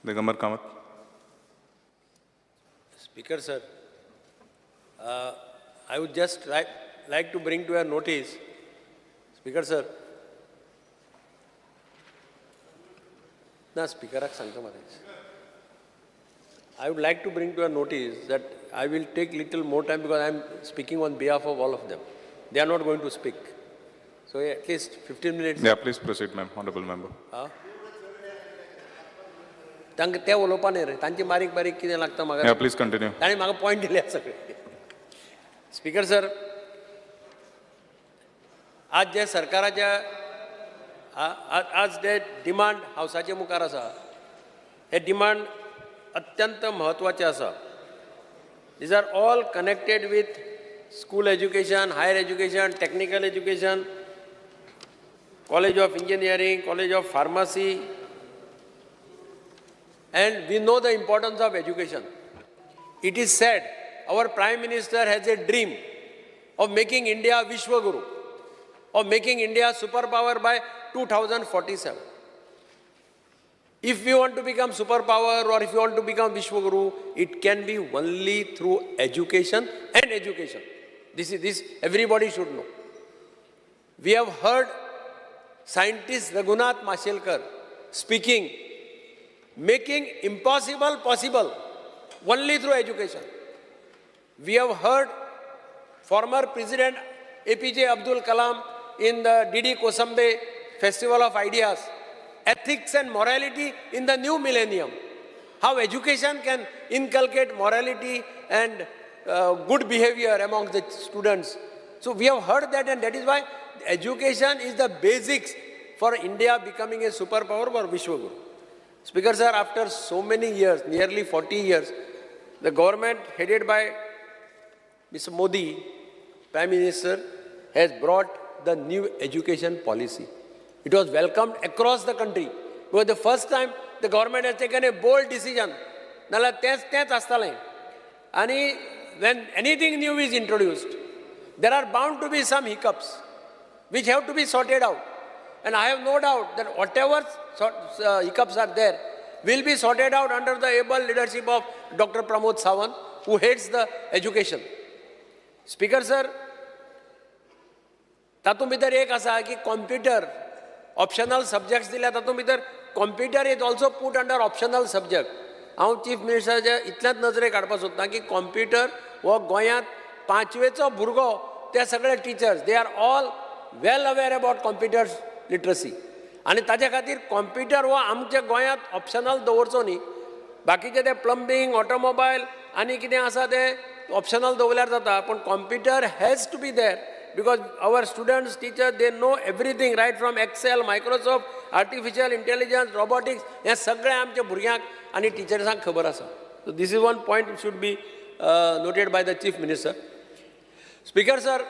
Digambar Kamath. Speaker sir, I would just like to bring to your notice, Speaker sir, Speaker I would like to bring to your notice that I will take little more time because I am speaking on behalf of all of them. They are not going to speak. So at least 15 minutes. Yeah, please proceed, ma'am. Honorable member. ते उलोवपा न्ही रे तांची बारीक बारीक कितें लागता म्हाका Yeah, please continue. ताणें म्हाका पॉयंट दिले सगळे स्पीकर सर आज जे सरकाराच्या आज जे डिमांड हावसाचे मुखार आसा हे डिमांड अत्यंत म्हत्वाचे आसा these are all connected with school education higher education technical education college of engineering college of pharmacy. And we know the importance of education. It is said our Prime Minister has a dream of making India Vishwaguru, of making India superpower by 2047. If we want to become superpower or if we want to become Vishwaguru, it can be only through education and education. This everybody should know. We have heard scientist Raghunath Mashelkar speaking, making impossible possible only through education. We have heard former President APJ Abdul Kalam in the Didi Kosambe Festival of Ideas, ethics and morality in the new millennium. How education can inculcate morality and good behavior among the students. So we have heard that, and that is why education is the basics for India becoming a superpower or Vishwaguru. Speaker sir, after so many years, nearly 40 years, the government headed by Mr. Modi, Prime Minister, has brought the new education policy. It was welcomed across the country. It was the first time the government has taken a bold decision. And when anything new is introduced, there are bound to be some hiccups which have to be sorted out. And I have no doubt that whatever hiccups are there will be sorted out under the able leadership of Dr. Pramod Sawant, who heads the education. Speaker sir, तातूंत भितर एक आसा की computer optional subjects दिल्या तातूंत भितर computer is also put under optional subject. हांव chief मिनिस्टराच्या इतल्याच नजरे काडपाक सोदतां की computer हो गोंयांत 5वेचो भुरगो ते सगळे teachers they are all well aware about computer literacy. आणि ताजे खातीर कॉम्प्युटर हो आमच्या गोंयांत ऑप्शनल दवरचो न्ही. बाकीचे ते प्लंबींग ऑटोमोबायल आनी कितें आसा ते ऑप्शनल दवरल्यार जाता, पण computer has to be there because our students teacher they know everything right from Excel Microsoft artificial intelligence robotics हें सगळें आमच्या भुरग्यांक आनी टिचर्सांक खबर आसा. So this is one point should be noted by the chief minister. Speaker sir,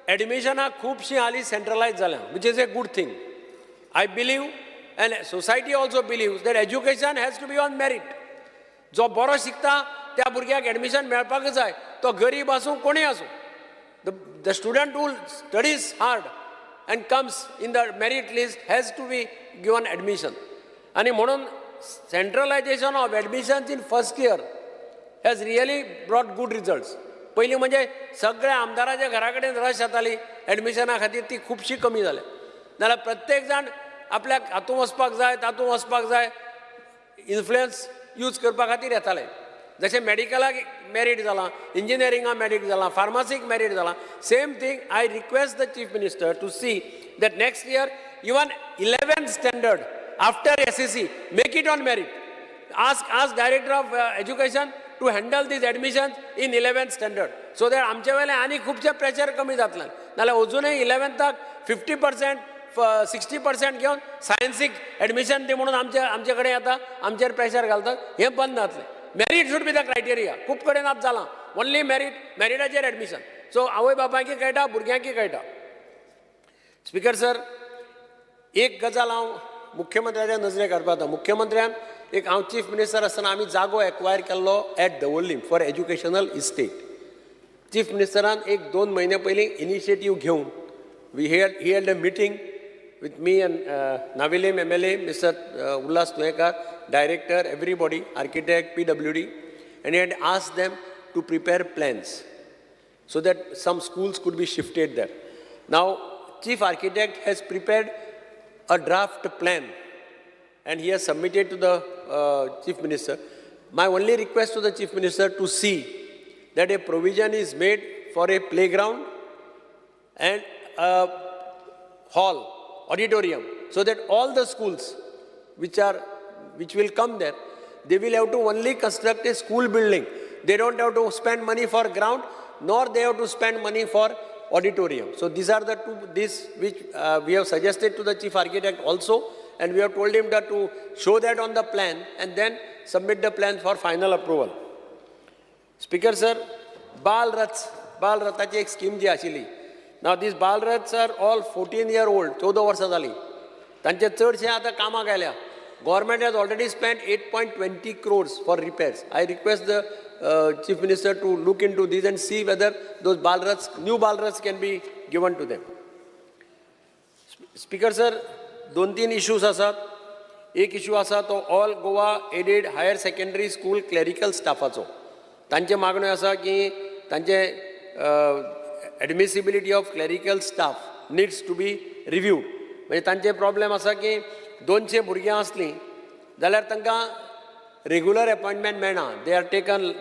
एडमिशनाक खुबशीं हालीं सेंट्रलायज जाल्या, which is a good thing. I believe, and society also believes, that education has to be on merit. जो बरो शिकता त्या भुरग्याक admission मेळपाक जाय, तो गरीब आसूं कोणूय आसूं. The student who studies hard and comes in the merit list has to be given admission. आणि म्हणून centralization of admissions in first year has really brought good results. पयलीं म्हणजे सगळ्या आमदाराच्या घरा कडेन रश येताली एडमिशना खातीर, ती खुबशी कमी जाल्या. नाल्यार प्रत्येक जाण आपल्याक हातूंत वचपाक जाय तातूंत वचपाक जाय इन्फ्लुयन्स यूज करपा खातीर येताले. जशें मेडिकलाक मेरीट जालां, इंजिनियरिंगाक मेरीट जालां, फार्मासीक मेरीट जालां, same thing I request the chief minister to see that next year even 11th standard after SSC make it on merit. Ask director of education to handle these admissions in 11th standard so that आमचे वेले आनी खुबशें pressure कमी जातलें. नाल्यार अजुनूय 11thक 50% 60% घेवन सायन्सीक admission दी म्हणून आमचे कडेन येता, आमचेर प्रेशर घालतात. हें बंद जातलें. Merit should be the criteria. खूब कडेन आतां जालां ओन्ली मेरिटाचेर एडमिशन. सो आवय बापायकी कळटा, भुरग्यांकी कळटा. स्पीकर सर, एक गजाल हांव मुख्यमंत्र्याच्या नजरेक काडपाक येता. मुख्यमंत्र्यान हांव चीफ मिनिस्टर आसतना आमी जागो एक्वायर केल्लो एट दवर्लीम फॉर एज्युकेशनल इस्टेट. चीफ मिनिस्टरान 1-2 म्हयने पयलीं इनिशिएटीव घेवन he held a meeting with me and Navilim MLA, Mr. Ullas Nuekar, director, everybody, architect, PWD, and he had asked them to prepare plans so that some schools could be shifted there. Now, Chief Architect has prepared a draft plan and he has submitted to the Chief Minister. My only request to the Chief Minister to see that a provision is made for a playground and a hall, auditorium, so that all the schools which will come there, they will have to only construct a school building. They don't have to spend money for ground, nor they have to spend money for auditorium. So these are the two, which we have suggested to the Chief Architect also, and we have told him that to show that on the plan and then submit the plan for final approval. Speaker sir, Bal Rathaची एक scheme जी आशिल्ली. Now these Bal Raths are all 14-year-old, 14 वर्सां जाली. तांचे चडशे आतां कामाक आयल्या. Government has already spent 8.20 crores for repairs. I request the Chief Minister to look into this and see whether those Bal Raths, new Bal Raths can be given to them. Speaker sir, 2-3 issues asat. एक issue आसा तो all Goa aided higher secondary school clerical staffाचो. तांचे मागण्यो आसा की तांचे admissibility of clerical staff needs to be reviewed. म्हणजे तांचे प्रॉब्लेम आसा की 200 भुरग्यां असलीं जाल्यार तांकां रेग्युलर अपॉइंटमेंट मेळना. They are taken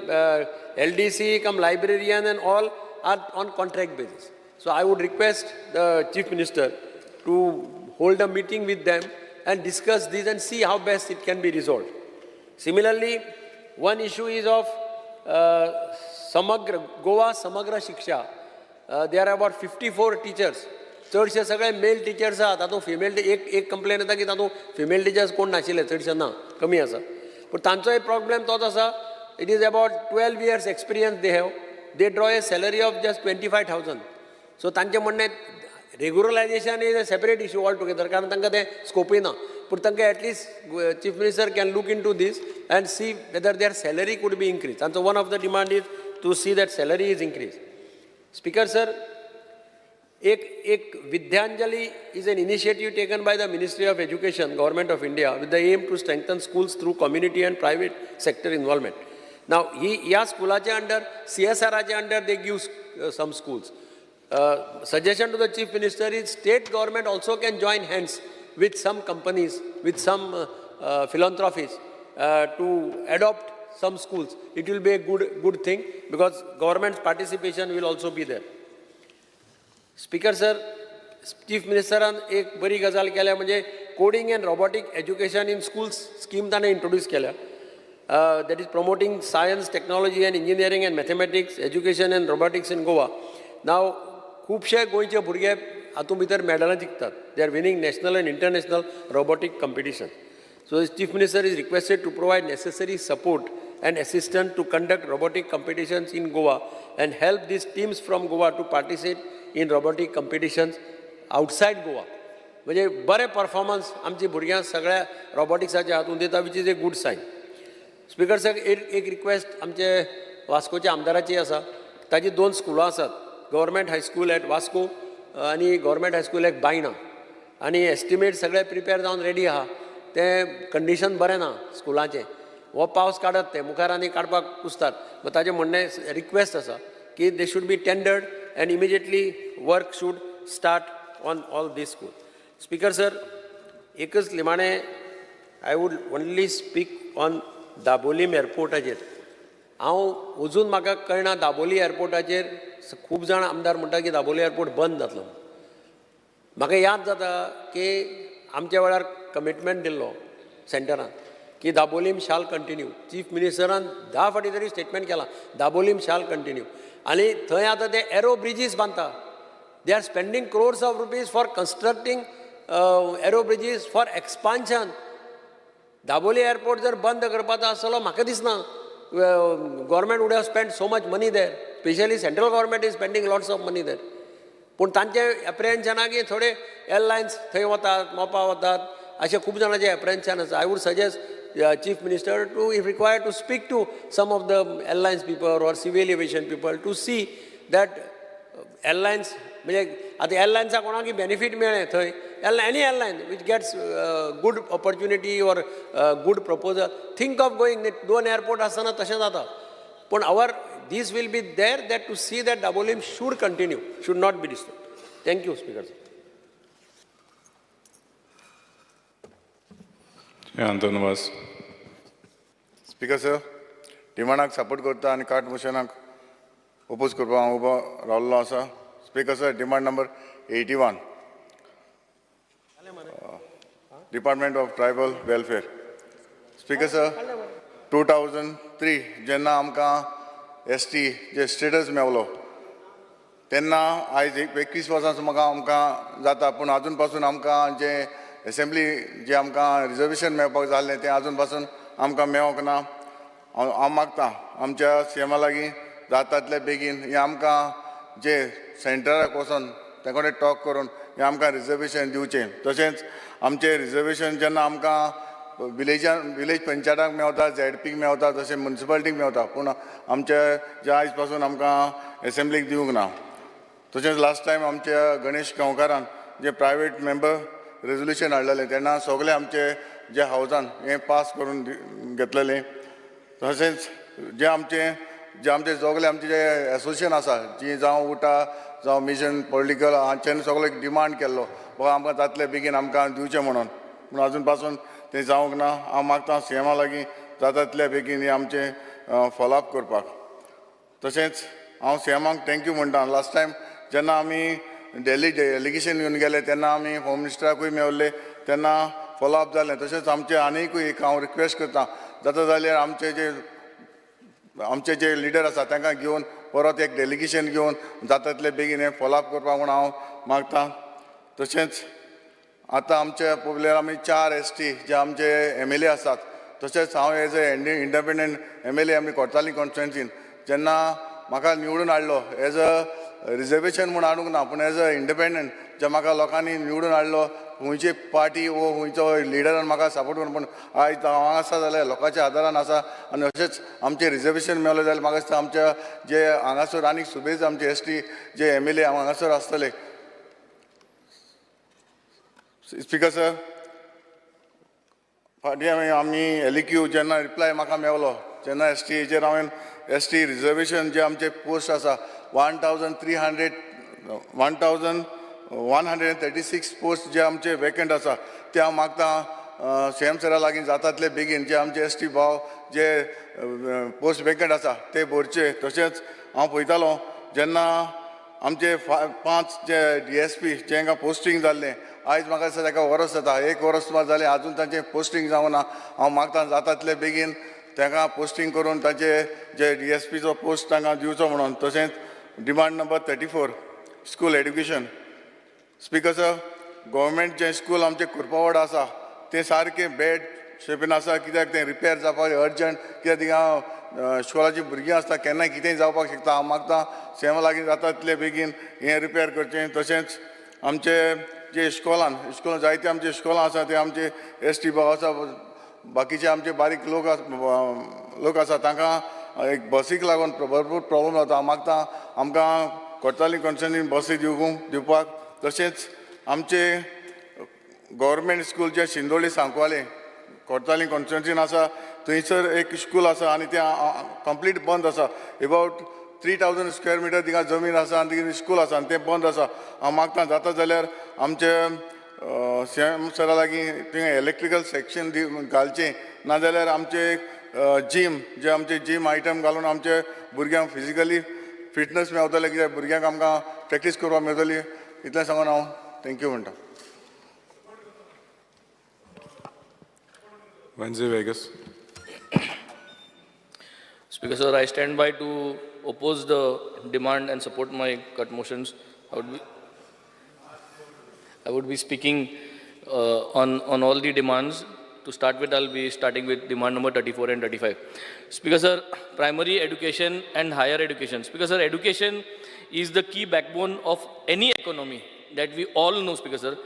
LDC come librarian and all are on contract basis. So I would request the Chief Minister to hold a meeting with them and discuss this and see how best it can be resolved. Similarly, one issue is of Goa Samagra Shiksha. There are about 54 teachers. चडशे सगळे male teachers आहात. तातूंत female एक complain येता की तातूंत female teachers कोण नाशिल्ले, चडशे ना, कमी आसा. पूण तांचोय प्रॉब्लेम तोच आसा. It is about 12 years experience they have. They draw a salary of just 25,000. So तांचें म्हणणें regularisation is a separate issue all together, कारण तांकां तें स्कोपूय ना. पूण तांकां at least chief minister can look into this and see whether their salary could be increase. तांचो one of the demand is to see that salary is increase. Speaker sir, एक Vidyanjali is an initiative taken by the Ministry of Education, Government of India, with the aim to strengthen schools through community and private sector involvement. Now, या स्कूलाचे under, CSRचे under, they give some schools. Suggestion to the Chief Minister is state government also can join hands with some companies, with some philanthropies to adopt some schools. It will be a good thing because government's participation will also be there. Speaker sir, Chief Ministeraन एक बरी गजाल केल्या म्हणजे coding end robotic education in schools scheme ताणें introduce केल्या. that is promoting science, technology and engineering and mathematics, education and robotics in Goa. Now, खुबशे गोंयचे भुरगे हातूंत भितर मेडलां जिखतात. They are winning national and international robotic competition. So the Chief Minister is requested to provide necessary support and assistance to conduct robotic competitions in Goa and help these teams from Goa to participate in robotic competitions outside Goa. म्हणजे बरे performance आमची भुरग्यां सगळ्या रोबोटिक्साच्या हातूंत दिता, which is a good sign. Speaker sir, एक request आमचे वास्कोच्या आमदाराची आसा. ताजी 2 स्कुलां आसात, गव्हर्मेंट हायस्कूल एट वास्को आनी गव्हर्मेंट हायस्कूल एट बायणा. आनी एस्टिमेट सगळे प्रिपेर जावन रेडी आहा. तें कंडिशन बरें ना स्कुलाचें. हो पावस काडत ते मुखार आनी काडपाक कुसतात. मग ताजें म्हणणें रिक्वेस्ट आसा की they should be tendered and immediately work should start on all these schools. Speaker sir, एकच लिमाणे I would only speak on Dabolim एअरपोर्टाचेर. हांव अजून म्हाका कळना दाबोली एअरपोर्टाचेर खूब जाण आमदार म्हणटा की दाबोली एअरपोर्ट बंद जातलो. म्हाका याद जाता की आमच्या वेळार कमिटमेंट दिल्लो सेंटरान की दाबोलीम शाल कंटिन्यू. चीफ मिनिस्टरान 10 फावटी तरी स्टेटमेंट केला दाबोलीम शाल कंटिन्यू. आणि थंय आतां ते एरो ब्रिजीस बांदता. They are spending crores of rupees for constructing aero bridges for expansion. Dabolim airport जर बंद करपाचो आसलो म्हाका दिसना government would have spend so much money there. Specially central government is spending lots of money there. पूण तांचे एप्रिहेन्शना की थोडे एअरलायन्स थंय वतात, मोपा वतात, अशें खूब जाणांचें एप्रिहेन्शन आसा. I would suggest Chief Minister to, if required, to speak to some of the airlines people or civil aviation people to see that airlines, आतां एअरलायन्साक कोणाक बेनिफीट मेळ्ळें थंय any airline which gets good opportunity or good proposal think of going 2 airport आसतना तशें जाता पूण this will be there that to see that double aim should continue, should not be disturbed. Thank you, Speaker. Anton was. Speaker sir, demand support करता आणि card मोशनाक oppose करपा हांव उबो रावल्लो आसा. Speaker sir, demand number 81. Department of Tribal Welfare. Speaker sir, 2003 जेन्ना आमकां ST जे status मेवलो तेन्ना आयज 21 वर्सां म्हाका आमकां जाता पूण अजून पासून आमकां जे असेंब्ली जे आमकां रिजर्वेशन मेळपाक जाल्लें तें अजून पासून आमकां मेळोंक ना. हांव मागतां आमच्या सीएमा लागीं जाता तितले बेगीन हें आमकां जे सेंटराक वचोन ते कडेन टॉक करून हें आमकां रिजर्वेशन दिवचें. तशेंच आमचें रिजर्वेशन जेन्ना आमकां विलेज पंचायताक मेवता ZPक मेवता तशें म्युनिसिपालिटीक मेवता पूण आमच्या जे आयज पासून आमकां असेंब्लीक दिवंक ना. तशेंच लास्ट टायम आमच्या गणेश गांवकारान जे प्रायवेट मेंबर रेजोल्युशन हाडलेलें तेन्ना सगळे आमचे जे हावजान हें पास करून घेतलेलें. तशेंच जे आमचे सगळे आमचे जे एसोसिएशन आसा जी जावं उटा जावं मिशन पॉलिटिकल हांच्यानी सगळो एक डिमांड केल्लो बाबा आमकां जातले बेगीन आमकां दिवचें म्हणून पूण अजून पासून तें जावंक ना. हांव मागतां सीएमा लागीं जाता तितले बेगीन हें आमचें फॉलोअप करपाक. तशेंच हांव सीएमाक थँक्यू म्हणटा. लास्ट टायम जेन्ना आमी दिल्ली डेलिगेशन घेवन गेले तेन्ना आमी होम मिनिस्टराकूय मेवले तेन्ना फॉलोअप जालें. तशेंच आमचे आनीकूय एक हांव रिक्वेस्ट करतां जाता जाल्यार आमचे जे लिडर आसा तांकां घेवन परत एक डेलिगेशन घेवन जाता तितले बेगीन हें फॉलोअप करपाक म्हूण हांव मागतां. तशेंच आतां आमचे पळयल्यार आमी 4 ST जे आमचे MLA आसात तशेंच हांव एज ए इंडिपेंडंट MLA आमी कोर्ताली कॉन्स्टिट्युएन्सीन जेन्ना म्हाका निवडून हाडलो एज अ रिजर्वेशन म्हूण हाडूंक ना पूण एज अ इंडिपेंडंट जे म्हाका लोकांनी निवडून हाडलो खंयची पार्टी वो खंयचो लिडरान म्हाका सपोर्ट करून पूण आयज हांव आसा जाल्यार लोकांच्या आदारान आसा आनी अशेंच आमचें रिजर्वेशन मेळ्ळें जाल्यार म्हाका दिसता आमच्या जे हांगासर आनीक सुबेज आमचे ST जे MLA हांगासर आसतले. स्पीकर सर फाटीं आमी LEQ जेन्ना रिप्लाय म्हाका मेवलो जेन्ना STचेर हांवें ST रिजर्वेशन जे आमचे पोस्ट आसा 1136 पोस्ट जे आमचे वेकंट आसा ते हांव मागतां CM सरा लागीं जाता तितले बेगीन जे आमचे ST भाव जे पोस्ट वेकंट आसा ते भरचे. तशेंच हांव पळयतालो जेन्ना आमचे 5 जे DSP जेंकां पोस्टींग जाल्लें आयज म्हाका दिसता ताका वर्स जाता 1 वर्स सुमार जालें आजून तांचें पोस्टींग जावना. हांव मागतां जाता तितले बेगीन तांकां पोस्टींग करून तांचे जे DSPचो पोस्ट तांकां दिवचो म्हणून. तशेंच demand number 34 school education. Speaker sir government जे स्कूल आमचे कुरपावड आसा तें सारकें बॅड शेपीन आसा कित्याक तें रिपेर जावपाक अर्जंट कित्याक थिंगा स्कुलाची भुरगीं आसता केन्नाय कितेंय जावपाक शकता. हांव मागतां सेमा लागीं जाता तितले बेगीन हें रिपेर करचें. तशेंच आमचे जे इस्कॉलान जायते आमचे इस्कॉलां आसा ते आमचे ST भाव आसा बाकीचे आमचे बारीक लोक आसा तांकां एक बसीक लागून भरपूर प्रॉब्लेम जाता. हांव मागतां आमकां कोर्ताली कॉन्स्टिट्युएन्सीन बसी दिवपाक. तशेंच आमचे गव्हर्मेंट स्कूल जे शिंदोळी सांकवाले कोर्ताली कॉन्स्टिट्युएन्सीन आसा थंयसर एक स्कूल आसा आनी तें कंप्लीट बंद आसा. अबावट 3000 स्क्वेअर मिटर थिंगा जमीन आसा आनी थिंगा स्कूल आसा आनी तें बंद आसा. हांव मागतां जाता जाल्यार आमचे CM सरा लागीं थिंगा इलेक्ट्रिकल सेक्शन घालचें नाजाल्यार आमचे जीम जे आमचे जीम आयटम घालून आमचे भुरग्यांक फिजिकली फिटनस मेळटले कित्याक भुरग्यांक आमकां प्रॅक्टीस करपाक मेळटली. इतलें सांगून हांव थँक्यू म्हणटा. Wenzel Vegas. Speaker sir, I stand by to oppose the demand and support my cut motions. I would be speaking on all the demands. To start with, I'll be starting with demand number 34 and 35. Speaker sir, primary education and higher education. Speaker sir, education is the key backbone of any economy that we all know. Speaker sir,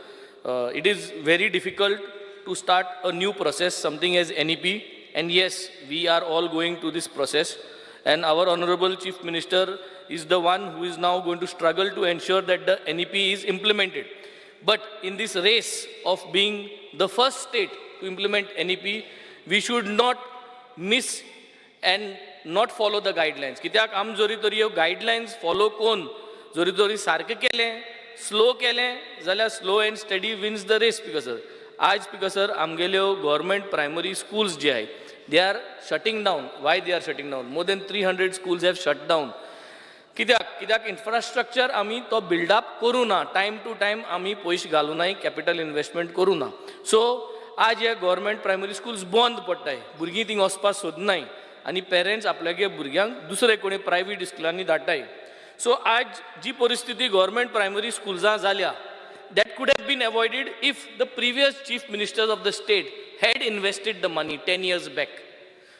it is very difficult to start a new process, something as NEP, and yes, we are all going to this process. And our Honorable Chief Minister is the one who is now going to struggle to ensure that the NEP is implemented. But in this race of being the first state to implement NEP, we should not miss and not follow the guidelines. कित्याक आम जोरी तरी ह्यो guidelines follow कोन जोरी तरी सारकें केलें, slow केलें, जाल्यार slow and steady wins the race. Because आज because आमगेल्यो government primary schools जे आहाय, they are shutting down. Why they are shutting down? More than 300 schools have shut down. कित्याक इन्फ्रास्ट्रक्चर आमी तो बिल्डअप करूं ना, टायम टू टायम आमी पयशे घालूं ना, कॅपिटल इन्वेस्टमेंट करूं ना. सो आज हे गव्हर्मेंट प्रायमरी स्कूल्स बंद पडटाय, भुरगीं थिंग वचपाक सोदनाय आनी पेरेंट्स आपल्यागे भुरग्यांक दुसरे कोणी प्रायवेट स्कुलांनी धाडटाय. सो आज जी परिस्थिती गव्हर्मेंट प्रायमरी स्कुल्सां जाल्या, that could have been avoided if the previous chief ministers of the state had invested the money 10 years back.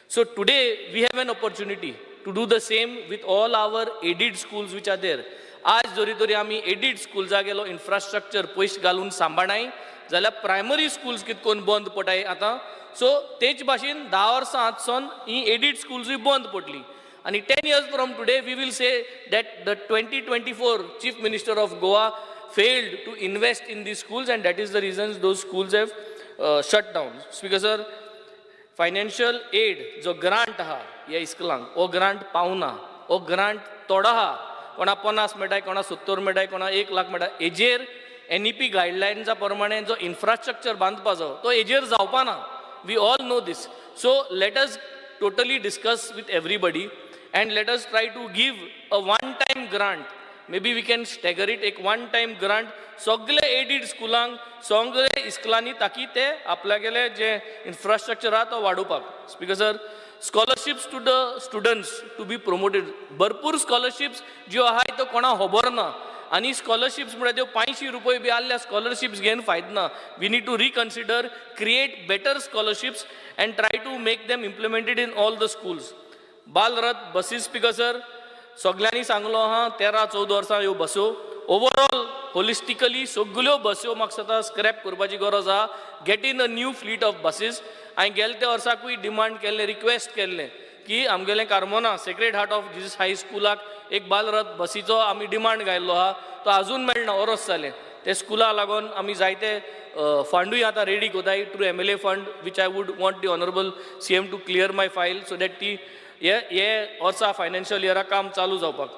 So today we have an opportunity to do the same with all our aided schools which are there. आज जोरी तरी आमी aided schools गेलो infrastructure पयशे घालून सांबाळाय, जाल्यार primary schools कितकोन बंद पडटाय आतां. सो तेच भाशेन 10 वर्सां आजसून ही aided schools बंद पडली. आनी 10 years from today we will say that the 2024 chief minister of Goa failed to invest in these schools, and that is the reason those schools have shut down. Speaker sir, financial aid जो grant आहा ह्या इस्कुलांक, ओ grant पावना, ओ grant थोडा आहा, कोणा 50 मेळटाय, कोणा 70 मेळटाय, कोणा 1 लाख मेळटाय. हेजेर NEP गायडलायन्सा प्रमाणे जो इन्फ्रास्ट्रक्चर बांदपाचो तो हेजेर जावपा ना. We all know this. So let us totally discuss with everybody and let us try to give a one-time grant. Maybe we can stagger it, एक one-time grant सगळे aided स्कुलांक, सगळे इस्कुलांनी, ताकी ते आपल्यागेले जे इन्फ्रास्ट्रक्चर आहा तो वाडोवपाक. Speaker sir, scholarships to the students to be promoted. भरपूर scholarships ज्यो आहाय तो कोणा खबर ना, आनी scholarships म्हळ्यार त्यो 500 रुपये बी आसल्या scholarships घेवन फायदो ना. We need to reconsider, create better scholarships and try to make them implemented in all the schools. Bal Rath buses speaker sir, सगळ्यांनी सांगलो आहा 13-14 वर्सां ह्यो बसो ओवरऑल होलिस्टिकली सगळ्यो बसो म्हाका सदां स्क्रॅप करपाची गरज आहा. Get in a new fleet of buses. हांवें गेले त्या वर्साकूय डिमांड केल्लें, रिक्वेस्ट केल्लें की आमगेलें Carmona Sacred Heart of Jesus High स्कुलाक एक बालरथ बसीचो आमी डिमांड घायल्लो आहा, तो आजून मेळना, वर्स जालें. ते स्कुला लागून आमी जायते फंडूय आतां रेडी कोताय through MLA fund, which I would want the honourable CM to clear my file so that ती हे वर्सा फायनान्शियल इयरा काम चालू जावपाक.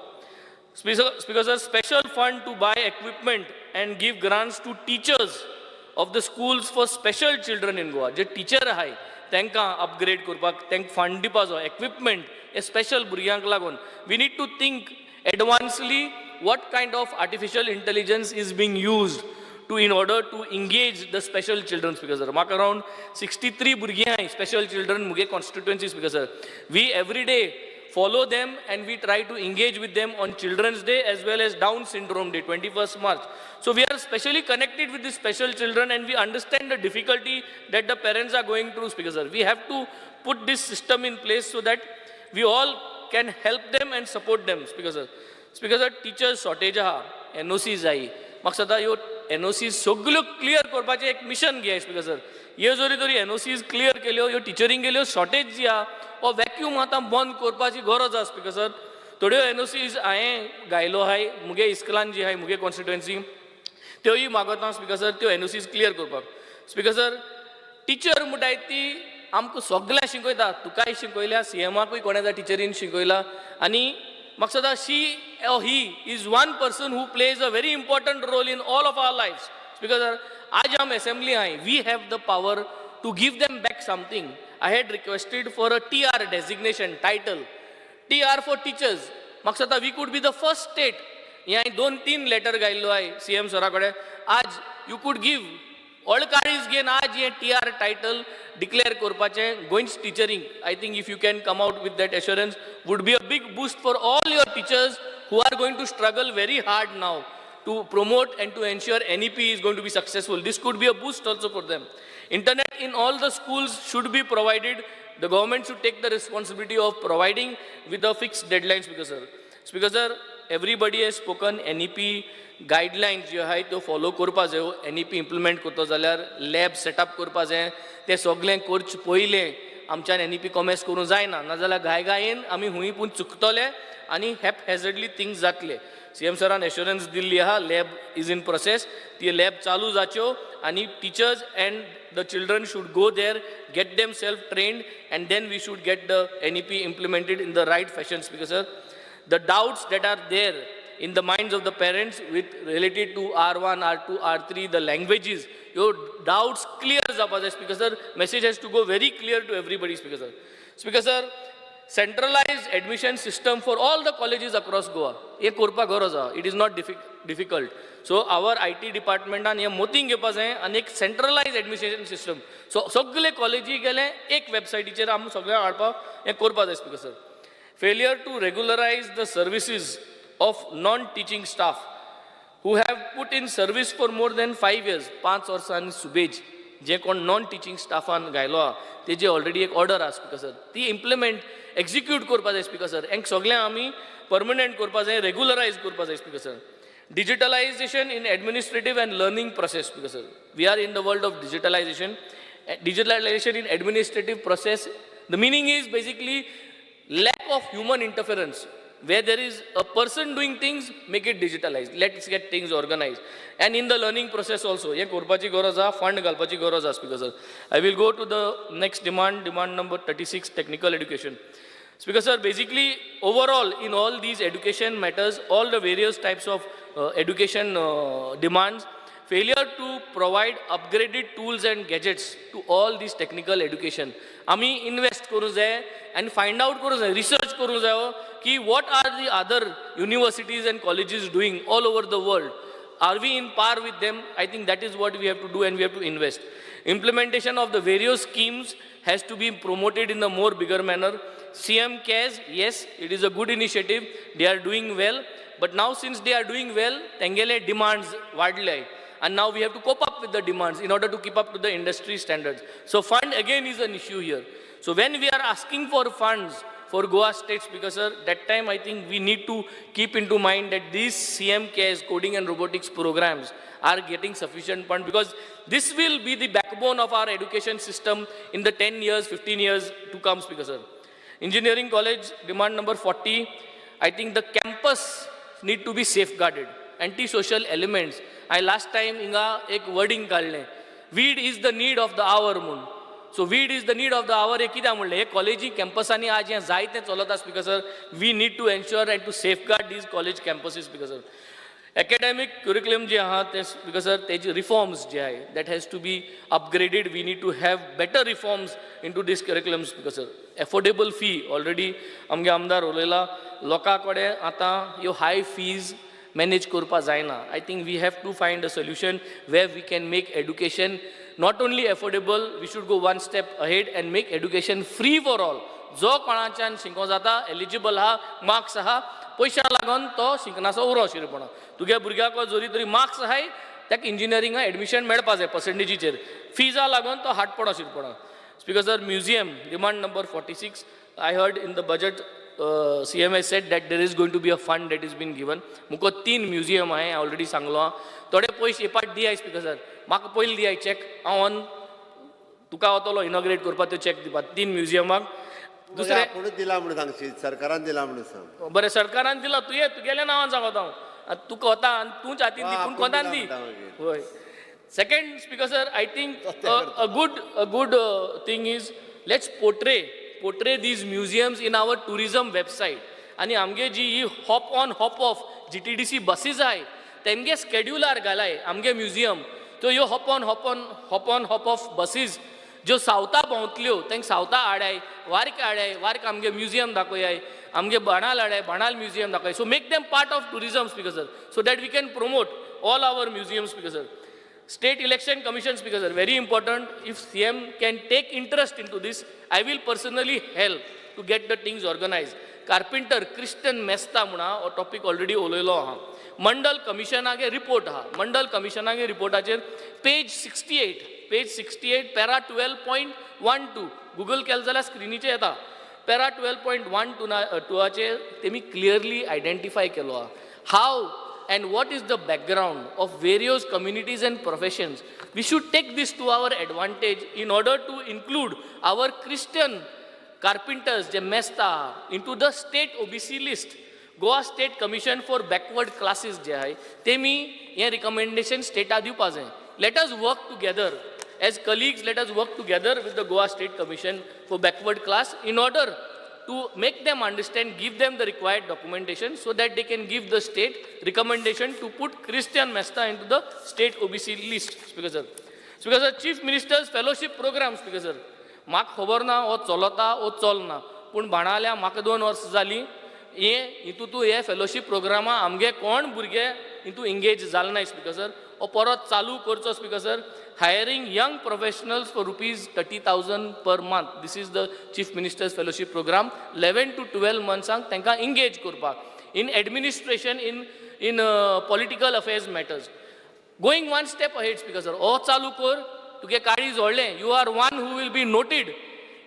Speaker sir, special fund to buy equipment and give grants to teachers of the schools for special children in Goa. जे teacher आहाय तांकां अपग्रेड करपाक, तांकां फंड दिवपाचो, इक्विपमेंट हे स्पेशल भुरग्यांक लागून. We need to think advancely what kind of artificial intelligence is being used to in order to engage the special children. Speaker sir, mark around 63 भुरगीं हाय special children मुगे constituency. Speaker sir, we every day follow them and we try to engage with them on Children's Day as well as Down Syndrome Day, 21st March. So we are specially connected with the special children and we understand the difficulty that the parents are going through. Speaker sir, we have to put this system in place so that we all can help them and support them. Speaker sir, teachers shortage आहा, NOC जाय, म्हाका सदां ह्यो NOC सगळ्यो clear करपाचें एक mission घे. Speaker sir, ह्यो जरी तरी NOCs क्लियर केल्यो, ह्यो टिचरींक गेल्यो शॉर्टेज जी आहा हो वॅक्यूम आतां बंद करपाची गरज आहा. स्पीकर सर, थोड्यो NOCs हांवें घायलो आहाय मुगे इस्कुलान जी आहाय मुगे कॉन्स्टिट्युएन्सी, त्योय मागता स्पीकर सर त्यो NOCs क्लियर करपाक. स्पीकर सर, टिचर म्हणटाय ती आमकां सगळ्यांक शिकयता, तुकाय शिकयल्या, CMाकूय कोणें टिचरीन शिकयला, आनी म्हाका सदां she or he is one person who plays a very important role in all of our lives. Speaker sir, आज हम assembly आए, we have the power to give them back something. I had requested for a TR designation title, TR for teachers. म्हाका सदां we could be the first state. हांवें 2-3 letter घायल्लो आहाय CM सरा कडेन. आज you could give ऑलकारीज घेवन आज हे TR टायटल डिक्लेअर करपाचें गोंयच टिचरींक. I think if you can come out with that assurance would be a big boost for all your teachers who are going to struggle very hard now to promote and to ensure NEP is going to be successful. This could be a boost also for them. Internet in all the schools should be provided. The government should take the responsibility of providing with a fixed deadline. Speaker sir, everybody has spoken. NEP guidelines जे आहाय त्यो follow करपा जायो. NEP implement करता जाल्यार lab setup करपा जाय. ते सगळें करचे पयलें आमच्यान NEP कॉमर्स करूं जायना नाजाल्यार घायघायेन आमी हुंय पूण चुकतले आनी हॅझर्डली थिंग्स जातले CM सरान एश्युरन्स दिल्ली आहा लॅब इज इन प्रोसेस ती लॅब चालू जाच्यो आनी teachers and the children should go there get them self trained and then we should get the NEP implemented in the right fashion because the doubts that are there in the minds of the parents with related to R1, R2, R3, the languages, your doubts clear Zapas Speaker sir. Message has to go very clear to everybody, Speaker sir. Speaker sir, centralized admission system for all the colleges across Goa. Ye korpa goroza. It is not difficult. So our IT department and ye moting ke paas hai and ek centralized admission system. So sagle college gele ek website ichera am sagle arpa ye korpa Speaker sir. Failure to regularize the services of non-teaching staff who have put in service for more than 5 years, 5 वर्सांनी सुबेज जे कोण non-teaching staffan गायलो तेजे already एक order आसा Speaker sir. ती implement, execute करपा जाय Speaker sir. एंक सगळें आमी permanent करपा जाय, regularize करपा जाय Speaker sir. Digitalization in administrative and learning process Speaker sir. We are in the world of digitalization. Digitalization in administrative process. The meaning is basically lack of human interference. Where there is a person doing things, make it digitalized. Let's get things organized. And in the learning process also, ye korpachi goroza, fund galpachi goroza Speaker sir. I will go to the next demand number 36, technical education. Speaker sir, basically overall in all these education matters, all the various types of education demands, failure to provide upgraded tools and gadgets to all these technical education. Ami invest करू जाय and find out करू जाय, research करू जाय कि what are the other universities and colleges doing all over the world. Are we in par with them? I think that is what we have to do and we have to invest. Implementation of the various schemes has to be promoted in a more bigger manner. CM cares, yes, it is a good initiative. They are doing well. But now since they are doing well, tengele demands वाढले. And now we have to cope up with the demands in order to keep up to the industry standards. So fund again is an issue here. So when we are asking for funds for Goa State Speaker sir, that time I think we need to keep into mind that these CMKs, coding and robotics programs are getting sufficient fund because this will be the backbone of our education system in the 10 years, 15 years to come Speaker sir. Engineering college, demand number 40, I think the campus need to be safeguarded. Anti-social elements. I last time inga ek wording काढले. Weed is the need of the hour म्हणून. So weed is the need of the hour हे कित्याक म्हणले हे कॉलेजी कॅम्पसांनी आज हें जायतें चलता Speaker sir. We need to ensure and to safeguard these college campuses Speaker sir. Academic curriculum जे आहा ते Speaker sir तेजे reforms जे आहे that has to be upgraded. We need to have better reforms into this curriculum Speaker sir. Affordable fee already आमगे आमदार उलयला लोकां कडेन आतां ह्यो high fees manage करपा जायना. I think we have to find a solution where we can make education not only affordable, we should go one step ahead and make education free for all. जो कोणाच्यान शिको जाता eligible आहा, marks आहा, पैशा लागून तो शिकनाचो उरो शिरपणा. तुगे भुरग्याक जोरी तरी marks आहाय, त्याक इंजिनियरिंगा admission मेळपा जाय percentageचेर. Feesa लागून तो हाटपडो शिरपणा. Speaker sir, museum, demand number 46. I heard in the budget CM has said that there is going to be a fund that is been given. मुको 3 museum आहे ऑलरेडी सांगलो थोडे पयशे पाट दियाय Speaker sir. म्हाका पयली दियाय चेक हांव तुका वतलो इनॉग्रेट करपा तो चेक दिवपा 3 म्युजियमाक. दुसरे आपण दिला म्हणून सांगशी सरकारान दिला म्हणून सांग. बरें सरकारान दिला तुगेल्या नांवान सांगता हांव. तुका वता आनी तूंच हातीन दी पूण कोणान दी. होय. Second Speaker sir, I think a good thing is let's portray these museums in our tourism website. आणि आमगे जी ही hop on hop off GTDC buses आहे तेमगे स्केड्युलार घालाय आमगे म्युजियम तो ह्यो hop on hop off buses ज्यो सावता भोंवतल्यो तेंक सावता हाडाय वार्क आमगे म्युजियम दाखोयाय आमगे बाणाल हाडाय बाणाल म्युजियम दाखोय. So make them part of tourism Speaker sir, so that we can promote all our museums Speaker sir. State Election Commission Speaker sir, very important. If CM can take interest into this, I will personally help to get the things organized. Carpenter Christian Mesta म्हणा हो topic already उलयलो आहा. मंडल कमिशनागे report आहा. मंडल कमिशनागे रिपोर्टाचेर page 68 para 12.12 Google केलें जाल्यार स्क्रिनीचेर येता. Para 12.12 chair तेमी clearly identify केलो आहा. हाव and what is the background of various communities and professions, we should take this to our advantage in order to include our Christian carpenters, je mesta, into the state OBC list. Goa State Commission for Backward Classes je hai, temi ye recommendation state diupa jay. Let us work together. As colleagues, let us work together with the Goa State Commission for Backward Class in order to make them understand, give them the required documentation so that they can give the state recommendation to put Christian Mesta into the state OBC list. Speaker sir. Speaker sir, Chief Minister's Fellowship Program, Speaker sir. म्हाक खबर ना वो चलता वो चलना पूण बाणाल्या म्हाका 2 वर्सां जालीं हितू हे फेलोशीप प्रोग्रामा आमगे कोण भुरगे हितू एंगेज जाले नाय स्पीकर सर ओ परत चालू करचो speaker sir hiring young professionals for ₹30,000 per month. This is the Chief Minister's Fellowship Program. 11 to 12 months तांकां engage करपाक in administration, in political affairs matters. Going one step ahead, Speaker sir, ओ चालू कर तुगे काळी जोडलें. You are one who will be noted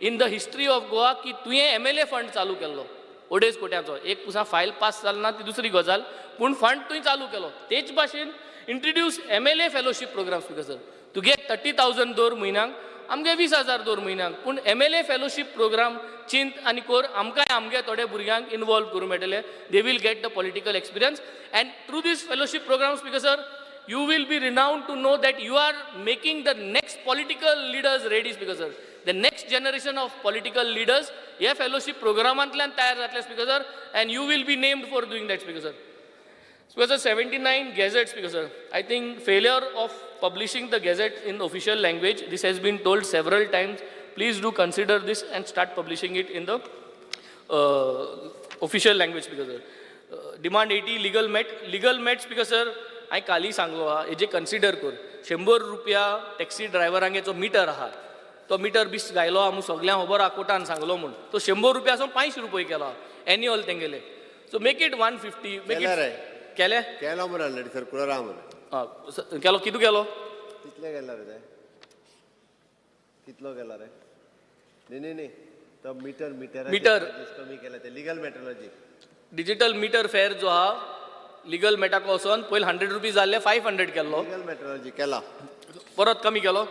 in the history of Goa की तुवें MLA fund चालू केल्लो 2.5 कोट्यांचो. एक पुसा फायल पास जालना ती दुसरी गजाल पूण फंड तुवें चालू केलो. तेच भाशेन introduce MLA fellowship programme speaker sir. तुगे 30,000 दर म्हयन्याक आमगे 20,000 दर म्हयन्याक पूण MLA फेलोशीप प्रोग्राम चिंत आनी कोर आमकांय आमगे थोडे भुरग्यांक इनवॉल्व करूं मेळटले. They will get the political experience and through this fellowship programme speaker sir you will be renowned to know that you are making the next political leaders ready, Speaker sir. The next generation of political leaders ye fellowship programantlan tayar jatle, Speaker sir, and you will be named for doing that, Speaker sir. Speaker sir, 79 gazette, Speaker sir. I think failure of publishing the gazette in official language, this has been told several times. Please do consider this and start publishing it in the official language, Speaker sir. Demand 80 legal met, Speaker sir. हांवें काली सांगलो हा हेजे consider कर. 100 रुपया taxi ड्रायव्हरांगेचो metre आहा तो metre बीस गायलो आमी सगळ्यांक खबर आहा कोर्टान सांगलो म्हूण तो 100 रुपयासून 500 रुपये केलो एन्युअल तेंगेले. So make it 150. Make it केलो मरे ऑलरेडी सर्कुलर आहा मरे केलो. कितू केलो कितले गेला रे कितलो गेला रे न्ही तो मीटर कमी केला ते legal metrology digital meter fair जो आहा लिगल मेटाको वचोन पयलीं 100 रुपीज जाल्ले 500 केलो. लिगल मेट्रोलॉजी केला परत कमी केलो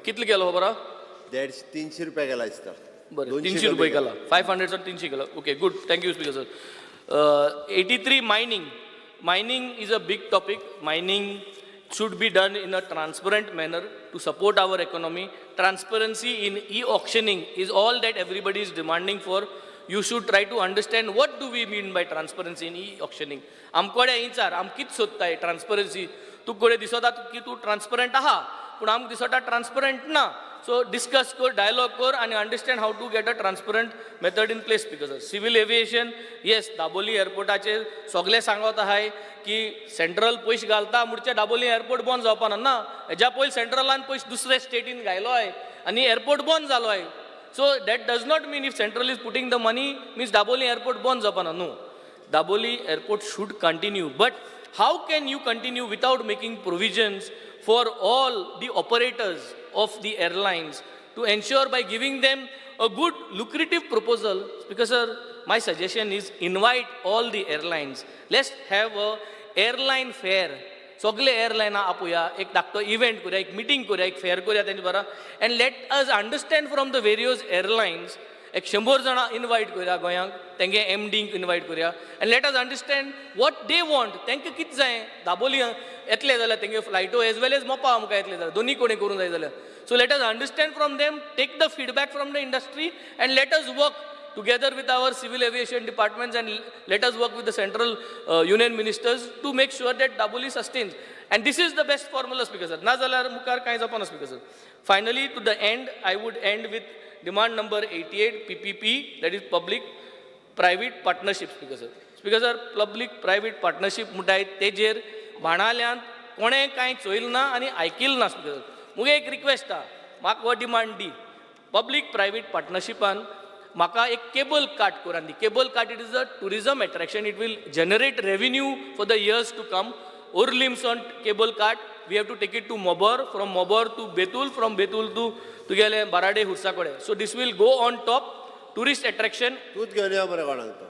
कितले केलो खबर आहा 300 रुपया गेला दिसता. बरें 300 रुपये केला 500 सून 300 केला. Okay good thank you speaker sir. 83 mining is a big topic. Mining should be done in a transparent manner to support our economy. Transparency in e-auctioning is all that everybody is demanding for. You should try to understand what do we mean by transparency in e-auctioning. आमकोडे विचार आम कित सोदताय transparency. तुका कोडे दिसता की तूं transparent आहा पूण आमकां दिसता ट्रान्सपरंट ना. सो डिस्कस कर डायलॉग कर आनी understand how to get a transparent method in place. Because civil aviation yes Dabolim एअरपोर्टाचेर सगळे सांगत आहाय की सेंट्रल पयशे घालता म्हणचे दाबोली एअरपोर्ट बंद जावपाना ना. हेज्या पयलीं सेंट्रलान पयशे दुसरे स्टेटीन घायलो आहे आनी एअरपोर्ट बंद जालो आहे. So that does not mean if central is putting the money means Daboli airport bond zapana. No, Daboli airport should continue. But how can you continue without making provisions for all the operators of the airlines to ensure by giving them a good lucrative proposal? Because sir, my suggestion is invite all the airlines. Let's have a airline fair. सगळे एअरलायना आपोवया एक धाकटो event करूया एक meeting करूया एक fair करूया तेंचे बरा and let us understand from the various airlines. एक 100 जाणां इनवायट करूया गोंयांक तेंगे MDंक इनवायट करूया and let us understand what they want. तेंकां कितें जाय दाबोली येतले जाल्यार तेंगे फ्लायटो एज वेल एज मोपा आमकां येतले जाल्यार दोनी कोणें करूंक जाय जाल्यार. So let us understand from them take the feedback from the industry and let us work together with our civil aviation departments and let us work with the central union ministers to make sure that Daboli sustains. And this is the best formula, Speaker sir. Na zalar mukar kai japana, Speaker sir. Finally, to the end, I would end with demand number 88, PPP, that is public private partnership, Speaker sir. Speaker sir, public private partnership मुटाय तेजेर बाणाल्यान कोणे कांय चोयल ना आनी आयकिल ना, Speaker sir. मुगे एक request आहा म्हाका हो डिमांड दी. पब्लिक प्रायवेट पार्टनरशिपान म्हाका एक केबल कार्ट कोरान दी. Cable cart it is a tourism attraction. It will generate revenue for the years to come. Orlims on cable cart, we have to take it to Mobor, from Mobor to Betul, from Betul to Tugele Barade Hursakode. So this will go on top, tourist attraction. तूच घेवन या मरे कोणाक तो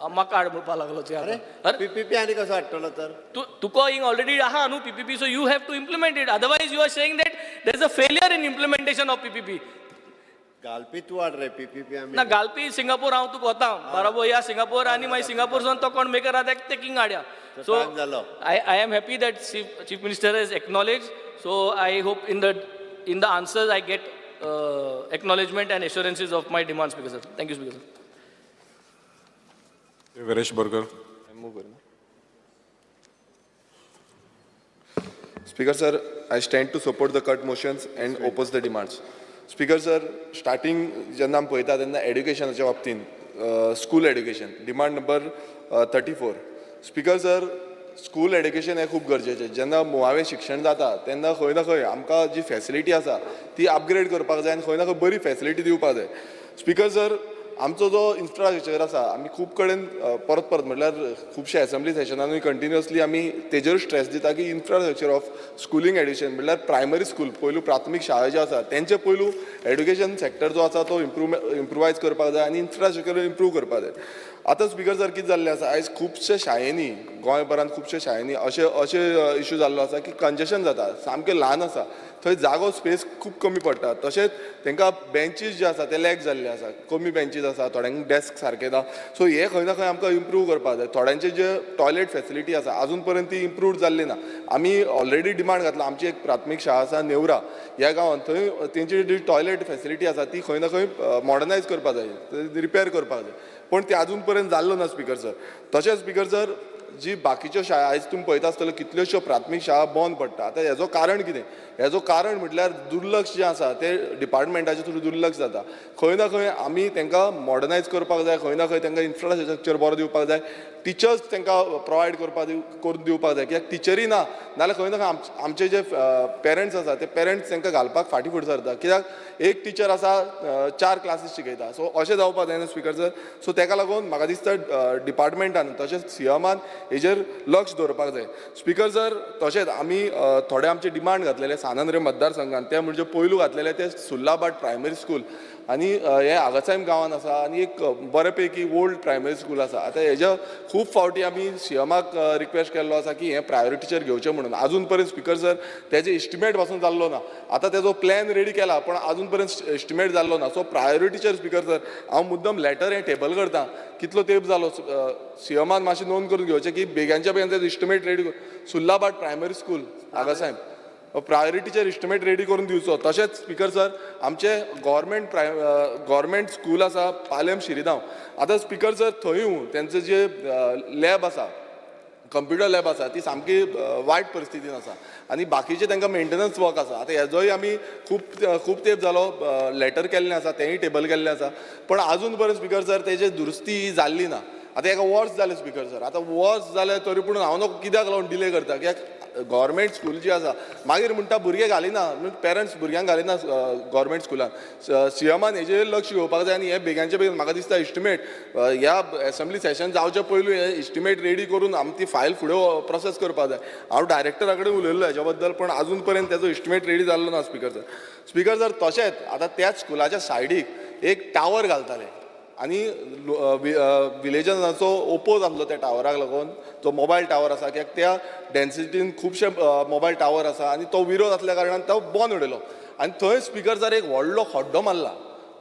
म्हाका हाड म्हणपाक लागलो ते अरे अरे पीपीपी आणि कसो हाडटलो तर तुका हिंग ऑलरेडी आहा न्हू PPP so you have to implement it otherwise you are saying that there is a failure in implementation of PPP घालपी तूं हाड रे पीपीपी आमी ना घालपी सिंगापूर हांव तुका वता बरोबर या सिंगापूर आनी मागीर सिंगापूरसून तो कोण मेकर आहा ते किंग हाडया सो time जालो. I am happy that chief minister is acknowledge so I hope in the answers I get acknowledgement and assurances of my demand speaker sir thank you speaker sir Viresh Burger. Speaker sir, I stand to support the cut motions and oppose the demands. Speaker sir, starting जेन्ना आमी पळयता तेन्ना एड्युकेशनाच्या बाबतीन school education demand number 34. Speaker sir, school education हें खूब गरजेचें. जेन्ना मुळावें शिक्षण जाता तेन्ना खंय ना खंय आमकां जी फॅसिलिटी आसा ती अपग्रेड करपाक जाय आनी खंय ना खंय बरी फॅसिलिटी दिवपाक जाय. स्पीकर सर, आमचो जो इन्फ्रास्ट्रक्चर आसा आमी खूब कडेन परत म्हटल्यार खुबशे असेंब्ली सेशनांनी कंटिन्युअसली आमी तेजेर स्ट्रेस दिता की इन्फ्रास्ट्रक्चर ऑफ स्कुलींग एड्युकेशन म्हटल्यार प्रायमरी स्कूल पयलू प्राथमीक शाळा ज्यो आसा तेंचे पयलू एड्युकेशन सेक्टर जो आसा तो इम्प्रुवायज करपाक जाय आनी इन्फ्रास्ट्रक्चर इम्प्रूव करपाक जाय. आतां स्पीकर सर कितें जाल्लें आसा आयज खुबशे शाळेंनी गोंयभरांत खुबशे शाळेंनी अशे इश्यू जाल्लो आसा की कंजेशन जाता सामकें ल्हान आसा थंय जागो स्पेस खूब कमी पडटा. तशेंच तांकां बेंचीस जे आसा ते लॅक जाल्ले आसा कमी बेंचीस आसा थोड्यांक डेस्क सारके ना. सो हे खंय ना खंय आमकां इम्प्रूव करपाक जाय. थोड्यांचे जे टॉयलेट फॅसिलिटी आसा अजून पर्यंत ती इम्प्रूव जाल्ली ना. आमी ऑलरेडी डिमांड घातला आमची एक प्राथमीक शाळा आसा नेवरा ह्या गांवांत थंय तेंची जी टॉयलेट फॅसिलिटी आसा ती खंय ना खंय मॉडर्नायज करपाक जाय रिपेर करपाक जाय पण ते अजून पर्यंत जाल्लो ना स्पीकर सर. तशेंच स्पीकर सर जी बाकीच्यो शाळा आयज तुमी पळयता आसतलो कितल्योश्यो प्राथमीक शाळा बंद पडटा. आतां हेजो कारण कितें? हेजो कारण म्हटल्यार दुर्लक्ष जें आसा ते डिपार्टमेंटाचे थ्रू दुर्लक्ष जाता. खंय ना खंय आमी तांकां मॉडर्नायज करपाक जाय खंय ना खंय तांकां इन्फ्रास्ट्रक्चर बरो दिवपाक जाय टिचर्स तांकां प्रोवायड करून दिवपाक जाय कित्याक टिचरी ना नाल्यार खंय ना खंय आमचे जे पेरंट्स आसा ते पेरंट्स तांकां घालपाक फाटीं फुडें सरता कित्याक एक टिचर आसा 4 क्लासीस शिकयता. सो अशें जावपाक जायना स्पीकर सर. सो ताका लागून म्हाका दिसता डिपार्टमेंटान तशेंच सीएमान हेजेर लक्ष दवरपाक जाय. स्पीकर सर तशेंच आमी थोडे आमचे डिमांड घातलेले सानंद्रे मतदारसंघात ते म्हणजे पयलू घातलेले ते सुल्लाबाट प्रायमरी स्कूल आनी हे आगासायम गांवांत आसा आनी एक बरे पैकी ओल्ड प्रायमरी स्कूल आसा. आतां हेज्या खूब फावटी आमी सीएमाक रिक्वेस्ट केल्लो आसा की हें प्रायोरिटीचेर घेवचें म्हणून. अजून पर्यंत स्पीकर सर तेजे इस्टिमेट पासून जाल्लो ना. आतां तेजो प्लॅन रेडी केला पण अजून पर्यंत इस्टिमेट जाल्लो ना. सो प्रायोरिटीचेर स्पीकर सर हांव मुद्दम लेटर हें टेबल करता कितलो तेंप जालो सीएमान मातशें नोंद करून घेवचें की बेगांच्या बेगीन तेजो इस्टिमेट रेडी सुल्लाबाट प्रायमरी स्कूल आगासायम प्रायोरिटीचेर इस्टिमेट रेडी करून दिवचो. तशेंच स्पीकर सर आमचे गव्हर्मेंट स्कूल आसा पालयम शिरीगांव. आतां स्पीकर सर थंयूय तेंचो जे लॅब आसा कंप्युटर लॅब आसा ती सामकी वायट परिस्थितीन आसा आनी बाकीचे तांकां मेंटेनन्स वर्क आसा. आतां हेजोय आमी खूब तेंप जालो लेटर केल्लें आसा तेंय टेबल केल्लें आसा पण अजून पर्यंत स्पीकर सर तेजी दुरुस्ती जाल्ली ना. आतां एका वर्स जालें स्पीकर सर. आतां वर्स जालें तरी पूण हांव न्हू कित्याक लागून डिले करता कित्याक गव्हर्मेंट स्कूल जी आसा मागीर म्हणटा भुरगे घालिना पेरंट्स भुरग्यांक घालिना गव्हर्मेंट स्कुलान. सीएमान हेजेर लक्ष घेवपाक जाय आनी हे बेगांच्या बेगीन म्हाका दिसता इस्टिमेट ह्या असेंब्ली सेशन जावच्या पयलू हे इस्टिमेट रेडी करून आमी ती फायल फुडें प्रोसेस करपाक जाय. हांव डायरेक्टरा कडेन उलयल्लो हेच्या बद्दल पण अजून पर्यंत तेजो इस्टिमेट रेडी जाल्लो ना स्पीकर सर. स्पीकर सर तशेंच आतां त्याच स्कुलाच्या सायडीक एक टावर घालताले आनी विलेजांचो ओपोज आसलो त्या टावराक लागून तो मोबायल टावर आसा कित्याक त्या डेन्सिटीन खुबशे मोबायल टावर आसा आनी तो विरोध आसल्या कारणान तो बंद उडयलो आनी थंय स्पीकर सर एक व्हडलो खड्डो मारला.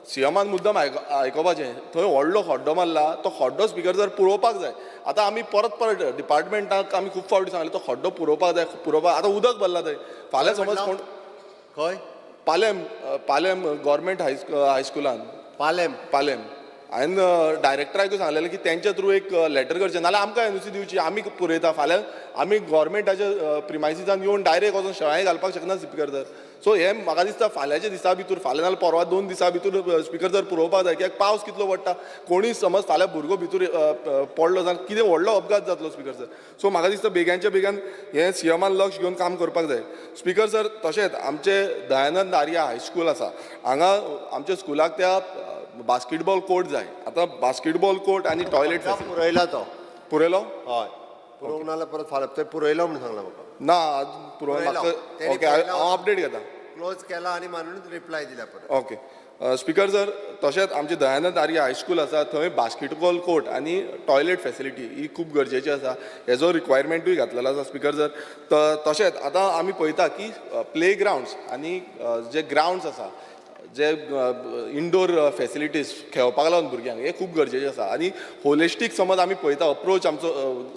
सीएमान मुद्दम आयकोपाचें थंय व्हडलो खड्डो मारला. तो खड्डो स्पीकर सर पुरोवपाक जाय. आतां आमी परत डिपार्टमेंटाक आमी खूब फावटी सांगलें तो खड्डो पुरोवपाक जाय पुरोवपाक. आतां उदक भरला थंय फाल्यां समज कोण खंय पालेम गव्हर्मेंट हायस्कुलान पालेम हांवें डायरेक्टराकूय सांगलेलें की तेंच्या थ्रू एक लेटर करचें नाल्यार आमकां एनओसी दिवची आमी पुरयता. फाल्यां आमी गव्हर्मेंटाच्या प्रिमायसिसान येवन डायरेक्ट वचून शेळांय घालपाक शकना स्पीकर सर. सो हें म्हाका दिसता फाल्यांच्या दिसा भितर फाल्यां नाल्यार परवा 2 दिसां भितर स्पीकर सर पुरोवपाक जाय कित्याक पावस कितलो पडटा कोणीय समज फाल्यां भुरगो भितर पडलो जाल्यार कितें व्हडलो अपघात जातलो स्पीकर सर. सो म्हाका दिसता बेगांच्या बेगान हें सीएमान लक्ष घेवन काम करपाक जाय. स्पीकर सर तशेंच आमचे दयानंद आर्या हायस्कूल आसा हांगा आमच्या स्कुलाक त्या बास्केटबॉल कोर्ट जाय. आतां बास्केटबॉल कोर्ट आनी टॉयलेट पुरयला तो पुरयलो हय पुरोवंक नाल्यार परत फाल्यां थंय पुरयलो म्हणून सांगला म्हाका. ना अजून पुरयलो. ओके हांव अपडेट घेता. क्लोज केला आणि म्हणून रिप्लाय दिला परत. ओके स्पिकर सर, तशेंच आमचे दयानंद आर्य हायस्कूल आसा थंय बास्केटबॉल कोर्ट आनी टॉयलेट फॅसिलिटी ही खूब गरजेची आसा. हेजो रिक्वायरमेंटूय घातलेलो आसा स्पिकर सर. तशेंच आतां आमी पळयता की प्ले ग्रावंड्स आनी जे ग्रावंड्स आसा जे इंडोर फॅसिलिटीज खेळपाक लागून भुरग्यांक हे खूब गरजेचे आसा. आनी होलिस्टीक समज आमी पळयता अप्रोच आमचो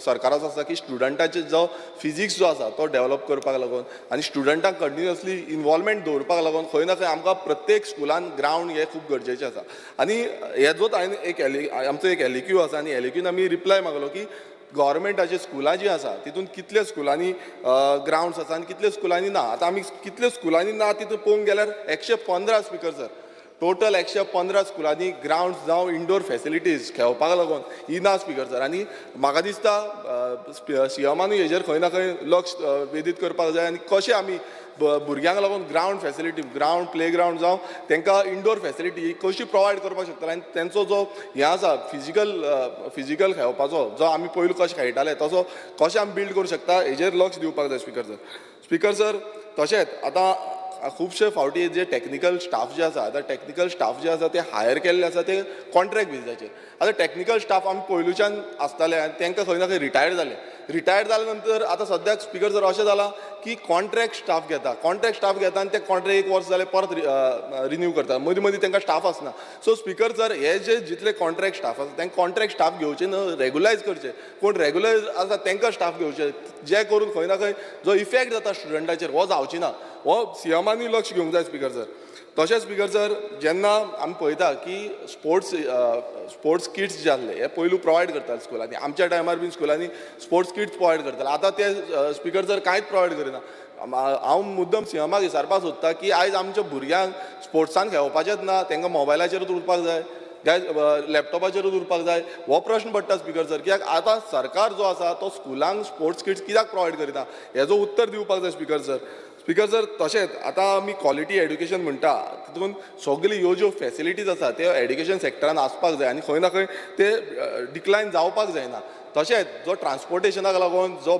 सरकाराचो आसा की स्टुडंटाचे जो फिजिक्स जो आसा तो डेवलप करपाक लागून आनी स्टुडंटांक कंटिन्युअसली इनवॉल्वमेंट दवरपाक लागून खंय ना खंय आमकां प्रत्येक स्कुलान ग्रावंड हे खूब गरजेचे आसा. आनी हेजोच हांवें आमचो एक एलिक्यू आसा आनी एलिक्यून आमी रिप्लाय मागलो की गव्हर्मेंटाची स्कुलां जी आसा तितून कितले स्कुलांनी ग्रावंड्स आसा आनी कितले स्कुलांनी ना. आतां आमी कितले स्कुलांनी ना तितून पळोवंक गेल्यार 115 स्पिकर सर. टोटल 115 स्कुलांनी ग्रावंड्स जावं इंडोर फॅसिलिटीज खेळपाक लागून ही ना स्पिकर सर. आनी म्हाका दिसता सीएमानूय हेजेर खंय ना खंय लक्ष वेधीत करपाक जाय आनी कशें आमी भुरग्यांक लागून ground facility ground play ground जावं तांकां इंडोर फॅसिलिटी कशी प्रोवायड करपाक शकता आनी तांचो जो हें आसा फिजिकल खेळपाचो जो आमी पयलू कशें खेळटाले तसो कशें आमी बिल्ड करूं शकता हेजेर लक्ष दिवपाक जाय स्पिकर सर. स्पिकर सर, तशेंच आतां खुबशे फावटी जे टॅक्निकल स्टाफ जे आसा आतां टॅक्निकल स्टाफ जे आसा ते हायर केल्ले आसा ते कॉन्ट्रॅक्ट बेजिसाचेर. आतां टॅक्निकल स्टाफ आमी पयलूच्यान आसताले आनी तांकां खंय ना खंय रिटायर्ड जाले नंतर आतां सद्याक स्पिकर सर अशें जालां की कॉन्ट्रॅक्ट स्टाफ घेता आनी ते कॉन्ट्रॅक्ट 1 वर्स जालें परत रिन्यू करता. मदीं मदीं तांकां स्टाफ आसना. सो स्पिकर सर हे जे जितले कॉन्ट्रॅक्ट स्टाफ आसा तांकां कॉन्ट्रॅक्ट स्टाफ घेवचे न्हू, रेगुलायज करचे. कोण रेगुलर आसा तांकां स्टाफ घेवचे जे करून खंय ना खंय जो इफेक्ट जाता स्टुडंटाचेर हो जावची ना. हो सीएमानूय लक्ष घेवंक जाय स्पिकर सर. तशेंच स्पिकर सर, जेन्ना आमी पळयता की स्पोर्ट्स किट्स जे आसले हे पयलू प्रोवायड करताले स्कुलांनी. आमच्या टायमार बीन स्कुलांनी स्पोर्ट्स किट्स प्रोवायड करताले. आतां ते स्पिकर सर कांयच प्रोवायड करिना. हांव मुद्दम सीएमाक विचारपाक सोदता की आयज आमच्या भुरग्यांक स्पोर्ट्सान खेळपाचेंच ना, तांकां मोबायलाचेरूच उरपाक जाय लॅपटॉपाचेरूच उरपाक जाय हो प्रश्न पडटा स्पिकर सर. कित्याक आतां सरकार जो आसा तो स्कुलांक स्पोर्ट्स किट्स कित्याक प्रोवायड करिना हेजो उत्तर दिवपाक जाय स्पिकर सर. स्पिकर सर, तशेंच आतां आमी क्वॉलिटी एड्युकेशन म्हणटा तितून सगळी ह्यो ज्यो फॅसिलिटीज आसा त्यो एड्युकेशन सेक्टरान आसपाक जाय आनी खंय ना खंय ते डिक्लायन जावपाक जायना. तशेंच जो ट्रान्सपोर्टेशनाक लागून जो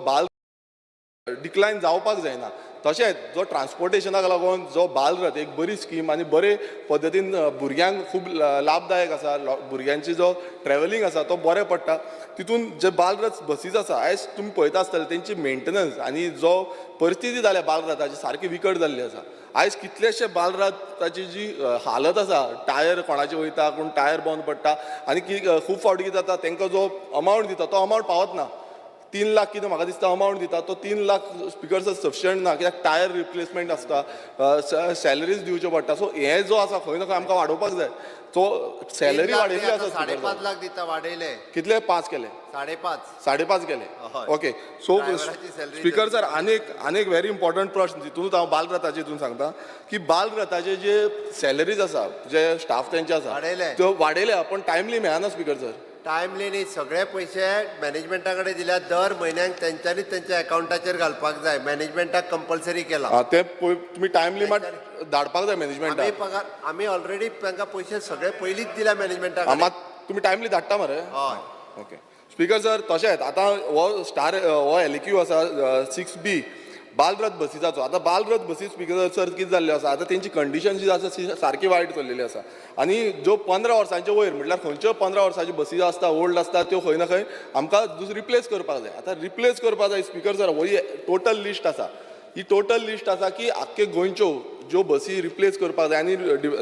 डिक्लायन जावपाक जायना. तशेंच जो ट्रान्सपोर्टेशनाक लागून जो बालरथ एक बरी स्कीम आनी बरे पद्दतीन भुरग्यांक खूब लाभदायक आसा. भुरग्यांची जो ट्रॅव्हलिंग आसा तो बरें पडटा. तितून जे बालरथ बसीज आसा आयज तुमी पळयता आसतले तेंची मेंटेनन्स आनी जो परिस्थिती जाल्या बालरथाची सारकी विकट जाल्ली आसा. आयज कितलेशे बालरथाची जी हालत आसा, टायर कोणाचे वयता कोण टायर बंद पडटा आनी खूब फावटी कितें जाता तांकां जो अमावंट दिता तो अमावंट पावत ना. 3 लाख कितें म्हाका दिसता अमावंट दिता तो 3 लाख स्पिकर सर सफिशियंट ना. कित्याक टायर रिप्लेसमेंट आसता, सॅलरीज दिवच्यो पडटा. सो हे जो आसा खंय ना खंय आमकां वाडोवपाक जाय. तो सॅलरी वाडयली आसा. 5.5 लाख दिता वाडयले. कितले 5 केले? 5.5 केले. ओके. सो स्पिकर सर, आनीक व्हेरी इम्पॉर्टंट प्रश्न तितूनच हांव बालरथाचे हितून सांगता की बालरथाचे जे सॅलरीज आसा जे स्टाफ तेंचे आसा त्यो वाडयल्या पण टायमली मेळना स्पिकर सर. टायमली न्ही, सगळे पयशे मॅनेजमेंटा कडेन दिल्यार दर म्हयन्याक तेंच्यांनी तेंच्या अकाउंटाचेर घालपाक जाय. मॅनेजमेंटाक कंपल्सरी केला. ते तुमी टायमली मात धाडपाक जाय मॅनेजमेंटाक. आमी ऑलरेडी तांकां पयशे सगळे पयलींच दिल्या मॅनेजमेंटाक. मात तुमी टायमली धाडटा मरे. हय. ओके. स्पिकर सर, तशेंच आतां हो एलिक्यू आसा 6B बालरथ बसीचाचो. आतां बालरथ बसी स्पिकर सर कितें जाल्ल्यो आसा आतां तेंची कंडिशन जी आसा सारकी वायट चल्लेली आसा. आनी ज्यो 15 वर्सांचे वयर म्हटल्यार खंयच्यो 15 वर्सांची बसी आसता ओल्ड आसता त्यो खंय ना खंय आमकां रिप्लेस करपाक जाय. आतां रिप्लेस करपाक जाय स्पिकर सर हो टोटल लिस्ट आसा. ही टोटल लिस्ट आसा की आख्खे गोंयच्यो ज्यो बसी रिप्लेस करपाक जाय आनी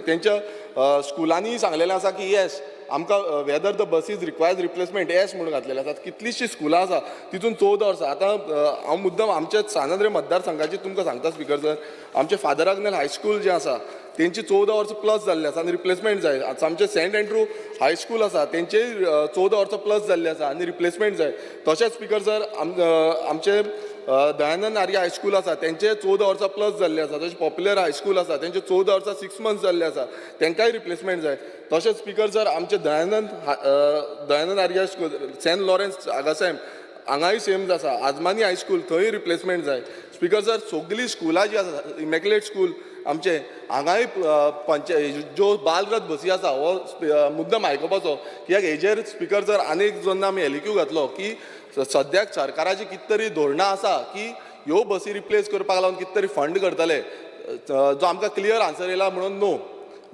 तेंच्या स्कुलांनी सांगलेलें आसा की येस आमकां whether the buses requires replacement yes म्हणून घातलेले आसात. कितलींशीं स्कुलां आसा तितून 14 वर्सां. आतां हांव मुद्दम आमच्या सानंद्रे मतदारसंघाची तुमकां सांगता स्पिकर सर, आमचे फादर आग्नेल हायस्कूल जें आसा तेंची 14 वर्सां प्लस जाल्ली आसा आनी रिप्लेसमेंट जाय. आमचे सेंट एंड्रू हायस्कूल आसा तेंचेय 14 वर्सां प्लस जाल्ली आसा आनी रिप्लेसमेंट जाय. तशेंच स्पिकर सर आमचे दयानंद आर्य हायस्कूल आसा तेंचे 14 वर्सां प्लस जाल्ले आसा. तशें पॉप्युलर हायस्कूल आसा तेंचे 14 वर्सां 6 मंथ्स जाल्ले आसा तेंकांय रिप्लेसमेंट जाय. तशेंच स्पिकर सर आमचे दयानंद आर्य हायस्कूल सेंट लॉरेन्स आगासेम हांगाय सेम आसा. आजमानी हायस्कूल थंय रिप्लेसमेंट जाय. स्पिकर सर सगळीं स्कुलां जी आसा इमॅक्युलेट स्कूल आमचे हांगाय ज्यो बालरथ बसी आसा हो मुद्दम आयकपाचो. कित्याक हेजेर स्पिकर सर आनीक जेन्ना आमी एलिक्यू घातलो की सद्याक सरकाराची कितें तरी धोरणां आसा की ह्यो बसी रिप्लेस करपाक लागून कितें तरी फंड करतले. जो आमकां क्लियर आन्सर येयला म्हणून नो.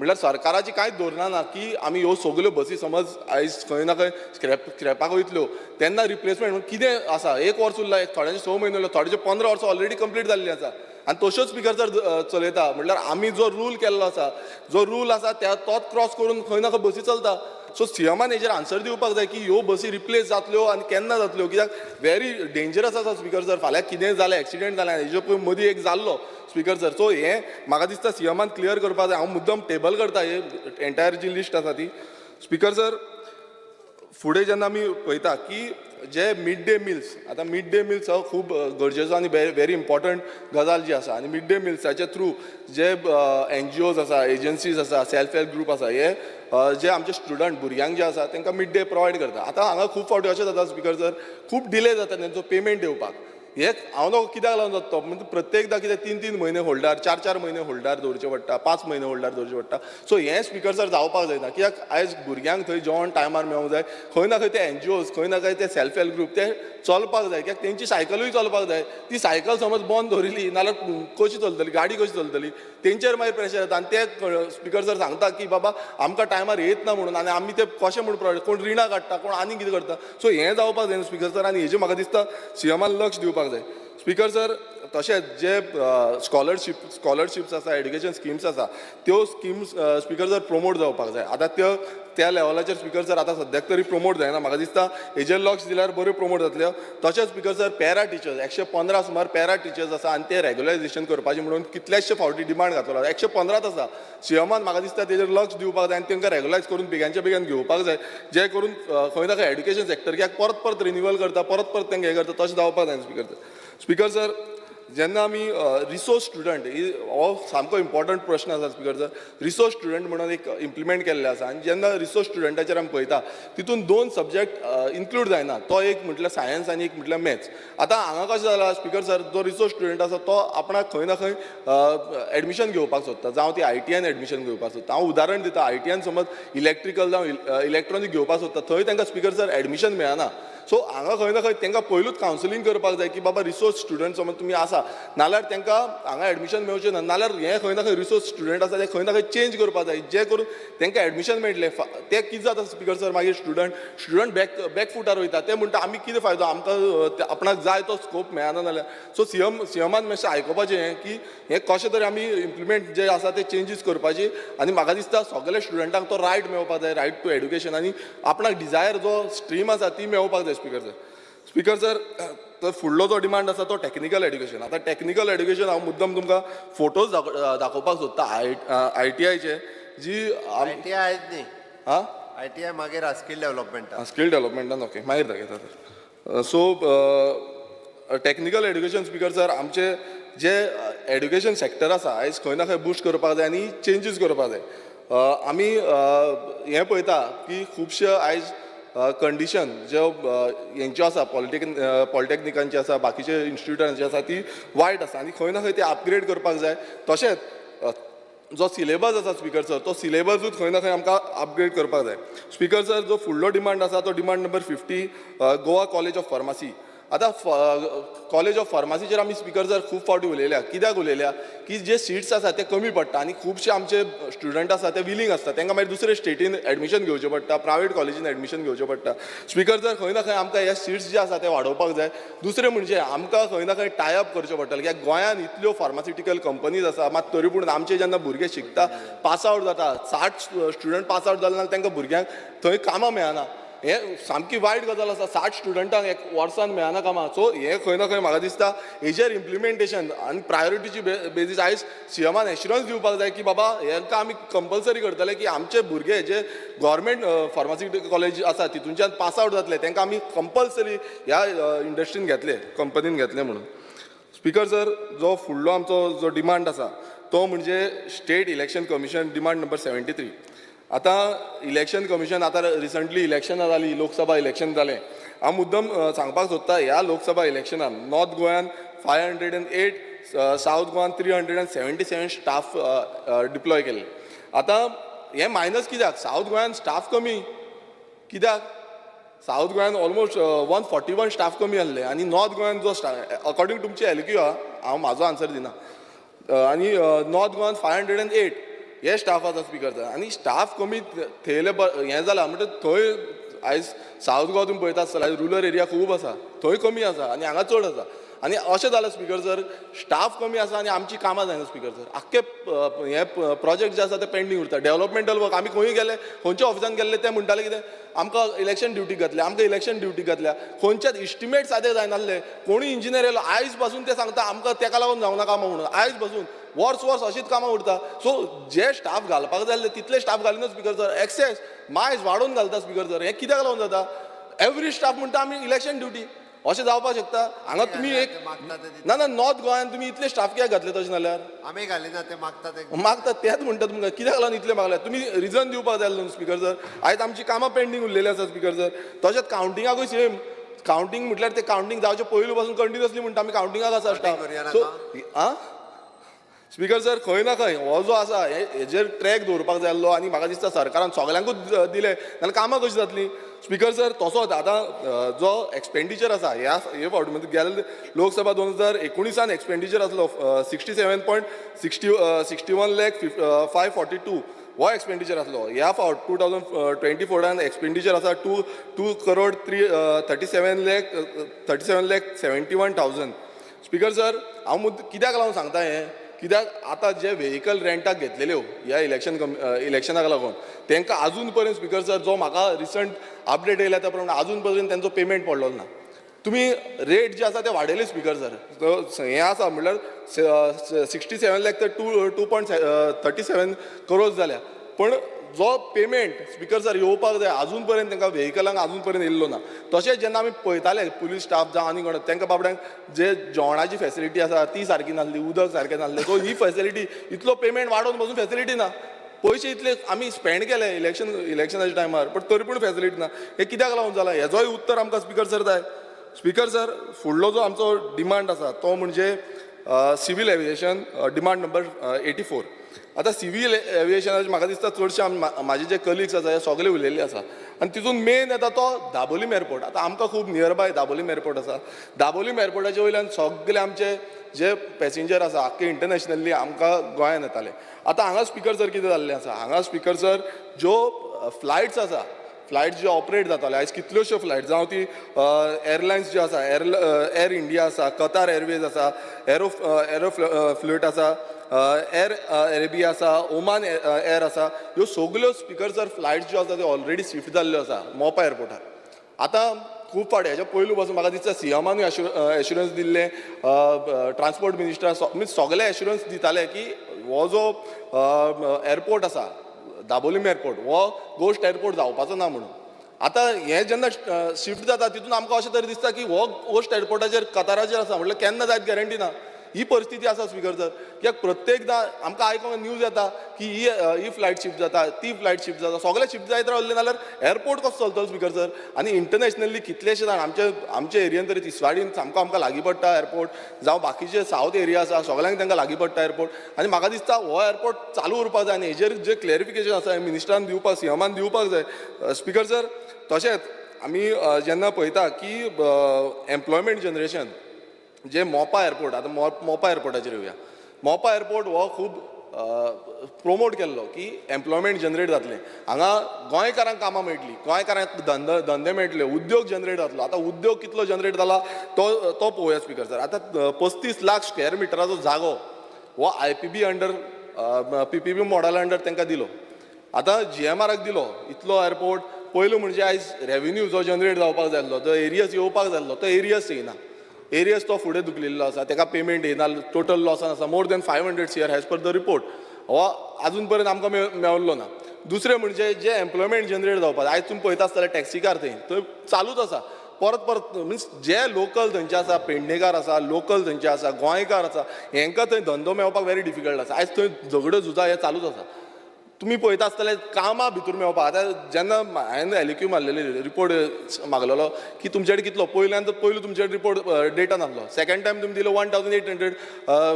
म्हणल्यार सरकाराची कांयच धोरणां ना की आमी ह्यो सगल्यो बसी समज आयज खंय ना खंय स्क्रॅपाक वयतल्यो तेन्ना रिप्लेसमेंट कितें आसा 1 वर्स उरला थोड्यांचे 6 म्हयने उरला थोड्यांचे 15 वर्सां ऑलरेडी कंप्लीट जाल्लीं आसा आनी तश्योच स्पिकर जर चलयता म्हणल्यार आमी जो रूल केल्लो आसा जो रूल आसा तोच क्रॉस करून खंय ना खंय बसी चलता सो सीएमान हेजेर आन्सर दिवपाक जाय की ह्यो बसी रिप्लेस जातल्यो आनी केन्ना जातल्यो कित्याक व्हेरी डेंजरस आसा स्पिकर सर फाल्यां कितें जालें एक्सिडेंट जालें हेजे पळय मदीं एक जाल्लो स्पिकर सर सो हें म्हाका दिसता सीएमान क्लियर करपाक जाय हांव मुद्दम टेबल करता हे एंटायर जी लिस्ट आसा ती स्पिकर सर फुडें जेन्ना आमी पळयता की जे मिड डे मिल्स आतां मिड डे मिल्स हो खूब गरजेचो आनी व्हेरी इम्पॉर्टंट गजाल जी आसा आनी मिड डे मिल्साच्या थ्रू जे NGOs आसा एजन्सीज आसा सेल्फ हेल्प ग्रूप आसा हे जे आमचे स्टुडंट भुरग्यांक जे आसा तांकां मिड डे प्रोवायड करता आतां हांगा खूब फावटी अशें जाता स्पिकर सर खूब डिले जाता तेंचो पेमेंट दिवपाक हे हांव नको कित्याक लागून जाता तो म्हणजे प्रत्येकदां कितें 3-3 म्हयने होल्डार 4-4 म्हयने होल्डार दवरचे पडटा 5 म्हयने होल्डार दवरचे पडटा सो हें स्पिकर सर जावपाक जायना कित्याक आयज भुरग्यांक थंय जेवण टायमार मेळूंक जाय खंय ना खंय ते NGOs खंय ना खंय ते सेल्फ हेल्प ग्रूप ते चलपाक जाय कित्याक तेंची सायकलूय चलपाक जाय ती सायकल समज बंद दवरिली नाल्यार कशी चलतली गाडी कशी चलतली तेंचेर मागीर प्रेशर येता आनी ते स्पिकर सर सांगता की बाबा आमकां टायमार येत ना म्हणून आनी आमी ते कशें म्हणून प्रोवायड कोण रिणां काडटा कोण आनी कितें करता सो हें जावपाक जाय स्पिकर सर आनी हेजेर म्हाका दिसता सीएमान लक्ष दिवपाक जाय स्पिकर सर तशेंच जे स्कॉलरशिप्स आसा एड्युकेशन स्किम्स आसा त्यो स्किम्स स्पिकर सर प्रमोट जावपाक जाय आतां त्या लेवलाचेर स्पिकर सर आतां सद्याक तरी प्रमोट जायना म्हाका दिसता हेजेर लक्ष दिल्यार बऱ्यो प्रमोट जातल्यो तशेंच स्पिकर सर पॅरा टिचर्स 115 सुमार पॅरा टिचर्स आसा आनी ते रेग्युलरायझेशन करपाचें म्हणून कितलेशे फावटी डिमांड घातलो 115 आसा सीएमान म्हाका दिसता तेजेर लक्ष दिवपाक जाय आनी तांकां रेग्युलायज करून बेग्यानच्या बेगीन घेवपाक जाय जे करून खंय ना खंय एड्युकेशन सेक्टर कित्याक परत परत रिन्युवल करता परत परत तांकां हें करता तशें जावपाक जाय स्पिकर सर जेन्ना आमी रिसोर्स स्टुडंट हो सामको इम्पॉर्टंट प्रश्न आसा स्पिकर सर रिसोर्स स्टुडंट म्हणून एक इम्प्लिमेंट केल्ले आसा आनी जेन्ना रिसोर्स स्टुडंटाचेर आमी पळयता तितून 2 सब्जेक्ट इन्क्लूड जायना तो एक म्हटल्यार सायन्स आनी एक म्हटल्यार मॅथ्स आतां हांगा कशें जाला स्पिकर सर जो रिसोर्स स्टुडंट आसा तो आपणाक खंय ना खंय एडमिशन घेवपाक सोदता जावं ती ITN एडमिशन घेवपाक सोदता हांव उदाहरण दिता ITN समज इलेक्ट्रिकल जावं इलेक्ट्रॉनीक घेवपाक सोदता थंय तांकां स्पिकर सर एडमिशन मेळना सो हांगा खंय ना खंय तांकां पयलूच कावन्सिलींग करपाक जाय की बाबा रिसोर्स स्टुडंट समज तुमी आसा नाल्यार तांकां हांगा एडमिशन मेळचें ना नाल्यार हे खंय ना खंय रिसोर्स स्टुडंट आसा ते खंय ना खंय चेंज करपाक जाय जे करून तांकां एडमिशन मेळटलें ते कितें जाता स्पिकर सर मागीर स्टुडंट बॅकफुटार वयता ते म्हणटा आमी कितें फायदो आमकां आपणाक जाय तो स्कोप मेळना जाल्यार सो सीएमान मातशें आयकोपाचें हें की हें कशें तरी आमी इम्प्लिमेंट जे आसा ते चेंजीस करपाची आनी म्हाका दिसता सगळ्या स्टुडंटांक तो रायट मेळपाक जाय रायट टू एड्युकेशन आनी आपणाक डिझायर जो स्ट्रीम आसा ती मेळपाक जाय स्पिकर सर तर फुडलो जो डिमांड आसा तो टॅक्निकल एड्युकेशन आतां टॅक्निकल एड्युकेशन हांव मुद्दम तुमकां फोटोज दाखोवपाक सोदता ITIचे जी ITI आयज न्ही हां ITI मागीर स्कील डेव्हलपमेंटान स्कील डेव्हलपमेंटान ओके मागीर दाखयता तर so technical education speaker sir आमचे जे एड्युकेशन सेक्टर आसा आयज खंय ना खंय बुस्ट करपाक जाय आनी चेंजीस करपाक जाय आमी हें पळयता की खुबशे आयज कंडिशन ज्यो हेंच्यो आसा पॉलिटेक्निकांची आसा बाकीचे इन्स्टिट्यूटांची आसा ती वायट आसा आनी खंय ना खंय ती अपग्रेड करपाक जाय तशेंच जो सिलेबस आसा स्पिकर सर तो सिलेबसूच खंय ना खंय आमकां अपग्रेड करपाक जाय स्पिकर सर जो फुडलो डिमांड आसा तो demand number 50 Goa college of pharmacy आतां कॉलेज ऑफ फार्मासीचेर आमी स्पिकर सर खूब फावटी उलयल्या कित्याक उलयल्या की जे सिट्स आसा ते कमी पडटा आनी खुबशे आमचे स्टुडंट आसा ते विलींग आसता तांकां मागीर दुसरे स्टेटीन एडमिशन घेवचें पडटा प्रायवेट कॉलेजीन एडमिशन घेवचें पडटा स्पिकर सर खंय ना खंय आमकां हे सिट्स जे आसा ते वाडोवपाक जाय दुसरें म्हणजे आमकां खंय ना खंय टायअप करचें पडटलें कित्याक गोंयांत इतल्यो फार्मास्युटिकल कंपनीज आसा मात तरी पूण आमचे जेन्ना भुरगे शिकता पास आवट जाता 60 स्टुडंट पास आवट जाले नाल्यार तांकां भुरग्यांक थंय कामां मेळना हें सामकी वायट गजाल आसा 60 स्टुडंटांक एक वर्सान मेळना कामां सो हें खंय ना खंय म्हाका दिसता हेजेर इम्प्लिमेंटेशन आनी प्रायोरिटीची बेजीस आयज सीएमान एश्युरन्स दिवपाक जाय की बाबा हेंकां आमी कंपल्सरी करतले की आमचे भुरगे जे गव्हर्मेंट फार्मास्युटिकल कॉलेज आसा तितूनच्यान पास आवट जातले तांकां आमी कंपल्सरी ह्या इंडस्ट्रीन घेतले कंपनीन घेतले म्हणून स्पिकर सर जो फुडलो आमचो जो डिमांड आसा तो म्हणजे state election commission demand number 73 आतां इलेक्शन कमिशन आतां रिसंटली इलेक्शनां जालीं लोकसभा इलेक्शन जालें हांव मुद्दम सांगपाक सोदता ह्या लोकसभा इलेक्शनान नॉर्थ गोंयान 508 सावथ गोंयान 377 स्टाफ डिप्लॉय केले आतां हें मायनस कित्याक सावथ गोंयान स्टाफ कमी कित्याक सावथ गोंयान ऑलमोस्ट 141 स्टाफ कमी आसले आनी नॉर्थ गोंयान जो स्टाफ अकॉर्डिंग टू तुमची LQ हांव म्हाजो आन्सर दिना आनी नॉर्थ गोंयान 508 हे स्टाफ आसा स्पिकर सर आनी स्टाफ कमी थंयले हें जालां म्हणजे थंय आयज सावथ गोवा तुमी पळयता आसतले आयज रुरल एरिया खूब आसा थंय कमी आसा आनी हांगा चड आसा आनी अशें जालां स्पिकर सर स्टाफ कमी आसा आनी आमची कामां जायना स्पिकर सर आख्खे हे प्रोजेक्ट जे आसा ते पेंडींग उरता डेव्हलपमेंटल वर्क आमी खंय गेले खंयच्या ऑफिसान गेल्ले ते म्हणटाले कितें आमकां इलेक्शन ड्युटी घातल्या आमकां इलेक्शन ड्युटी घातल्या खंयच्याच इस्टिमेट सादे जायनासले कोणी इंजिनियर येयलो आयज पासून ते सांगता आमकां ताका लागून जावना कामां म्हणून आयज पासून वर्स अशीच कामां उरता सो जे स्टाफ घालपाक जाय तितले स्टाफ घालिना स्पिकर सर एक्सेस मायज वाडोवन घालता स्पिकर सर हें कित्याक लागून जाता एवरी स्टाफ म्हणटा आमी इलेक्शन ड्युटी अशें जावपाक शकता हांगा तुमी एक ना ना नॉर्थ गोंयान तुमी इतले स्टाफ कित्याक घातले तशें जाल्यार आमी घालिना ते मागतात मागतात तेच म्हणटा तुमकां कित्याक लागून इतले मागल्यात तुमी रिजन दिवपाक जाय न्हू स्पिकर सर आयज आमची कामां पेंडींग उरलेली आसा स्पिकर सर तशेंच कावंटिंगाकूय सेम कावंटिंग म्हटल्यार ते कावंटिंग जावचे पयलू पासून कंटिन्युअसली म्हणटा आमी कावंटिंगाक आसा स्टाफ सो आं स्पिकर सर खंय ना खंय हो जो आसा हेजेर ट्रॅक दवरपाक जाय आसलो आनी म्हाका दिसता सरकारान सगल्यांकूच दिले जाल्यार कामां कशी जातली स्पिकर सर तसोच आतां जो एक्सपेंडिचर आसा हे फावटी म्हणजे गेले लोकसभा 2019 एक्सपेंडिचर आसलो 67.61 lakh 542 हो एक्सपेंडिचर आसलो ह्या फावट 2024 एक्सपेंडिचर आसा 2 crore 37 lakh 71,000 स्पिकर सर हांव कित्याक लागून सांगता हें कित्याक आतां जे व्हेकल रेंटाक घेतलेल्यो ह्या इलेक्शनाक लागून तांकां आजून पर्यंत स्पिकर सर जो म्हाका रिसंट अपडेट येयला त्या प्रमाणे आजून पर्यंत तांचो पेमेंट पडलो ना तुमी रेट जे आसा ते वाडयले स्पिकर सर हें आसा म्हणल्यार 67 lakh ते 2.37 crores जाल्या पण जो पेमेंट स्पिकर सर येवपाक जाय आजून पर्यंत तांकां व्हेकलांक आजून पर्यंत येयल्लो ना तशेंच जेन्ना आमी पळयताले पुलीस स्टाफ जावं आनी कोण तांकां बाबड्यांक जे जेवणाची फेसिलिटी आसा ती सारकी नासली उदक सारकें नासलें सो ही फेसिलिटी इतलो पेमेंट वाडोवन पासून फेसिलिटी ना पयशे इतले आमी स्पेंड केले इलेक्शनाच्या टायमार पण तरी पूण फेसिलिटी ना हें कित्याक लागून जालां हेजोय उत्तर आमकां स्पिकर सर जाय स्पिकर सर फुडलो जो आमचो डिमांड आसा तो म्हणजे सिवील एविएशन डिमांड नंबर 84 आतां सिवील एविएशनाचे म्हाका दिसता चडशे म्हाजे जे कलिग्स आसा हे सगळे उलयल्ले आसा आनी तितून मेन येता तो दाबोलीम एअरपोर्ट आतां आमकां खूब नियर बाय दाबोलीम एअरपोर्ट आसा दाबोलीम एअरपोर्टाचे वयल्यान सगळे आमचे जे पॅसेंजर आसा आख्खे इंटरनॅशनली आमकां गोंयांत येताले आतां हांगा स्पिकर सर कितें जाल्लें आसा हांगा स्पिकर सर ज्यो फ्लायट्स आसा फ्लायट्स जे ऑपरेट जाताले आयज कितल्योश्यो फ्लायट जावं ती एअरलायन्स ज्यो आसा एअर इंडिया आसा कतार एअरवेज आसा एरोफ्लोट आसा एअर अरेबिया आसा ओमान एअर आसा ह्यो सगल्यो स्पिकर सर फ्लायट्स ज्यो आसा त्यो ऑलरेडी स्विफ्ट जाल्ल्यो आसा मोपा एअरपोर्टार आतां खूब फावटी हेच्या पयलू पासून म्हाका दिसता सीएमानूय एश्युरन्स दिल्ले ट्रान्सपोर्ट मिनिस्टर सगळे एश्युरन्स दिताले की हो जो एअरपोर्ट आसा दाबोलीम एअरपोर्ट हो गोश्ट एअरपोर्ट जावपाचो ना म्हणून आतां हें जेन्ना शिफ्ट जाता तितून आमकां अशें तरी दिसता की हो गोश्ट एअरपोर्टाचेर कताराचेर आसा म्हटल्यार केन्ना जायत गॅरंटी ना ही परिस्थिती आसा स्पिकर सर कित्याक प्रत्येकदां आमकां आयकोंक न्यूज येता की ही फ्लायट शिफ्ट जाता ती फ्लायट शिफ्ट जाता सगळे शिफ्ट जायत रावले जाल्यार एअरपोर्ट कसो चलतलो स्पिकर सर आनी इंटरनॅशनली कितलेशे जाण आमचे एरियेन तरी तिसवाडीन सामको आमकां लागीं पडटा एअरपोर्ट जावं बाकीचे सावथ एरिया आसा सगळ्यांक तांकां लागीं पडटा एअरपोर्ट आनी म्हाका दिसता हो एअरपोर्ट चालू उरपाक जाय आनी हेजेर जे क्लॅरिफिकेशन आसा मिनिस्टरान दिवपाक सीएमान दिवपाक जाय स्पिकर सर तशेंच आमी जेन्ना पळयता की एम्प्लॉयमेंट जनरेशन जे मोपा एअरपोर्ट आतां मोपा एअरपोर्टाचेर येवया मोपा एअरपोर्ट हो खूब प्रोमोट केल्लो की एम्प्लॉयमेंट जनरेट जातलें हांगा गोंयकारांक कामां मेळटलीं गोंयकारांक धंदे मेळटले उद्योग जनरेट जातलो आतां उद्योग कितलो जनरेट जाला तो पळोवया स्पिकर सर आतां 35 लाख स्क्वेअर मिटराचो जागो हो IPB अंडर PPP मॉडेला अंडर तांकां दिलो आतां GMRक दिलो इतलो एअरपोर्ट पयलो म्हणजे आयज रेव्हेन्यू जो जनरेट जावपाक जाय आसलो जो एरियस येवपाक जाय आसलो तो एरियस येयना एरियस तो फुडें धुकलिल्लो आसा ताका पेमेंट येयना टोटल लॉसान आसा more than 500 CR as per the report हो आजून पर्यंत आमकां मेळिल्लो ना दुसरें म्हणजे जे एम्प्लॉयमेंट जनरेट जावपाक आयज तुमी पळयता आसतले टॅक्सी कार थंय चालूच आसा परत मिन्स जे लोकल थंयचे आसा पेडणेकार आसा लोकल थंयचे आसा गोंयकार आसा हेंकां थंय धंदो मेळपाक व्हेरी डिफिकल्ट आसा आयज थंय झगड्यो झुजा हे चालूच आसा तुमी पळयता आसतले कामां भितर मेळपाक आतां जेन्ना हांवें एलिक्यू मारलेली रिपोर्ट मागलेलो की तुमचे कडेन कितलो पयलो तुमचे रिपोर्ट डेटा नासलो सेकंड टायम तुमी दिलो 1800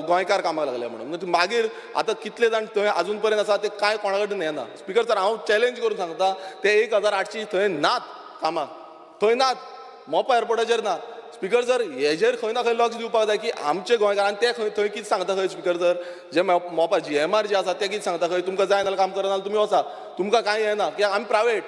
गोंयकार कामाक लागले म्हणून मागीर आतां कितले जाण थंय आजून पर्यंत आसा ते कांय कोणा कडेन येना स्पिकर सर हांव चॅलेंज करून सांगता ते 1800 थंय नात कामाक थंय नात मोपा एअरपोर्टाचेर ना स्पीकर सर हेजेर खंय ना खंय लक्ष दिवपाक जाय की आमचे गोंयकारांक ते खंय थंय कितें सांगता खंय स्पीकर सर जे मोपा GMR जे आसा ते कितें सांगता खंय तुमकां जाय नाल्यार काम करना तुमी वचा तुमकां कांय येना कित्याक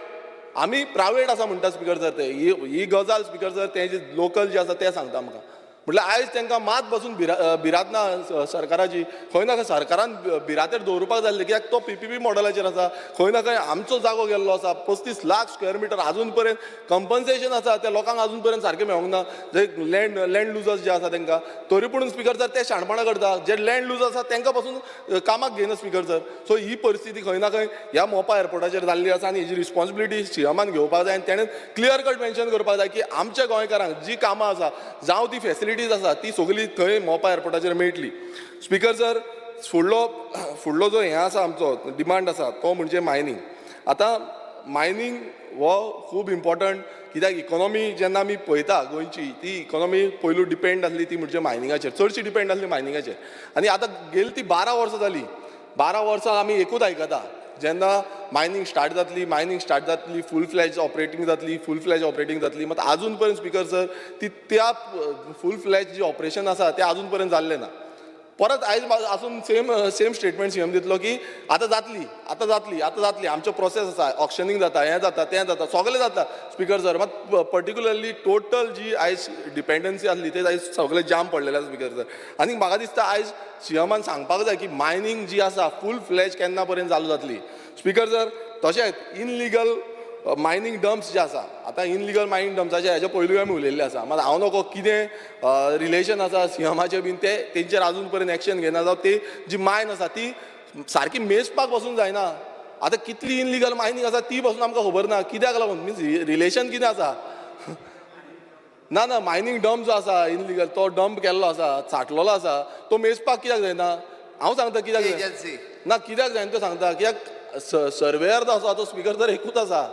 आमी प्रायवेट आसा म्हणटा स्पीकर सर ते ही गजाल स्पीकर सर ते जे लोकल जे आसा ते सांगता आमकां म्हटल्यार आयज तांकां मात बसून भिरांतना सरकाराची खंय ना खंय सरकारान भिरांतेर दवरपाक जाय कित्याक तो PPP मॉडलाचेर आसा खंय ना खंय आमचो जागो गेल्लो आसा 35 लाख स्क्वेअर मिटर अजून पर्यंत कंपन्सेशन आसा त्या लोकांक अजून पर्यंत सारकें मेळोंक ना जे लँड लुजर्स जे आसा तांकां तरी पूण स्पीकर सर ते शाणपणां करता जे लँड लुजर्स आसा तांकां पासून कामाक घेयना स्पीकर सर सो ही परिस्थिती खंय ना खंय ह्या मोपा एअरपोर्टाचेर जाल्ली आसा आनी हेजी रिस्पॉन्सिबिलिटी सीएमान घेवपाक जाय आनी ताणें क्लियर कट मेन्शन करपाक जाय की आमच्या गोंयकारांक जी कामां आसा जावं ती फेसिलिटीज आसा ती सगळी थंय मोपा एअरपोर्टाचेर मेळटली स्पीकर सर फुडलो जो हें आसा आमचो डिमांड आसा तो म्हणजे मायनींग आतां मायनींग हो खूब इम्पॉर्टंट कित्याक इकॉनॉमी जेन्ना आमी पळयता गोंयची ती इकॉनॉमी पयलू डिपेंड आसली ती म्हणजे मायनिंगाचेर चडशी डिपेंड आसली मायनिंगाचेर आनी आतां गेली ती 12 वर्सां जाली 12 वर्सां आमी एकूच आयकता जेन्ना मायनिंग स्टार्ट जातली फूल फ्लॅज ऑपरेटींग जातली मात आजून पर्यंत स्पीकर सर ती त्या फूल फ्लॅज जी ऑपरेशन आसा तें आजून पर्यंत जाल्लें ना परत आयज आसून सेम स्टेटमेंट सीएम दितलो की आतां जातली आमचो प्रोसेस आसा ऑक्शनिंग जाता हें जाता तें जाता सगळें जाता स्पीकर सर मात पर्टिक्युलरली टोटल जी आयज डिपेंडन्सी आसली ते आयज सगळें जाम पडलेलें आसा स्पीकर सर आनी म्हाका दिसता आयज सीएमान सांगपाक जाय की मायनींग जी आसा फूल फ्लॅज केन्ना पर्यंत चालू जातली स्पीकर सर तशेंच इनलिगल मायनींग डम्प्स जे आसा आतां इनलिगल मायनींग डम्प्साचे हेजे पयलूय आमी उलयल्ले आसा मात हांव नको कितें रिलेशन आसा सीएमाचें बीन ते तेंचेर आजून पर्यंत एक्शन घेना जावं ती जी मायन आसा ती सारकी मेजपाक पासून जायना आतां कितली इनलिगल मायनींग आसा ती पासून आमकां खबर ना कित्याक लागून मिन्स रिलेशन कितें आसा ना मायनींग डम्प जो आसा इनलिगल तो डम्प केल्लो आसा साठलेलो आसा तो मेजपाक कित्याक जायना हांव सांगता कित्याक एजन्सी ना कित्याक जायना तो सांगता कित्याक सर्वेयर जो आसा तो स्पीकर जर एकूच आसा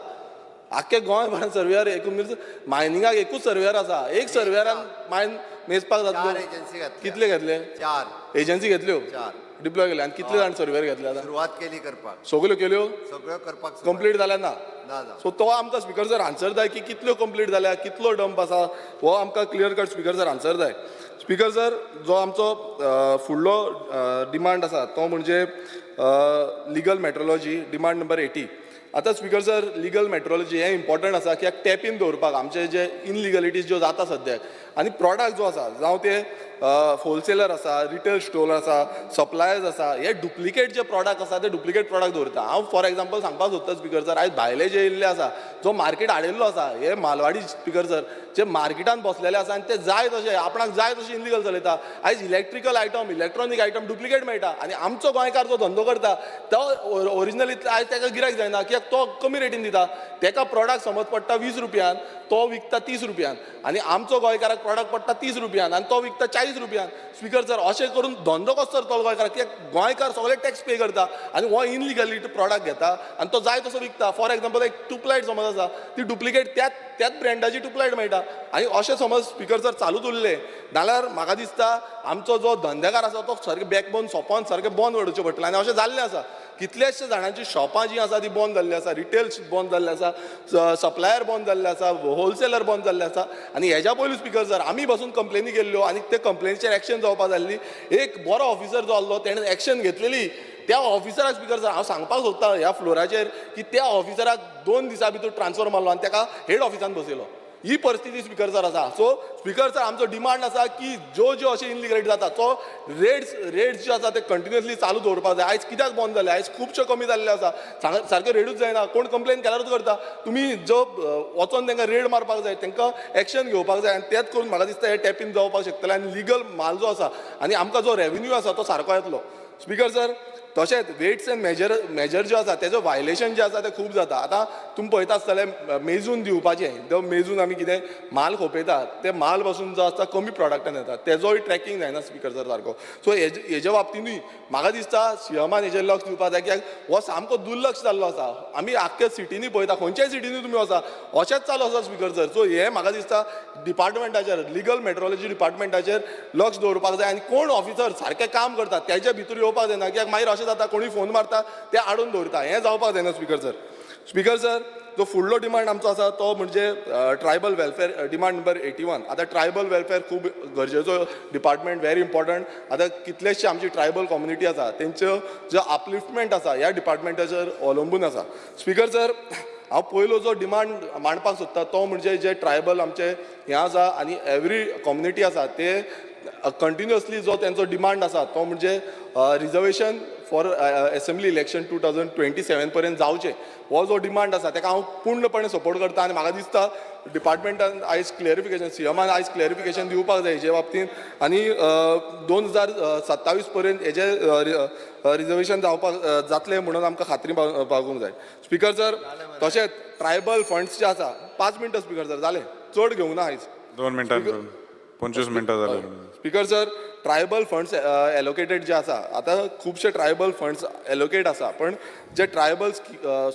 आख्खे गोंयभरांत सर्वेयर एकूच मायनिंगाक एकूच सर्वेयर आसा एक सर्वेयरान मायन मेजपाक जातलो एजन्सी घातल्या कितले घेतले 4 एजन्सी घेतल्यो डिप्लॉय केले आनी कितले जाण सर्वेयर घेतले आतां सुरवात केली करपाक सगल्यो केल्यो सगळ्यो करपाक कंप्लीट जाल्या ना ना सो तो आमकां स्पीकर सर आन्सर जाय की कितल्यो कंप्लीट जाल्या कितलो डंप आसा हो आमकां clear cut speaker sir answer जाय स्पीकर सर जो आमचो फुडलो डिमांड आसा तो म्हणजे लिगल मेट्रोलॉजी डिमांड नंबर 80 आतां स्पीकर सर लिगल मेट्रोलॉजी हें इम्पॉर्टंट आसा कित्याक टॅप इन दवरपाक आमचे जे इनलिगलिटीज ज्यो जाता सद्याक आनी प्रॉडक्ट जो आसा जावं ते होलसेलर आसा रिटेल स्टोर आसा सप्लायर्स आसा हे डुप्लिकेट जे प्रॉडक्ट आसा ते डुप्लिकेट प्रॉडक्ट दवरता हांव फॉर एग्जाम्पल सांगपाक सोदता स्पीकर सर आयज भायले जे येयल्ले आसा जो मार्केट हाडिल्लो आसा हे मालवाडी स्पीकर सर जे मार्केटान बसलेले आसा आनी ते जाय तशे आपणाक जाय तशे इनलिगल चलयता आयज electrical item electronic item duplicate मेळटा आनी आमचो गोंयकार जो धंदो करता तो ओरिजिनली आयज ताका गिरायक जायना कित्याक तो कमी रेटीन दिता ताका प्रॉडक्ट समज पडटा 20 रुपयान तो विकता 30 रुपयान आनी आमचो गोंयकाराक प्रॉडक्ट पडटा 30 रुपयान आनी तो विकता 40 रुपयान स्पीकर सर अशें करून धंदो कसो चलतलो गोंयकार कित्याक गोंयकार सगळे टॅक्स पे करता आनी हो इनलिगली प्रॉडक्ट घेता आनी तो जाय तसो विकता फॉर एग्जाम्पल एक ट्यूबलायट समज आसा ती डुप्लिकेट त्याच ब्रँडाची ट्यूबलायट मेळटा आनी अशें समज स्पीकर सर चालूच उरले जाल्यार म्हाका दिसता आमचो जो धंदेकार आसा तो सारकें बॅकबोन सोंपोवन सारकें बंद उडोवचें पडटलें आनी अशें जाल्लें आसा कितलेशे जाणांची शॉपां जी आसा ती बंद जाल्ली आसा रिटेल बंद जाल्ले आसा सप्लायर बंद जाल्ले आसा होलसेलर बंद जाल्ले आसा आनी हेज्या पयलीं स्पीकर सर आमी बसून कंप्लेनी केल्ल्यो आनी ते कंप्लेनीचेर एक्शन जावपाक जाल्ली एक बरो ऑफिसर जो आसलो तेणें एक्शन घेतलेली त्या ऑफिसराक स्पीकर सर हांव सांगपाक सोदता ह्या फ्लोराचेर की त्या ऑफिसराक 2 दिसां भितर ट्रान्सफर मारलो आनी ताका हेड ऑफिसान बसयलो ही परिस्थिती स्पीकर सर आसा सो स्पीकर सर आमचो डिमांड आसा की ज्यो अशें इनलिगलिटी जाता तो रेट्स जे आसा ते कंटिन्युअसली चालू दवरपाक जाय आयज कित्याक बंद जाले आयज खुबशे कमी जाल्ले आसा सारके रेडूच जायना कोण कंप्लेन केल्यारूच करता तुमी जो वचोन तांकां रेड मारपाक जाय तांकां एक्शन घेवपाक जाय आनी तेच करून म्हाका दिसता हे टॅप इन जावपाक शकतले आनी लिगल माल जो आसा आनी आमकां जो रेवेन्यू आसा तो सारको येतलो स्पीकर सर तशेंच वेट्स एंड मेजर जे आसा तेजो वायलेशन जे आसा ते खूब जाता आतां तुमी पळयता आसतले मेजून दिवपाचें जो मेजून आमी कितें माल खोपयता ते माल पासून जो आसता कमी प्रॉडक्टान येता तेजोय ट्रॅकिंग जायना स्पीकर सर सारको सो हेज्या बाबतीनूय म्हाका दिसता सीएमान हेजेर लक्ष दिवपाक जाय कित्याक हो सामको दुर्लक्ष जाल्लो आसा आमी आख्ख्या सिटीनी पळयता खंयच्याय सिटीनी तुमी वचा अशेंच चालू आसा स्पीकर सर सो हे म्हाका दिसता डिपार्टमेंटाचेर लिगल मेट्रोलॉजी डिपार्टमेंटाचेर लक्ष दवरपाक जाय आनी कोण ऑफिसर सारकें काम करता तेज्या भितर येवपाक जायना कित्याक मागीर अशें जाता कोणी फोन मारता ते आडून दवरता हें जावपाक जायना स्पीकर सर जो फुडलो डिमांड आमचो आसा तो म्हणजे ट्रायबल वेलफेअर डिमांड नंबर 81. आतां ट्रायबल वेलफेअर खूब गरजेचो डिपार्टमेंट, व्हेरी इम्पॉर्टंट. आतां कितलेशे आमची ट्रायबल कम्युनिटी आसा तेंचो जो अपलिफ्टमेंट आसा ह्या डिपार्टमेंटाचेर अवलंबून आसा. स्पीकर सर, हांव पयलो जो डिमांड मांडपाक सोदता तो म्हणजे जे ट्रायबल आमचे हें आसा आनी एवरी कम्युनिटी आसा ते कंटिन्युअसली जो तेंचो डिमांड आसा तो म्हणजे रिजर्वेशन फॉर असेंब्ली इलेक्शन 2027 पर्यंत जावचें. हो जो डिमांड आसा ताका हांव पूर्णपणे सपोर्ट करता आनी म्हाका दिसता डिपार्टमेंटान आयज क्लॅरिफिकेशन, सीएमान आयज क्लॅरिफिकेशन दिवपाक जाय हेजे बाबतींत आनी 2027 पर्यंत हेजे रिजर्वेशन जावपाक जातलें म्हणून आमकां खात्री बाळगूंक जाय. स्पीकर सर, तशेंच ट्रायबल फंड्स जे आसा, 5 मिनटां स्पीकर सर जालें, चड घेवंक ना आयज. 2 मिनटांनी 25 मिनटां जाले. Speaker sir, tribal funds allocated जे आसा, आतां खुबशे ट्रायबल फंड्स एलोकेट आसा, पण जे ट्रायबल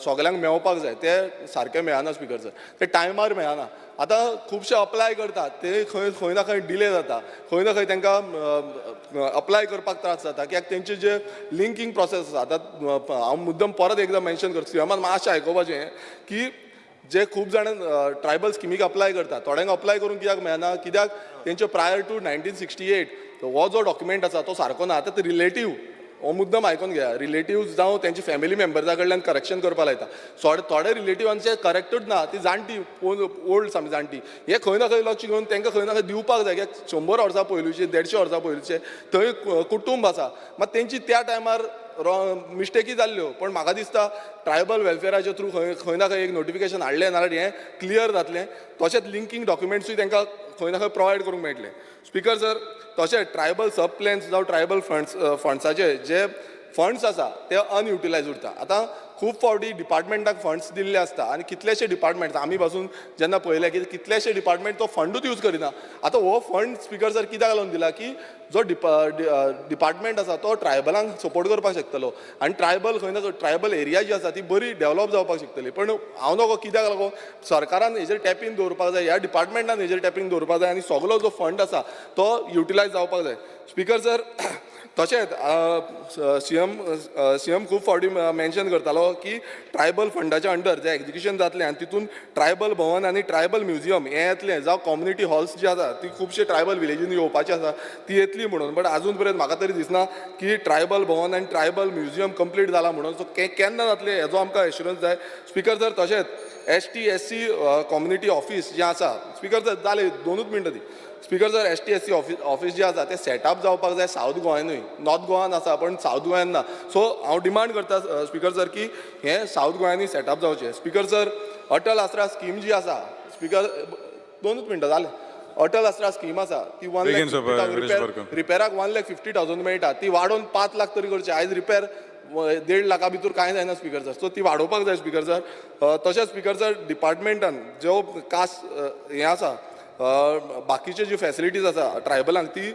सगल्यांक मेळपाक जाय ते सारके मेळना स्पीकर सर, ते टायमार मेळना. आतां खुबशे अप्लाय करतात ते खंय ना खंय डिले जाता, खंय ना खंय तांकां अप्लाय करपाक त्रास जाता, कित्याक तेंचे जे लिंकींग प्रोसेस आसा. आतां हांव मुद्दम परत एकदां मेन्शन करता, सीएमान मातशें आयकोपाचें की जे खूब जाण ट्रायबल स्किमीक अप्लाय करतात, थोड्यांक अप्लाय करूंक कित्याक मेळना, कित्याक तेंचे प्रायर टू 1968 हो जो डॉक्युमेंट आसा तो सारको ना. आतां ते रिलेटीव हो मुद्दम आयकून घेया, रिलेटिव्ज जावं तेंची फॅमिली मेंबर्सा कडल्यान करेक्शन करपा लायता. थोडे रिलेटिव्हांचे करेक्टूच ना, ती जाणटी ओल्ड सामकी जाणटी. हे खंय ना खंय लक्ष घेवन तांकां खंय ना खंय दिवपाक जाय, कित्याक 100 वर्सां पयलींचे 150 वर्सां पयलींचे थंय कुटुंब आसा. मात तेंची त्या टायमार मिस्टेकी जाल्ल्यो, पण म्हाका दिसता ट्रायबल वेलफेअराच्या थ्रू खंय ना खंय एक नोटिफिकेशन हाडलें नाल्यार हें क्लियर जातलें. तशेंच लिंकींग डॉक्युमेंट्सूय तांकां खंय ना खंय प्रोवायड करूंक मेळटलें. स्पीकर सर, तशेंच ट्रायबल सब प्लॅन्स जावं ट्रायबल फंड्साचे जे फंड्स आसा ते अनयुटिलायज उरता. आतां खूब फावटी डिपार्टमेंटाक फंड्स दिल्ले आसता आनी कितलेशे डिपार्टमेंट आमी पासून जेन्ना पळयलें की कितलेशे डिपार्टमेंट तो फंडूच यूज करिना. आतां हो फंड स्पीकर सर कित्याक लागून दिला की जो डिपार्टमेंट आसा तो ट्रायबलांक सपोर्ट करपाक शकतलो आनी ट्रायबल खंय ना ट्रायबल एरिया जी आसा ती बरी डेवलप जावपाक शकतली. पण हांव नगो कित्याक लागून सरकारान हेजेर टॅपीन दवरपाक जाय, ह्या डिपार्टमेंटान हेजेर टॅपीन दवरपाक जाय आनी सगळो जो फंड आसा तो युटिलायज जावपाक जाय. स्पीकर सर, तशेंच सीएम खूब फावटी मेन्शन करतालो की ट्रायबल फंडाच्या अंडर जें एग्जिक्युशन जातलें आनी तितून ट्रायबल भवन आनी ट्रायबल म्युजियम हें येतलें, जावं कम्युनिटी हॉल्स जी आसा ती खुबशे ट्रायबल विलेजींनी येवपाची आसा ती येतली म्हणून. बट आजून पर्यंत म्हाका तरी दिसना की ट्रायबल भवन आनी ट्रायबल म्युजियम कंप्लीट जाला म्हणून. सो केन्ना जातलें हेजो आमकां एश्युरन्स जाय. स्पीकर सर, तशेंच ST/SC कम्युनिटी ऑफिस जें आसा, स्पीकर सर जालें 2 मिनटां दी. स्पीकर सर, ST/SC ऑफिस जे आसा ते सेटअप जावपाक जाय सावथ गोंयानूय. नॉर्थ गोवान आसा पण सावथ गोंयान ना. सो हांव डिमांड करता स्पीकर सर की हें सावथ गोंयानूय सेटअप जावचें. स्पीकर सर, अटल आसरा स्कीम जी आसा, स्पीकर 2 मिनटां जालें, अटल आसरा स्कीम आसा ती 1,50,000 रिपेराक 1,50,000 मेळटा, ती वाडोवन 5 लाख तरी करची. आयज रिपेर 1.5 लाखा भितर कांय जायना स्पीकर सर. सो ती वाडोवपाक जाय स्पीकर सर. तशेंच स्पीकर सर, डिपार्टमेंटान ज्यो कास्ट हें आसा बाकीचे जी फॅसिलिटीज आसा ट्रायबलांक ती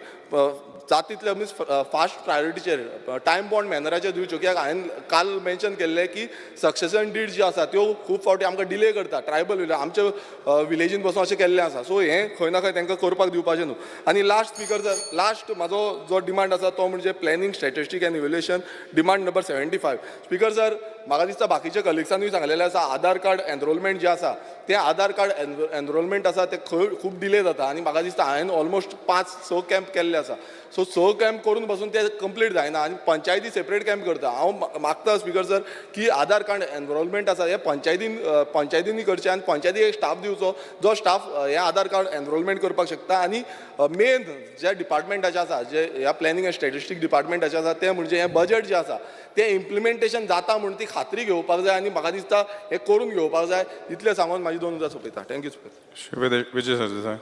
जाता तितले मीन्स फास्ट प्रायोरिटीचेर टायम बॉन्ड मॅनराचेर दिवच्यो. कित्याक हांवें काल मेन्शन केल्लें की सक्सेशन डीड जी आसा त्यो खूब फावटी आमकां डिले करता. ट्रायबल आमच्या विलेजीन पासून अशें केल्लें आसा. सो हें खंय ना खंय तांकां करपाक दिवपाचें न्हू. आनी लास्ट स्पीकर सर, लास्ट म्हाजो जो डिमांड आसा तो म्हणजे planning statistic and evaluation demand number 75. Speaker sir, म्हाका दिसता बाकीच्या कलिग्सांनीय सांगलेलें आसा आधार कार्ड एनरोलमेंट जें आसा तें आधार कार्ड एनरोलमेंट आसा तें खूब डिले जाता आनी म्हाका दिसता हांवें ऑलमोस्ट 5-6 कॅम्प केल्ले आसा. सो 6 कॅम्प करून पासून ते कंप्लीट जायना आनी पंचायती सेपरेट कॅम्प करता. हांव मागता स्पीकर सर की आधार कार्ड एनरोलमेंट आसा हे पंचायतींनी करचें आनी पंचायतीक एक स्टाफ दिवचो जो स्टाफ हे आधार कार्ड एनरोलमेंट करपाक शकता. आनी मेन ज्या डिपार्टमेंटाचें आसा, जे ह्या प्लॅनिंग एंड स्टॅटिस्टीक डिपार्टमेंटाचें आसा तें म्हणजे हें बजट जें आसा तें इम्प्लिमेंटेशन जाता म्हणून ती खात्री घेवपाक जाय आनी म्हाका दिसता हें करून घेवपाक जाय. इतलें सांगून म्हाजी 2 उजार सोंपयता. Thank you speaker. Vijay Sardesai.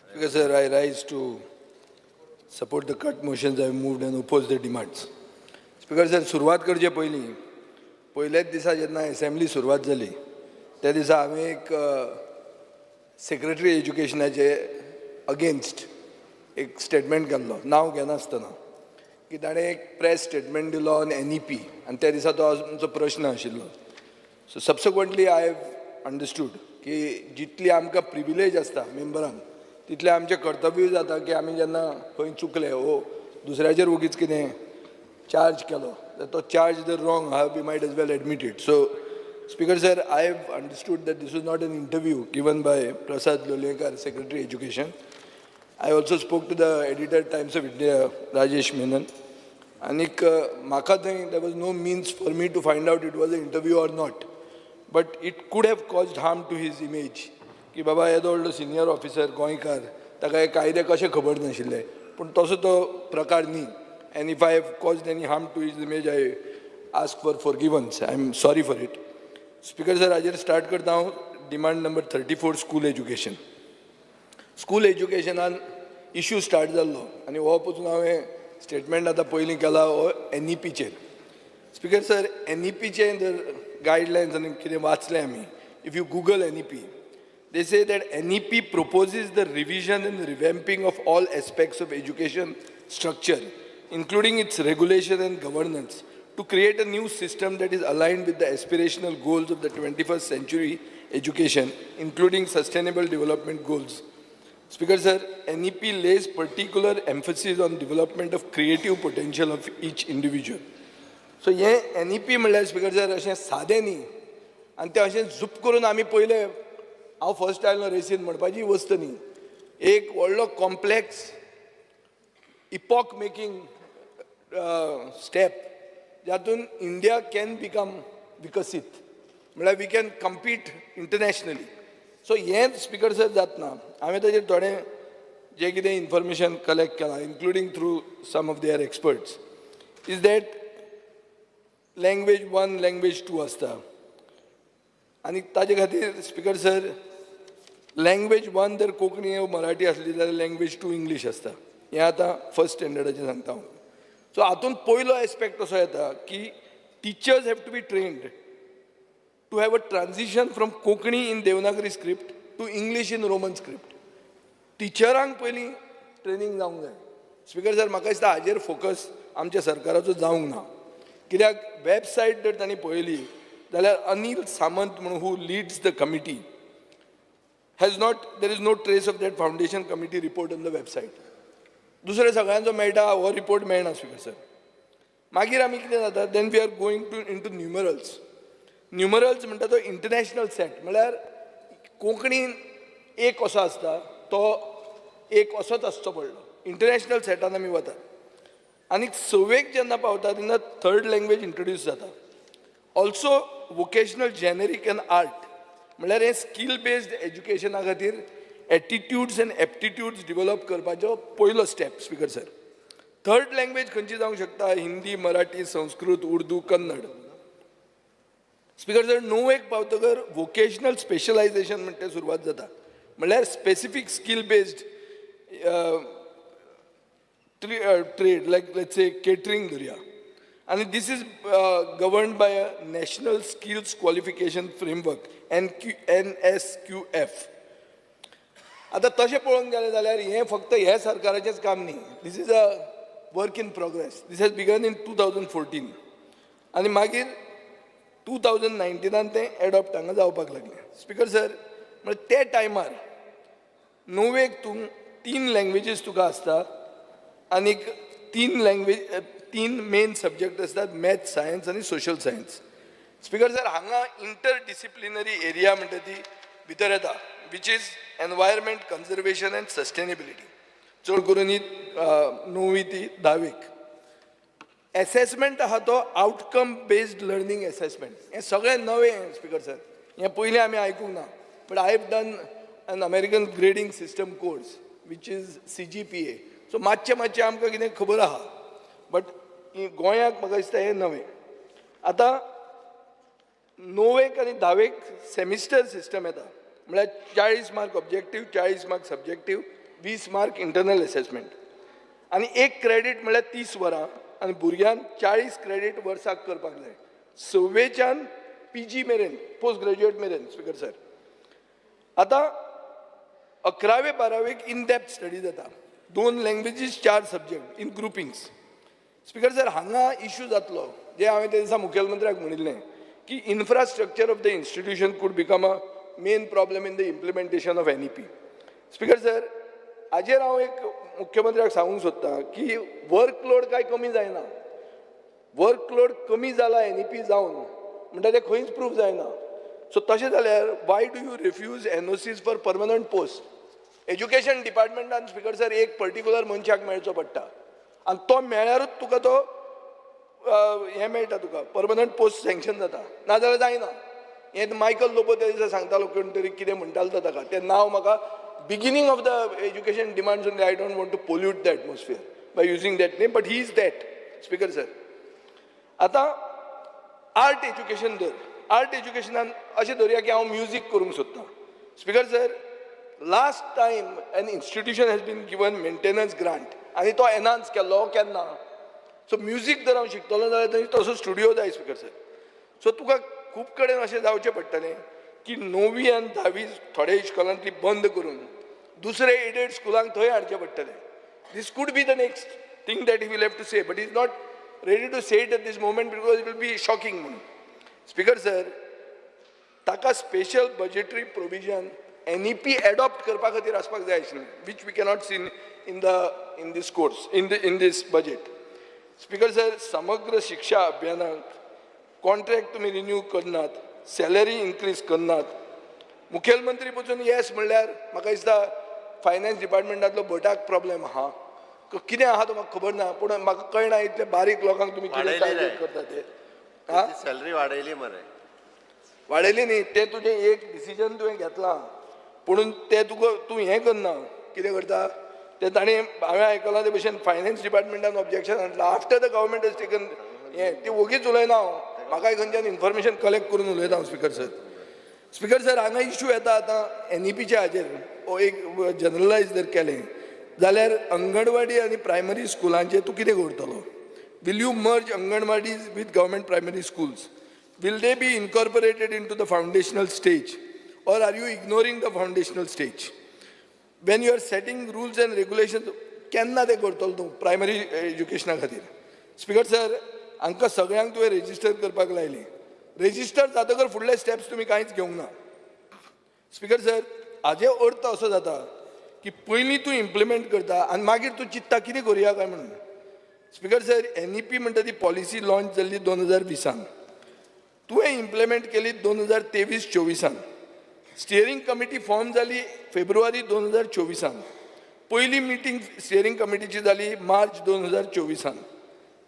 Speaker sir, I rise to support the cut motions I moved and oppose the demands. Speaker sir, सुरवात करचे पयल्याच दिसा जेन्ना असेंब्ली सुरवात जाली त्या दिसा हांवें एक सेक्रेटरी एज्युकेशनाचे अगेन्स्ट एक स्टेटमेंट केल्लो, नांव घेनासतना, की ताणें एक प्रेस स्टेटमेंट दिलो ऑन NEP आनी त्या दिसा तो आमचो प्रश्न आशिल्लो. सो सबसिक्वंटली आय हॅव अंडरस्टूड की जितली आमकां प्रिविलेज आसता मेंबरांक तितलें आमचें कर्तव्यूय जाता की आमी जेन्ना खंय चुकले वो दुसऱ्याचेर उगीच कितें चार्ज केलो तो charge the wrong, we might as well admit it. So, Speaker sir, I have understood that this was not an interview given by Prasad Lolekar, Secretary Education. I also spoke to the editor Times of India, Rajesh Menon. And there was no means for me to find out it was an interview or not. But it could have caused harm to his image. की बाबा येदो व्हडलो senior officer गोंयकार ताका हे कायदे कशे खबर नाशिल्ले पूण तसो तो प्रकार न्ही and if I have caused any harm to his image I ask for forgiveness I am sorry for it speaker sir हाजेर स्टार्ट करता हांव demand number 34 school education school एज्युकेशनान इश्यू स्टार्ट जाल्लो आनी हो पसून हांवें स्टेटमेंट आतां पयलीं केला हो NEPचेर स्पीकर सर NEPचे जर गायडलायन्स आनी कितें वाचलें आमी if you Google NEP they say that NEP proposes the revision and revamping of all aspects of education structure, including its regulation and governance, to create a new system that is aligned with the aspirational goals of the 21st century education, including sustainable development goals. Speaker sir, NEP lays particular emphasis on development of creative potential of each individual. So, ये NEP म्हणल्यार speaker sir अशें सादें न्ही आनी तें अशें झूप करून आमी पयले हांव फर्स्ट आयलो रेसीन म्हणपाची वस्त न्ही एक व्हडलो कॉम्प्लेक्स इपॉक मेकींग स्टेप जातून इंडिया कॅन बिकम विकसीत म्हळ्यार we can compete internationally so हें स्पीकर सर जातना हांवें ताचेर थोडें जें कितें इन्फॉर्मेशन कलेक्ट केलां including through some of their experts is that language 1 language 2 आसता आनी ताजे खातीर स्पीकर सर लँग्वेज 1 जर कोंकणी वा मराठी आसली जाल्यार लँग्वेज 2 इंग्लीश आसता हें आतां फर्स्ट स्टँडर्डाचें सांगता हांव सो हातूंत पयलो एस्पेक्ट असो येता की teachers have to be trained to have a transition from Konkani in Devanagari script to English in Roman script टिचरांक पयलीं ट्रेनींग जावंक जाय स्पीकर सर म्हाका दिसता हाजेर फोकस आमच्या सरकाराचो जावंक ना कित्याक वेबसायट जर तांणी पळयली जाल्यार अनिल सामंत म्हणून who leads the committee has not, there is no trace of that foundation committee report on the website. दुसरे सगळ्यांचो मेळटा हो रिपोर्ट मेळना स्पीकर सर मागीर आमी कितें जाता then we are going to into numerals म्हणटा तो इंटरनॅशनल सेट म्हळ्यार कोंकणीन एक असो आसता तो एक असोच आसचो पडलो इंटरनॅशनल सेटान आमी वतात आनी 6वेक जेन्ना पावता तेन्ना 3rd लँग्वेज इंट्रोड्यूस जाता also vocational generic end art म्हळ्यार हे स्कील बेस्ड एज्युकेशना खातीर एटिट्यूड्स एंड एप्टिट्यूड्स डिवेलप करपाचो पयलो step speaker sir 3rd language खंयची जावंक शकता हिंदी मराठी संस्कृत उर्दू कन्नड स्पीकर सर 9वेक पावतकर वोकेशनल स्पेशलायझेशन म्हणटा तें सुरवात जाता म्हळ्यार specific skill based trade like let's say catering धरया and this is governed by a National Skills Qualification Framework NSQF. आता तशें पळोवंक गेलें जाल्यार हें फक्त ह्या सरकाराचेंच काम न्ही this is a work in progress this has begun in 2014 आनी मागीर 2019 तें एडॉप्ट हांगा जावपाक लागलें स्पीकर सर म्हळ्यार ते टायमार 9वेक तूं 3 लँग्वेजीस तुका आसता आनीक 3 मेन सब्जेक्ट आसतात मॅथ सायन्स आनी सोशल सायन्स स्पीकर सर हांगा इंटरडिसिप्लिनरी एरिया म्हणटा ती भितर येता which is environment conservation end sustainability चड करून ही 9वी ती 10वीक एसेसमेंट आहा तो आउटकम बेस्ड लर्निंग एसेसमेंट हें सगळें नवें स्पीकर सर हें पयलीं आमी आयकूंक ना but I have done an American grading system course which is CGPA so मातशें आमकां कितें खबर आहा बट गोंयाक म्हाका दिसता हें नवें आतां 9वेक आनी 10वेक सेमिस्टर सिस्टम येता म्हळ्यार 40 mark objective 40 mark subjective 20 mark internal assessment आनी 1 क्रेडीट म्हळ्यार 30 वरां आनी भुरग्यांक 40 क्रेडीट वर्साक करपाक जाय 6वेच्यान PG मेरेन पोस्ट ग्रॅज्युएट मेरेन स्पीकर सर आतां 11वे 12वेक इन डेप्थ स्टडी जाता 2 languages 4 subject in groupings speaker sir हांगा इश्यू जातलो जे हांवें त्या दिसा मुखेलमंत्र्याक म्हणिल्लें की infrastructure of the institution could become a main problem in the implementation of NEP speaker sir हाजेर हांव एक मुख्यमंत्र्याक सांगूंक सोदतां की वर्कलोड कांय कमी जायना वर्कलोड कमी जाला NEP जावन म्हणटा ते खंयच प्रूव जायना. सो तशें जाल्यार why do you refuse NOCs for permanent post? Education डिपार्टमेंटान स्पीकर सर एक पर्टिक्युलर मनशाक मेळचो पडटा आनी तो मेळ्यारूच तुका तो हें मेळटा, तुका परमनंट पोस्ट सँक्शन जाता, नाजाल्यार जायना. हें मायकल लोबो त्या दिसा सांगतालो कोण तरी कितें म्हणटालो तो ताका, तें नांव म्हाका beginning of the education demands only. I don't want to pollute the atmosphere by using that name, but he is that speaker sir. आतां आर्ट एज्युकेशन धर, आर्ट एज्युकेशनान अशें धरया की हांव म्युजीक करूंक सोदतां. Speaker sir, last time an institution has been given maintenance grant आनी तो एनहान्स केल्लो केन्ना? सो म्युजीक जर हांव शिकतलो जाल्यार थंय तसो स्टुडियो जाय स्पीकर सर. सो तुका खूब कडेन अशें जावचें पडटलें की 9वी आनी 10वी थोड्या इश्कोलांतली बंद करून दुसरे एडेड स्कुलांक थंय हाडचें पडटलें. This could be the next thing that he will have to say, but is not ready to say it at this moment because it will be shocking म्हणून. स्पीकर सर, ताका special budgetary provision NEP adopt करपा खातीर आसपाक जाय आशिल्लें, which we cannot see in this course in this budget. Speaker sir, Samagra Shiksha अभियानाक contract तुमी renew करनात, सॅलरी इन्क्रीज करनात. मुखेलमंत्री पसून येस म्हणल्यार म्हाका दिसता फायनान्स डिपार्टमेंटांतलो भटाक प्रॉब्लेम आहा, कितें आहा तो म्हाका खबर ना, पूण म्हाका कळना इतले बारीक लोकांक तुमी कितें टार्गेट करता ते. सॅलरी वाडयली मरे. वाडयली न्ही, तें तुजें एक डिसिजन तुवें घेतलां, पुणून तें तूं हें करना. कितें करता तें ताणें, हांवें आयकलां ते भशेन फायनान्स डिपार्टमेंटान ऑब्जेक्शन हाडलां after the government has taken हें. ती वोगीच उलयना हांव, म्हाकाय खंयच्यान इन्फॉर्मेशन कलेक्ट करून उलयता हांव स्पीकर सर. स्पीकर सर, हांगा इश्यू येता आतां NEPच्या हाजेर हो एक जनरलायज जर केलें जाल्यार अंगणवाडी आनी प्रायमरी स्कुलांचेर तूं कितें करतलो? Will you merge anganwadis with government primary schools? Will they be incorporated into the foundational stage, or are you ignoring the foundational stage? When you are setting rules and regulations, केन्ना ते करतलो तूं प्रायमरी एज्युकेशना खातीर? Speaker sir, हांकां सगळ्यांक तुवें resistor करपाक लायली. रेजिस्टर जातकर फुडले स्टेप्स तुमी कांयच घेवंक ना. स्पीकर सर, हाजे अर्थ असो जाता की पयलीं तूं इम्प्लिमेंट करता आनी मागीर तूं चिंतता कितें करुया काय म्हणून. स्पीकर सर, NEP म्हणटा ती पॉलिसी लॉन्च जाल्ली 2020. तुवें इम्प्लिमेंट केली 2023-24. स्टियरींग कमिटी फॉर्म जाली फेब्रुवारी 2024. पयली मिटींग स्टियरींग कमिटीची जाली मार्च 2024.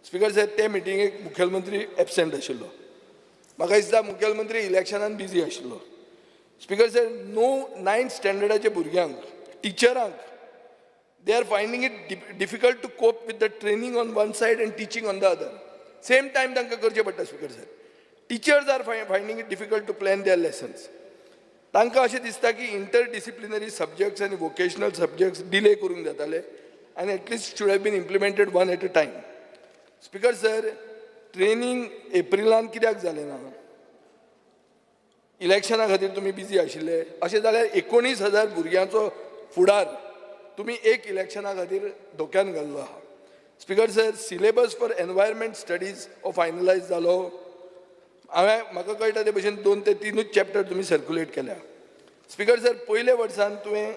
स्पीकर सर, ते मिटिंगेक मुखेलमंत्री एबसेंट आशिल्लो. म्हाका दिसता मुखेलमंत्री इलेक्शनान बिजी आशिल्लो. स्पीकर सर, 9th स्टँडर्डाच्या भुरग्यांक, टिचरांक, they are finding it difficult to cope with the training on one side and teaching on the other. Same time तांकां करचें पडटा. Speaker sir, teachers are finding it difficult to plan their lessons. तांकां अशें दिसता की interdisciplinary subjects आनी vocational subjects delay करूंक जाताले आनी at least should have been implemented one at a time. Speaker sir, training एप्रिलान कित्याक जालें ना? इलेक्शना खातीर तुमी बिजी आशिल्ले. अशें जाल्यार 19,000 भुरग्यांचो फुडार तुमी एक इलेक्शना खातीर धोक्यान घाल्लो आहा. Speaker sir, syllabus for environment studies हो फायनलायज जालो. म्हाका कळटा ते भशेन 2 ते 3 चॅप्टर तुमी सर्क्युलेट केल्या. स्पीकर सर, पयले वर्सान तुवें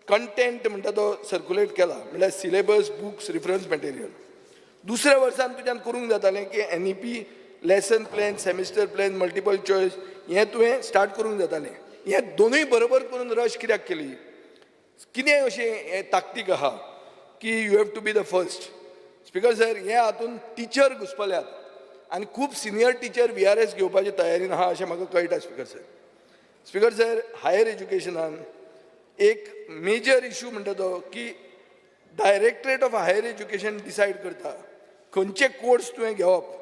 कंटेंट म्हणटा तो सर्क्युलेट केला, म्हणल्यार सिलेबस, बुक्स, रिफरन्स मटेरियल. दुसऱ्या वर्सान तुज्यान करूंक जातालें की NEP, lesson plan, semester plan, multiple choice हें तुवें स्टार्ट करूंक जातालें. हें दोनूय बरोबर करून रश कित्याक केली? कितें अशें ताकतीक आहा की you have to be the first? Speaker sir, हे हातून टिचर घुसपल्यात आनी खूब सिनियर टिचर VRS घेवपाचे तयारीन आहा अशें म्हाका कळटा. Speaker sir, speaker sir, higher एज्युकेशनान एक मेजर इश्यू म्हणटा तो की directorate of higher education decide करता खंयचे कोर्स तुवें घेवप.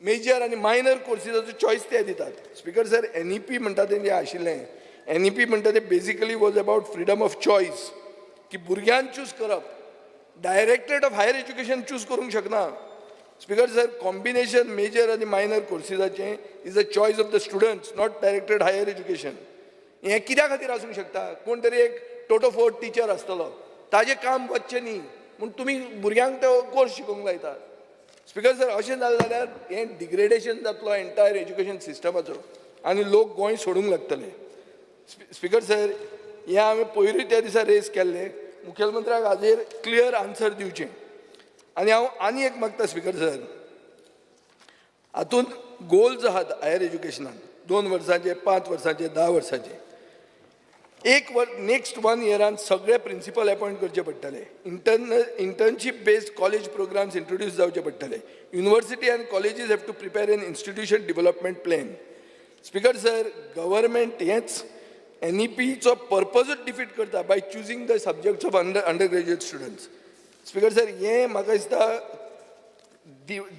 मेजर आनी मायनर कोर्सीसाचो चॉयस ते दितात. स्पीकर सर, NEP म्हणटा तें जें आशिल्लें, NEP म्हणटा तें basically was about freedom of choice, की भुरग्यान चूज करप. Directorate of higher education choose करूंक शकना. स्पीकर सर, कॉम्बिनेशन मेजर आनी मायनर कोर्सीसाचें is the choice of the students, not directed higher education. हें कित्या खातीर आसूंक शकता? कोण तरी एक टोटोफोर्ट टिचर आसतलो, ताजें काम वचचें न्ही म्हूण तुमी भुरग्यांक तो कोर्स शिकोवंक लायतात. स्पीकर सर, अशें जालें जाल्यार हें डिग्रेडेशन जातलो एंटायर एज्युकेशन सिस्टमाचो आनी लोक गोंय सोडूंक लागतले. स्पीकर सर, हें हांवें पयरूय त्या दिसा रेज केल्लें, मुखेलमंत्र्याक हाजेर क्लियर आन्सर दिवचें. आनी हांव आनी एक मागता स्पीकर सर, हातून गोल्स आहात हायर एज्युकेशनान 2 वर्सांचे 5 वर्सांचे 10 वर्सांचे नेक्स्ट 1 इयरान सगळे प्रिंसिपल अपॉइंट करचे पडटले internship based college programmes introduce जावचे पडटले university and colleges have to prepare an institution development plan speaker sir government हेच NEPचो पर्पजूच डिफीट करता by choosing the subjects of undergraduate students speaker sir हे म्हाका दिसता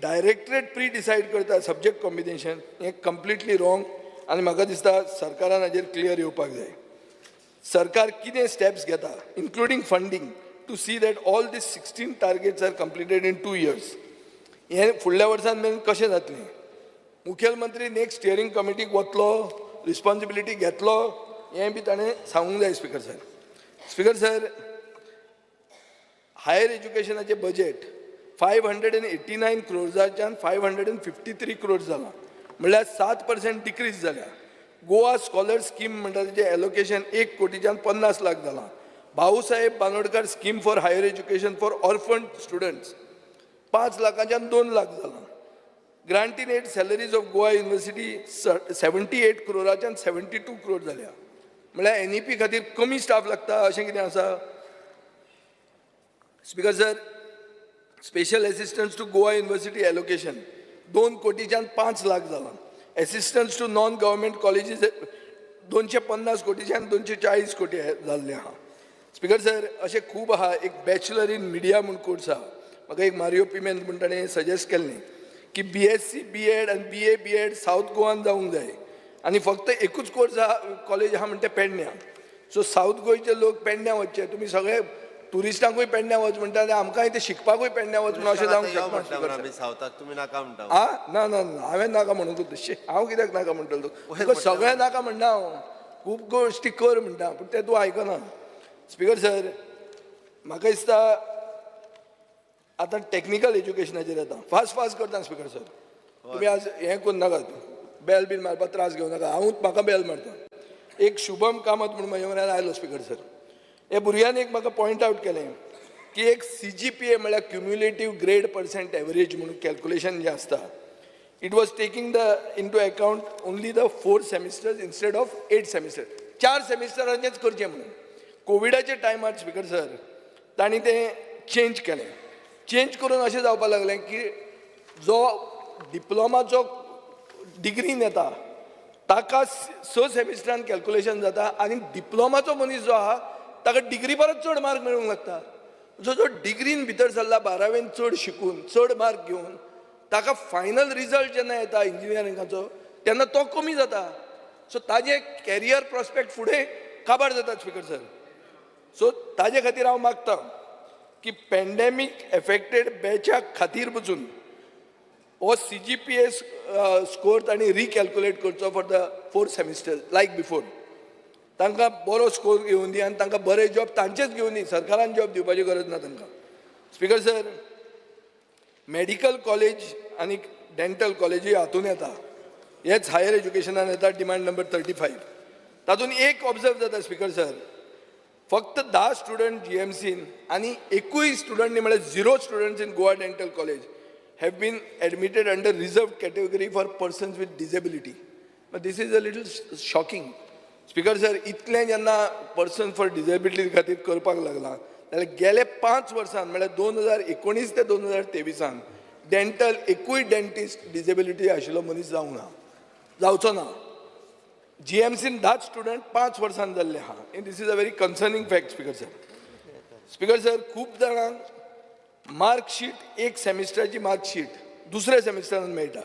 डायरेक्टरेट प्री डिसायड करता सब्जेक्ट कॉम्बिनेशन हें कंप्लिटली रॉंग आनी म्हाका दिसता सरकारान हाजेर क्लियर येवपाक जाय सरकार कितें स्टेप्स घेता including funding to see that all these 16 targets are completed in 2 years हें फुडल्या वर्सान मेरेन कशें जातलें मुखेलमंत्री नेक्स्ट स्टियरींग कमिटीक वतलो रिस्पॉन्सिबिलिटी घेतलो हें बी ताणें सांगूंक जाय स्पीकर सर हायर एज्युकेशनाचें बजेट 589 crores 553 crores जाला म्हणल्यार 7% डिक्रीज जाल्या गोवा स्कॉलर स्कीम म्हणटा तेजें एलोकेशन 1 कोटीच्यान 50 लाख जालां Bhausaheb Bandodkar scheme for higher education for orphan students 5 लाखाच्यान 2 लाख जालां grant in aid salaries of Goa university 78 crores 72 crores जाल्या म्हळ्यार NEP खातीर कमी स्टाफ लागता अशें कितें आसा speaker sir special assistants to Goa university allocation 2 कोटीच्यान 5 लाख जालां assistants to non government colleges 250 कोटीच्यान 240 कोटी जाल्ले आहा स्पीकर सर अशें खूब आहा एक बॅचलर इन मिडिया म्हूण कोर्स आहा म्हाका एक मारियो पिमेंत म्हूण ताणें सजेस्ट केल्लें की BSc BEd आनी BA BEd सावथ गोवान जावंक जाय आनी फक्त एकूच कोर्स आहा कॉलेज आहा म्हणटा पेडण्यां सो सावथ गोंयचे लोक पेडण्यां वचचे तुमी सगळे टुरिस्टांकूय पेडण्यां वच म्हणटा आनी आमकांय ते शिकपाकूय पेडण्यां वच म्हणून अशें जावंक शकना आमी सावथाक तुमी नाका म्हणटा ना ना ना हांवें नाका म्हणूंक तशें हांव कित्याक नाका म्हणटलो तुका सगळें नाका म्हणना हांव खूब गोश्टी कर म्हणटा पूण तें तूं आयकना स्पीकर सर म्हाका दिसता आतां टॅक्निकल एज्युकेशनाचेर येता फास्ट करता स्पीकर सर तुमी आज हें करून नाका बेल बीन मारपाक त्रास घेवं नाका हांवूच म्हाका बेल मारता एक शुभम कामत म्हणून म्हज्या म्हऱ्यान आयलो स्पीकर सर हे भुरग्यान एक म्हाका पॉयंट आवट केलें की एक CGPA म्हळ्यार क्युम्युलेटीव ग्रेड पर्सेंट एवरेज म्हणून कॅल्क्युलेशन जें आसता it was taking into account only the 4 semesters instead of 8 semesters 4 सेमिस्टरांचेच करचें म्हणून कोविडाच्या टायमार स्पीकर सर तांणी तें चेंज केलें चेंज करून अशें जावपाक लागलें की जो डिप्लोमाचो डिग्रीन येता ताका 6 सेमिस्टरान कॅल्क्युलेशन जाता आनी डिप्लोमाचो मनीस जो आहा ताका डिग्री परत चड मार्क मेळूंक लागता जो डिग्रीन भितर सरला 12वेन चड शिकून चड मार्क घेवन ताका फायनल रिजल्ट जेन्ना येता इंजिनियरिंगाचो तेन्ना तो कमी जाता सो ताजे कॅरियर प्रॉस्पेक्ट फुडें काबार जाता स्पीकर सर सो ताजे खातीर हांव मागतां की पॅन्डेमीक एफेक्टेड बॅचा खातीर पसून हो CGPA स्कोर तांणी रिकॅल्क्युलेट करचो for the 4 semesters like before तांकां बरो स्कोर घेवन दी आनी तांकां बरे जॉब तांचेच घेवन दी सरकारान जॉब दिवपाची गरज ना तांकां स्पीकर सर मेडिकल कॉलेज आनी डेंटल कॉलेजी हातून येता हेच हायर एज्युकेशनान येता डिमांड नंबर 35 तातूंत एक ऑब्जर्व जाता स्पीकर सर फक्त 10 स्टुडंट GMCन आनी एकूय स्टुडंट म्हळ्यार 0 students in Goa dental college have been admitted under reserved category for persons with disability. But this is a little shocking. Speaker sir, इतलें जेन्ना पर्सन फॉर डिसेबिलिटी खातीर करपाक लागला जाल्यार गेले 5 वर्सान म्हळ्यार 2019 ते 2023 डेंटल एकूय डेंटिस्ट डिसेबिलिटी आशिल्लो मनीस जावचो ना GMCन 10 स्टुडंट 5 वर्सान जाल्ले आहा end this is a very concerning fact speaker sir खूब जाणांक मार्कशीट एक सेमिस्टराची मार्कशीट दुसऱ्या सेमिस्टरान मेळटा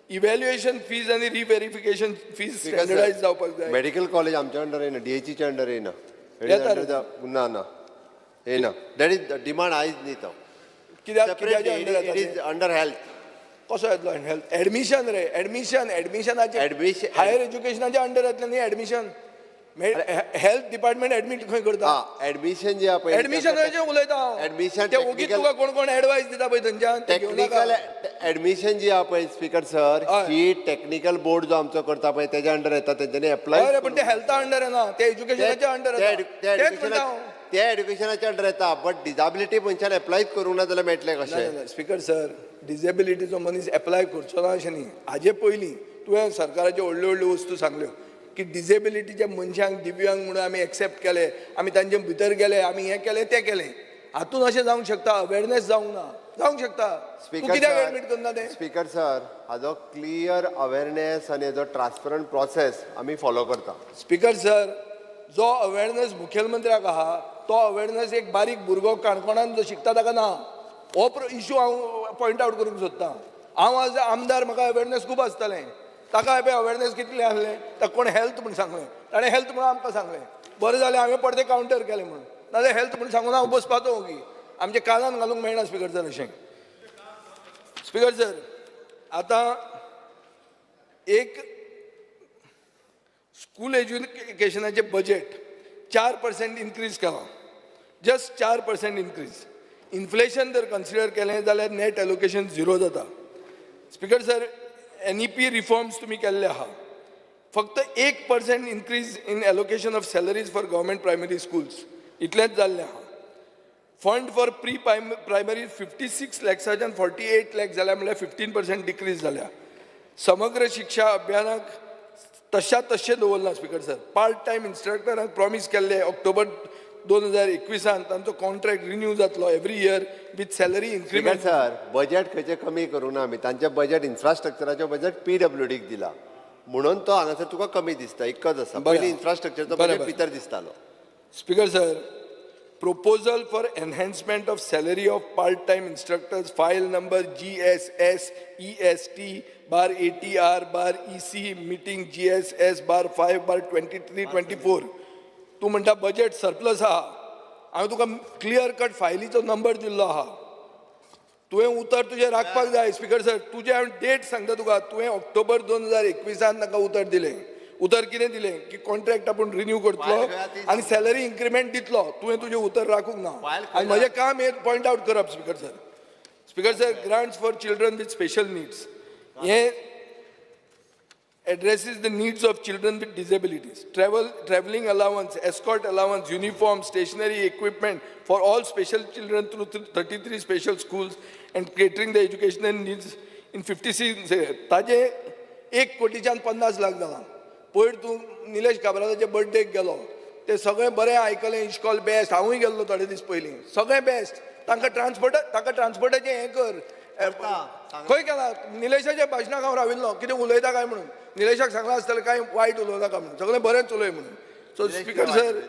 इव्हॅल्युएशन फीज आनी रिव्हेरिफिकेशन फीज स्टँडर्डायज जावपाक जाय मेडिकल कॉलेज आमच्या अंडर येना DHEच्या अंडर येना ना येना दॅट इज डिमांड आयज न्ही तो कित्याक इट इज अंडर हेल्थ कसो येतलो हेल्थ एडमिशन रे एडमिशनाचे हायर एज्युकेशनाच्या अंडर येतलें न्ही एडमिशन हेल्थ डिपार्टमेंट एडमिट खंय करता एडमिशन जे एडमिशनाचें उलयता एडमिशन ते ओगीच तुका कोण एडवायस दिता पळय थंयच्यान टेक्निकल ऍडमिशन जी आहा पळय स्पीकर सर हय. ही टेक्निकल बोर्ड जो आमचो करता पळय तेज्या अंडर येता तेंच्यांनी हय अप्लाय रे, पण ते हेल्था अंडर येना, ते एज्युकेशनाच्या अंडर येता. तेच म्हणटा हांव. त्या एड्युकेशनाच्या अंडर येता बट डिजाबिलिटी मनशान अप्लायच करूंक ना जाल्यार मेळटलें कशें स्पीकर सर, डिजेबिलिटीचो मनीस एप्लाय करचो ना अशें न्ही. हाजे पयलीं तुवें सरकाराच्यो व्हडल्यो व्हडल्यो वस्तू सांगल्यो की डिजेबिलिटीच्या मनशांक दिव्यांग म्हणून आमी एक्सेप्ट केले, आमी तांचे भितर गेले, आमी हें केलें तें केलें. हातून अशें जावंक शकता, अवेरनेस जावंक ना, जावंक शकता. तूं कित्याक एडमीट करना तें? स्पीकर सर हाजो क्लियर अवेरनेस आनी हाजो ट्रान्सपरंट प्रोसेस आमी फॉलो करता. स्पीकर सर, जो अवेरनेस मुखेलमंत्र्याक आहा तो अवेरनेस एक बारीक भुरगो काणकोणान जो शिकता ताका ना. हो इश्यू हांव पॉयंट आवट करूंक सोदतां. हांव आज आमदार, म्हाका अवेरनेस खूब आसतालें. ताका पळय अवेरनेस कितलें आहलें, ताका कोण हेल्थ म्हूण सांगलें, ताणें हेल्थ म्हणून आमकां सांगलें. बरें जालें हांवें पडते कावंटर केलें म्हणून. नाजाल्यार हेल्थ म्हणून सांगून हांव बसपाचो ओगी. आमच्या कानान घालूंक मेळना स्पीकर सर अशें. स्पीकर सर, आतां एक स्कूल एज्युकेशनाचें बजेट 4% इन्क्रीज केलां. Just 4% increase. इन्फ्लेशन जर कन्सिडर केलें जाल्यार नेट एलोकेशन 0 जाता. स्पीकर सर, NEP रिफॉर्म्स तुमी केल्ले आहा. फक्त 1% increase in allocation of salaries for government primary schools इतलेंच जाल्लें आहा. फंड फॉर प्री प्रायमरी 56 लॅक्साच्यान 48 लॅक्स जाल्या, म्हळ्यार 15% डिक्रीज जाल्या. समग्र शिक्षा अभियानाक तशा तशें दवरला स्पीकर सर. पार्ट टायम इन्स्ट्रक्टरांक प्रॉमीस केल्ले ऑक्टोबर 2021 तांचो कॉन्ट्रॅक्ट रिन्यू जातलो every year with salary speaker increment. Sir budget खंयचे कमी करूं ना आमी. तांचें बजेट इन्फ्रास्ट्रक्चराचें बजेट PWDक दिला म्हणून तो हांगासर तुका कमी दिसता, इतकोच आसा. पयलीं इन्फ्रास्ट्रक्चरचो बजेट भितर दिसतालो. Speaker sir, proposal for enhancement of salary of part-time instructors, file number GSS EST bar ATR bar EC meeting GSS bar 5 bar 23-24. तूं म्हणटा बजेट सरप्लस आहा. हांवें तुका क्लियर कट फायलीचो नंबर दिल्लो आहा. तुवें उतर तुजें राखपाक जाय. स्पीकर सर, तुजें हांवें डेट सांगता तुका. तुवें ऑक्टोबर 2021 ताका उतर दिलें. उतर कितें दिलें की कॉन्ट्रॅक्ट आपूण रिन्यू करतलो आनी सॅलरी इन्क्रिमेंट दितलो. तुवें तुजें उतर राखूंक ना. आनी म्हजें काम हें पॉयंट आवट करप. Speaker sir, speaker sir, grants for children with special needs हें addresses the needs of children with disabilities. Traveling allowance, escort allowance, uniform, stationery equipment for all special children through 33 special schools and catering the educational needs in 56 ताजे 1,50,50,00,000 जाला. पयर तूं निलेश काबराजाच्या बर्थडेक गेलो, ते सगळें बरें आयकलें, इश्कॉल बेस्ट. हांवूय गेल्लो थोडे दीस पयलीं. सगळें बेस्ट. तांकां ट्रान्सपोर्टाचें हें कर. खंय गेला? निलेशाच्या भाशणाक हांव राविल्लो. कितें उलयता काय म्हणून. निलेशाक सांगला आसतलें कांय वायट उलोवनाका म्हणून. सगळें बरेंच उलय म्हणून. सो स्पीकर सर,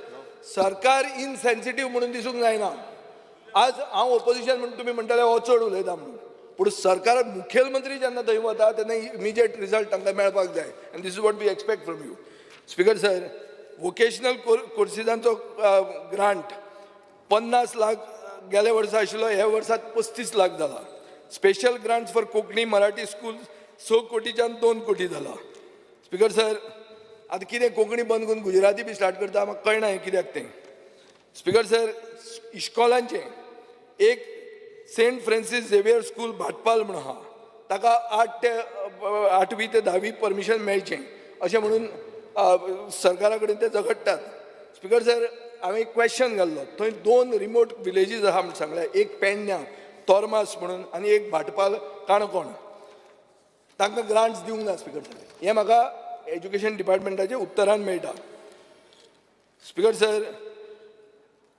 सरकार इनसेन्सिटीव म्हणून दिसूंक जायना. आज हांव ओपोजिशन म्हणून तुमी म्हणटाले हो चड उलयता म्हणून. पूण सरकार मुखेलमंत्री जेन्ना थंय वता तेन्ना इमिजिएट रिजल्ट तांकां मेळपाक जाय. आनी this is what we expect from you. Speaker sir, vocational कोर्सीसांचो ग्रांट 50 लाख गेल्या वर्सा आशिल्लो, ह्या वर्सात 35 लाख जाला. Special grants for Konkani Marathi school 6 कोटीच्यान 2 कोटी जाला. स्पीकर सर, आतां कितें कोंकणी बंद करून गुजराती बी स्टार्ट करता म्हाका कळना हें कित्याक तें. स्पीकर सर, इश्कॉलांचें एक Saint Francis Xavier school Bhatpal म्हणून आहा, ताका 8वी ते 10वी परमिशन मेळचें अशें म्हणून सरकारा कडेन ते झगडटात. स्पीकर सर, हांवें एक क्वेश्चन घाल्लो. थंय 2 रिमोट विलेजीस आहा म्हणून सांगलें. एक पेडण्यां तोर्मास म्हणून आनी एक भाटपाल काणकोण. तांकां ग्रांट्स दिवंक ना. स्पीकर सर, हें म्हाका एज्युकेशन डिपार्टमेंटाचे उत्तरान मेळटा. स्पीकर सर,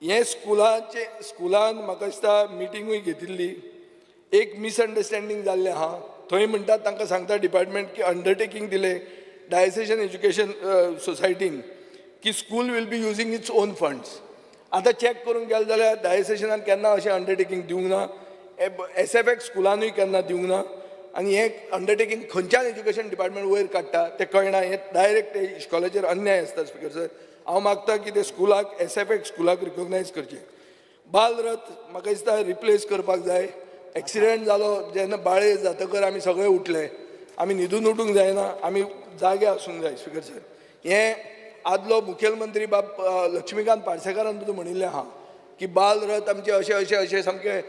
हें स्कुलान म्हाका दिसता मिटिंगूय घेतिल्ली. एक मिसअंडरस्टँडींग जाल्लें आहा. थंय म्हणटात तांकां सांगता डिपार्टमेंट की अंडरटेकींग दिलें डायसेशन एज्युकेशन सोसायटीन की school will be using its own funds. आतां चॅक करूंक गेले जाल्यार डायसेशनान केन्ना अशें अंडरटेकींग दिवंक ना. SFX स्कुलानूय केन्ना दिवंक ना. आनी हें अंडरटेकींग खंयच्यान एज्युकेशन डिपार्टमेंट वयर काडटा तें कळना. हें डायरेक्ट ते इश्कॉलाचेर अन्याय आसता. स्पीकर सर, हांव मागता की ते स्कुलाक SFX स्कुलाक रिकॉग्नायज करचें. बालरथ म्हाका दिसता रिप्लेस करपाक जाय. एक्सिडेंट जालो जेन्ना बाळे जातकर आमी सगळे उठले. आमी न्हिदून उठूंक जायना, आमी जागे आसूंक जाय. स्पीकर सर, हें आदलो मुखेलमंत्री बाब लक्ष्मीकांत पार्सेकारान तुका म्हणिल्लें आहा की बालरथ आमचे अशें सामकें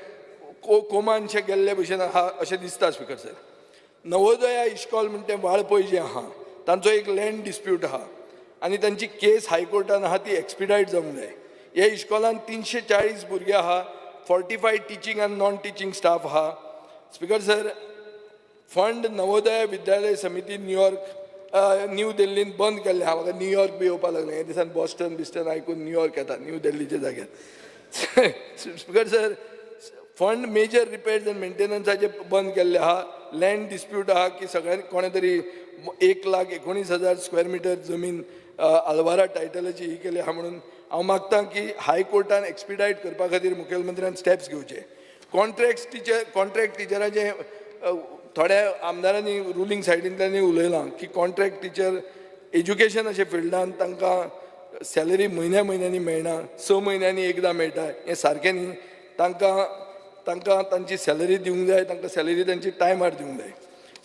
कोमानशे गेल्ले भशेन आहा अशें दिसता स्पिकर सर. नवोदया इश्कॉल म्हणटा तें वाळपय जें आहा तांचो एक लँड डिस्प्यूट आहा आनी तांची केस हायकोर्टान आहा ती एक्सपिडायट जावंक जाय. ह्या इश्कॉलान 340 भुरगे आहा, 45 टिचींग आनी नॉन टिचींग स्टाफ आहा. Speaker sir, fund Navodaya Vidyalaya समिती न्यू दिल्लीन बंद केल्ले आहा. म्हाका न्यूयॉर्क बी येवपाक लागलें. हे दिसान बॉस्टन बिस्टन आयकून न्यूयॉर्क येता न्यू दिल्लीच्या जाग्यार. Speaker sir, fund major repairs and मेंटेनन्साचे बंद केल्ले आहा. लँड डिस्प्यूट आहा की सगळ्यांनी कोणे तरी 1,19,000 स्क्वेअर मिटर जमीन आल्वारा टायटलाची ही केली आहा म्हणून हांव मागतां की हायकोर्टान एक्सपिडायट करपा खातीर मुखेलमंत्र्यान स्टेप्स घेवचे. कॉन्ट्रॅक्ट टिचराचे थोड्या आमदारांनी रुलींग सायडींतल्यानी उलयलां की कॉन्ट्रॅक्ट टिचर एज्युकेशन अशें फिल्डान तांकां सॅलरी म्हयन्यांनी मेळना, 6 म्हयन्यांनी एकदां मेळटा. हें सारकें न्ही. तांकां तांची सॅलरी दिवंक जाय, तांकां सॅलरी तांची टायमार दिवंक जाय.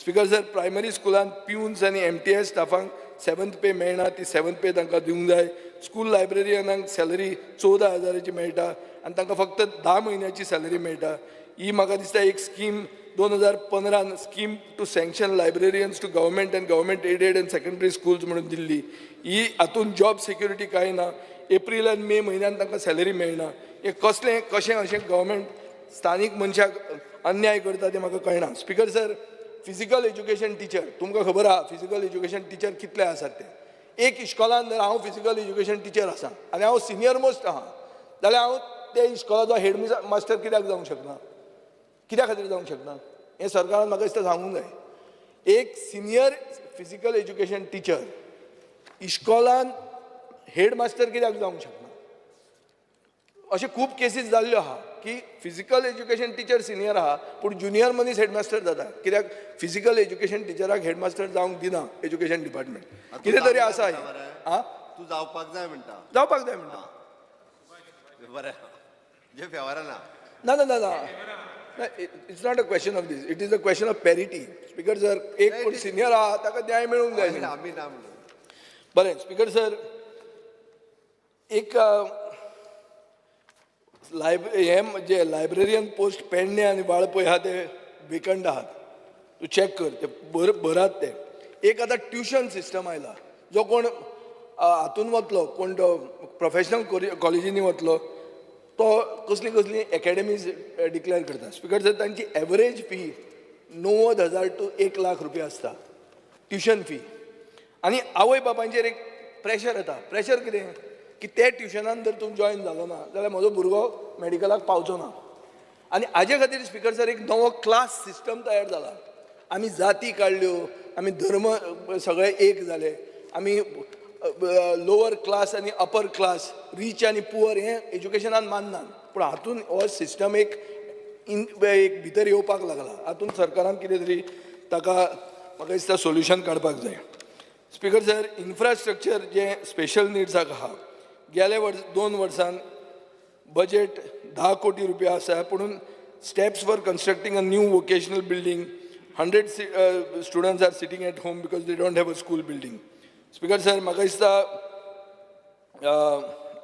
स्पिकर सर, प्रायमरी स्कुलान पिवन्स आनी MTS स्टाफांक 7th पे मेळना, ती 7th पे तांकां दिवंक जाय. स्कूल लायब्ररियनांक सॅलरी 14,000ची मेळटा आनी तांकां फक्त 10 म्हयन्याची सॅलरी मेळटा. ही म्हाका दिसता एक scheme 2015 scheme to sanction librarians to government and government aided and secondary schools म्हणून दिल्ली. ही हातून जॉब सिक्युरिटी कांय ना. एप्रील आनी मे म्हयन्यान तांकां सॅलरी मेळना. हें कशें अशें गव्हर्मेंट स्थानीक मनशाक अन्याय करता तें म्हाका कळना. Speaker sir, physical education teacher, तुमकां खबर आहा फिजिकल एज्युकेशन टिचर कितले आसात ते. एक इश्कॉलान जर हांव फिजिकल एज्युकेशन टिचर आसा आनी हांव सिनियर मोस्ट आहा जाल्यार हांव त्या इश्कॉलाचो हेड मास्टर कित्याक जावंक शकना? कित्या खातीर जावंक शकना? हें सरकारान म्हाका दिसता सांगूंक जाय. एक सिनियर फिजिकल एज्युकेशन टीचर इश्कॉलान हेड मास्टर कित्याक जावंक शकना? अशे खूब केसीस जाल्ल्यो आहा की फिजिकल एज्युकेशन टीचर सिनियर आहा पूण ज्युनियर मनीस हेडमास्टर जाता. कित्याक फिजिकल एज्युकेशन टिचराक हेडमास्टर जावंक दिना एज्युकेशन डिपार्टमेंट. कितें तरी आसा. आं, तू जावपाक जाय म्हणटा. जावपाक जाय म्हणटा. बरें, जे फेवरा ना. ना ना ना ना, it's not a question of this. It is a question of parity. Speaker sir, एक कोण सिनियर आहा ताका न्याय मेळूंक जाय. आमी ना म्हणून. बरें स्पिकर सर, एक हे जे लायब्ररियन पोस्ट पेडणे आनी वाळपय आहा ते वेकंट आहात. तूं चॅक कर, ते बरात ते. एक आतां ट्युशन सिस्टम आयला. जो कोण हातून वतलो, कोण तो प्रोफेशनल कॉलेजींनी वतलो, तो कसली एकेडमीज डिक्लेअर करता. स्पिकर सर, तांची एवरेज फी 90,000 to 1,00,000 रुपया आसता ट्युशन फी. आनी आवय बापायचेर एक प्रेशर येता. प्रेशर कितें की ते ट्युशनान जर तूं जॉयन जालो ना जाल्यार म्हजो भुरगो मेडिकलाक पावचो ना. आनी हाजे खातीर स्पिकर सर एक नवो क्लास सिस्टम तयार जाला. आमी जाती काडल्यो, आमी धर्म सगळे एक जाले, आमी लोवर क्लास आनी अपर क्लास, रीच आनी पुअर हें एज्युकेशनान माननात. पूण हातून हो सिस्टम एक भितर येवपाक लागला. हातून सरकारान कितें तरी ताका म्हाका दिसता सोल्युशन काडपाक जाय. स्पिकर सर, इन्फ्रास्ट्रक्चर जे स्पेशल निड्साक आहा, गेल्या 2 वर्सान बजेट 10 कोटी रुपया आसा. पूण steps for constructing a new vocational building, 100 students are sitting at home because they don't have a school building. Speaker sir, म्हाका दिसता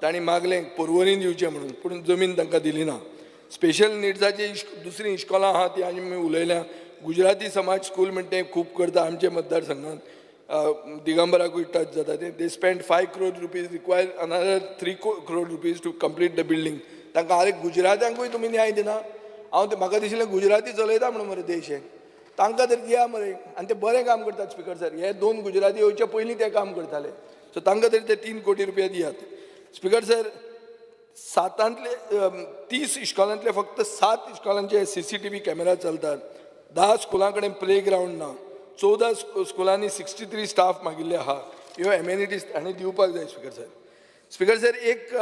तांणी मागलें पर्वरीन दिवचें म्हणून, पूण जमीन तांकां दिली ना. स्पेशल निड्साची दुसरी इश्कॉलां आहा ती आमी उलयल्या. गुजराती समाज स्कूल म्हणटा तें खूब करता आमच्या मतदारसंघात. दिगंबराकूय टच जाता ते. They spend 5 crore rupees, require another 3 crore rupees to complete the building. तांकां आरे गुजरात्यांकूय तुमी न्याय दिना. हांव ते म्हाका दिसलें गुजराती चलयता म्हणून मरे देश हे. तांकां तर दिया मरे. आनी ते बरें काम करतात स्पिकर सर. हे 2 गुजराती येवचे पयलीं ते काम करताले. सो तांकां तरी ते 3 कोटी रुपया दियात. स्पिकर सर, 30 इश्कॉलांतले फक्त 7 इश्कॉलांचे CCTV कॅमेरा चलतात. 10 स्कुलां कडेन प्ले ग्रावंड ना. 14 स्कुलांनी 63 स्टाफ मागिल्ले आहा. ह्यो एमेनिटीज तांणी दिवपाक जाय स्पिकर सर. स्पिकर सर, एक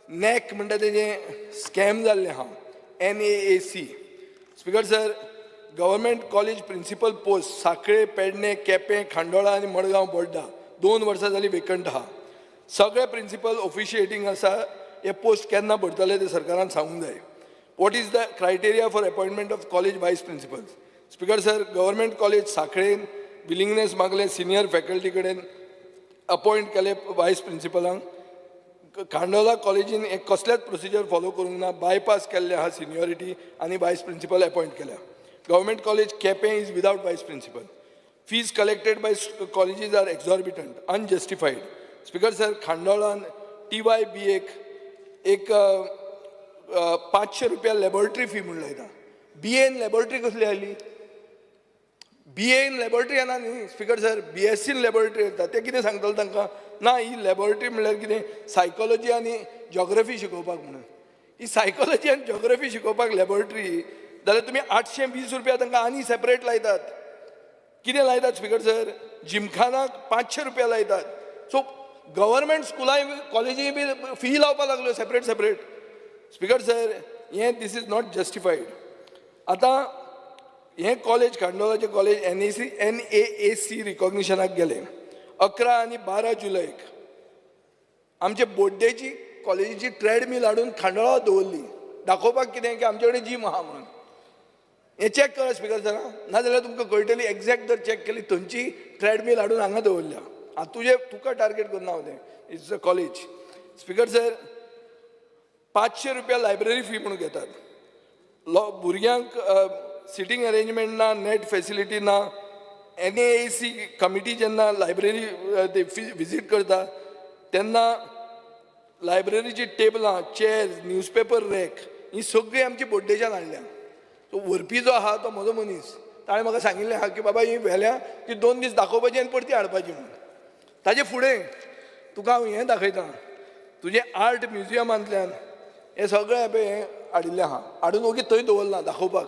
नॅक म्हणटा तेजें स्कॅम जाल्लें आहा, NAAC. Speaker sir, government college principal post Sanquelim, Pernem, Quepem, Khandola आनी मडगांव बोड्डा 2 वर्सां जालीं वेकंट आहा. सगळे प्रिंसिपल ऑफिशिएटींग आसा. हे पोस्ट केन्ना भरतले ते सरकारान सांगूंक जाय. What is the criteria for appointment of college vice principals? Speaker sir, government college साखळेन विलिंगनेस मागले, सिनियर फॅकल्टी कडेन अपॉइंट केले वायस प्रिंसिपलांक. खांडोला कॉलेजीन एक कसलेच प्रोसिजर फॉलो करूंक ना, बायपास केल्ले आहा सिनियरिटी आनी वायस प्रिंसिपल अपॉइंट केल्या. Government college Quepem is without vice principal. Fees collected by colleges are exorbitant, unjustified. Speaker sir, खांडोळान TYB एक 500 रुपया लॅबॉरेटरी फी म्हणून लायता. BA लॅबॉरेटरी कसली आयली? BA लॅबॉरेटरी येना न्ही स्पीकर सर, BSc लॅबॉरेटरी येता. ते कितें सांगतलो तांकां? ना, ही लॅबॉरेटरी म्हणल्यार कितें सायकॉलॉजी आनी जॉग्रफी शिकोवपाक म्हणून. ही सायकॉलॉजी आनी जॉग्रफी शिकोवपाक लॅबॉरेटरी जाल्यार तुमी 820 रुपया तांकां आनी सेपरेट लायतात. कितें लायतात स्पीकर सर? जिमखानाक 500 रुपया लायतात. सो गव्हर्मेंट स्कुलांय कॉलेजी बी फी लावपाक लागल्यो सेपरेट. स्पीकर सर, हें दीस इज नॉट जस्टिफाईड. आतां हें कॉलेज खांडोलाचें कॉलेज NAAC रिकॉग्निशनाक गेलें 11 आनी 12 जुलैक. आमचे बोड्डेची कॉलेजीची ट्रेडमील हाडून खांडोळा दवरली, दाखोवपाक कितें की आमचे कडेन जीम आहा म्हणून. हें चॅक करा स्पीकर सर, नाजाल्यार तुमकां कळटली एक्झॅक्ट जर चॅक केली थंयची ट्रेडमील हाडून हांगा दवरल्या. तुका टार्गेट करना हांव तें, it's a college. Speaker sir, 500 रुपया लायब्ररी फी म्हणून घेतात. भुरग्यांक सिटींग अरेंजमेंट ना, नेट फेसिलिटी ना. NAAC कमिटी जेन्ना लायब्ररी ते विजीट करता तेन्ना लायब्ररीची टेबलां, चेअर्स, न्यूजपेपर रॅक ही सगळी आमची बोड्डेच्यान हाडल्या. सो व्हरपी जो आहा तो म्हजो मनीस, ताणें म्हाका सांगिल्लें आहा की बाबा ही व्हेल्या की 2 दीस दाखोवपाची आनी परती हाडपाची म्हणून. ताजे फुडें तुका हांव हें दाखयतां, तुजें आर्ट म्युजियमांतल्यान हें सगळें हें हाडिल्लें आहा. हाडून ओगी थंय दवरलां दाखोवपाक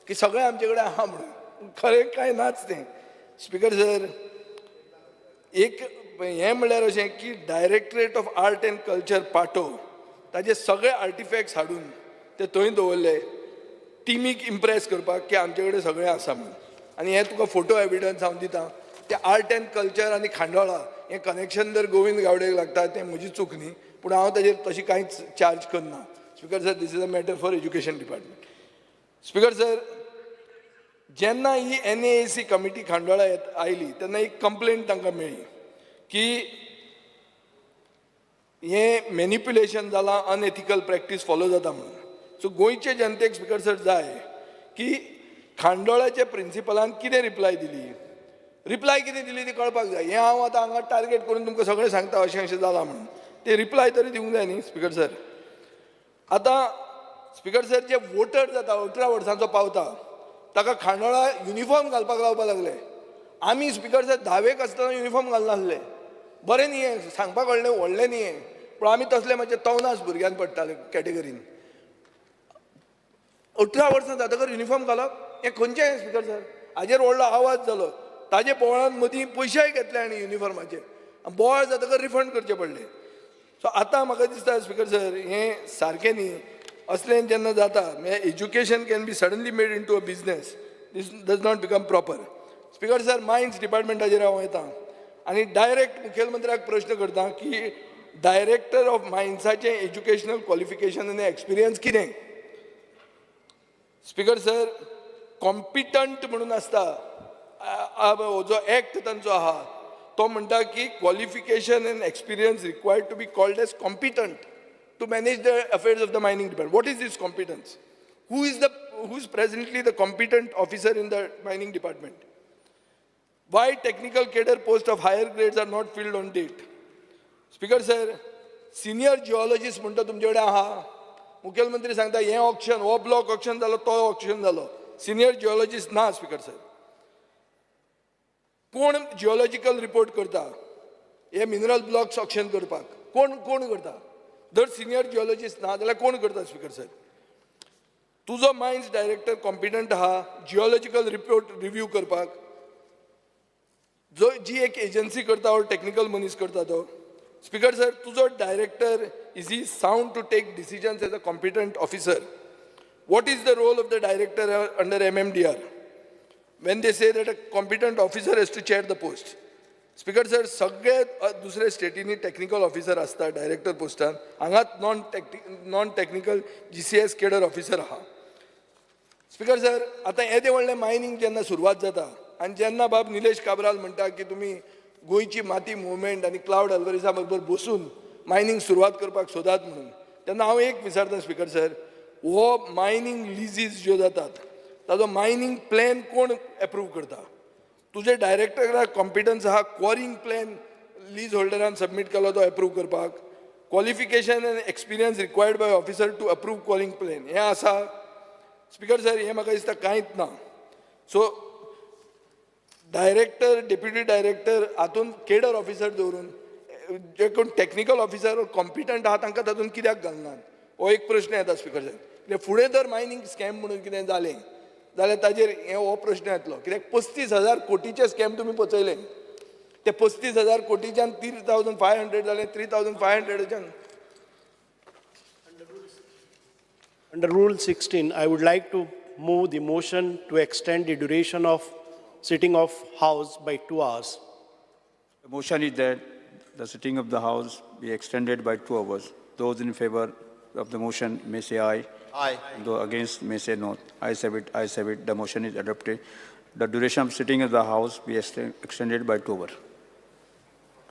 की सगळें आमचे कडेन आहा म्हणून. खरें कांय नाच तें. स्पीकर सर, एक हें म्हणल्यार अशें की directorate of art end culture पाटो ताजे सगळे आर्टिफॅक्ट्स हाडून ते थंय दवरले टिमीक इम्प्रेस करपाक की आमचे कडेन सगळें आसा म्हणून. आनी हें तुका फोटो एविडन्स हांव दितां. ते आर्ट एंड कल्चर आनी खांडोळा हें कनेक्शन जर गोविंद गावडेक लागता तें म्हजी चूक न्ही, पूण हांव ताजेर तशी कांयच चार्ज करना. Speaker sir, this is a matter for education department. Speaker sir, जेन्ना ही NAAC कमिटी खांडोळा आयली तेन्ना एक कंप्लेंट तांकां मेळ्ळी की हें मॅनिप्युलेशन जालां, अनएथिकल प्रॅक्टीस फॉलो जाता म्हणून. सो गोंयचे जनतेक स्पीकर सर जाय की खांडोळाचे प्रिंसिपलान कितें रिप्लाय दिली, रिप्लाय कितें दिली ती कळपाक जाय. हें हांव आतां हांगा टार्गेट करून तुमकां सगळें सांगता अशें जालां म्हणून. ते रिप्लाय तरी दिवंक जाय न्ही स्पीकर सर. आतां स्पीकर सर, जे वोटर जाता 18 वर्सांचो पावता ताका खांडोळा युनिफॉर्म घालपाक लावपाक लागले. आमी स्पीकर सर 10वेक आसतना युनिफॉर्म घालनासले. बरें न्ही हें, सांगपाक कळ्ळें व्हडलें न्ही हें, पूण आमी तसले मातशे तवनास भुरग्यान पडटाले कॅटेगरीन. 18 वर्सां जातकर युनिफॉर्म घालप हें खंयचें स्पीकर सर? हाजेर व्हडलो आवाज जालो. ताजे बोवाळान मदीं पयशेय घेतले आनी युनिफॉर्माचे बोवाळ जातकर रिफंड करचे पडले. सो आतां म्हाका दिसता स्पीकर सर, हें सारकें न्ही. असलें जेन्ना जाता म्हणजे education can be suddenly made into a business. This does not become proper. Speaker sir, mines डिपार्टमेंटाचेर हांव येतां आनी डायरेक्ट मुखेलमंत्र्याक प्रश्न करता की डायरेक्टर ऑफ मायन्साचें एज्युकेशनल क्वॉलिफिकेशन आनी एक्सपिरियन्स कितें? स्पीकर सर, कॉम्पिटंट म्हणून आसता जो एक्ट तांचो आहा तो म्हणटा की qualification and experience required to be called as competent to manage the affairs of the mining department. What is this competence? Who is presently the competent officer in the mining department? Why technical cadre posts of higher grades are not filled on date? Speaker sir, senior geologist म्हणटा तुमचे कडेन आहा. मुखेलमंत्री सांगता हें auction, हो block auction जालो, तो ऑक्शन जालो. सिनियर जिओलॉजिस्ट ना स्पीकर सर. कोण जिओलॉजिकल रिपोर्ट करता हे मिनरल ब्लॉक्स ऑक्शन करपाक? कोण करता? जर सिनियर जिओलॉजिस्ट ना जाल्यार कोण करता स्पीकर सर? तुजो मायन्स डायरेक्टर कॉम्पिटंट आहा जिओलॉजिकल रिपोर्ट रिव्यू करपाक? जी एक एजन्सी करता और टेक्निकल मनीस करता तो? स्पीकर सर, तुजो director is he sound to take decisions as a competent officer? What is the role of the director under MMDR when they say that a competent officer has to chair the post? Speaker sir, सगळे दुसरे स्टेटींनी technical officer आसता director पोस्टान, हांगाच non technical GCS cadre officer आहा. Speaker sir, आतां येदें व्हडलें mining जेन्ना सुरवात जाता आनी जेन्ना बाब निलेश काब्राल म्हणटा की तुमी गोंयची माती मुवमेंट आनी क्लावड अल्वरिसा बरोबर बसून मायनींग सुरवात करपाक सोदात म्हणून तेन्ना हांव एक विचारता स्पिकर सर, हो मायनींग लिजीस ज्यो जातात ताजो मायनींग प्लॅन कोण एप्रूव करता? तुजे डायरेक्टराक कॉम्पिटन्स आहा क्वॉरींग प्लॅन लीज होल्डरान सबमीट केलो तो एप्रूव करपाक? Qualification and experience required by officer to approve quarrying plan हें आसा? स्पिकर सर, हें म्हाका दिसता कांयच ना. सो डायरेक्टर, डेप्युटी डायरेक्टर हातूंत केडर ऑफिसर दवरून जे कोण टॅक्निकल ऑफिसर कॉम्पिटंट आहा तांकां तातूंत कित्याक घालनात? हो एक प्रश्न येता स्पिकर सर. कित्याक फुडें जर मायनींग स्कॅम म्हणून कितें जालें जाल्यार ताजेर हो प्रश्न येतलो. कित्याक 35,000 कोटीचे स्कॅम तुमी पचयले, ते 35,000 कोटीच्यान 3,500 जालें, 3,500च्यान. Under Rule 16, I would like to move the motion to extend the duration of sitting of House by 2 hours. The motion is that the sitting of the House be extended by 2 hours. Those in favor of the motion may say aye. Aye. Those against may say no. Ayes have it, ayes have it. The motion is adopted. The duration of sitting of the House be extended by 2 hours.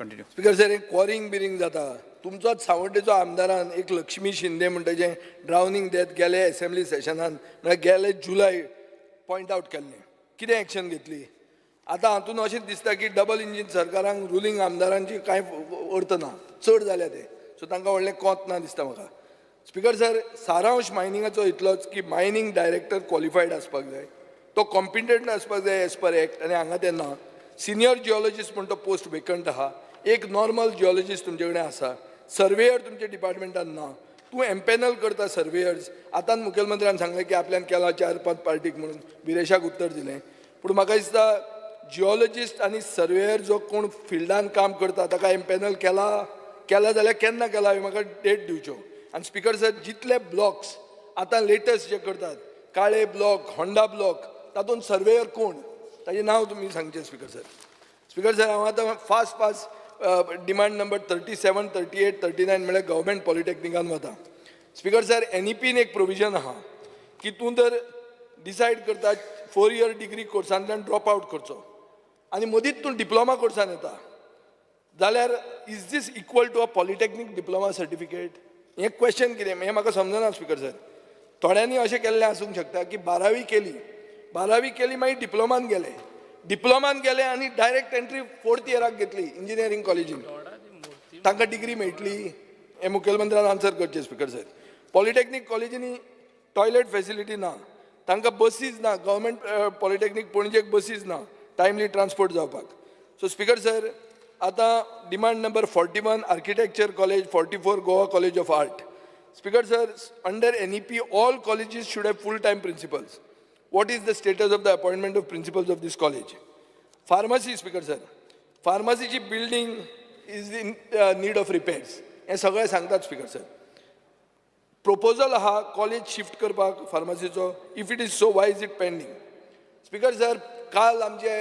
Continue. Speaker sir, एक क्वॉरिंग बिरिंग जाता. तुमचोच सावड्डेचो आमदारान एक लक्ष्मी शिंदे म्हणटा जे ड्रावनींग death गेले assembly सेशनान म्हळ्यार गेले July point out केल्लें. कितें एक्शन घेतली? आतां हातूंत अशें दिसता की डबल इंजीन सरकारांक रुलींग आमदारांची कांय अर्थ ना, चड जाल्या ते. सो तांकां व्हडलें कोंत ना दिसता म्हाका. स्पिकर सर, सारांश मायनिंगाचो इतलोच की मायनिंग डायरेक्टर क्वॉलिफायड आसपाक जाय, तो कॉम्पिटंट आसपाक जाय एज पर एक्ट, आनी हांगा ते ना. सिनियर जिओलॉजिस्ट म्हणून तो पोस्ट वेकंट आहा. एक नॉर्मल जिओलॉजिस्ट तुमचे कडेन आसा. सर्वेयर तुमच्या डिपार्टमेंटान ना. तूं एम्पॅनल करता सर्वेयर्स. आतां मुखेलमंत्र्यान सांगलें की आपल्यान केला 4-5 पार्टीक म्हणून बिरेशाक उत्तर दिलें. पूण म्हाका दिसता जिओलॉजिस्ट आनी सर्वेयर जो कोण फिल्डान काम करता ताका एम्पॅनल केला जाल्यार केन्ना केला हांवें म्हाका डेट दिवच्यो. आनी स्पिकर सर, जितले ब्लॉक्स आतां लेटस्ट जे करतात, काळे ब्लॉक, होंडा ब्लॉक, तातूंत सर्वेयर कोण ताचें नांव तुमी सांगचें स्पिकर सर. स्पिकर सर, हांव आतां फास्ट डिमांड नंबर 37, 38, 39 म्हळ्यार गव्हर्मेंट पॉलिटेक्निकान वता. स्पिकर सर, NEPन एक प्रोविजन आहा की तूं जर डिसायड करता 4 इयर डिग्री कोर्सांतल्यान ड्रॉप आउट करचो आनी मदींच तूं डिप्लोमा कोर्सान येता जाल्यार is this equal to a polytechnic diploma certificate? हें क्वेश्चन कितें हें म्हाका समजना स्पिकर सर. थोड्यांनी अशें केल्लें आसूंक शकता की 12वी केली मागीर डिप्लोमान गेले आनी डायरेक्ट एंट्री 4th इयराक घेतली इंजिनियरींग कॉलेजीन, तांकां डिग्री मेळटली? हें मुखेलमंत्र्यान आन्सर करचें स्पिकर सर. पॉलिटेक्नीक कॉलेजींनी टॉयलेट फेसिलिटी ना, तांकां बसीज ना, गव्हर्मेंट पॉलिटेक्नीक पणजेक बसीज ना टायमली ट्रान्सपोर्ट जावपाक. सो स्पिकर सर, आतां demand number 41 architecture college, 44 Goa college of art. Speaker sir, under NEP all colleges should have full-time principals. What is the status of the appointment of principals of this college? Pharmacy, Speaker sir. Pharmacyची building is in need of repairs. हे सगळे सांगतात speaker sir. Proposal आहा college shift करपाक फार्मसीचो. If it is so why is it pending? Speaker sir, काल आमचे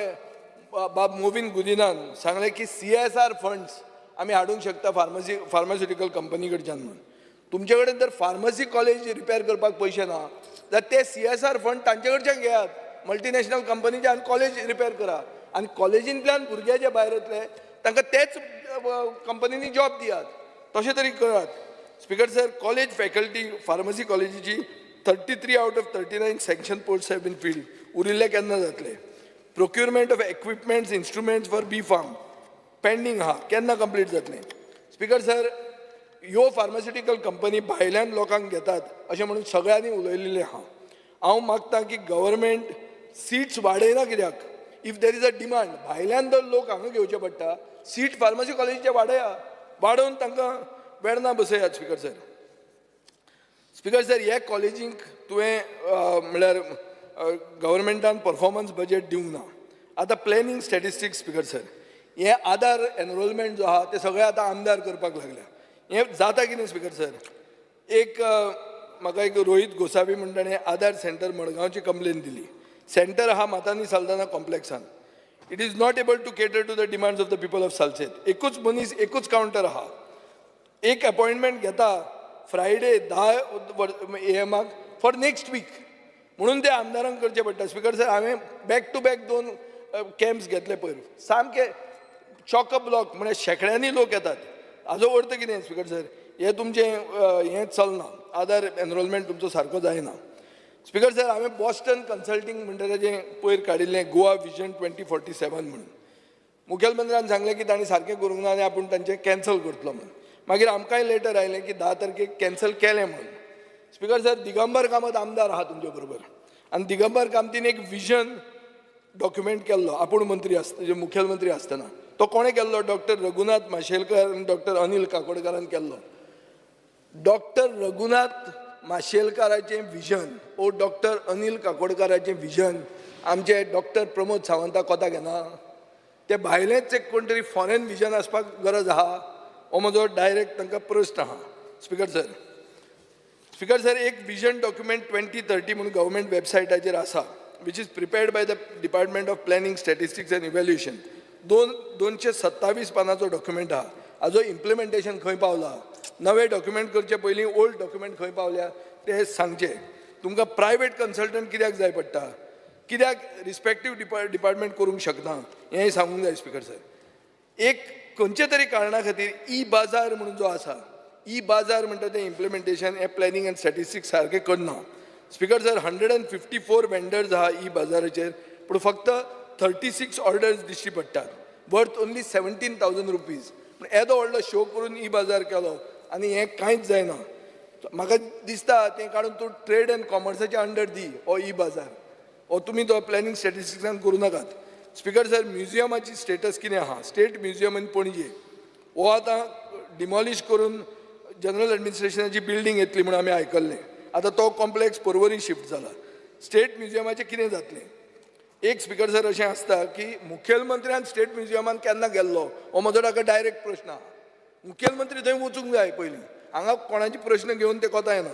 बाब मोविन गुदिनान सांगले की CSR फंड्स आमी हाडूंक शकता फार्मास्युटिकल कंपनी कडच्यान म्हणून. तुमचे कडेन जर फार्मसी कॉलेज रिपेर करपाक पयशे ना जाल्यार ते CSR फंड तांचे कडच्यान घेयात, मल्टीनॅशनल कंपनीचे, आनी कॉलेज रिपेर करा. आनी कॉलेजींतल्यान भुरगे जे भायर येतले तांकां तेच कंपनीनी जॉब दियात, तशें तरी करात. Speaker sir, college faculty pharmacy कॉलेजीची 33 out of 39 sanction posts have been filled. उरिल्ले केन्ना जातले? Procurement of equipments, instruments for B pharm pending आहा, केन्ना कंप्लीट जातलें? स्पीकर सर, ह्यो फार्मास्युटिकल कंपनी भायल्यान लोकांक घेतात अशें म्हणून सगळ्यांनी उलयलेलें आहा. हांव मागतां की गव्हर्मेंट सीट्स वाडयना. कित्याक? If there is a demand, भायल्यान जर लोक हांगा घेवचे पडटा, सीट फार्मसी कॉलेजीचे वाडोवन तांकां वेर्ना बसयात. स्पीकर सर, स्पीकर सर, ह्या कॉलेजींक तुवें म्हळ्यार गव्हर्मेंटान परफॉर्मन्स बजेट दिवंक ना. आतां प्लॅनिंग स्टॅटिस्टिक्स स्पीकर सर, हे आधार एनरोलमेंट जो आहा ते सगळे आतां आमदार करपाक लागल्या. हें जाता कितें स्पीकर सर? एक म्हाका एक रोहित गोसावी म्हणटा ताणें आधार सेंटर मडगांवची कंप्लेन दिली. सेंटर आहा मातानी साल्दाना कॉम्प्लेक्सान. It is not able to cater to the demands of the people of Salcete. एकूच मनीस, एकूच कावंटर आहा. एक अपॉइंटमेंट घेता Friday 10 AM for next week म्हणून ते आमदारांक करचे पडटा. स्पीकर सर, हांवें बॅक टू बॅक 2 कॅम्प्स घेतले पयर. सामके चॉक ब्लॉक, म्हळ्यार शेकड्यांनी लोक येतात. हाजो अर्थ कितें स्पिकर सर, हे तुमचें हें चलना, आधार एनरोलमेंट तुमचो सारको जायना. स्पिकर सर, हांवें बॉस्टन कन्सल्टींग म्हणटा तेजें पयर काडिल्लें गोवा विजन 2047 म्हणून. मुखेलमंत्र्यान सांगलें की तांणी सारकें करूंक ना आनी आपूण तांचें कॅन्सल करतलो म्हणून. मागीर आमकांय लेटर आयलें की 10 तारखेक कॅन्सल केलें म्हणून. स्पिकर सर, दिगंबर कामत आमदार आहा तुमचे बरोबर, आनी दिगंबर कामतीन एक विजन डॉक्युमेंट केल्लो आपूण मंत्री आसतना, मुखेलमंत्री आसतना. तो कोणें केल्लो? डॉक्टर रघुनाथ माशेलकर आनी डॉक्टर अनिल काकोडकरान केल्लो. डॉक्टर रघुनाथ माशेलकाराचें विजन ओ डॉक्टर अनिल काकोडकराचें विजन आमचे डॉक्टर प्रमोद सावंताक कोता घेना. ते भायलेंच एक कोण तरी फॉरेन विजन आसपाक गरज आहा हो म्हजो डायरेक्ट तांकां प्रस्न आहा. स्पिकर सर, एक विजन डॉक्युमेंट 2030 म्हणून गव्हर्मेंट वेबसायटाचेर आसा, which is prepared by the department of planning, statistics end evaluation. 227 पानांचो डॉक्युमेंट आहा. हाजो इम्प्लिमेंटेशन खंय पावला, नवे डॉक्युमेंट करचे पयलीं ओल्ड डॉक्युमेंट खंय पावल्या ते सांगचे. तुमकां प्रायवेट कन्सल्टंट कित्याक जाय पडटा, कित्याक रिस्पेक्टीव डिपार्टमेंट करूंक शकना, हेंय सांगूंक जाय. स्पिकर सर, एक खंयचे तरी कारणां खातीर ई बाजार म्हणून जो आसा, ई बाजार म्हणटा तें इम्प्लिमेंटेशन हें प्लॅनिंग एंड स्टॅटिस्टिक्स सारकें करना. स्पिकर सर, 154 वेंडर्स आहा ई बाजाराचेर, पूण फक्त 36 ऑर्डर्स दिश्टी पडटात, वर्थ ओन्ली 17,000 रुपीज. पूण येदो व्हडलो शो करून ई बाजार केलो आनी हें कांयच जायना. म्हाका दिसता तें काडून तूं ट्रेड एंड कॉमर्साच्या अंडर दी हो ई बाजार, हो तुमी तो प्लॅनिंग स्टॅटिस्टिक्सान करूं नाकात. स्पिकर सर, म्युजियमाची स्टेटस कितें आहा? स्टेट म्युजियम इन पणजे हो आतां डिमॉलिश करून जनरल एडमिनिस्ट्रेशनाची बिल्डींग येतली म्हणून आमी आयकल्लें. आतां तो कॉम्प्लेक्स पर्वरी शिफ्ट जाला. स्टेट म्युजियमाचें कितें जातलें? एक स्पिकर सर अशें आसता की मुखेलमंत्र्यान स्टेट म्युजियमान केन्ना गेल्लो हो म्हजो ताका डायरेक्ट प्रश्न आहा. मुखेलमंत्री थंय वचूंक जाय पयलीं, हांगा कोणाची प्रश्न घेवन ते कोता येना.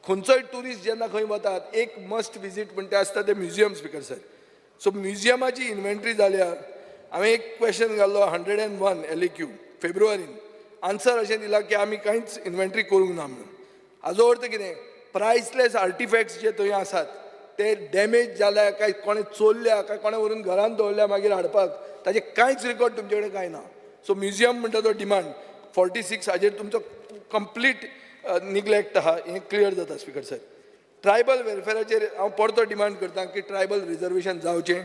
खंयचोय ट्युरिस्ट जेन्ना खंय वतात एक मस्ट विजीट म्हणटा तें आसता तें म्युजियम. स्पिकर सर, सो म्युजियमाची इन्व्हेंटरी जाल्या. हांवें एक क्वेश्चन घाल्लो 101 LAQ फेब्रुवारीन. आन्सर अशें दिला की आमी कांयच इन्व्हेंटरी करूंक ना म्हणून. हाजो अर्थ कितें? प्रायसलेस आर्टिफॅक्ट्स जे थंय आसात ते डॅमेज जाल्या काय कोणें चोरल्या काय कोणें व्हरून घरान दवरल्या मागीर हाडपाक, ताजें कांयच रिकॉर्ड तुमचे कडेन कांय ना. सो म्युजियम म्हणटा तो डिमांड 46 हाजेर तुमचो कंप्लीट निग्लेक्ट आहा, हें क्लियर जाता. स्पिकर सर, ट्रायबल वेलफेअराचेर हांव परतो डिमांड करता की ट्रायबल रिजर्वेशन जावचें.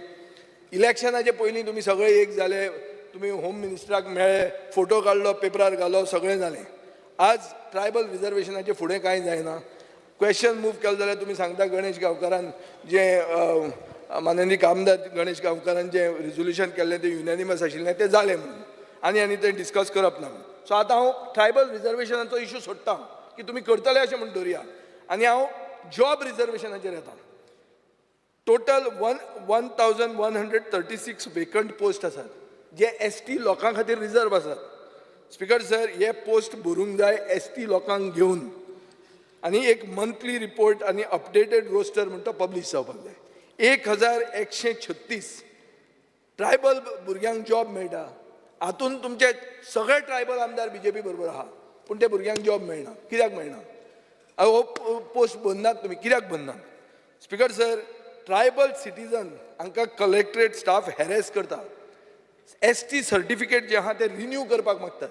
इलेक्शनाचे पयलीं तुमी सगळे एक जाले, तुमी होम मिनिस्टराक मेळ्ळे, फोटो काडलो, पेपरार घालो, सगळें जालें. आज ट्रायबल रिजर्वेशनाचे फुडें कांय जायना. क्वेश्चन मूव केलो जाल्यार तुमी सांगता गणेश गांवकारान जें माननीय आमदार गणेश गांवकारान जें रिजोल्युशन केल्लें तें युनॅनिमस आशिल्लें तें जालें म्हणून, आनी तें डिस्कस करप ना. सो आतां हांव ट्रायबल रिजर्वेशनाचो इशू सोडटा की तुमी करतले अशें म्हूण धरया. आनी हांव जॉब रिजर्वेशनाचेर येता. टोटल 1136 वेकंट पोस्ट आसात जे ST लोकां खातीर रिजर्व आसात. स्पिकर सर, हे पोस्ट भरूंक जाय ST लोकांक घेवन, आनी एक मंथली रिपोर्ट आनी अपडेटेड रोस्टर म्हणटा तो पब्लीश जावपाक जाय. 1136 ट्रायबल भुरग्यांक जॉब मेळटा. हातून तुमचे सगळे ट्रायबल आमदार BJP बरोबर आहा, पूण ते भुरग्यांक जॉब मेळना. कित्याक मेळना? हो पोस्ट भरनात तुमी, कित्याक भरनात? स्पिकर सर, ट्रायबल सिटीजन हांकां कलेक्टरेट स्टाफ हॅरेस करता. ST सर्टिफिकेट जे आहा ते रिन्यू करपाक मागतात.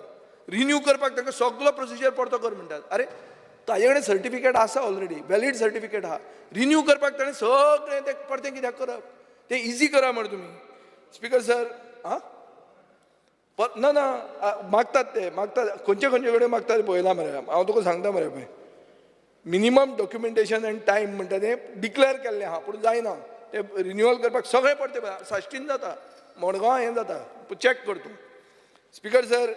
रिन्यू करपाक तांकां सगळो प्रोसिजर परतो कर म्हणटात. अरे ताजे कडेन सर्टिफिकेट आसा ऑलरेडी, वॅलीड सर्टिफिकेट आहा. रिन्यू करपाक ताणें सगळें तें परतें कित्याक करप? तें इजी करा म्हण तुमी. स्पिकर सर, ना मागतात ते मागतात, खंयचे कडेन मागतात पळयला मरे. हांव तुका सांगता मरे पळय, मिनिमम डॉक्युमेंटेशन एंड टायम म्हणटा तें डिक्लेअर केल्लें आहा, पूण जायना. ते रिन्युअल करपाक सगळे परते साश्टीन जाता, मडगांव हें जाता, चॅक करता. स्पिकर सर,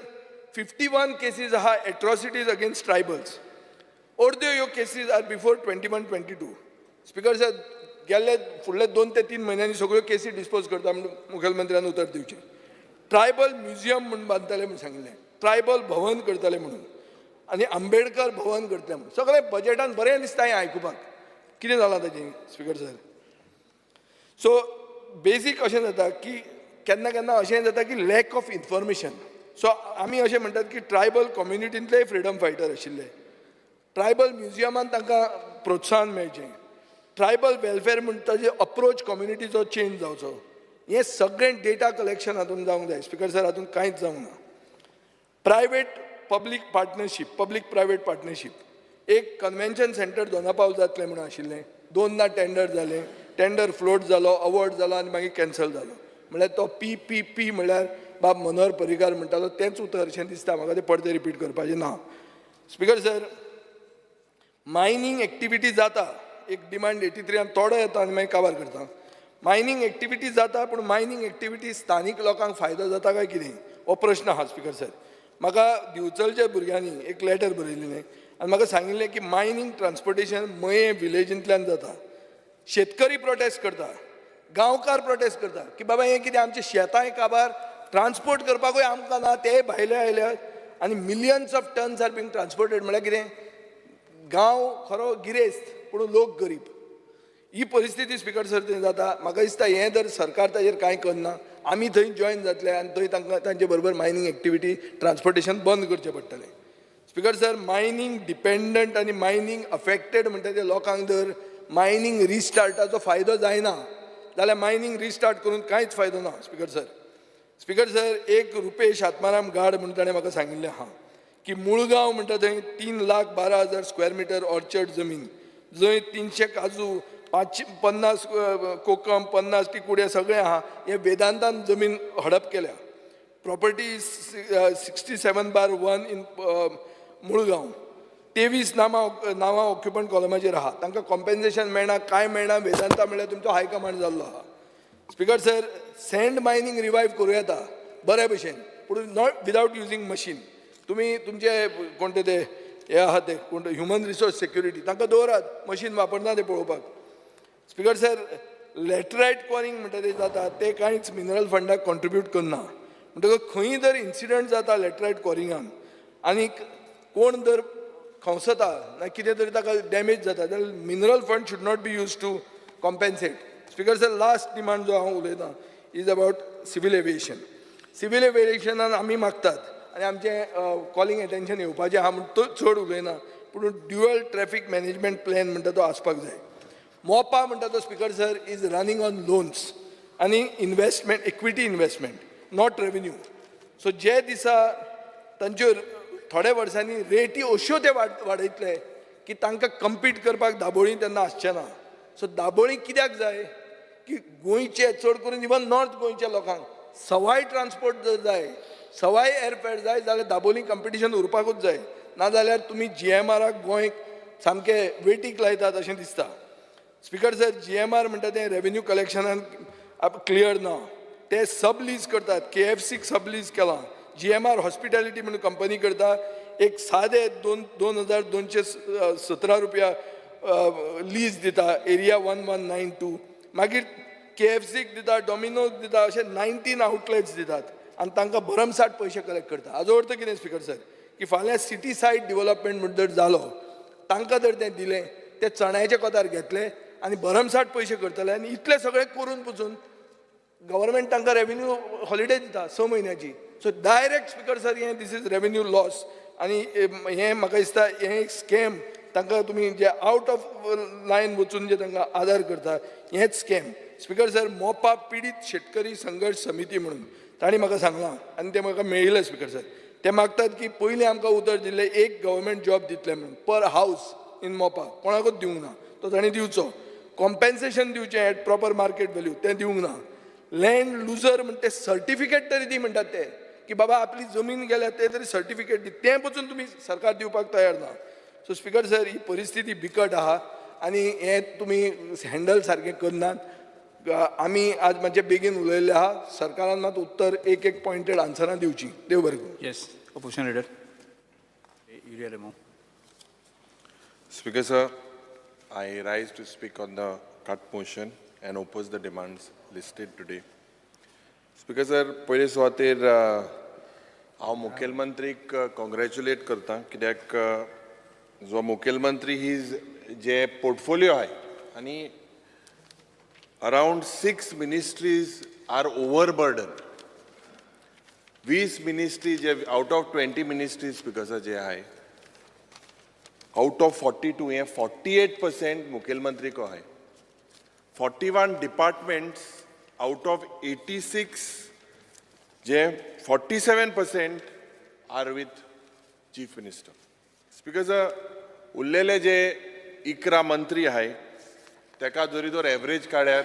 51 केसीस आहा एट्रॉसिटीज अगेन्स्ट ट्रायबल्स. अर्द्यो ह्यो cases are before 21-22. Speaker sir, गेल्ले फुडले 2 ते 3 म्हयन्यांनी सगळ्यो केसी डिस्पोज करता म्हणून मुखेलमंत्र्यान उतर दिवचें. ट्रायबल म्युजियम म्हणून बांदतले म्हणून सांगिल्लें, ट्रायबल भवन करतले म्हणून, आनी आंबेडकर भवन करतले म्हणून. सगळें बजेटान बरें दिसता हें आयकुपाक. कितें जालां ताजें? स्पिकर सर, सो बेजीक अशें जाता की केन्ना केन्ना अशें जाता की लॅक ऑफ इन्फॉर्मेशन. सो आमी अशें म्हणटात की ट्रायबल कम्युनिटींतले फ्रिडम फायटर आशिल्ले. ट्रायबल म्युजियमान तांकां प्रोत्साहन मेळचें. ट्रायबल वेलफेअर म्हणटा ताजे अप्रोच कम्युनिटीचो चेंज जावचो. हें सगळें डेटा कलेक्शन हातून जावंक जाय. स्पिकर सर, हातून कांयच जावंक ना. Private public partnership, public private partnership. एक कन्व्हेन्शन सेंटर दोनापावल जातलें म्हणून आशिल्लें, 2दा टेंडर जालें, टेंडर फ्लोट जालो, अवॉर्ड जालो आनी मागीर कॅन्सल जालो. म्हळ्यार तो PPP म्हळ्यार बाब मनोहर पर्रीकार म्हणटालो तेंच उतर अशें दिसता म्हाका. ते परते रिपीट करपाचें ना. स्पीकर सर, मायनींग एक्टिविटी जाता, एक डिमांड 83 तोडो येता आनी मागीर काबार करता. मायनींग एक्टिविटी जाता, पूण मायनींग एक्टिविटी स्थानीक लोकांक फायदो जाता काय कितें हो प्रश्न आहा. स्पीकर सर, म्हाका दिवचलच्या भुरग्यांनी एक लेटर बरयल्लें आनी म्हाका सांगिल्लें की मायनींग ट्रान्सपोर्टेशन मये विलेजींतल्यान जाता. शेतकरी प्रोटेस्ट करता, गांवकार प्रोटेस्ट करता की बाबा हें कितें आमच्या शेतांय काबार, ट्रान्सपोर्ट करपाकूय आमकां ना, तेय भायले आयल्यात आनी millions of tons are being transported. म्हळ्यार कितें, गांव खरो गिरेस्त पूण लोक गरीब, ही परिस्थिती स्पीकर सर थंय जाता. म्हाका दिसता हें जर सरकार ताजेर कांय करना, आमी थंय जॉयन जातले आनी थंय तांकां तांचे बरोबर मायनींग एक्टिविटी ट्रान्सपोर्टेशन बंद करचें पडटलें. स्पीकर सर, मायनींग डिपेंडंट आनी मायनींग अफेक्टेड म्हणटा ते लोकांक जर मायनींग रिस्टार्टाचो फायदो जायना जाल्यार मायनींग रिस्टार्ट करून कांयच फायदो ना. स्पीकर सर, एक रुपेश आत्माराम गाड म्हणून ताणें म्हाका सांगिल्लें आहा की मुळगांव म्हणटा थंय 3,12,000 स्क्वेअर मिटर ऑर्चर्ड जमीन, जंय 300 काजू, 550 कोकम, 50 टिकुड्या सगळें आहा. हें वेदांतान जमीन हडप केल्या. प्रॉपर्टी 67/1 इन मुळगांव. 23 नांवां ऑक्युपंट कॉलमाचेर आहा. तांकां कॉम्पेन्सेशन मेळना, काय मेळना. वेदांता म्हणल्यार तुमचो हायकमांड जाल्लो आहा. Speaker sir, sand mining revive करूं येता बऱ्या भशेन, पूण नॉट विदावट युजींग मशीन. तुमी तुमचे कोण ते हे आहा ते कोण ह्युमन रिसोर्स सेक्युरिटी तांकां दवरात, मशीन वापरना ते पळोवपाक. स्पीकर सर, लॅटरायट क्वॉरींग म्हणटा ते जाता ते कांयच मिनरल फंडाक कॉन्ट्रिब्यूट करना. म्हणटकच खंय जर इन्सिडंट जाता लॅटरायट क्वॉरिंगान आनी कोण जर खवसता ना कितें तरी ताका डॅमेज जाता जाल्यार mineral fund should not be use to compensate. Speaker sir, last demand जो हांव उलयतां is about civil aviation. Civil एविएशनान आमी मागतात आनी आमचें कॉलिंग एटेन्शन येवपाचें आहा म्हणून तो चड उलयना, पूण ड्युअल ट्रॅफिक मॅनेजमेंट प्लॅन म्हणटा तो आसपाक जाय. मोपा म्हणटा तो speaker sir is running on loans आनी investment, equity investment, not revenue. So जे दिसा तांच्यो थोड्या वर्सांनी रेटी अश्यो ते वाडयतले की तांकां कम्पीट करपाक दाबोळी तेन्ना आसचें ना. सो दाबोळी कित्याक जाय की गोंयचे चड करून इवन नॉर्थ गोंयच्या लोकांक सवाय ट्रान्सपोर्ट जर जाय, सवाय एअरफेअर जाय जाल्यार दाबोळी कंपिटिशन उरपाकूच जाय. नाजाल्यार तुमी GMRाक गोंय सामकें वेटीक लायतात अशें दिसता. स्पीकर सर, GMR म्हणटा तें रेवेन्यू कलेक्शनान क्लियर ना, ते सब लीज करतात. KFCक सब लीज केलां. GMR हॉस्पिटॅलिटी म्हणून कंपनी करता, एक सादे 2,217 रुपया लीज दिता, एरिया 1192. मागीर KFCक दिता, डॉमिनोक दिता, अशे 19 आउटलेट्स दितात आनी तांकां भरमसाट पयशे कलेक्ट करता. हाजो अर्थ कितें स्पीकर सर की फाल्यां सिटी सायड डेव्हलपमेंट म्हणून जर जालो, तांकां जर तें दिलें, ते चण्याचे कोतार घेतले आनी भरमसाट पयशे करतले आनी इतले सगळे करून पसून गव्हर्मेंट तांकां रेवेन्यू हॉलिडे दिता 6 म्हयन्याची. सो डायरेक्ट स्पीकर सर हें दीस इज रेवेन्यू लॉस आनी हें म्हाका दिसता हें एक स्कॅम. तांकां तुमी जे आउट ऑफ लायन वचून जे तांकां आदार करता हेंच स्कॅम. स्पीकर सर, मोपा पीडित शेतकरी संघर्श समिती म्हणून तांणी म्हाका सांगलां आनी तें म्हाका मेळिल्लें. स्पीकर सर, ते मागतात की पयलीं आमकां उतर दिल्लें एक गव्हर्मेंट जॉब दितले म्हणून पर हावस इन मोपा, कोणाकूच दिवंक ना. तो तांणी दिवचो. कॉम्पेन्सेशन दिवचें एट प्रॉपर मार्केट व्हॅल्यू तें दिवंक ना. लँड लुजर म्हणटा ते सर्टिफिकेट तरी दी म्हणटात ते की बाबा आपली जमीन गेल्या ते तरी सर्टिफिकेट दी, तें पसून तुमी सरकार दिवपाक तयार ना. सो स्पीकर सर, ही परिस्थिती बिकट आहा आनी हें तुमी हँडल सारकें करनात. आमी आज मातशे बेगीन उलयल्ले आहा. सरकारान मात उत्तर एक पॉयंटेड आन्सरां दिवची. देव बरें करूं. Yes, opposition leader. Uriah Remo. Speaker sir, I rise to speak on the cut motion and oppose the demands listed today. Speaker sir, पयले सुवातेर हांव मुखेलमंत्रीक कॉंग्रॅच्युलेट करता कित्याक जो मुखेलमंत्री ही जे पोर्टफोलियो आहे आनी around 6 ministries are overburdened. 20 ministries जे out of 20 ministries because जे आहे out of 42 हे 48% मुखेलमंत्री को आहे. 41 departments out of 86 जे 47% are with chief minister. Speaker sir, उरलेले जे 11 मंत्री आहे तेका जरी तर एवरेज काड्यार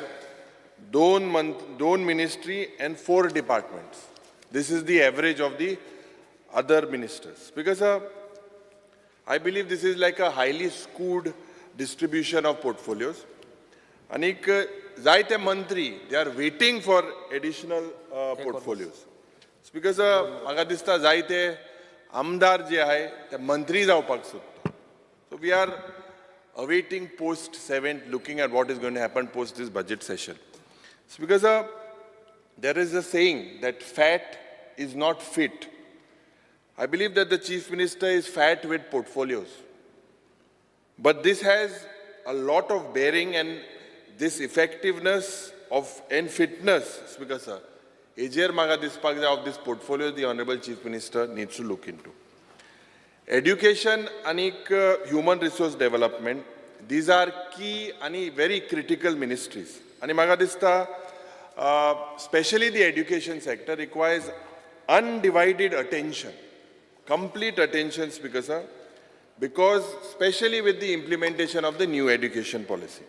दोन ministry and 4 departments. This is the average of the other ministers. Because I believe this is like a highly skewed distribution of portfolios. Anik जायते मंत्री, they are waiting for additional portfolios. Because म्हाका दिसता जायते आमदार जे आहे ते मंत्री जावपाक सोदता. So we are awaiting post 7th, looking at what is going to happen post this budget session. It's because there is a saying that fat is not fit. I believe that the Chief Minister is fat with portfolios. But this has a lot of bearing, and this effectiveness and fitness, Speaker sir, Ejer Maga Dispak of this portfolio, the Honorable Chief Minister needs to look into. Education and human resource development, these are key and very critical ministries. And Maga Dista, especially the education sector, requires undivided attention, complete attention, Speaker sir, because especially with the implementation of the new education policy,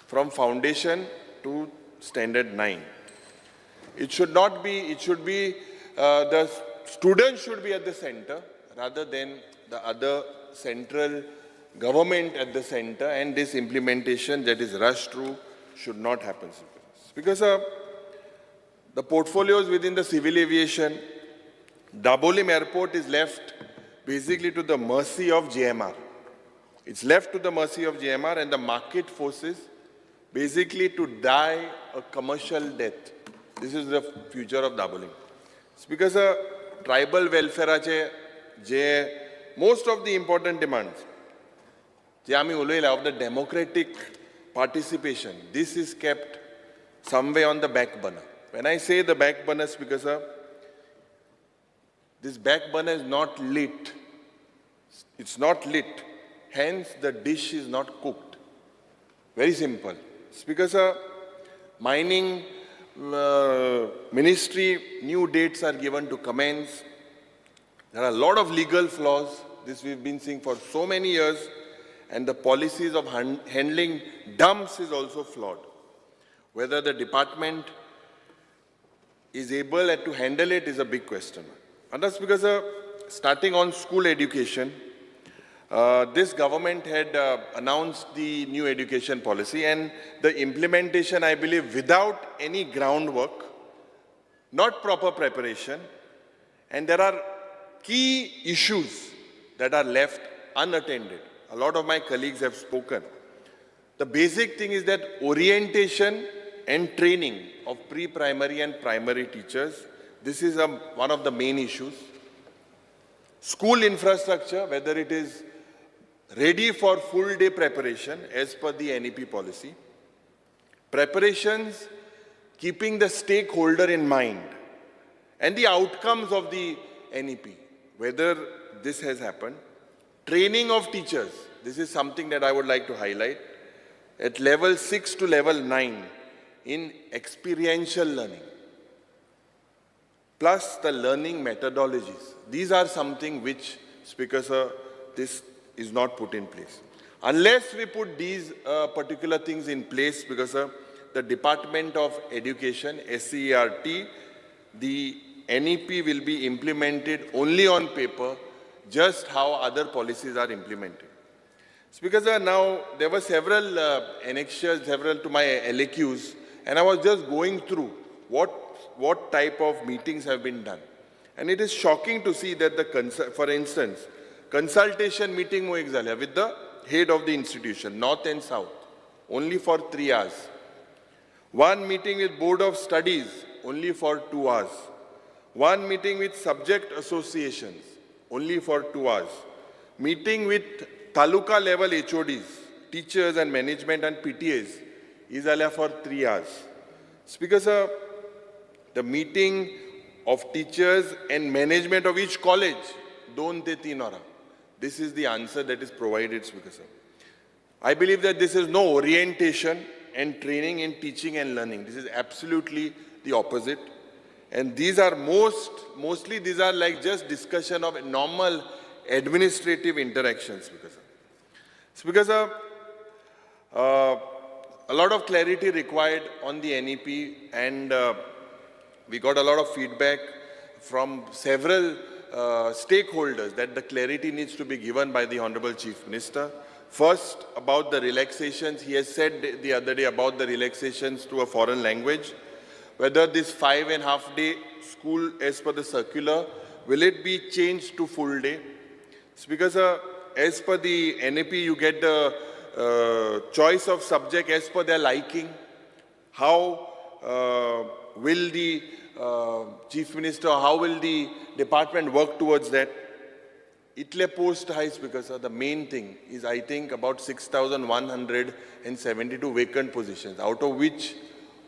from foundation to standard 9. It should not be, it should be, the student should be at the center rather than the other central government at the center, and this implementation that is rushed through should not happen. Because the portfolios within the civil aviation, Dabolim Airport is left basically to the mercy of GMR. It's left to the mercy of GMR and the market forces basically to die a commercial death. This is the future of Dabolim. It's because tribal welfare, most of the important demands, of the democratic participation, this is kept somewhere on the back burner. When I say the back burner, it's because this back burner is not lit. It's not lit. Hence, the dish is not cooked. Very simple. It's because mining ministry, new dates are given to commence. There are a lot of legal flaws. This we've been seeing for so many years. And the policies of handling dumps is also flawed. Whether the department is able to handle it is a big question. And that's because starting on school education, this government had announced the new education policy, and the implementation, I believe, without any groundwork, not proper preparation, and there are key issues that are left unattended. A lot of my colleagues have spoken. The basic thing is that orientation and training of pre-primary and primary teachers, this is one of the main issues. School infrastructure, whether it is ready for full day preparation as per the NEP policy. Preparations keeping the stakeholder in mind and the outcomes of the NEP, whether this has happened. Training of teachers, this is something that I would like to highlight. At level 6 to level 9 in experiential learning, plus the learning methodologies. These are something which, Speaker sir, this is not put in place. Unless we put these particular things in place, because the Department of Education, SCERT, the NEP will be implemented only on paper, just how other policies are implemented. Because now there were several annexures, several to my LAQs, and I was just going through what type of meetings have been done. And it is shocking to see that, for instance, consultation meeting with the head of the institution, North and South, only for 3 hours. One meeting with Board of Studies, only for 2 hours. One meeting with subject associations, only for 2 hours. Meeting with Taluka level HODs, teachers and management and PTAs, is for 3 hours. Speaker sir, the meeting of teachers and management of each college, 2 to 3 hours. This is the answer that is provided, Speaker sir. I believe that this is no orientation and training in teaching and learning. This is absolutely the opposite. And these are mostly these are like just discussion of normal administrative interactions. Because a lot of clarity required on the NEP, and we got a lot of feedback from several stakeholders that the clarity needs to be given by the Honorable Chief Minister. First, about the relaxations. He has said the other day about the relaxations to a foreign language. Whether this 5.5-day school as per the circular, will it be changed to full day? It's because as per the NEP, you get the choice of subject as per their liking. How will the Chief Minister, how will the department work towards that? Itle post high because the main thing is, I think, about 6,172 vacant positions, out of which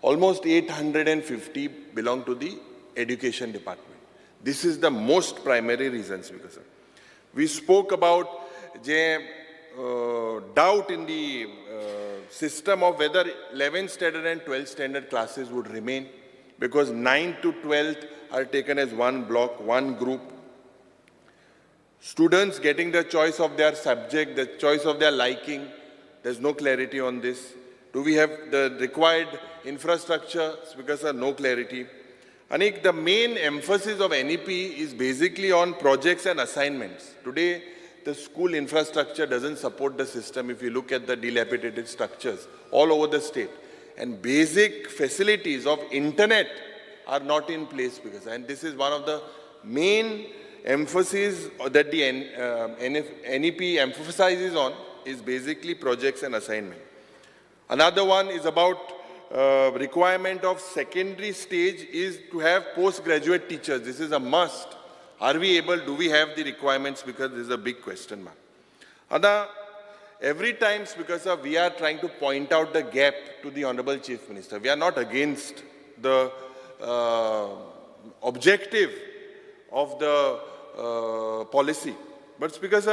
almost 850 belong to the education department. This is the most primary reasons because we spoke about doubt in the system of whether 11th standard and 12th standard classes would remain, because 9th to 12th are taken as one block, one group. Students getting the choice of their subject, the choice of their liking, there's no clarity on this. Do we have the required infrastructure? Because of no clarity. Anik, the main emphasis of NEP is basically on projects and assignments. Today, the school infrastructure doesn't support the system if you look at the dilapidated structures all over the state. And basic facilities of internet are not in place and this is one of the main emphasis that the NEP emphasizes on is basically projects and assignment. Another one is about requirement of secondary stage is to have postgraduate teachers. This is a must. Are we able, do we have the requirements? Because this is a big question mark. Every time, because we are trying to point out the gap to the Honorable Chief Minister. We are not against the objective of the policy. But it's because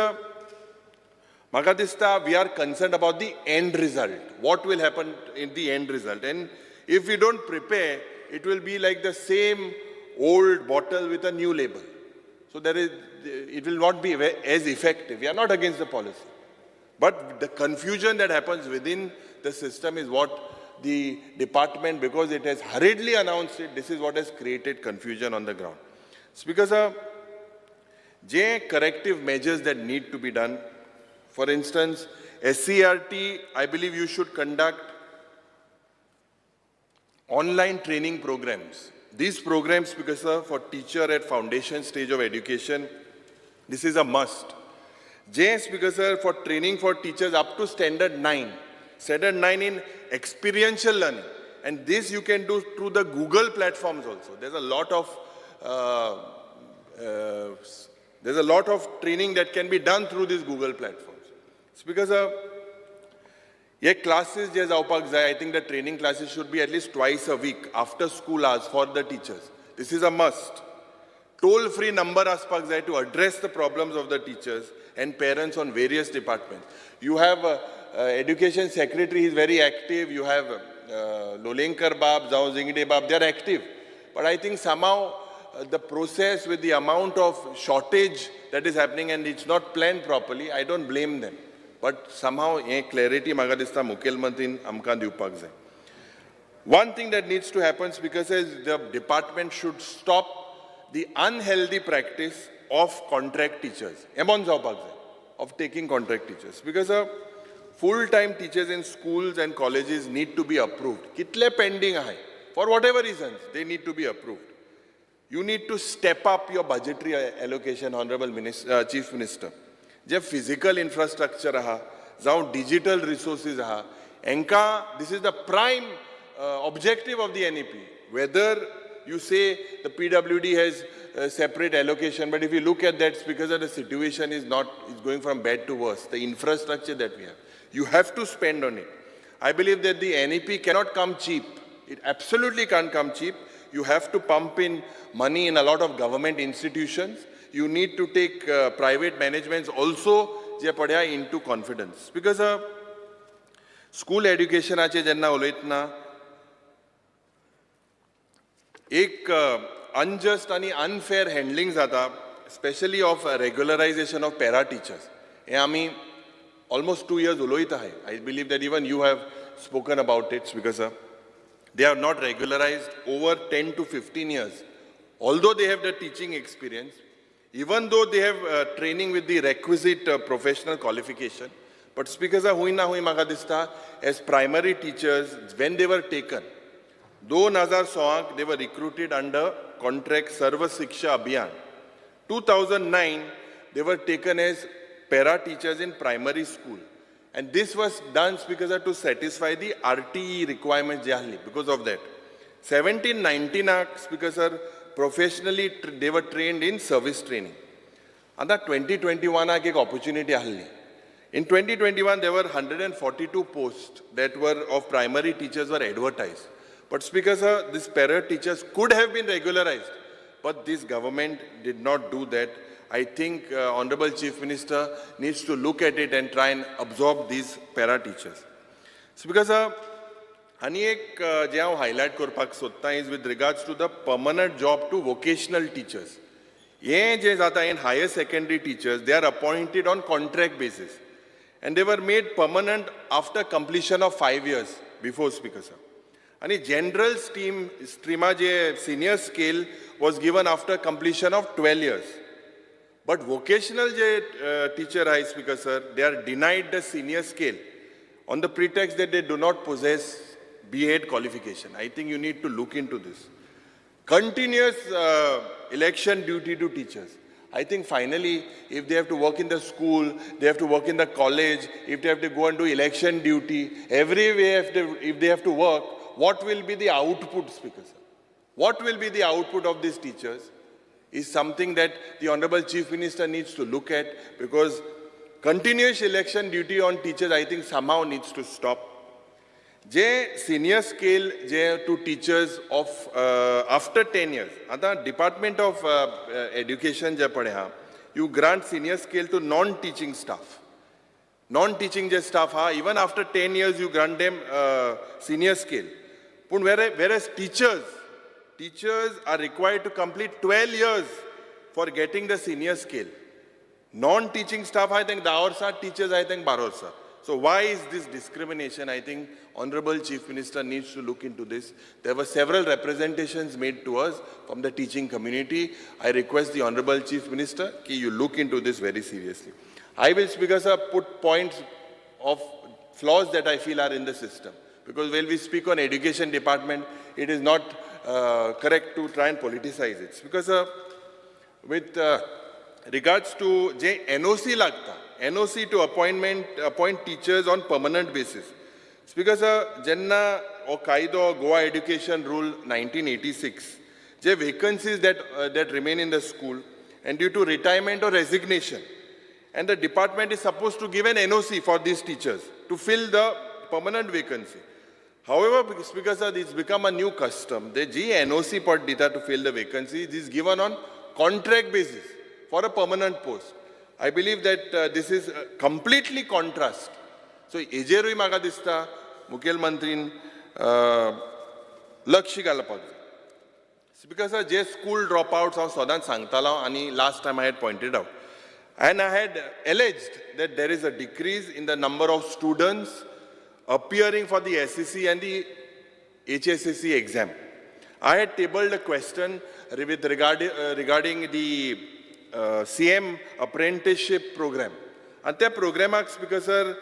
Magadista, we are concerned about the end result. What will happen in the end result? And if we don't prepare, it will be like the same old bottle with a new label. So it will not be as effective. We are not against the policy. But the confusion that happens within the system is what the department, because it has hurriedly announced it, this is what has created confusion on the ground. It's because corrective measures that need to be done. For instance, SCRT, I believe you should conduct online training programs. These programs, because for teacher at foundation stage of education, this is a must. because for training for teachers up to standard 9 in experiential learning. And this you can do through the Google platforms also. There's a lot of training that can be done through these Google platforms. It's because classes, I think the training classes should be at least twice a week after school hours for the teachers. This is a must. Toll-free number to address the problems of the teachers and parents on various departments. You have education secretary, he is very active. You have Lolenkar Bab, Zao Zingde Bab, they are active. But I think somehow the process with the amount of shortage that is happening and it's not planned properly, I don't blame them. But somehow clarity Magadista Mukhel Mantrin Amka Diupak Zai. One thing that needs to happen is because the department should stop the unhealthy practice of contract teachers, of taking contract teachers. Because full-time teachers in schools and colleges need to be approved. Kitle pending hai. For whatever reasons, they need to be approved. You need to step up your budgetary allocation, Honorable Chief Minister. जब physical infrastructure रहा, जहाँ digital resources रहा, this is the prime objective of the NEP. Whether you say the PWD has separate allocation, but if you look at that, it's because of the situation is going from bad to worse. The infrastructure that we have, you have to spend on it. I believe that the NEP cannot come cheap. It absolutely can't come cheap. You have to pump in money in a lot of government institutions. You need to take private managements also into confidence. Because school education ache janna uloitna एक unjust आणि unfair handling जाता especially of regularization of para teachers. हे आमी almost 2 years उलोयत आहाय. I believe that even you have spoken about it, because they are not regularized over 10 to 15 years. Although they have the teaching experience, even though they have training with the requisite professional qualification, but speakers are हुई ना हुई म्हाका दिसता, as primary teachers, when they were taken, 2016 they were recruited under contract Sarva Shiksha Abhiyan. 2009 they were taken as para teachers in primary school, and this was done because to satisfy the RTE requirements because of that. 17-19 because professionally they were trained in service training. And 2021 ek opportunity ahalli. In 2021 there were 142 posts that were of primary teachers were advertised. But Speaker sir, these para teachers could have been regularized, but this government did not do that. I think Honorable Chief Minister needs to look at it and try and absorb these para teachers. Speaker sir, आणि एक जे हांव highlight करपाक सोदतां is with regards to the permanent job to vocational teachers. हे जे जाता in higher secondary teachers, they are appointed on contract basis, and they were made permanent after completion of 5 years before, Speaker sir. आणि general stream जे senior scale was given after completion of 12 years. But vocational जे teacher आहे, Speaker sir, they are denied the senior scale on the pretext that they do not possess B.Ed qualification. I think you need to look into this. Continuous election duty to teachers. I think finally, if they have to work in the school, they have to work in the college, if they have to go and do election duty, everywhere if they have to work, what will be the output, Speaker sir? What will be the output of these teachers is something that the Honorable Chief Minister needs to look at, because continuous election duty on teachers, I think somehow needs to stop. जे senior scale जे to teachers of after 10 years, आता Department of Education जे पडे हा, you grant senior scale to non-teaching staff. Non-teaching जे staff ha, even after 10 years you grant them senior scale. But whereas teachers are required to complete 12 years for getting the senior scale. Non-teaching staff, I think 10 years, teachers, I think 12 years. So why is this discrimination? I think Honorable Chief Minister needs to look into this. There were several representations made to us from the teaching community. I request the Honorable Chief Minister that you look into this very seriously. I will, Speaker sir, put points of flaws that I feel are in the system. Because when we speak on education department, it is not correct to try and politicize it. Because with regards to NOC lagta, NOC to appoint teachers on permanent basis. Speaker sir, Jenna or Kaido Goa Education Rule 1986, the vacancies that remain in the school and due to retirement or resignation, and the department is supposed to give an NOC for these teachers to fill the permanent vacancy. However, Speaker sir, it's become a new custom. The NOC part data to fill the vacancy is given on contract basis for a permanent post. I believe that this is completely contrast. So, ejerui maga dista Mukhel Mantrin lakshi galpak. Because je school dropouts of Sodan Sangtala, and last time I had pointed out, and I had alleged that there is a decrease in the number of students appearing for the SSC and the HSSC exam. I had tabled a question regarding the CM apprenticeship program. And that program asks, because sir,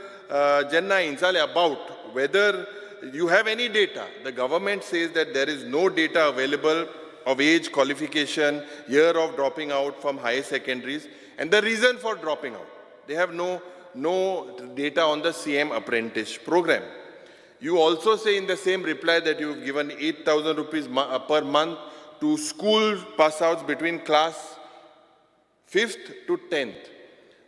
Jenna Insale about whether you have any data. The government says that there is no data available of age, qualification, year of dropping out from higher secondaries, and the reason for dropping out. They have no data on the CM apprentice program. You also say in the same reply that you've given 8,000 rupees per month to school pass outs between class 5th to 10th.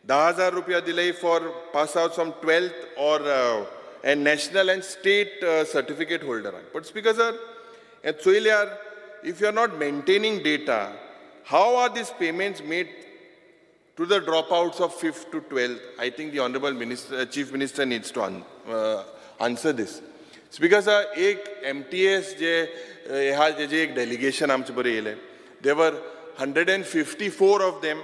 10,000 rupiya delay for pass outs from 12th or and national and state certificate holder. But Speaker sir, at Soiliar, if you are not maintaining data, how are these payments made to the dropouts of 5th to 12th? I think the Honorable Chief Minister needs to answer this. Speaker sir, एक MTS जे एक delegation आमचे बरे येले. There were 154 of them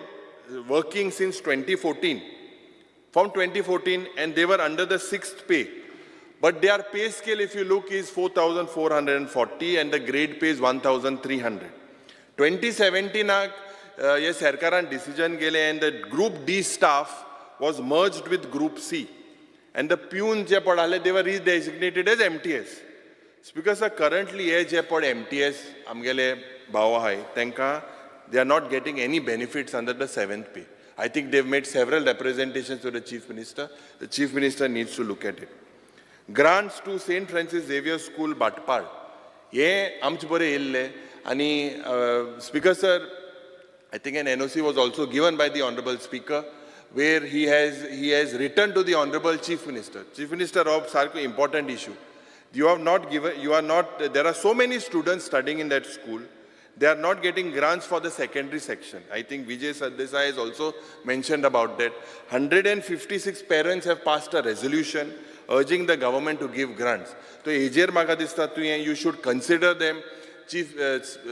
working since 2014. From 2014, and they were under the 6th pay. But their pay scale, if you look, is 4,440 and the grade pay is 1,300. 2017, ye Sarkaran decision gele and the Group D staff was merged with Group C. And the peons je padale, they were redesignated as MTS. Because currently ye je pad MTS, amgele bawa hai, tenka, they are not getting any benefits under the 7th pay. I think they've made several representations to the Chief Minister. The Chief Minister needs to look at it. Grants to St. Francis Xavier School, Bhatpad. Ye amch bore ille. And Speaker Sir, I think an NOC was also given by the Honorable Speaker, where he has written to the Honorable Chief Minister. Chief Minister of Sarko, important issue. There are so many students studying in that school. They are not getting grants for the secondary section. I think Vijay Sardesai has also mentioned about that. 156 parents have passed a resolution urging the government to give grants. So, Ejer Magadista, you should consider them.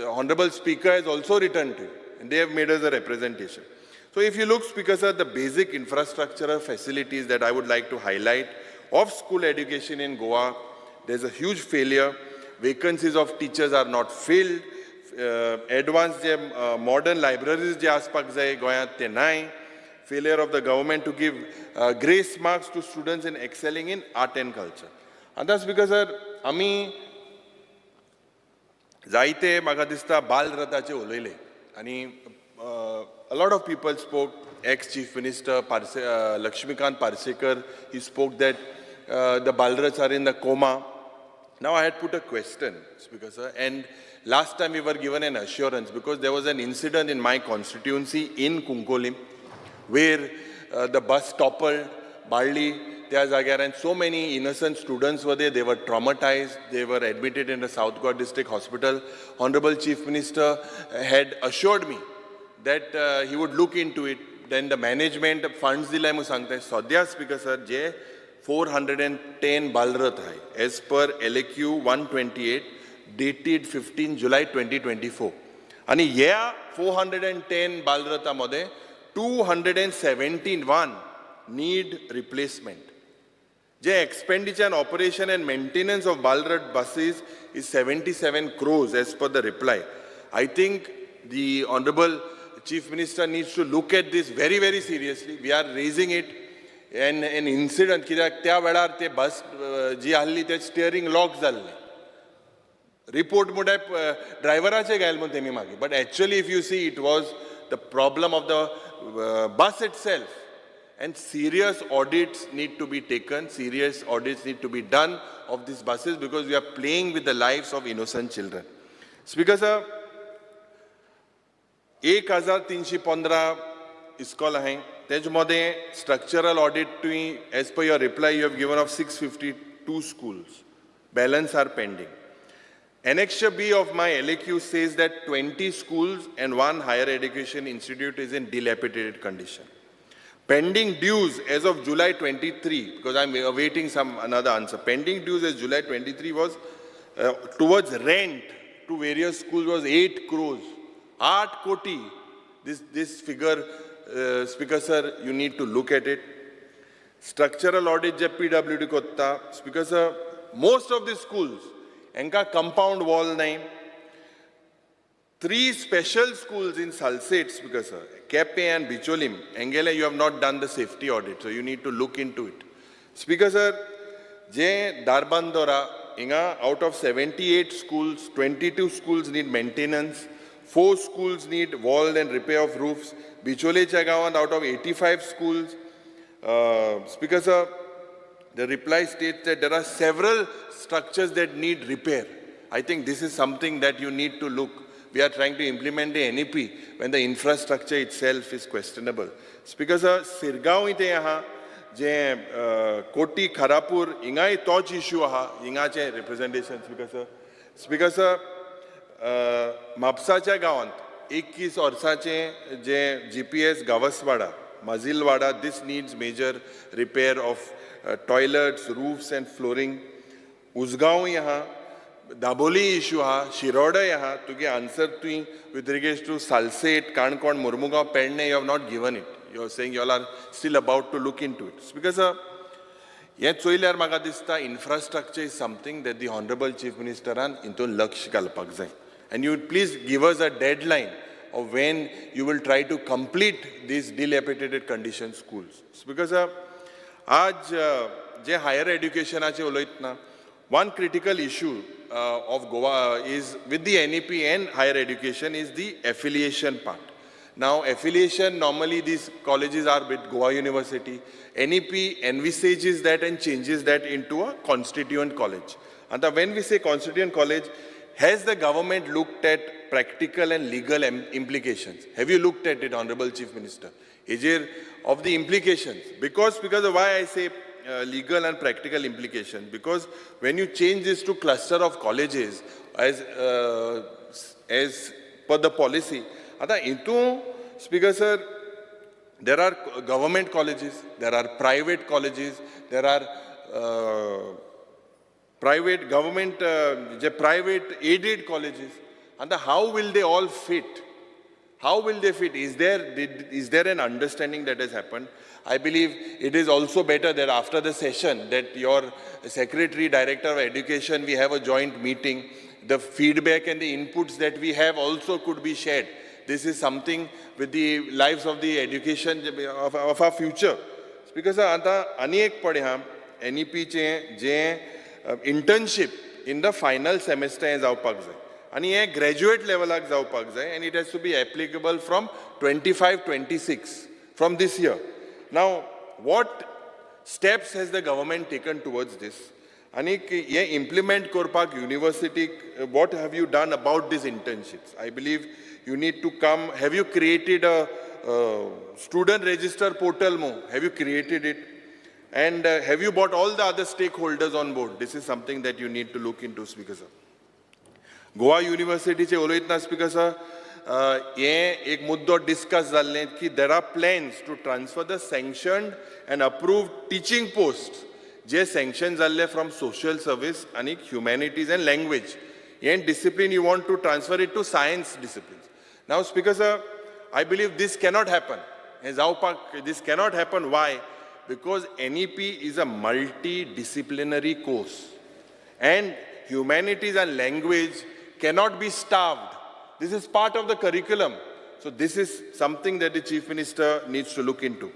Honorable Speaker has also written to you, and they have made us a representation. So, if you look, Speaker Sir, the basic infrastructural facilities that I would like to highlight of school education in Goa, there's a huge failure. Vacancies of teachers are not filled. Advanced modern libraries je aspak jai Goyat te nai. Failure of the government to give grace marks to students in excelling in art and culture. And that's because ami zaite maga dista bal ratache uloile. Ani a lot of people spoke. Ex-Chief Minister Lakshmikant Parsekar, he spoke that the Balrats are in the coma. Now I had put a question, Speaker Sir, and last time we were given an assurance because there was an incident in my constituency in Kunkolim where the bus toppled, Barli, and so many innocent students were there. They were traumatized. They were admitted in the South Goa District Hospital. Honorable Chief Minister had assured me that he would look into it. Then the management funds dilai mu sangte. Sadhya, Speaker Sir, je 410 Balrat hai, as per LAQ 128, dated 15 July 2024. And yeah, 410 Balrata mode, 271 need replacement. The expenditure and operation and maintenance of Balrat buses is 77 crores as per the reply. I think the Honorable Chief Minister needs to look at this very, very seriously. We are raising it. And an incident, कित्याक त्या वेळार ते बस जी आहली ते steering lock जाल्ले. Report मुळे ड्रायव्हराचे गायल म्हणून तेमी मागे. But actually, if you see, it was the problem of the bus itself. And serious audits need to be taken. Serious audits need to be done of these buses because we are playing with the lives of innocent children. Speaker Sir, 1315 इस्कॉल आहे. त्याच्यामध्ये structural audit as per your reply you have given of 652 schools. Balance are pending. Annexure B of my LAQ says that 20 schools and 1 higher education institute is in dilapidated condition. Pending dues as of July 23, because I'm awaiting another answer. Pending dues as July 23 was towards rent to various schools was 8 crores. 8 koti. This figure, Speaker Sir, you need to look at it. Structural audit je PWD kotta. Speaker Sir, most of the schools, enka compound wall nahi. 3 special schools in Salsette, Speaker Sir, Kepe and Bicholim, Engele, you have not done the safety audit, so you need to look into it. Speaker Sir, je Darbandora, inga out of 78 schools, 22 schools need maintenance, 4 schools need wall and repair of roofs. Bichole Chagawan, out of 85 schools, Speaker Sir, the reply states that there are several structures that need repair. I think this is something that you need to look. We are trying to implement the NEP when the infrastructure itself is questionable. Speaker Sir, Sirgaon ite yaha, je Koti, Kharapur, ingai toch issue aha, ingache representation, Speaker Sir. Speaker Sir, Mapsacha Gawant, 21 वर्साचे जे GPS Gavaswada, Mazilwada, this needs major repair of toilets, roofs and flooring. Usgaon yaha, Dabolim issue आहा, शिरोडय आहा, तुगे answer तुवें with regards to Salsette, Kankon, Murmugaon, Penne, you have not given it. You are saying you all are still about to look into it. It's because हे चोयल्यार म्हाका दिसता infrastructure is something that the Honorable Chief Minister हितून लक्ष घालपाक जाय. And you would please give us a deadline of when you will try to complete these dilapidated condition schools. It's because आज जे higher education आचे उलयतना, one critical issue of Goa is with the NEP and higher education is the affiliation part. Now affiliation, normally these colleges are with Goa University. NEP envisages that and changes that into a constituent college. And when we say constituent college, has the government looked at practical and legal implications? Have you looked at it, Honorable Chief Minister? Is there of the implications? Because of why I say legal and practical implications, because when you change this to cluster of colleges as per the policy, Speaker sir, there are government colleges, there are private colleges, there are private government, private aided colleges, and how will they all fit? How will they fit? Is there an understanding that has happened? I believe it is also better that after the session that your Secretary, Director of Education, we have a joint meeting. The feedback and the inputs that we have also could be shared. This is something with the lives of the education of our future. Because ani ek pade ha NEP je internship in the final semester is जावपाक जाय. आणि हे graduate level ak जावपाक जाय, and it has to be applicable from 25-26 from this year. Now, what steps has the government taken towards this? And ye implement korpak university, what have you done about these internships? I believe you need to come. Have you created a student register portal mo? Have you created it? And have you brought all the other stakeholders on board? This is something that you need to look into, Speaker sir. Goa University चे उलयतना Speaker sir, ये एक मुद्दो discuss जाल्ले की there are plans to transfer the sanctioned and approved teaching posts जे sanction जाल्ले from social service and humanities and language. And discipline you want to transfer it to science disciplines. Now Speaker sir, I believe this cannot happen. This cannot happen. Why? Because NEP is a multidisciplinary course. And humanities and language cannot be starved. This is part of the curriculum. So this is something that the Chief Minister needs to look into.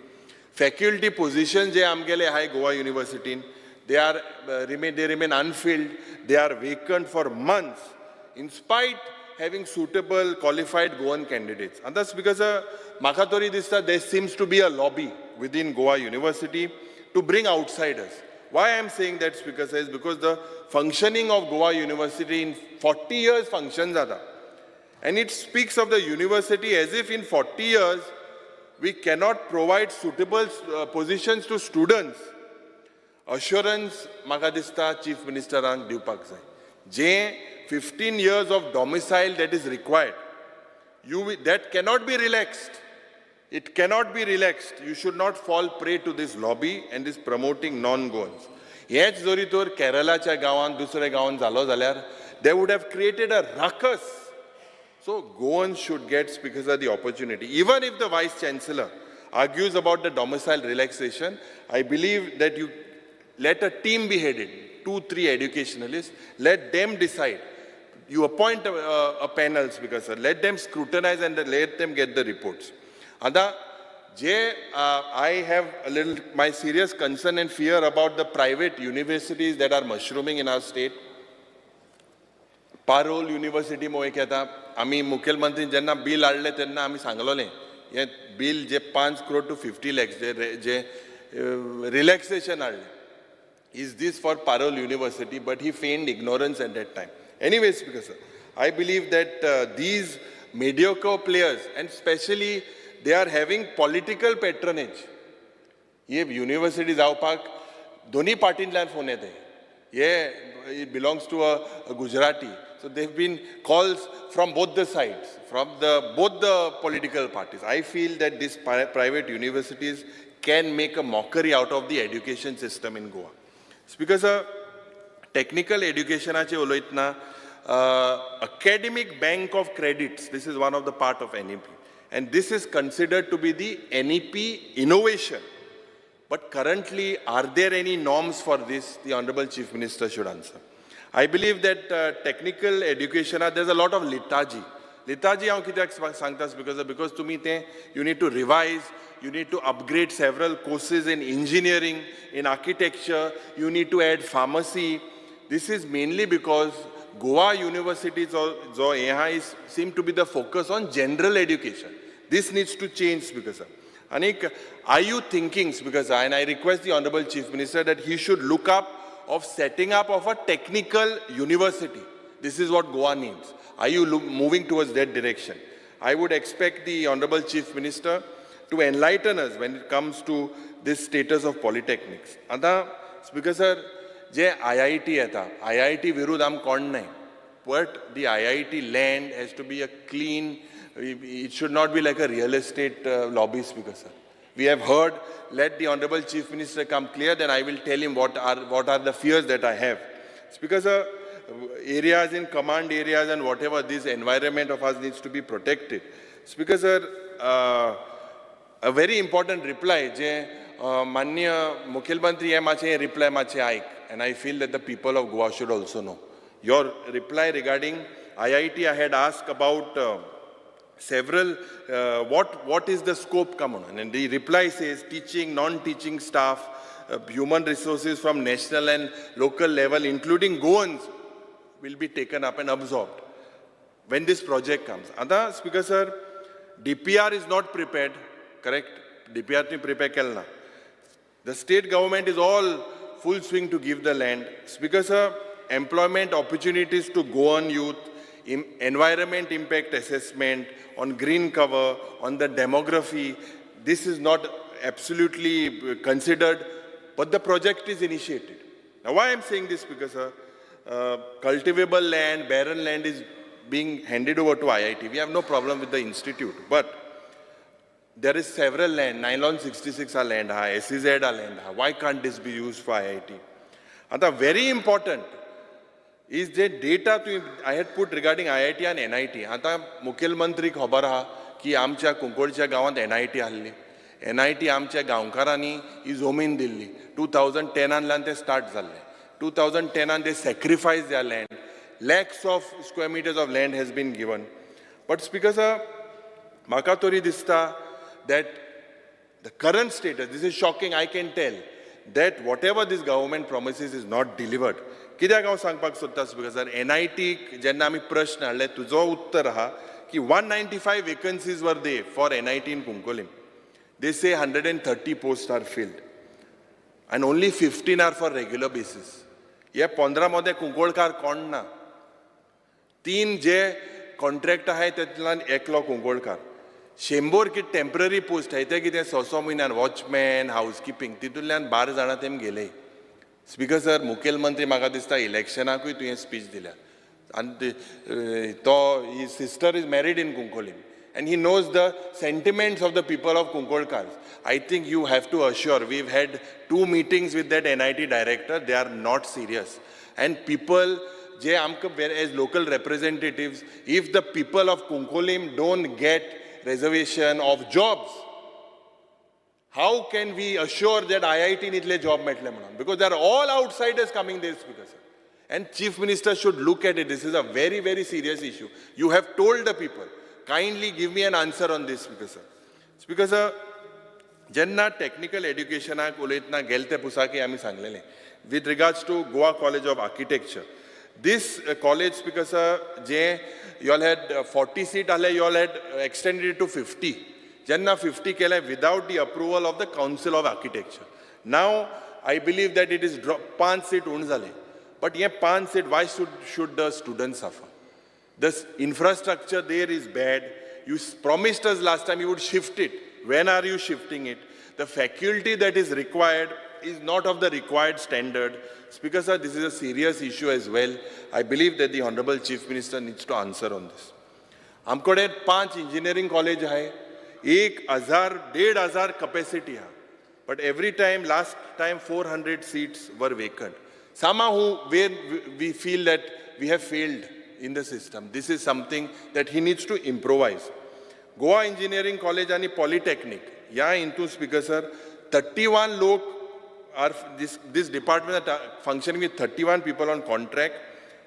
Faculty positions je amgele hai Goa University, they remain unfilled, they are vacant for months, in spite having suitable qualified Goan candidates. And that's because Makatori Dista, there seems to be a lobby within Goa University to bring outsiders. Why I am saying that, Speaker, is because the functioning of Goa University in 40 years functions are. And it speaks of the university as if in 40 years we cannot provide suitable positions to students. Assurance Magadista Chief Minister Rang Diupak Zai. J 15 years of domicile that is required. That cannot be relaxed. It cannot be relaxed. You should not fall prey to this lobby and this promoting non-Goans. Yet Zoritor Kerala cha gawan, dusre gawan zalo zalyar, they would have created a ruckus. So Goans should get, Speakers, the opportunity. Even if the Vice Chancellor argues about the domicile relaxation, I believe that you let a team be headed, 2-3 educationalists, let them decide. You appoint a panel, Speaker, sir. Let them scrutinize and let them get the reports. Ada, I have a little, my serious concern and fear about the private universities that are mushrooming in our state. Parole University mo ek था आमी मुख्यमंत्री जेन्ना bill हाडले तेन्ना आमी सांगलोलें हे bill जे 5 crore to 50 lakhs जे relaxation हाडले. Is this for Parole University? But he feigned ignorance at that time. Anyways, Speaker sir, I believe that these mediocre players, and especially they are having political patronage. ये university जावपाक दोन्ही पार्टींतल्यान phone येता. It belongs to a Gujarati. So there have been calls from both the sides, from both the political parties. I feel that these private universities can make a mockery out of the education system in Goa. Speaker sir, technical educationaचे उलयतना academic bank of credits, this is one of the part of NEP. And this is considered to be the NEP innovation. But currently, are there any norms for this? The Honorable Chief Minister should answer. I believe that technical education, there's a lot of liturgy. Liturgy हांव कित्याक सांगतास because तुम्ही ते you need to revise, you need to upgrade several courses in engineering, in architecture, you need to add pharmacy. This is mainly because Goa University seem to be the focus on general education. This needs to change because Anik, are you thinking, because and I request the Honorable Chief Minister that he should look up of setting up of a technical university. This is what Goa needs. Are you moving towards that direction? I would expect the Honorable Chief Minister to enlighten us when it comes to this status of polytechnics. आता Speaker sir, जे IIT येता, IIT विरुद्ध आम कोण नाही. But the IIT land has to be a clean, it should not be like a real estate lobby, Speaker sir. We have heard, let the Honorable Chief Minister come clear, then I will tell him what are the fears that I have. Speaker sir, areas in command areas and whatever, this environment of us needs to be protected. Speaker sir, a very important reply, je Manya Mukhyamantri mache reply mache aik, and I feel that the people of Goa should also know. Your reply regarding IIT, I had asked about several, what is the scope come on? And the reply says teaching, non-teaching staff, human resources from national and local level, including Goans, will be taken up and absorbed when this project comes. Ada, Speaker sir, DPR is not prepared, correct? DPR ni prepare kelna. The state government is all full swing to give the land. Speaker sir, employment opportunities to Goan youth, environment impact assessment, on green cover, on the demography, this is not absolutely considered, but the project is initiated. Now why I'm saying this, because cultivable land, barren land is being handed over to IIT. We have no problem with the institute, but there is several land, Nylon 66 are land, SEZ are land. Why can't this be used for IIT? And the very important is the data I had put regarding IIT and NIT. आता मुखेलमंत्री खबर आहा की आमच्या कुंकोळच्या गावांत NIT आहली. NIT आमच्या गांवकारांनी ही जमीन दिल्ली. 2010 ते स्टार्ट जाल्ले. 2010 they sacrificed their land. Lakhs of square meters of land has been given. But Speaker sir, म्हाका तरी दिसता that the current status, this is shocking, I can tell, that whatever this government promises is not delivered. कित्याक हांव सांगपाक सोदता Speaker sir, NIT जेन्ना आमी प्रश्न हाडले, तुजो उत्तर आहा की 195 vacancies were there for NIT in Kunkolim. They say 130 posts are filled and only 15 are for regular basis. या 15 मध्ये कुंकोळकार कोण ना. 3 जे कॉन्ट्रॅक्ट आहे त्यातल्यान एकलो कुंकोळकार. 100 की टेम्पररी पोस्ट आहे ते कितें 6 म्हयन्यान वॉचमॅन, हाऊसकीपिंग, तितूंतल्यान 12 जाणां तेम गेले. Speaker sir, मुखेलमंत्री म्हाका दिसता इलेक्शनाकूय तुवें स्पीच दिल्या. आनी his sister is married in Kunkolim. And he knows the sentiments of the people of Kunkolkar. I think you have to assure, we've had 2 meetings with that NIT director, they are not serious. And people, as local representatives, if the people of Kunkolim don't get reservation of jobs, how can we assure that IIT nitle job metle? Because they are all outsiders coming there, Speaker sir. And Chief Minister should look at it. This is a very, very serious issue. You have told the people. Kindly give me an answer on this, Speaker sir. Speaker sir, jenna technical education uletna gelte pusaki ami sanglele. With regards to Goa College of Architecture, this college, Speaker sir, you all had 40 seat, you all had extended it to 50. Jenna 50 kele without the approval of the Council of Architecture. Now, I believe that it is 5 seat unzale. But ye 5 seat, why should the students suffer? The infrastructure there is bad. You promised us last time you would shift it. When are you shifting it? The faculty that is required is not of the required standard. Speaker sir, this is a serious issue as well. I believe that the Honorable Chief Minister needs to answer on this. आमकडे 5 engineering college आहे. 1,000-1,500 capacity. But every time, last time 400 seats were vacant. somehow where we feel that we have failed in the system. This is something that he needs to improvise. Goa Engineering College and Polytechnic, yeah, into speaker sir, 31 lok are, this department are functioning with 31 people on contract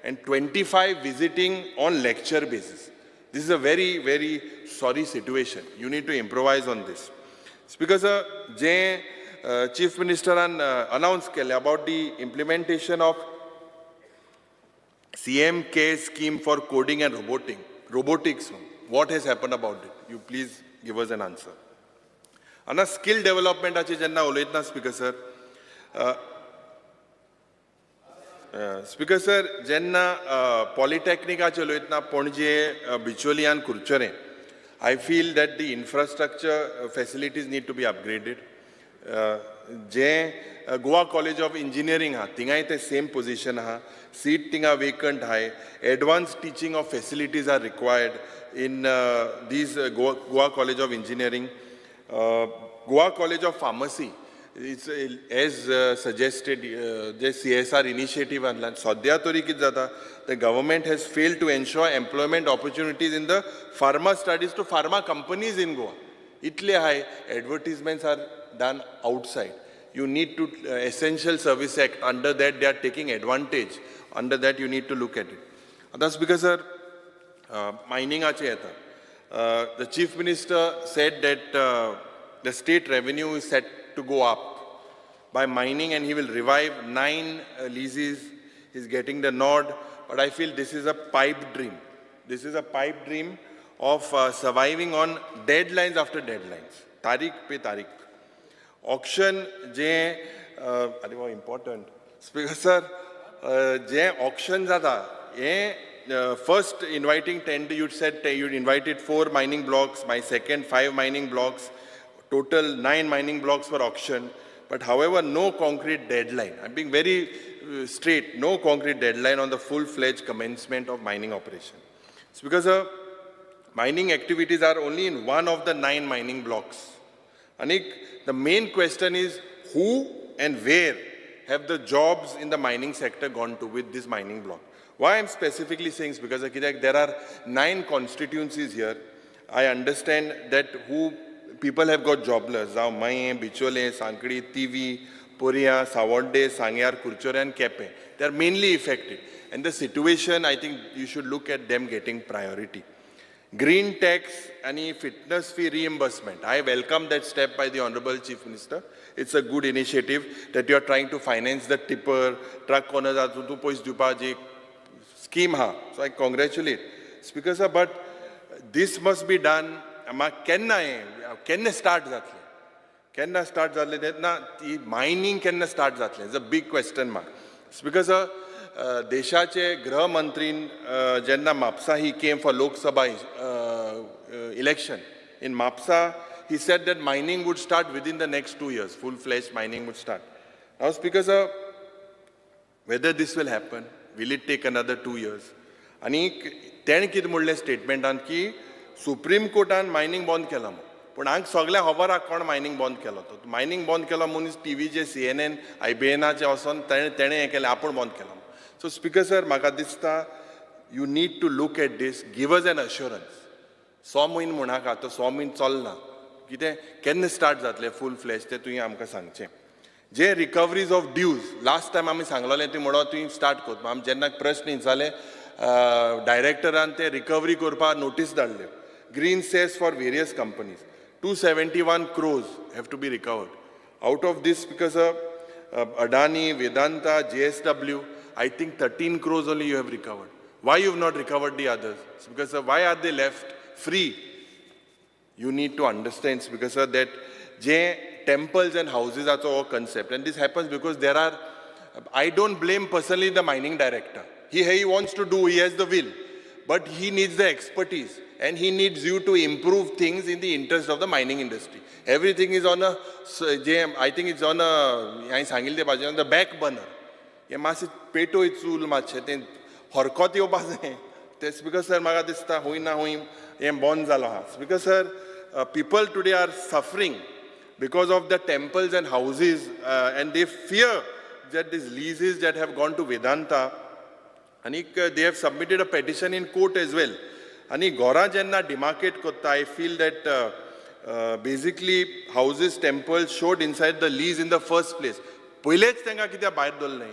and 25 visiting on lecture basis. This is a very, very sorry situation. You need to improvise on this. Speaker sir, Chief Minister announced about the implementation of CMK scheme for coding and robotics. What has happened about it? You please give us an answer. And skill development achi jenna ulaytna speaker sir. Speaker sir, jenna polytechnic achi ulaytna Panje, Bicholi and Kurchare. I feel that the infrastructure facilities need to be upgraded. Goa College of Engineering ha, tingai the same position ha, seat tinga vacant hai, advanced teaching of facilities are required in these Goa College of Engineering. Goa College of Pharmacy, it's as suggested, the CSR initiative and Sadhya tori kit jata, the government has failed to ensure employment opportunities in the pharma studies to pharma companies in Goa. Itle high advertisements are done outside. You need to, Essential Service Act, under that they are taking advantage. Under that you need to look at it. That's because, sir, mining ache hai. The Chief Minister said that the state revenue is set to go up by mining and he will revive 9 leases. He's getting the nod, but I feel this is a pipe dream. This is a pipe dream of surviving on deadlines after deadlines. Tariq pe tariq. Auction, important. Speaker sir, auctions first inviting tender, you said you invited 4 mining blocks, my second 5 mining blocks, total 9 mining blocks for auction. But however, no concrete deadline. I'm being very straight, no concrete deadline on the full-fledged commencement of mining operation. It's because mining activities are only in one of the 9 mining blocks. Anik, the main question is who and where have the jobs in the mining sector gone to with this mining block? Why I'm specifically saying is because there are 9 constituencies here. I understand that who people have got jobless. Now, Maye, Bichole, Sankadi, Tivi, Puria, Savonde, Sangyar, Kurchore and Kepe. They are mainly affected. And the situation, I think you should look at them getting priority. Green tax and fitness fee reimbursement. I welcome that step by the Honorable Chief Minister. It's a good initiative that you are trying to finance the tipper, truck owners, scheme. So I congratulate. Speaker sir, but this must be done. Can start that? Can start that? Mining can start that? It's a big question mark. Speaker sir, Deshache Grah Mantrin Jenna Mapsa, he came for Lok Sabha election. In Mapsa, he said that mining would start within the next 2 years. Full-fledged mining would start. Now, Speaker sir, whether this will happen, will it take another 2 years? Ani ten kid mudle statement an ki Supreme Court an mining bond kelam. पण हांग सगळ्या खबर आहा कोण mining बंद केलो तो mining बंद केलो मनीस टीव्हीचे CNN IBNचे वचोन तेणें हें केलें आपूण बंद केलो सो स्पीकर सर म्हाका दिसता you need to look at this give us an assurance 100 म्हयने म्हणाका तो 100 म्हयने चलना कितें केन्ना स्टार्ट जातलें फूल फ्लॅश तें तुवें आमकां सांगचें जे recoveries of dues last time आमी सांगलोलें ती म्हणून तुवें स्टार्ट करता आमी जेन्ना प्रश्न विचारले डायरेक्टरान ते रिकवरी करपाक नोटीस धाडल्यो green cess for various companies 271 crores have to be recovered. Out of this, because Adani, Vedanta, JSW, I think 13 crores only you have recovered. Why you have not recovered the others? It's because why are they left free? You need to understand because that temples and houses are a concept. And this happens because there are, I don't blame personally the mining director. He wants to do, he has the will. But he needs the expertise. And he needs you to improve things in the interest of the mining industry. Everything is on a, I think it's on the back burner. Ye maasi peto itzul mache, then horkot yopa zaye. That's because sir, maga dista hui na hui, yem bon zalo has. Because sir, people today are suffering because of the temples and houses, and they fear that these leases that have gone to Vedanta, and they have submitted a petition in court as well. And Gora jenna demarcate kotta, I feel that basically houses, temples showed inside the lease in the first place. Poilech tenga kitya bhayar dol nahi.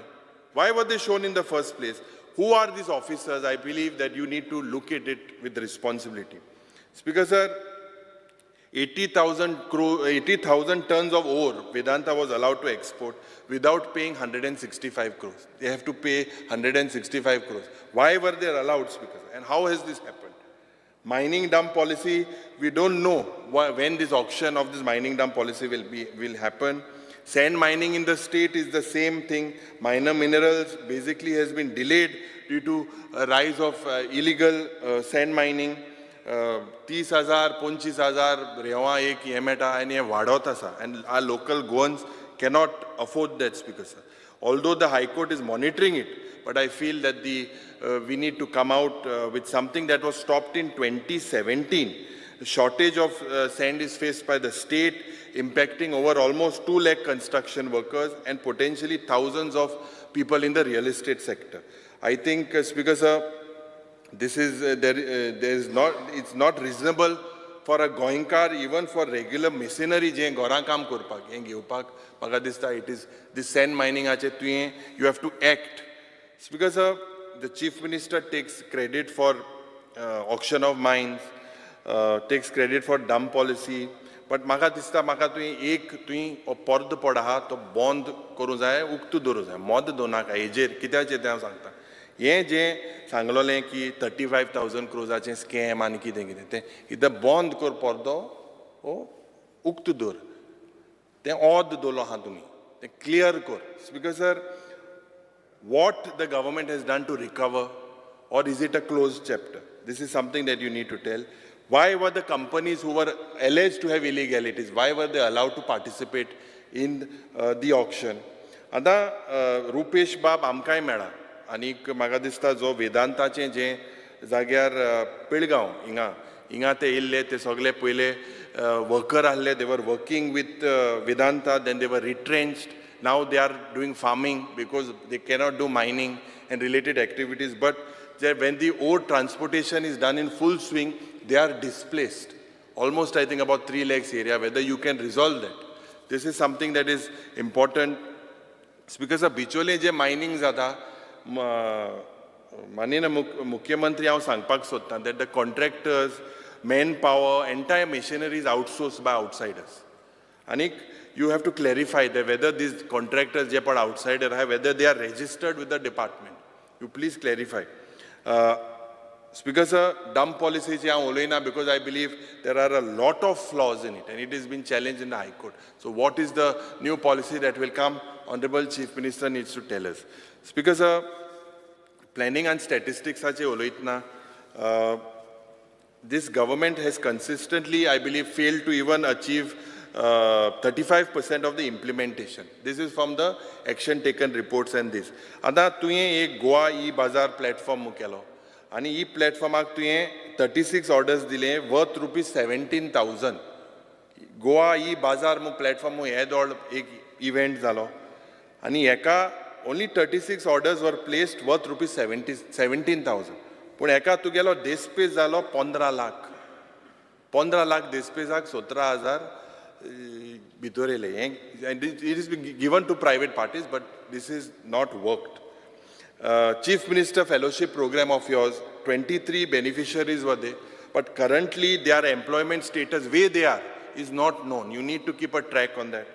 Why were they shown in the first place? Who are these officers? I believe that you need to look at it with responsibility. Speaker sir, 80,000 tons of ore Vedanta was allowed to export without paying 165 crores. They have to pay 165 crores. Why were they allowed, Speaker? And how has this happened? Mining dump policy, we don't know when this auction of this mining dump policy will happen. Sand mining in the state is the same thing. Minor minerals basically has been delayed due to a rise of illegal sand mining. 30,000, 25,000 Reva एक येमेटा आणि वाढवत आसा, and our local Goans cannot afford that, Speaker sir. Although the High Court is monitoring it, but I feel that we need to come out with something that was stopped in 2017. The shortage of sand is faced by the state, impacting over almost 2 lakh construction workers and potentially thousands of people in the real estate sector. I think, Speaker sir, this is it's not reasonable for a goinkar, even for regular machinery, je gora kam korpak, ye geupak, maga dista it is this sand mining ache tuye, you have to act. Speaker sir, the Chief Minister takes credit for auction of mines, takes credit for dump policy, but maga dista maga tuye ek tuye pord podaha to bond koru jaye, uktu doru jaye, mod dona ka ejer kitya che त्या सांगता. ये जे सांगलोले की 35,000 क्रोजाचे scam आनी कितें कितें तें इथं बंद कर पर्दो ओ उक्त दवर तें ओद दवरलो आहा तुमी तें क्लियर कर. Speaker sir, what the government has done to recover, or is it a closed chapter? This is something that you need to tell. Why were the companies who were alleged to have illegalities, why were they allowed to participate in the auction? आता रुपेश बाब आमकांय मेळा आनी म्हाका दिसता जो वेदांताचें जें जाग्यार पिळगांव हिंगा ते येयल्ले ते सगळे पयले वर्कर आहले, they were working with Vedanta, then they were retrenched. Now they are doing farming because they cannot do mining and related activities. But when the ore transportation is done in full swing, they are displaced. Almost, I think, about 3 lakhs area, whether you can resolve that. This is something that is important. Because of bichole je mining zata, माननीय मुख्यमंत्री हांव सांगपाक सोदतां that the contractors, manpower, entire machinery is outsourced by outsiders. Anik, you have to clarify that whether these contractors je pad outsider hai, whether they are registered with the department. You please clarify. Speaker sir, dump policy che haंव उलयना because I believe there are a lot of flaws in it and it has been challenged in the High Court. So what is the new policy that will come? Honorable Chief Minister needs to tell us. Speaker sir, planning and statistics hache uloitna. This government has consistently, I believe, failed to even achieve 35% of the implementation. This is from the action taken reports and this. Ada tuye ek Goa e-Bazaar platform mukelo. आणि ही प्लॅटफॉर्माक तुवें 36 orders दिले worth ₹17,000. Goa E बाजार मु platform हे दॉड एक event जालो आनी हेका only 36 orders were placed worth ₹17,000. पूण हेका तुगेलो देस्पेस जालो 15 लाख. 15 लाख देस्पेसाक 17,000 भितर येयले. It is given to private parties, but this is not worked. Chief Minister Fellowship Program of yours, 23 beneficiaries were there, but currently their employment status, where they are, is not known. You need to keep a track on that.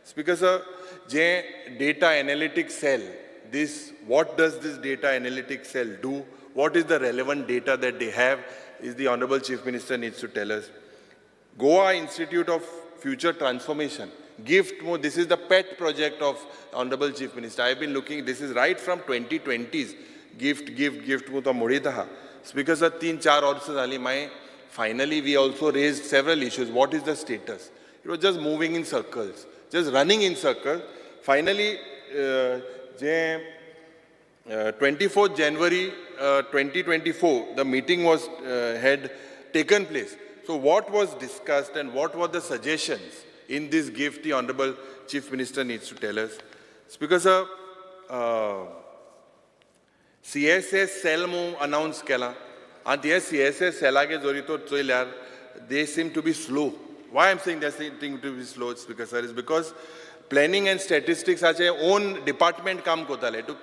Speaker sir, je data analytics cell, what does this data analytics cell do? What is the relevant data that they have? Is the Honorable Chief Minister needs to tell us. Goa Institute of Future Transformation. GIFT, this is the pet project of Honorable Chief Minister. I have been looking, this is right from 2020s. GIFT, Speaker sir, 3-4 वर्ष झाली. Finally, we also raised several issues. What is the status? It was just moving in circles, just running in circles. Finally, 24th January 2024, the meeting had taken place. So what was discussed and what were the suggestions in this gift? The Honorable Chief Minister needs to tell us. Speaker sir, CSS cell म्हणून announce केला आणि हे CSS सेलागे जोरी तो चोयल्यार they seem to be slow. Why I'm saying they seem to be slow? It's because, sir, is because planning and statistics are their own department काम कोताले to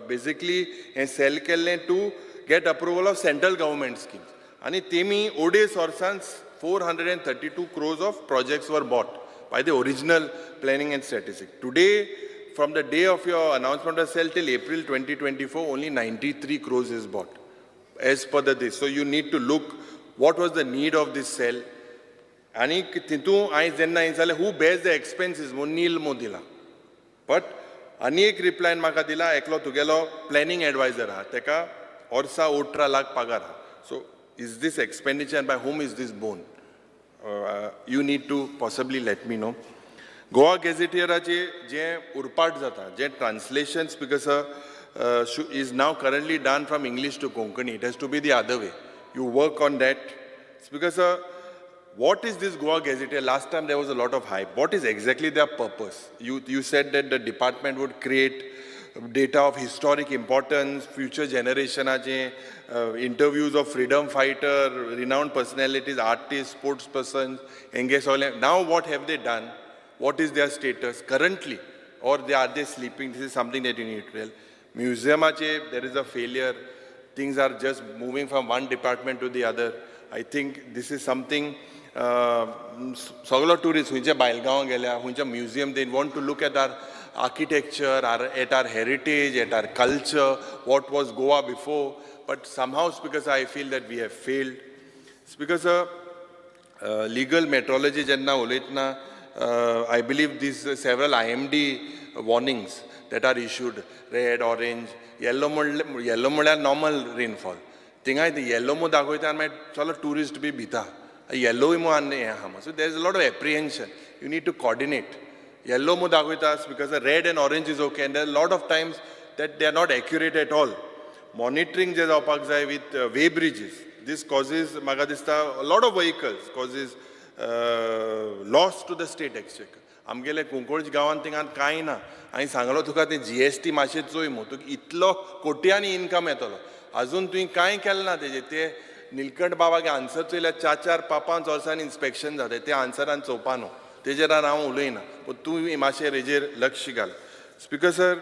basically a cell केले to get approval of central government schemes. आणि तेमी ODA sources 432 crores of projects were bought by the original planning and statistics. Today, from the day of your announcement of cell till April 2024, only 93 crores is bought as per the this. So you need to look what was the need of this cell. आणि तितून हांवें जेन्ना हांवें जाल्यार हू beige the expenses म्हणून नील मो दिला but आनी एक रिप्लायन म्हाका दिला एकलो तुगेलो प्लॅनिंग एडवायझर आहा तेका वर्सा 18 लाख पगार आहा so is this expenditure by whom is this bone you need to possibly let me know Goa गेझेटियराचे जें उरपाट जाता जें translations because is now currently done from English to Konkani. It has to be the other way. You work on that. It's because what is this Goa Gazetteer? Last time there was a lot of hype. What is exactly their purpose? You said that the department would create data of historic importance, future generation, interviews of freedom fighter, renowned personalities, artists, sports persons, engage all. Now what have they done? What is their status currently? Or are they sleeping? This is something that you need to tell. Museum, there is a failure. Things are just moving from one department to the other. I think this is something. Soglo tourists, hunche Bailgaon gelya, hunche museum. They want to look at our architecture, at our heritage, at our culture. What was Goa before? But somehow, it's because I feel that we have failed. It's because legal metrology jenna uletna. I believe these several IMD warnings that are issued, red, orange, yellow म्हणल्यार normal rainfall. Tinga the yellow mo dagoyta and my chala tourist bhi bita. Yellow mo anne hama. So there is a lot of apprehension. You need to coordinate. Yellow mo dagoyta because the red and orange is okay, and there are a lot of times that they are not accurate at all. Monitoring je जावपाक जाय with way bridges. This causes म्हाका दिसता a lot of vehicles causes loss to the state exchequer. आमगेले कुंकळज गांवांत थिंगां कांय ना हांवें सांगलो तुका तें GST मातशें चोय मू तुका इतलो कोट्यांनी इनकम येतलो आजून तुवें कांय केलें ना तेजें तें निलकंठ बाबागे आन्सर चोयल्यार 4-5 वर्सांनी इन्स्पेक्शन जालें तें आन्सरान चोवपा न्हू तेजेर हांव उलयना पूण तुवें मातशें हेजेर लक्ष घाल स्पिकर सर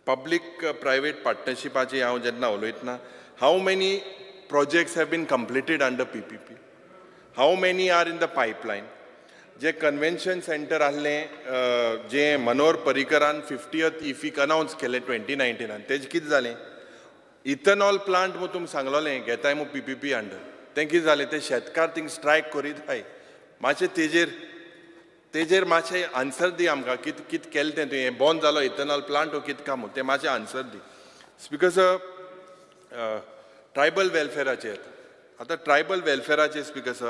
पब्लीक प्रायवेट पार्टनरशिपाचेर हांव जेन्ना उलयतना how many projects have been completed under PPP how many are in the pipeline जे कन्वेन्शन सेंटर आहलें जे मनोहर पर्रीकरान 50th IFIC अनाउन्स केलें 2019 तेजें कितें जालें इथनॉल प्लांट मू तुमकां सांगलोलें घेताय मू PPP अंडर तें कितें जालें ते शेतकार थिंग स्ट्रायक करीत हाय मातशें तेजेर मातशें आन्सर दी आमकां कितें केलें तें तुवें बंद जालो इथनॉल प्लांट ओ कितें काम तें मातशें आन्सर दी बिकॉज ट्रायबल वेलफेराचेर आतां ट्रायबल वेलफेराचेर बिकॉज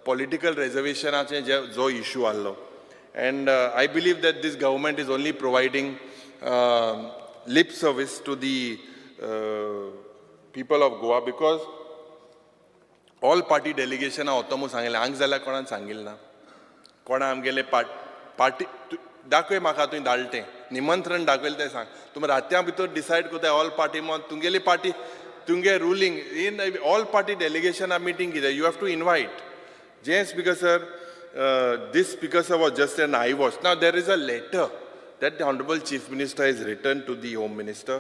political reservation जो issue allo and I believe that this government is only providing lip service to the people of Goa because all party delegation otomu sangile ang zala konan sangil na kona amgele party दाखय म्हाका तुवें धाडलें निमंत्रण दाखयलें तें सांग तुमी रात्यां भितर डिसायड कोताय ऑल पार्टी मग तुमगेली पार्टी तुमगे ruling in all party delegation are meeting कितें you have to invite Yes, because sir, this speaker sir was just an eyewash. Now there is a letter that the Honorable Chief Minister has written to the Home Minister,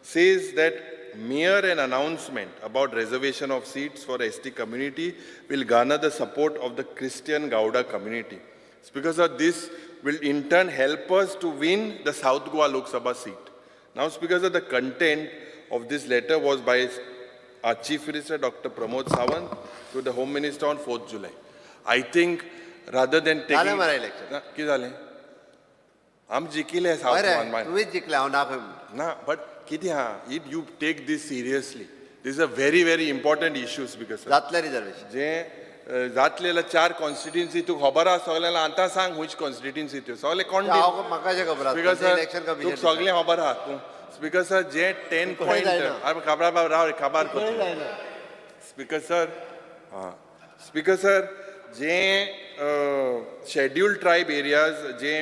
says that mere an announcement about reservation of seats for ST community will garner the support of the Christian Gauda community. It's because of this will in turn help us to win the South Goa Lok Sabha seat. Now it's because of the content of this letter was by our Chief Minister Dr. Pramod Sawant to the Home Minister on 4th July. I think rather than taking... कितें जालें? आम जिकिले South Goa. तुवें जिखले हांव नाका ना, but कितें हा? You take this seriously. This is a very, very important issue because जातले रिजर्वेशन जे जातलेला 4 कॉन्स्टिट्युएन्सी तू खबर आहा सगळ्यांना आतां सांग हुंच कॉन्स्टिट्युएन्सी त्यो सगळे कोण म्हाका जे खबर आहा बिकॉज इलेक्शन तू कमिशन सगळे खबर आहा तू बिकॉज सर जे 10 पॉइंट खबर राव खबर करता स्पीकर सर जे scheduled tribe areas जे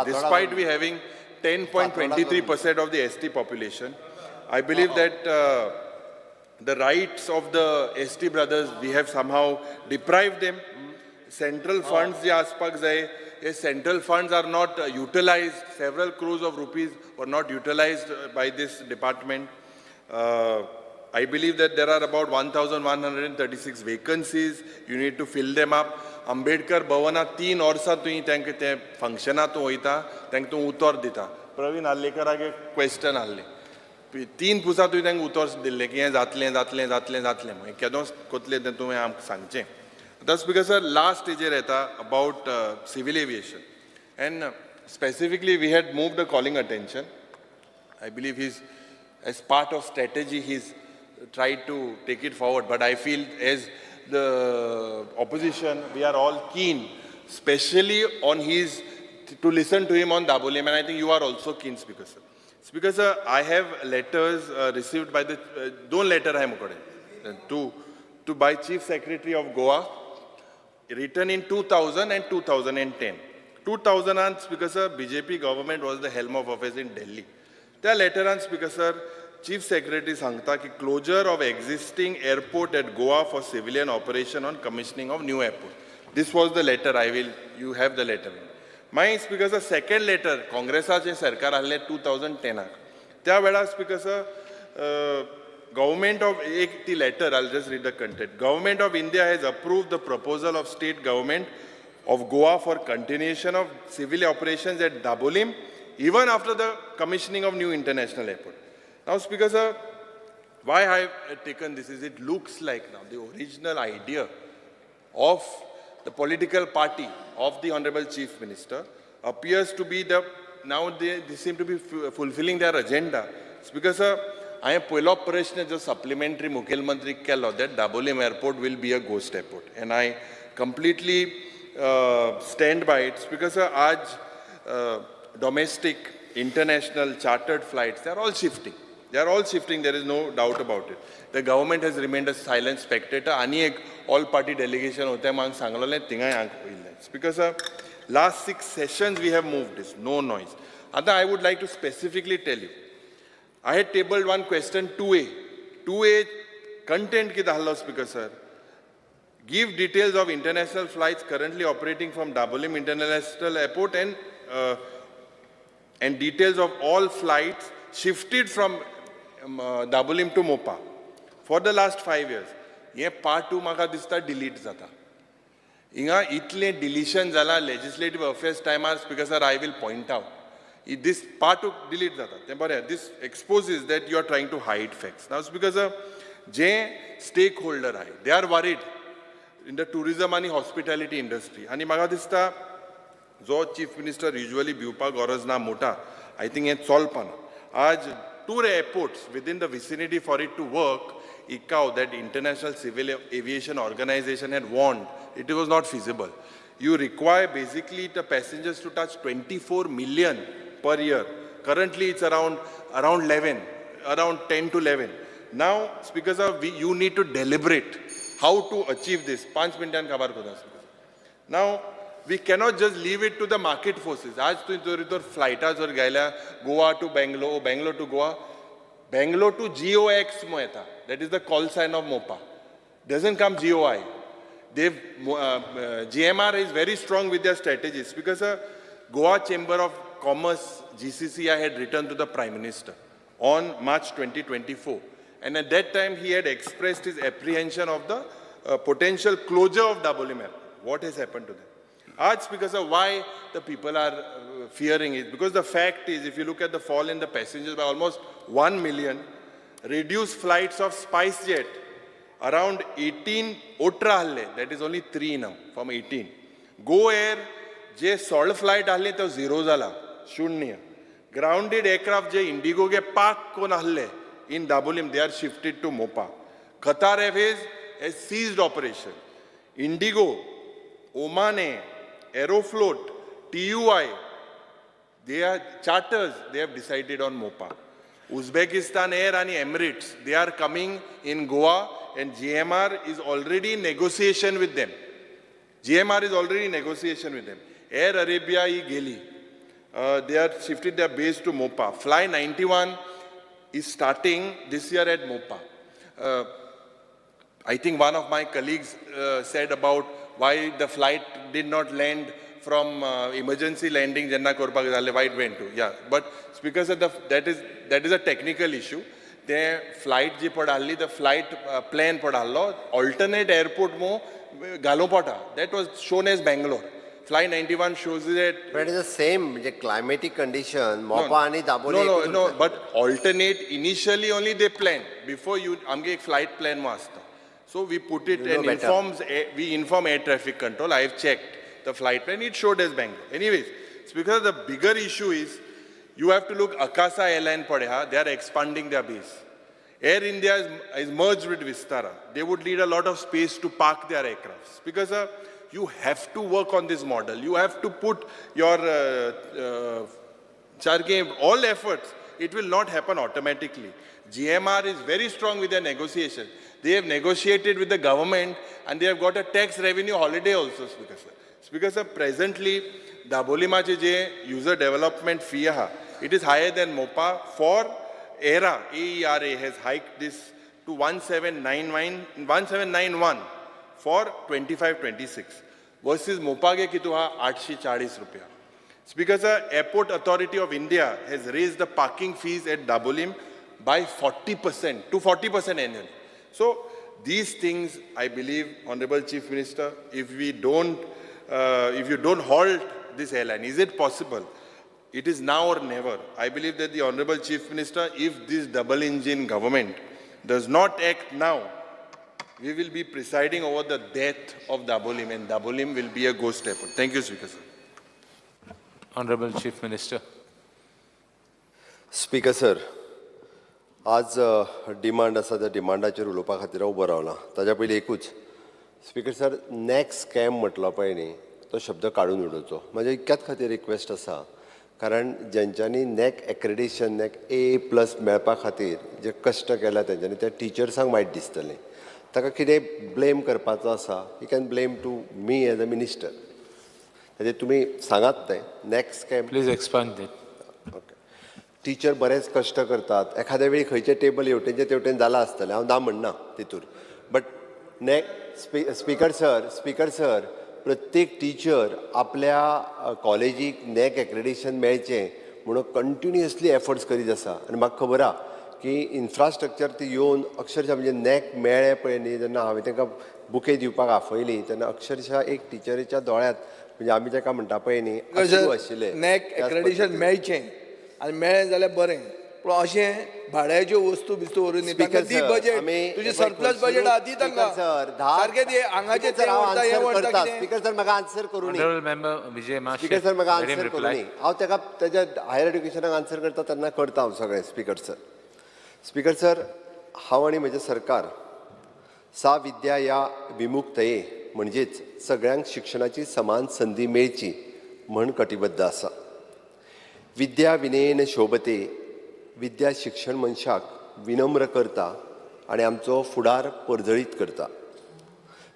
despite we having 10.23% of the ST population. I believe that the rights of the ST brothers, we have somehow deprived them. Central funds, the aspak jai, central funds are not utilized. Several crores of rupees were not utilized by this department. I believe that there are about 1,136 vacancies. You need to fill them up. Ambedkar Bhavana 3 वर्सां तुई तांकां ते फंक्शनां तूं वयता तांकां तूं उतर दिता. प्रवीण आल्लेकरागे क्वेश्चन आहले. 3 पुसा तुई तांकां उतर दिल्ले की हें जातलें जातलें जातलें जातलें मागीर केदोंच कोतलें तें तुवें आमकां सांगचें. That's because last stager येता about civil aviation, and specifically we had moved the calling attention. I believe he's, as part of strategy, he's tried to take it forward, but I feel as the opposition, we are all keen, especially on his, to listen to him on Dabolim, and I think you are also keen, Speaker Sir. Speaker Sir, I have letters received by the, don't letter hai mukade, to by Chief Secretary of Goa, written in 2000 and 2010. 2000, Speaker Sir, BJP government was the helm of affairs in Delhi. There letter, Speaker Sir, Chief Secretary Sangta ki closure of existing airport at Goa for civilian operation on commissioning of new airport. This was the letter. You have the letter. My Speaker Sir, second letter, Congress ache sarkar ahle 2010. Tya vela Speaker Sir, Government of the letter, I'll just read the content. Government of India has approved the proposal of state government of Goa for continuation of civil operations at Dabolim, even after the commissioning of new international airport. Now, Speaker Sir, why I have taken this is it looks like now the original idea of the political party of the Honorable Chief Minister appears to be now they seem to be fulfilling their agenda. Speaker Sir, I am पहिलो प्रश्न जो supplementary मुख्यमंत्री केलो that Dabolim airport will be a ghost airport, and I completely stand by it. Speaker Sir, आज domestic, international, chartered flights, they are all shifting. They are all shifting, there is no doubt about it. The government has remained a silent spectator. आणि एक all-party delegation होते मांग सांगलोले तिंगाय आंक होइल्ले. Speaker Sir, last 6 sessions we have moved this, no noise. आता I would like to specifically tell you, I had tabled one question 2A. 2A content ki dhallo, Speaker Sir. Give details of international flights currently operating from Dabolim International Airport and details of all flights shifted from Dabolim to Mopa for the last 5 years. Ye part 2 maka dista delete zata. Inga itle deletion zala legislative affairs time, Speaker Sir, I will point out. This part of delete that. This exposes that you are trying to hide facts. Now, because J stakeholder, they are worried in the tourism and hospitality industry. And magadista, zo Chief Minister usually biupa gorazna mota. I think it's all pana. Aj tour airports within the vicinity for it to work, ICAO, that International Civil Aviation Organization, had warned it was not feasible. You require basically the passengers to touch 24 million per year. Currently, it's around 11, around 10 to 11. Now, Speaker Sir, you need to deliberate how to achieve this. 5 minutes khabar koda. Now, we cannot just leave it to the market forces. Aaj tu itor flightas or gaila Goa to Bangalore, Bangalore to Goa, Bangalore to GOX moeta. That is the call sign of Mopa. Doesn't come GOI. GMR is very strong with their strategies because Goa Chamber of Commerce, GCCI, had written to the Prime Minister on March 2024. And at that time, he had expressed his apprehension of the potential closure of Dabolim Airport. What has happened to them? Ask because of why the people are fearing it. Because the fact is, if you look at the fall in the passengers by almost 1 million, reduced flights of SpiceJet, around 18 Otra halle, that is only 3 now, from 18. Go Air, je 16 flight halle, to 0 zala, shunya. Grounded aircraft, je Indigo ge park kon halle, in Dabolim, they are shifted to Mopa. Qatar Airways has ceased operation. Indigo, Oman, Aeroflot, TUI, they are charters, they have decided on Mopa. Uzbekistan Air and Emirates, they are coming in Goa, and GMR is already in negotiation with them. GMR is already in negotiation with them. Air Arabia is geli. they are shifted their base to Mopa. Fly 91 is starting this year at Mopa. I think one of my colleagues said about why the flight did not land from emergency landing Janna Korpak Zale, why it went to. Yeah, but it's because of that is a technical issue. The flight ji padalli, the flight plane padallo, alternate airport mo Galopata. That was shown as Bangalore. Fly 91 shows it. But it is the same climatic condition. Mopa and Daboli. No, but alternate initially only they plan. Before you, amge ek flight plan master. So we put it and we inform air traffic control. I have checked the flight plan. It showed as Bangalore. Anyways, it's because the bigger issue is you have to look Akasa Airline Padeha. They are expanding their base. Air India is merged with Vistara. They would need a lot of space to park their aircrafts because you have to work on this model. You have to put your all efforts. It will not happen automatically. GMR is very strong with their negotiation. They have negotiated with the government and they have got a tax revenue holiday also, Speaker Sir. Speaker Sir, presently, Dabolima je user development fee it is higher than Mopa. For ERA, AERA has hiked this to 1791 for 25-26 versus Mopa ge kitu ha 840 rupiah. Speaker Sir, Airport Authority of India has raised the parking fees at Dabolim by 40% to 40% annually. So these things, I believe, Honorable Chief Minister, if you don't halt this airline, is it possible? It is now or never. I believe that the Honorable Chief Minister, if this double engine government does not act now, we will be presiding over the death of Dabolim and Dabolim will be a ghost airport. Thank you, Speaker Sir. Honorable Chief Minister. Speaker Sir, आज demand आसा त्या डिमांडाचेर उलोवपा खातीर हांव उबो रावला. ताच्या पयलीं एकूच स्पीकर सर, नॅक्स्ट स्कॅम म्हटलो पळय न्ही, तो शब्द काडून उडोवचो. म्हाजे इतक्याच खातीर रिक्वेस्ट आसा, कारण जेंच्यांनी नॅक एक्रेडिशन नॅक A+ मेळपा खातीर जे कश्ट केल्या तेंच्यांनी त्या टिचर्सांक वायट दिसतलें. ताका कितें ब्लेम करपाचो आसा, you can blame to me as a minister. ताजेर तुमी सांगात तें next scam. Please expand it. Teacher बरेच कश्ट करतात. एखाद्या वेळी खंयचे टेबल हेवटेनचे तेवटेन जाला आसतलें, हांव ना म्हणना तितूर. बट स्पीकर सर, प्रत्येक टीचर आपल्या कॉलेजीक नॅक एक्रेडिशन मेळचें म्हणून कंटिन्युअसली एफर्ट्स करीत आसा. आनी म्हाका खबर आहा की इन्फ्रास्ट्रक्चर ती येवन अक्षरशः म्हणजे नॅक मेळ्ळें पळय न्ही, जेन्ना हांवें तांकां बुके दिवपाक आफयली तेन्ना अक्षरशः एक टिचरीच्या दोळ्यांत म्हणजे आमी ताका म्हणटा पळय न्ही आशिल्ले. नॅक एक्रेडिशन मेळचें आनी मेळ्ळें जाल्यार बरें, पूण अशें भाड्याच्यो वस्तू बिस्तू व्हरून दी बजेट, तुजें सरप्लस बजेट आहा दी तांकां सारकें दी. हांगाचें तें व्हरता हें व्हरता. स्पीकर सर म्हाका आन्सर करूं न्ही. Honorable Member Vijay Mash. Speaker sir म्हाका आन्सर करूं न्ही. हांव ताका तेज्या हायर एड्युकेशनाक आन्सर करता तेन्ना करता हांव सगळें. स्पीकर सर, हांव आनी म्हजें सरकार सा विद्या ह्या विमुक्तये म्हणजेच सगळ्यांक शिक्षणाची समान संदी मेळची म्हण कटिबद्ध आसा. विद्या विनयेन शोभते, विद्या शिक्षण मनशाक विनम्र करता आनी आमचो फुडार परजळीत करता.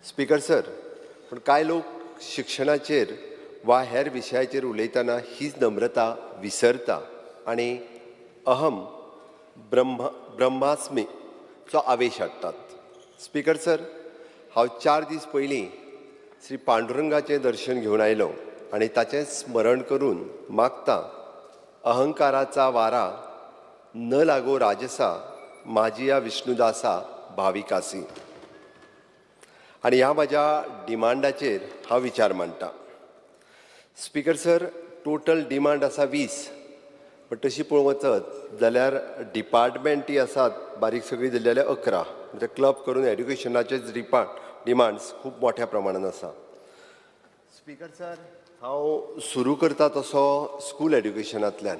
स्पीकर सर, पूण कांय लोक शिक्षणाचेर वा हेर विशयाचेर उलयतना हीच नम्रता विसरता आनी अहम ब्रह्मास्मीचो आवेश हाडटात. स्पीकर सर, हांव 4 दीस पयलीं श्री पांडुरंगाचें दर्शन घेवन आयलो आनी ताचें स्मरण करून मागता, अहंकाराचा वारा न लागो राजसा, माझिया विष्णुदासा भाविकासी. आनी ह्या म्हाज्या डिमांडाचेर हांव विचार मांडटा. स्पीकर सर, टोटल डिमांड आसा 20, बट तशी पळोवंक वचत जाल्यार डिपार्टमेंटी आसात बारीक सगळी धरली जाल्यार 11. म्हणजे क्लब करून एड्युकेशनाचे डिमांड्स खूब मोठ्या प्रमाणान आसा. स्पीकर सर, हांव सुरू करता तसो स्कूल एड्युकेशनांतल्यान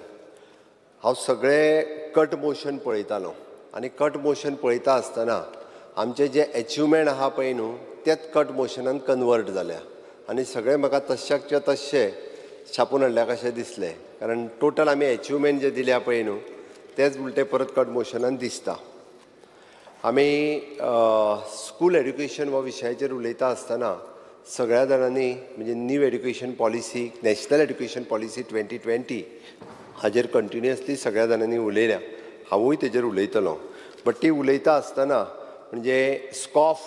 हांव सगळें कट मोशन पळयतालो आनी कट मोशन पळयता आसतना आमचे जे एचिवमेंट आहा पळय न्हू तेच कट मोशनान कन्वर्ट जाल्या आनी सगळें म्हाका तश्याचे तश्शे छापून हाडल्या कशें दिसलें. कारण टोटल आमी एचिवमेंट जे दिल्या पळय न्हू तेच उलटे परत कट मोशनान दिसता. आमी स्कूल एड्युकेशन हो विशयाचेर उलयता आसतना सगळ्या जाणांनी म्हणजे new education policy national education policy 2020 हाजेर कंटिन्युअसली सगळ्या जाणांनी उलयल्या. हांवूय तेजेर उलयतलों. बट ती उलयता आसतना म्हणजे स्कॉफ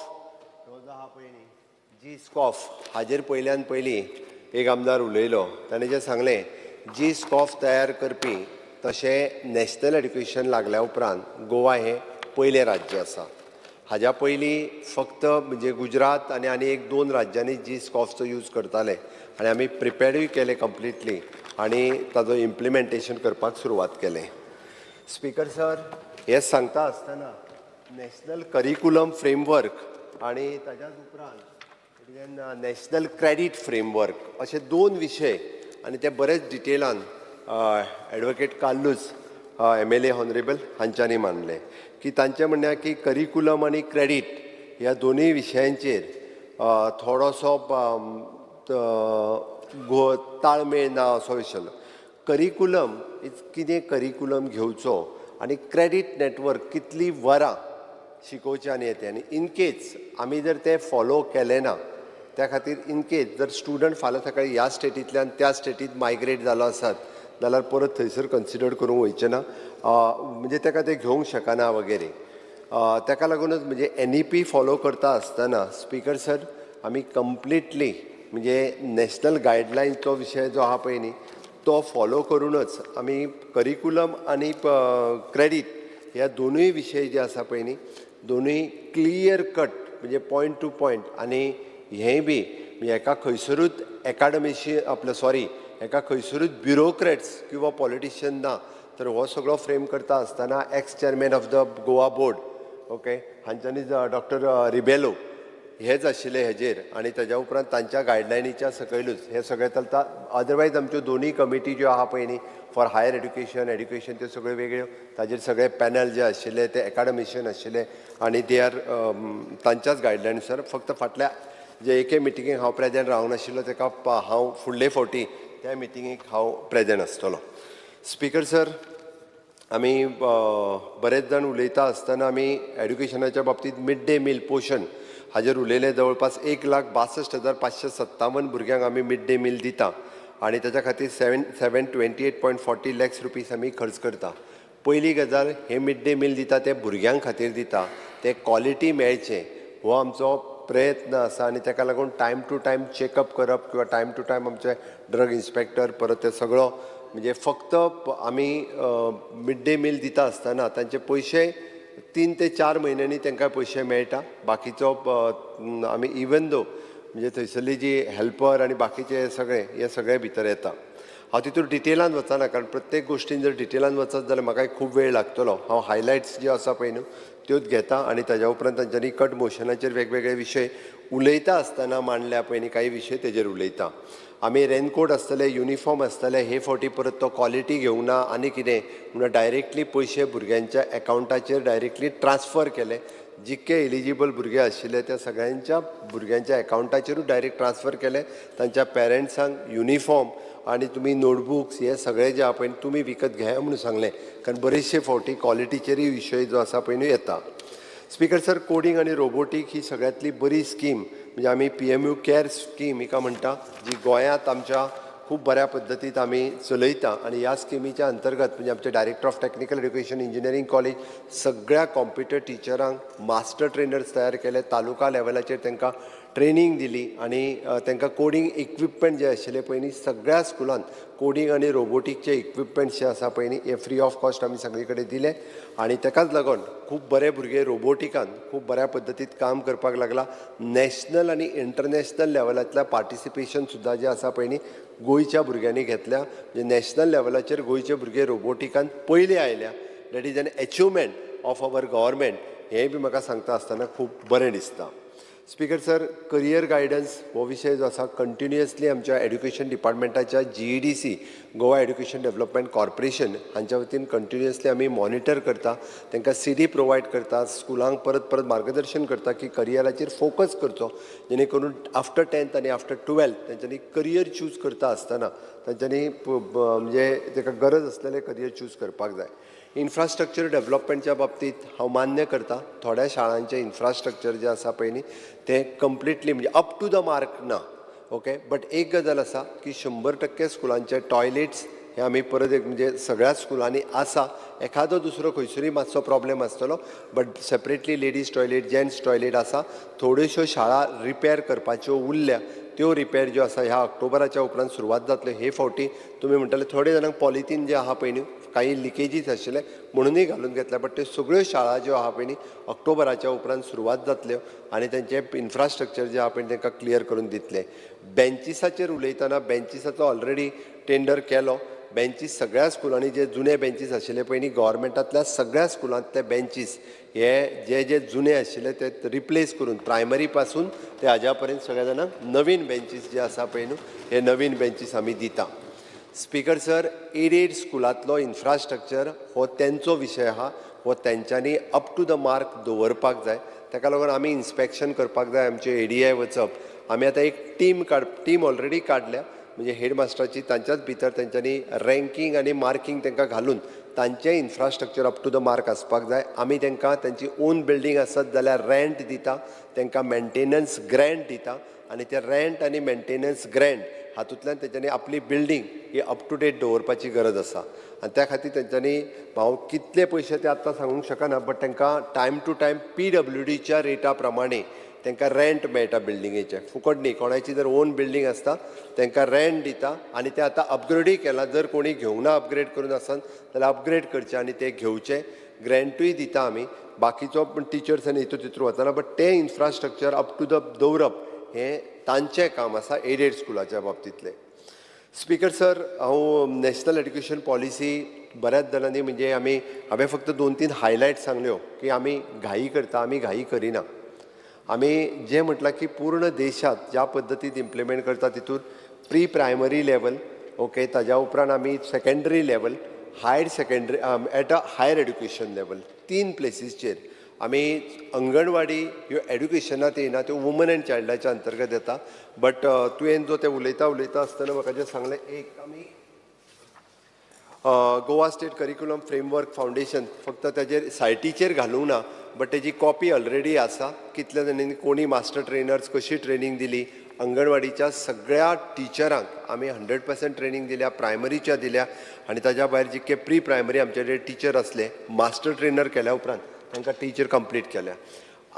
जो आहा पळय जी स्कॉफ हाजेर पयल्यान पयलीं एक आमदार उलयलो. ताणें जें सांगलें जी स्कॉफ तयार करपी तशें नॅशनल एड्युकेशन लागल्या उपरांत गोवा हें पयलें राज्य आसा. हाज्या पयलीं फक्त म्हणजे गुजरात आनी एक 2 राज्यांनी जी स्कॉफचो यूज करताले आनी आमी प्रिपेर्डूय केले कंप्लिटली आनी ताजो इम्प्लिमेंटेशन करपाक सुरवात केलें. स्पीकर सर, हें सांगता आसतना नॅशनल करिकुलम फ्रेमवर्क आनी ताज्याच उपरांत नॅशनल क्रेडीट फ्रेमवर्क अशे 2 विशय आनी ते बरेच डिटेलान एडवोकेट कार्लूस MLA हॉनरेबल हांच्यांनी मांडले की तांचें म्हणणें की करिकुलम आनी क्रेडीट ह्या दोनूय विशयांचेर थोडोसो ताळमेळ ना असो विशय. करिकुलम कितें करिकुलम घेवचो आनी क्रेडीट नेटवर्क कितलीं वरां शिकोवच्यान येते आनी इन केस आमी जर तें फॉलो केलें ना त्या खातीर इन केस जर स्टुडंट फाल्यां सकाळीं ह्या स्टेटींतल्यान त्या स्टेटींत मायग्रेट जालो आसत जाल्यार परत थंयसर कन्सिडर करूंक वयचें ना. म्हणजे ताका ते घेवंक शकना वगैरे. ताका लागूनच म्हणजे NEP फॉलो करता आसतना स्पीकर सर आमी कंप्लिटली म्हणजे नॅशनल गायडलायन्सचो विशय जो आहा पळय न्ही तो फॉलो करूनच आमी करिकुलम आनी क्रेडीट ह्या दोनूय विशय जे आसा पळय न्ही दोनूय क्लियर कट म्हणजे पॉयंट टू पॉयंट आनी हेंय बी म्हणजे एका खंयसरूच एका खंयसरूच ब्युरोक्रेट्स किंवा पॉलिटिशियन ना तर हो सगळो फ्रेम करता आसतना ex chairman of the Goa board okay हांच्यांनी डॉक्टर रिबेलो हेच आशिल्ले हेजेर आनी ताज्या उपरांत तांच्या गायडलायनीच्या सकयलूच हे सगळें चलता. अदरवायज आमच्यो दोनूय कमिटी ज्यो आहा पळय न्ही फॉर हायर एड्युकेशन त्यो सगळ्यो वेगळ्यो ताजेर सगळे पॅनल जे आशिल्ले ते एकाडमिशियन आशिल्ले आनी दे आर तांच्याच गायडलायन्सार. फक्त फाटल्या जे एके मिटिंगेक हांव प्रेजेंट रावंक नाशिल्लो ताका हांव फुडले फावटी त्या मिटिंगेक हांव प्रेजेंट आसतलो. स्पीकर सर, आमी बरेच जाण उलयता आसतना आमी एड्युकेशनाच्या बाबतींत मिड डे मील पोषण हाजेर उलयले. जवळपास 1,62,557 भुरग्यांक आमी मिड डे मील दिता आनी ताच्या खातीर 728.40 lakhs रुपीज आमी खर्च करता. पयली गजाल हे मिड डे मील दिता ते भुरग्यांक खातीर दिता ते क्वॉलिटी मेळचें हो आमचो प्रयत्न आसा आनी ताका लागून टायम टू टायम चॅकअप करप किंवा टायम टू टायम आमचे ड्रग इन्स्पेक्टर परत ते सगळो म्हणजे फक्त आमी मिड डे मील दिता आसतना तांचे पयशे 3 ते 4 म्हयन्यांनी तांकां पयशे मेळटा. बाकीचो आमी इवन दो म्हणजे थंयसरली जी हेल्पर आनी बाकीचे हे सगळे भितर येता. हांव तितूर डिटेलान वचना कारण प्रत्येक गोश्टीन जर डिटेलान वचत जाल्यार म्हाका खूब वेळ लागतलो. हांव हायलायट्स ज्यो आसा पळय न्हू त्योच घेता आनी ताज्या उपरांत तांच्यांनी कट मोशनाचेर वेगवेगळे विशय उलयता आसतना मांडल्या पळय न्ही काही विशय तेजेर उलयता. आमी रेनकोट आसतले युनिफॉर्म आसतले हे फावटी परत तो क्वॉलिटी घेवंक ना आनी कितें म्हणून डायरेक्टली पयशे भुरग्यांच्या एकावंटाचेर डायरेक्टली ट्रान्सफर केले. जितके एलिजिबल भुरगे आशिल्ले त्या सगळ्यांच्या भुरग्यांच्या एकावंटाचेरूच डायरेक्ट ट्रान्सफर केले. तांच्या पेरंट्सांक युनिफॉर्म आनी तुमी नोटबुक्स हे सगळे जे आहा पळय तुमी विकत घेया म्हणून सांगलें कारण बरेचशे फावटी क्वॉलिटीचेरूय विशय जो आसा पळय न्हू येता. स्पीकर सर, कोडिंग आनी रोबोटीक ही सगळ्यांतली बरी स्कीम म्हणजे आमी PMU केअर स्कीम हिका म्हणटा जी गोंयांत आमच्या खूब बऱ्या पद्दतीत आमी चलयता आनी ह्या स्किमीच्या अंतर्गत म्हणजे आमचे director of technical education engineering college सगळ्या कॉम्प्युटर टिचरांक मास्टर ट्रेनर्स तयार केले. तालुका लेवलाचेर तांकां ट्रेनिंग दिली आनी तांकां कोडिंग इक्विपमेंट जे आशिल्ले पळय न्ही सगळ्या स्कुलांत कोडिंग आनी रोबोटीकचे इक्विपमेंट्स जे आसा पळय न्ही हे फ्री ऑफ कॉस्ट आमी सगळे कडेन दिले आनी ताकाच लागून खूब बरे भुरगे रोबोटिकान खूब बऱ्या पद्दतीत काम करपाक लागला. नॅशनल आनी इंटरनॅशनल लेवलांतल्या पार्टिसिपेशन सुद्दां जे आसा पळय न्ही गोंयच्या भुरग्यांनी घेतल्या. म्हणजे नॅशनल लेवलाचेर गोंयचे भुरगे रोबोटिकान पयले आयल्या. That is an achievement of our government. हेंय बी म्हाका सांगता आसतना खूब बरें दिसता. स्पीकर सर, करियर गायडन्स हो विशय जो आसा कंटिन्युअसली आमच्या एड्युकेशन डिपार्टमेंटाच्या GEDC Goa education development corporation हांच्या वतीन कंटिन्युअसली आमी मॉनिटर करता. तांकां CD प्रोवायड करता. स्कुलांक परत परत मार्गदर्शन करता की करियराचेर फोकस करचो जेणे करून आफ्टर 10th आनी आफ्टर 12th तांच्यांनी करियर चूज करता आसतना तांच्यांनी म्हणजे ताका गरज आसलेलें करियर चूज करपाक जाय. इन्फ्रास्ट्रक्चर डेव्हलपमेंटच्या बाबतीत हांव मान्य करता थोड्या शाळांचे इन्फ्रास्ट्रक्चर जे आसा पळय न्ही ते कंप्लिटली म्हणजे अप टू द मार्क ना ओके बट एक गजाल आसा की 100% स्कुलांचे टॉयलेट्स हे आमी परत एक म्हणजे सगळ्या स्कुलांनी आसा एखादो दुसरो खंयसरूय मातसो प्रॉब्लेम आसतलो but separately ladies toilet gents toilet आसा थोड्योश्यो शाळा रिपेर करपाच्यो उरल्या त्यो रिपेर ज्यो आसा ह्या ऑक्टोबराच्या उपरांत सुरवात जातल्यो हे फावटी तुमी म्हणटाले थोडे जाणांक पॉलिथीन जे आहा पळय न्ही काही लिकेजीस आशिल्ले म्हणूनय घालून घेतल्या बट त्यो सगळ्यो शाळा ज्यो आहा पळय न्ही ऑक्टोबराच्या उपरांत सुरवात जातल्यो आनी तेंचे इन्फ्रास्ट्रक्चर जे आहा पळय तांकां क्लियर करून दितले बेंचिसाचेर उलयतना बेंचिसाचो ऑलरेडी टेंडर केलो बेंचीस सगळ्या स्कुलांनी जे जुने बेंचीस आशिल्ले पळय न्ही गव्हर्मेंटांतल्या सगळ्या स्कुलांत ते बेंचीस हे जे जुने आशिल्ले ते रिप्लेस करून प्रायमरी पासून ते हाज्या पर्यंत सगळ्या जाणांक नवीन बेंचीस जे आसा पळय न्हू हे नवीन बेंचीस आमी दिता स्पीकर सर एडेड स्कुलांतलो इन्फ्रास्ट्रक्चर हो तेंचो विशय आहा हो तेंच्यांनी अप टू द मार्क दवरपाक जाय ताका लागून आमी इन्स्पेक्शन करपाक जाय आमचे एडीआय वचप आमी आतां एक टीम ऑलरेडी काडल्या म्हणजे हेडमास्टराची तांच्याच भितर तेंच्यांनी रँकींग आनी मार्कींग तांकां घालून तांचें infrastructure up to the mark आसपाक जाय आमी तांकां तांची ओन बिल्डींग आसत जाल्यार रँट दिता तांकां मेंटेनन्स ग्रँट दिता आनी ते रँट आनी मेंटेनन्स ग्रँट हातूंतल्यान तेंच्यांनी आपली बिल्डींग ही अप टू डेट दवरपाची गरज आसा आनी त्या खातीर तेंच्यांनी हांव कितले पयशे ते आतां सांगूंक शकना बट तांकां टायम टू टायम PWDच्या रेटा प्रमाणे तांकां रँट मेळटा बिल्डिंगेचे फुकट न्ही कोणाची जर ओन बिल्डींग आसता तांकां रँट दिता आनी ते आतां अपग्रेडूय केलां जर कोणी घेवंक ना अपग्रेड करून आसत जाल्यार अपग्रेड करचे आनी ते घेवचे ग्रँटूय दिता आमी बाकीचो पण टिचर्स आनी हितून तितून वचना बट ते इन्फ्रास्ट्रक्चर अप टू द दवरप हें तांचें काम आसा एडेड स्कुलाच्या बाबतींतलें स्पीकर सर हांव नॅशनल एड्युकेशन पॉलिसी बऱ्याच जाणांनी म्हणजे हांवें फक्त 2-3 हायलायट सांगल्यो की आमी घाई करता आमी घाई करिना आमी जें म्हटलां की पूर्ण देशांत ज्या पद्दतीन इम्प्लिमेंट करता तितून प्री प्रायमरी लेवल ओके ताज्या उपरांत आमी secondary level higher secondary at a higher education level 3 प्लेसीसचेर आमी अंगणवाडी ह्यो एड्युकेशनांत येना त्यो वुमन एंड चायल्डाच्या अंतर्गत येता बट तुवें जो ते उलयता आसतना म्हाका जें सांगलें एक आमी Goa state curriculum framework foundation फक्त ताजेर सायटीचेर घालूंक ना बट तेजी कॉपी ऑलरेडी आसा कितल्या जाणांनी कोणी मास्टर ट्रेनर्स कशी ट्रेनिंग दिली अंगणवाडीच्या सगळ्या टिचरांक आमी 100% ट्रेनिंग दिल्या प्रायमरीच्या दिल्या आनी ताज्या भायर जितके प्री प्रायमरी आमचे जे टिचर असले मास्टर ट्रेनर केल्या उपरांत तांकां टीचर कंप्लीट केल्या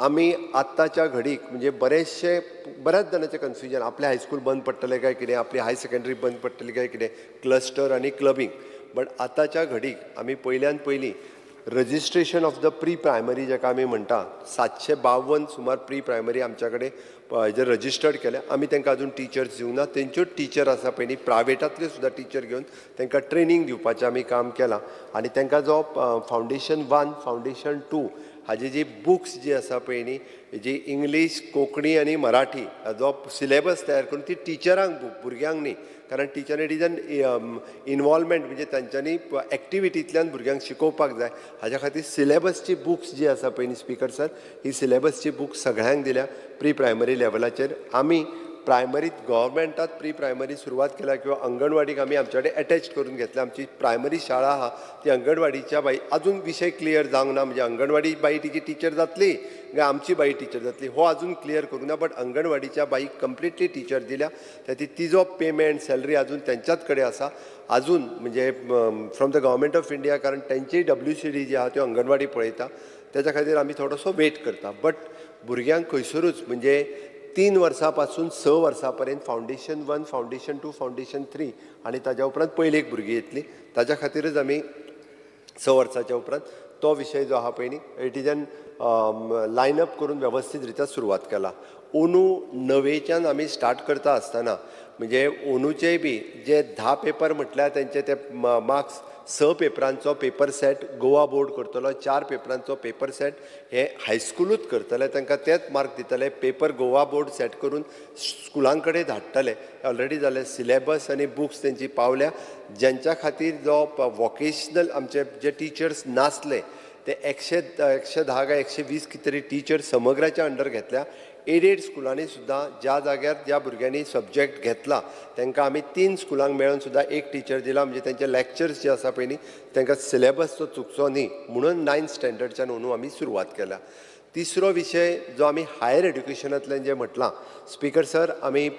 आमी आत्ताच्या घडीक म्हणजे बऱ्याच जाणांचें कन्फ्युजन आपले हायस्कूल बंद पडटलें काय कितें आपली हाय सेकंडरी बंद पडटली काय कितें क्लस्टर आनी क्लबिंग बट आतांच्या घडीक आमी पयल्यान पयलीं registration of the pre primary जाका आमी म्हणटा 752 सुमार प्री प्रायमरी आमच्या कडेन हेजे रजिस्टर्ड केल्या आमी तांकां अजून टिचर्स दिवंक ना तेंच्यो टिचर आसा पळय न्ही प्रायवेटांतल्यो सुद्दां टिचर घेवन तांकां ट्रेनिंग दिवपाचें आमी काम केलां आनी तांकां जो फावंडेशन 1 फावंडेशन 2 हाजी जी बुक्स जी आसा पळय न्ही जी इंग्लीश कोंकणी आनी मराठी जो सिलेबस तयार करून ती टिचरांक भुरग्यांक न्ही कारण teacher it is N involvement म्हणजे तांच्यांनी एक्टिविटींतल्यान भुरग्यांक शिकोवपाक जाय हाज्या खातीर सिलेबसची बुक्स जी आसा पळय न्ही स्पीकर सर ही सिलेबसची बुक्स सगळ्यांक दिल्या प्री प्रायमरी लेवलाचेर आमी प्रायमरीत गव्हर्मेंटात प्री प्रायमरी सुरवात केल्या किंवा अंगणवाडीक आमी आमचे कडेन अटॅच करून घेतल्या आमची प्रायमरी शाळा आहा ती अंगणवाडीच्या बाई अजून विशय क्लियर जावंक ना म्हणजे अंगणवाडी बाई तिची टीचर जातली काय आमची बाई टीचर जातली हो अजून क्लियर करूंक ना बट अंगणवाडीच्या बाईक कंप्लिटली टीचर दिल्या त्याची तिजो पेमेंट सॅलरी अजून तेंच्याच कडेन आसा अजून म्हणजे from the government of India कारण तेंची WCD जी आहा त्यो अंगणवाडी पळयता त्याच्या खातीर आमी थोडोसो वेट करता बट भुरग्यांक खंयसरूच म्हणजे 3 वर्सां पासून 6 वर्सां पर्यंत फावंडेशन 1 फावंडेशन 2 फावंडेशन 3 आनी ताज्या उपरांत पयली एक भुरगीं येतली ताज्या खातीरच आमी 6 वर्साच्या उपरांत तो विशय जो आहा पळय न्ही it is an line up करून व्यवस्थीत रित्या सुरवात केला ओनू नवेच्यान आमी स्टार्ट करता आसतना म्हणजे ओनूचेय बी जे 10 पेपर म्हटल्यार तेंचे ते मार्क्स 6 पेपरांचो पेपर सेट गोवा बोर्ड करतलो 4 पेपरांचो पेपर सेट हे हायस्कुलूच करतले तांकां तेच मार्क दितले पेपर गोवा बोर्ड सेट करून स्कुलां कडेन धाडटले ऑलरेडी जाले सिलेबस आनी बुक्स तेंची पावल्या जेंच्या खातीर जो वॉकेशनल आमचे जे टिचर्स नासले ते 110 काय 120 किती तरी टीचर समग्राच्या अंडर घेतल्या. एडेड स्कुलांनी सुद्दां ज्या जाग्यार ज्या भुरग्यांनी सब्जेक्ट घेतला तांकां आमी 3 स्कुलांक मेळून सुद्दां एक टीचर दिला. म्हणजे तेंचे लेक्चर्स जे आसा पळय न्ही तांकां सिलेबस तो चुकचो न्ही म्हणून 9th स्टँडर्डच्यान अंदू आमी सुरवात केल्या. तिसरो विशय जो आमी हायर एड्युकेशनांतल्यान जे म्हटलां स्पीकर सर, आमी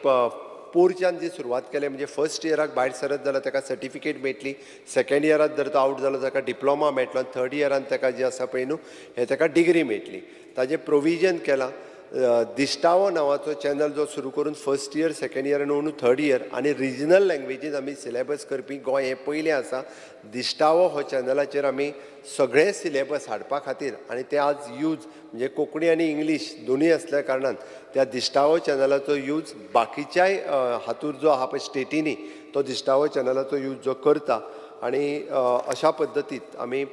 पोरच्यान जी सुरवात केली म्हणजे फर्स्ट इयराक भायर सरत जाल्यार ताका सर्टिफिकेट मेळटली, सेकंड इयरात जर तो आउट जालो ताका डिप्लोमा मेळटलो, थर्ड इयरान ताका जी आसा पळय न्हू हे ताका डिग्री मेळटली. ताजें प्रोविजन केलां. दिश्टावो नांवाचो चॅनल जो सुरू करून फर्स्ट इयर, सेकंड इयर आनी थर्ड इयर आनी रिजनल लँग्वेजीन आमी सिलेबस करपी गोंय हें पयलें आसा. दिश्टावो हो चॅनलाचेर आमी सगळे सिलेबस हाडपा खातीर आनी ते आज यूज म्हणजे कोंकणी आनी इंग्लीश दोनूय आसल्या कारणान त्या दिश्टावो चॅनलाचो यूज बाकीच्याय हातूर जो आहा पळय स्टेटीनी तो दिश्टावो चॅनलाचो यूज जो करता. आनी अशा पद्दतीत आमी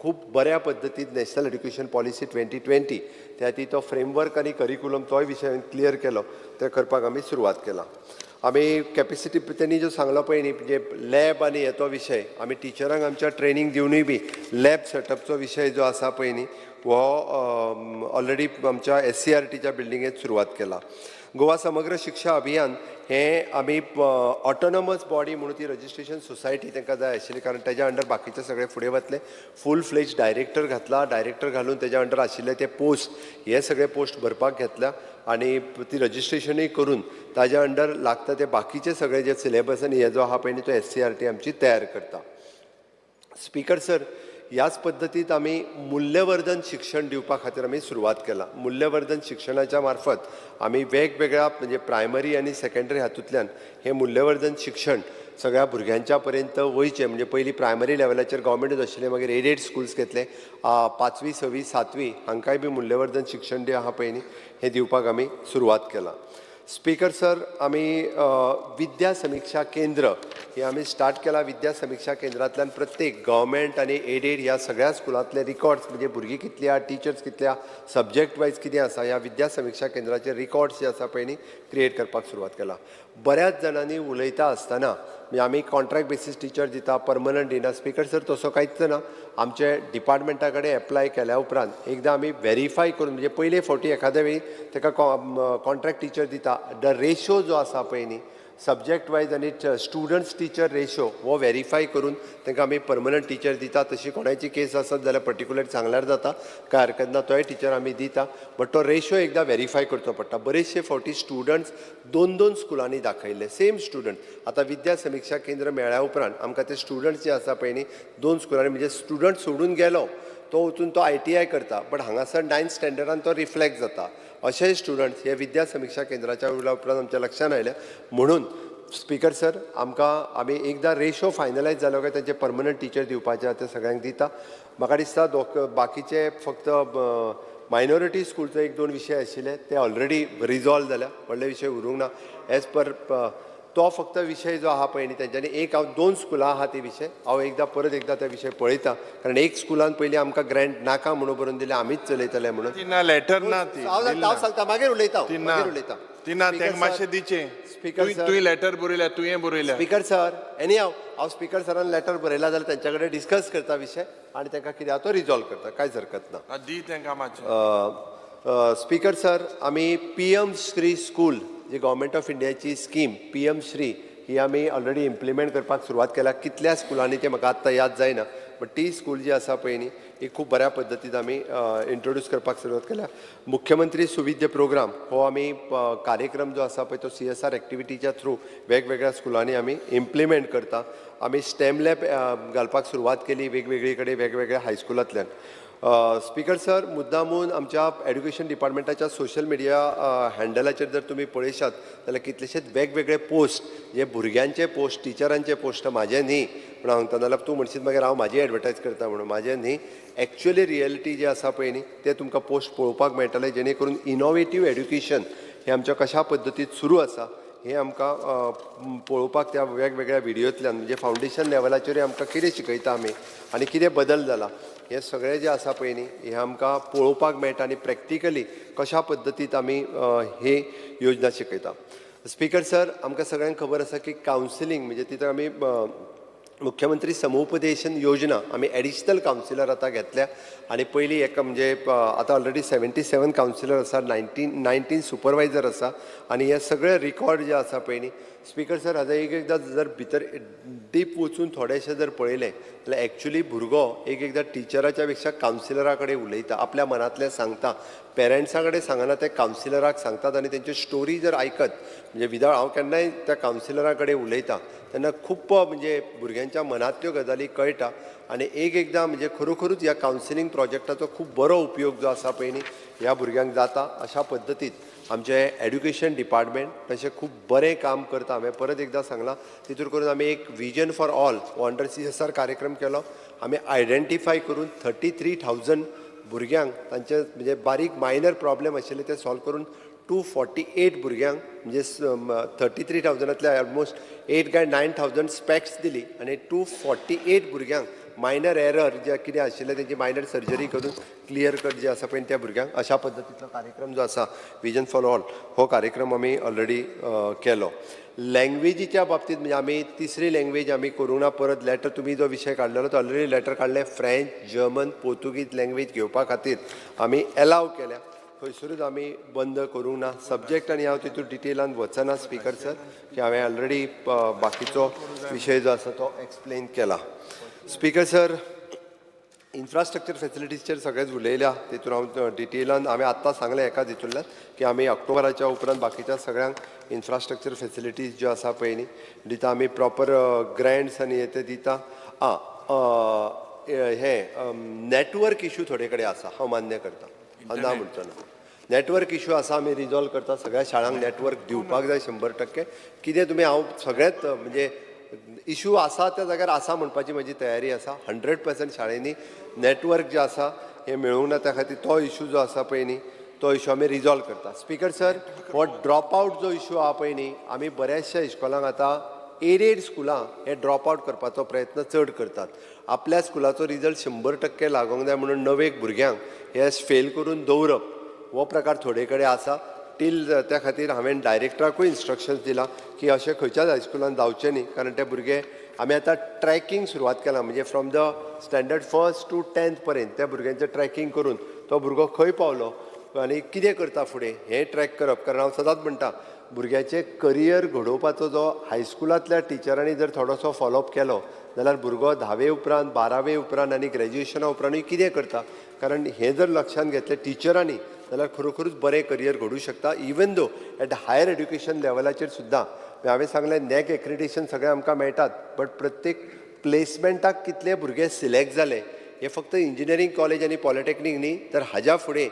खूब बऱ्या पद्दतीन नॅशनल एड्युकेशन पॉलिसी 2020 त्या ती तो फ्रेमवर्क आनी करिक्युलम तोय विशय क्लियर केलो ते करपाक आमी सुरवात केला. आमी कॅपेसिटी त्यांनी जो सांगलो पळय न्ही म्हणजे लॅब आनी हेचो विशय आमी टिचरांक आमच्या ट्रेनींग दिवनूय बी लॅब सेटअपचो विशय जो आसा पळय न्ही हो ऑलरेडी आमच्या SCRTच्या बिल्डिंगेत सुरवात केला. गोवा समग्र शिक्षा अभियान हें आमी ऑटोनॉमस बॉडी म्हणून ती रजिस्ट्रेशन सोसायटी तांकां जाय आशिल्ली कारण तेज्या अंडर बाकीचे सगळे फुडें वतले. फूल फ्लेज डायरेक्टर घातला. डायरेक्टर घालून तेज्या अंडर आशिल्ले ते पोस्ट हे सगळे पोस्ट भरपाक घेतल्या आनी ती रजिस्ट्रेशनूय करून ताज्या अंडर लागता ते बाकीचे सगळे जे सिलेबस आनी हे जो आहा पळय न्ही तो SCRT आमची तयार करता. स्पीकर सर, ह्याच पद्दतीत आमी मूल्यवर्धन शिक्षण दिवपा खातीर आमी सुरवात केला. मूल्यवर्धन शिक्षणाच्या मार्फत आमी वेगवेगळ्या म्हणजे प्रायमरी आनी सेकंडरी हातूंतल्यान हें मूल्यवर्धन शिक्षण सगळ्या भुरग्यांच्या पर्यंत वयचें. म्हणजे पयलीं प्रायमरी लेवलाचेर गव्हर्मेंटूच आशिल्लें, मागीर एडेड स्कुल्स घेतले, 5वी 6वी 7वी हांकांय बी मूल्यवर्धन शिक्षण जे आहा पळय न्ही हें दिवपाक आमी सुरवात केला. स्पीकर सर, आमी विद्या समिक्षा केंद्र हे आमी स्टार्ट केला. विद्या समिक्षा केंद्रांतल्यान प्रत्येक गव्हर्मेंट आनी एडेड ह्या सगळ्या स्कुलांतले रिकॉर्ड्स म्हणजे भुरगीं कितली आहा, टिचर्स कितले आहा, सब्जेक्ट वायज कितें आसा ह्या विद्या समिक्षा केंद्राचे रिकॉर्ड्स जे आसा पळय न्ही क्रिएट करपाक सुरवात केला. बऱ्याच जाणांनी उलयता आसतना म्हणजे आमी कॉन्ट्रॅक्ट बेसीस टिचर दिता, परमनंट दिना. स्पीकर सर, तसो कांयच ना. आमचे डिपार्टमेंटा कडेन एप्लाय केल्या उपरांत एकदां आमी व्हेरीफाय करून म्हणजे पयले फावटी एखाद्या वेळी ताका कॉन्ट्रॅक्ट टीचर दिता द रेशो जो आसा पळय न्ही सब्जेक्ट वायज आनी स्टुडंट्स टिचर रेशो हो व्हेरीफाय करून तांकां आमी परमनंट टिचर दिता. तशी कोणाची केस आसत जाल्यार पर्टिक्युलर सांगल्यार जाता, कांय हरकत ना, तोय टिचर आमी दिता. बट तो रेशो एकदां व्हेरीफाय करचो पडटा. बरेचशे फावटी स्टुडंट्स 2-2 स्कुलांनी दाखयल्ले सेम स्टुडंट. आतां विद्या समिक्षा केंद्र मेळ्ळ्या उपरांत आमकां ते स्टुडंट्स जे आसा पळय न्ही 2 स्कुलांनी म्हणजे स्टुडंट सोडून गेलो तो वचून तो ITI करता बट हांगासर 9th स्टँडर्डान तो रिफ्लेक्ट जाता. अशेय स्टुडंट्स हे विद्या समिक्षा केंद्राच्या उरल्या उपरांत आमच्या लक्षान आयले. म्हणून स्पीकर सर, आमी एकदां रेशो फायनलायज जालो काय तांचे परमनंट टीचर दिवपाचे ते सगळ्यांक दिता. म्हाका दिसता बाकीचे फक्त मायनॉरिटी स्कुलचो 1-2 विशय आशिल्ले ते ऑलरेडी रिजॉल्व जाल्या, व्हडले विशय उरूंक ना. एज पर तो फक्त विशय जो आहा पळय न्ही तेंच्यांनी एक हांव 2 स्कुलां आहा ती विशय हांव परत एकदां ते विशय पळयता कारण एक स्कुलान पयलीं आमकां ग्रँट नाका म्हणून बरोवन दिलें आमीच चलयतले म्हणून. तिना लेटर ना ती हांव सांगता मागीर उलयता तिना तेंका मातशें दिचें. तुवें लेटर बरयल्या, तुवें बरयल्या. स्पीकर सर, एनी हांव स्पीकर सरान लेटर बरयला जाल्यार तेंच्या कडेन डिस्कस करता विशय आनी तांकां कितें आहा तो रिजॉल्व करता, कांयच हरकत ना. दी तेंका मातशें. स्पीकर सर, आमी PM श्री स्कूल जी गव्हर्मेंट ऑफ इंडियाची स्कीम PM श्री ही आमी ऑलरेडी इम्प्लिमेंट करपाक सुरवात केल्या. कितल्या स्कुलांनी ते म्हाका आत्तां याद जायना बट ती स्कूल जी आसा पळय न्ही ही खूब बऱ्या पद्दतीन आमी इंट्रोड्यूस करपाक सुरवात केल्या. मुख्यमंत्री सुविद्य प्रोग्राम हो आमी कार्यक्रम जो आसा पळय तो CSR एक्टिविटीच्या थ्रू वेगवेगळ्या स्कुलांनी आमी इम्प्लिमेंट करता. आमी स्टेम लॅब घालपाक सुरवात केली वेगवेगळे कडेन वेगवेगळ्या हायस्कुलांतल्यान. स्पीकर सर, मुद्दामून आमच्या एड्युकेशन डिपार्टमेंटाच्या सोशल मिडिया हँडलाचेर जर तुमी पळयशात जाल्यार कितलेशेच वेगवेगळे पोस्ट जे भुरग्यांचे पोस्ट, टिचरांचे पोस्ट, म्हाजे न्ही पूण हांव सांगता नाल्यार तूं म्हणशीत मागीर हांव म्हाजी एडवर्टायज करता म्हणून, म्हाजे न्ही, एक्चुअली रियलिटी जे आसा पळय न्ही ते तुमकां पोस्ट पळोवपाक मेळटले जेणे करून इनोवेटीव एड्युकेशन हें आमच्या कशा पद्दतीन सुरू आसा हें आमकां पळोवपाक त्या वेगवेगळ्या व्हिडियोंतल्यान म्हणजे फावंडेशन लेवलाचेर आमकां कितें शिकयता आमी आनी कितें बदल जाला हे सगळें जें आसा पळय न्ही हें आमकां पळोवपाक मेळटा आनी प्रॅक्टिकली कशा पद्दतीन आमी हे योजना शिकयता. स्पीकर सर, आमकां सगळ्यांक खबर आसा की कावन्सिलींग म्हणजे तितून आमी मुख्यमंत्री समुपदेशन योजना आम्ही ॲडिशनल कावन्सिलर आतां घेतल्या आनी पयलीं एका म्हणजे आतां ऑलरेडी 77 कावन्सिलर आसा 19 सुपरवायझर आसा आनी हे सगळे रिकॉर्ड जे आसा पळय न्ही स्पीकर सर हाजो एकदां जर भितर डीप वचून थोडेशें जर पळयलें जाल्यार एक्चुली भुरगो एकदां टिचराच्या पेक्षा कावन्सिलरा कडेन उलयता आपल्या मनांतलें सांगता पेरंट्सा कडेन सांगना ते कावन्सिलराक सांगतात आनी तेंच्यो स्टोरी जर आयकत म्हणजे विदावट हांव केन्नाय त्या कावन्सिलरा कडेन उलयता तेन्ना खूब म्हणजे भुरग्यांच्या मनांतल्यो गजाली कळटा आनी एकदां म्हणजे खरोखरूच ह्या कावन्सिलींग प्रोजेक्टाचो खूब बरो उपयोग जो आसा पळय न्ही ह्या भुरग्यांक जाता अशा पद्दतीन आमचें एड्युकेशन डिपार्टमेंट तशें खूब बरें काम करता हांवें परत एकदां सांगलां तितून करून आमी एक विजन फॉर ऑल हो अंडर CSR कार्यक्रम केलो आमी आयडेंटिफाय करून 33,000 भुरग्यांक तांचे म्हणजे बारीक मायनर प्रॉब्लेम आशिल्ले ते सॉल्व करून 248 भुरग्यांक म्हणजे 33,000तले ऑलमोस्ट 8 काय 9,000 स्पॅक्स दिली आनी 248 भुरग्यांक मायनर एरर जे कितें आशिल्ले तेंची मायनर सर्जरी करून क्लियर कट जे आसा पळय त्या भुरग्यांक अशा पद्दतीचो कार्यक्रम जो आसा विजन फॉर ऑल हो कार्यक्रम आमी ऑलरेडी केलो लँग्वेजीच्या बाबतींत म्हणजे आमी तिसरी लँग्वेज आमी करूंक ना परत लॅटर तुमी जो विशय काडलेलो तो ऑलरेडी लॅटर काडलें फ्रेंच जर्मन पोर्तुगीज लँग्वेज घेवपा खातीर आमी एलाव केल्या खंयसरूच आमी बंद करूंक ना सब्जेक्ट आनी हांव तितून डिटेलान वचना स्पीकर सर की हांवें ऑलरेडी बाकीचो विशय जो आसा तो एक्सप्लेन केला स्पीकर सर इन्फ्रास्ट्रक्चर फॅसिलिटीजचेर सगळेंच उलयल्या तितून हांव डिटेलान हांवें आत्तां सांगलें एका हितूंतल्यान की आमी ऑक्टोबराच्या उपरांत बाकीच्या सगळ्यांक इन्फ्रास्ट्रक्चर फॅसिलिटीज ज्यो आसा पळय न्ही दिता आमी प्रॉपर ग्रँट्स आनी हे ते दिता हे नॅटवर्क इशू थोडे कडेन आसा हांव मान्य करता ना म्हणटो ना नॅटवर्क इशू आसा आमी रिजॉल्व करता सगळ्या शाळांक नॅटवर्क दिवपाक जाय 100% कितें तुमी हांव सगळ्यात म्हणजे इशू आसा त्या जाग्यार आसा म्हणपाची म्हजी तयारी आसा 100% शाळेंनी नॅटवर्क जे आसा हे मेळूंक ना त्या खातीर तो इशू जो आसा पळय न्ही तो इशू आमी रिजॉल्व करता स्पीकर सर हो ड्रॉप आवट जो इशू आहा पळय न्ही आमी बऱ्याचशा इस्कॉलांक आतां एडेड स्कुलां हे ड्रॉप आवट करपाचो प्रयत्न चड करतात आपल्या स्कुलाचो रिजल्ट 100% लागोंक जाय म्हणून नवेक भुरग्यांक हे फेल करून दवरप हो प्रकार थोडे कडेन आसा टील त्या खातीर हांवें डायरेक्टराकूय इन्स्ट्रक्शन्स दिला की अशें खंयच्याच हायस्कुलान जावचें न्ही कारण ते भुरगे आमी आतां ट्रॅकिंग सुरवात केला म्हणजे from the standard 1st to 10th पर्यंत त्या भुरग्यांचें ट्रॅकिंग करून तो भुरगो खंय पावलो आनी कितें करता फुडें हें ट्रॅक करप कारण हांव सदांच म्हणटा भुरग्याचें करियर घडोवपाचो जो हायस्कुलांतल्या टिचरांनी जर थोडोसो फॉलोअप केलो जाल्यार भुरगो 10वे उपरांत 12वे उपरांत आनी ग्रॅज्युएशना उपरांतूय कितें करता कारण हें जर लक्षांत घेतलें टिचरांनी जाल्यार खरोखरूच बरें करियर घडूंक शकता even though at higher education लेवलाचेर सुद्दां हांवें सांगलें नॅक एक्रिडिटेशन सगळें आमकां मेळटात बट प्रत्येक प्लेसमेंटाक कितले भुरगे सिलेक्ट जाले हे फक्त इंजिनियरींग कॉलेज आनी पॉलिटेक्नीक न्ही तर हाज्या फुडें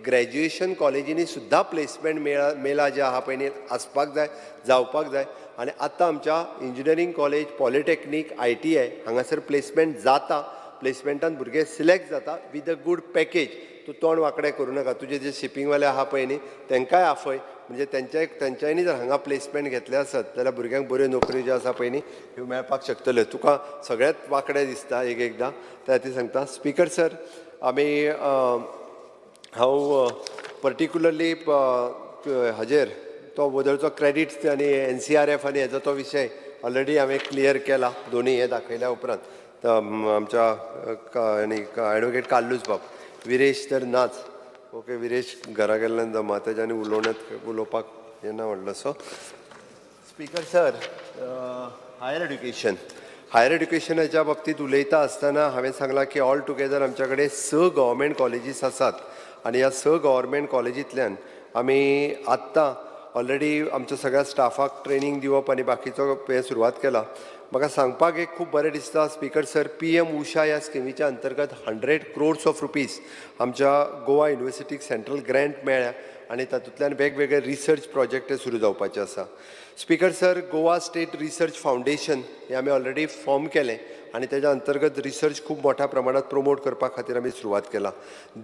ग्रॅज्युएशन कॉलेजींनी सुद्दां प्लेसमेंट मेला जे आहा पळय न्ही आसपाक जाय जावपाक जाय आनी आतां आमच्या इंजिनियरींग कॉलेज पॉलिटेक्नीक ITI हांगासर प्लेसमेंट जाता प्लेसमेंटान भुरगे सिलेक्ट जाता विथ अ गूड पॅकेज तूं तोंड वांकडें करूं नाका तुजे जे शिपिंगवाले आहा पळय न्ही तांकांय आफय म्हणजे तेंच्यांनी जर हांगा प्लेसमेंट घेतले आसत जाल्यार भुरग्यांक बऱ्यो नोकरी ज्यो आसा पळय न्ही ह्यो मेळपाक शकतल्यो तुका सगळ्यात वांकडें दिसता एकदां त्या खातीर सांगता स्पीकर सर आमी हांव पर्टिक्युलरली हाजेर तो बदलचो क्रेडिट्स आनी NCRF आनी हेजो तो विशय ऑलरेडी हांवें क्लियर केला दोनी हे दाखयल्या उपरांत आमच्या एडवोकेट काल्लूस बाब विरेश तर नाच ओके विरेश घरा गेल्ल्यान जमा तेज्यानी उलोवपाक हें ना व्हडलो सो स्पीकर सर हायर एड्युकेशनाच्या बाबतींत उलयता आसतना हांवें सांगलां की ऑल टुगेदर आमच्या कडेन 6 गव्हर्मेंट कॉलेजीस आसात आनी ह्या 6 गव्हर्मेंट कॉलेजींतल्यान आमी आत्तां ऑलरेडी आमच्या सगळ्या स्टाफाक ट्रेनिंग दिवप आनी बाकीचो हे सुरवात केला म्हाका सांगपाक एक खूब बरें दिसता स्पीकर सर PM उषा ह्या स्किमीच्या अंतर्गत 100 crores of rupees आमच्या गोवा युनिवर्सिटीक सेंट्रल ग्रँट मेळ्ळ्या आनी तातूंतल्यान वेगवेगळे रिसर्च प्रोजेक्ट सुरू जावपाचे आसा speaker sir Goa state research foundation हे आमी ऑलरेडी फॉर्म केलें आनी तेज्या अंतर्गत रिसर्च खूब मोठ्या प्रमाणात प्रमोट करपा खातीर आमी सुरवात केला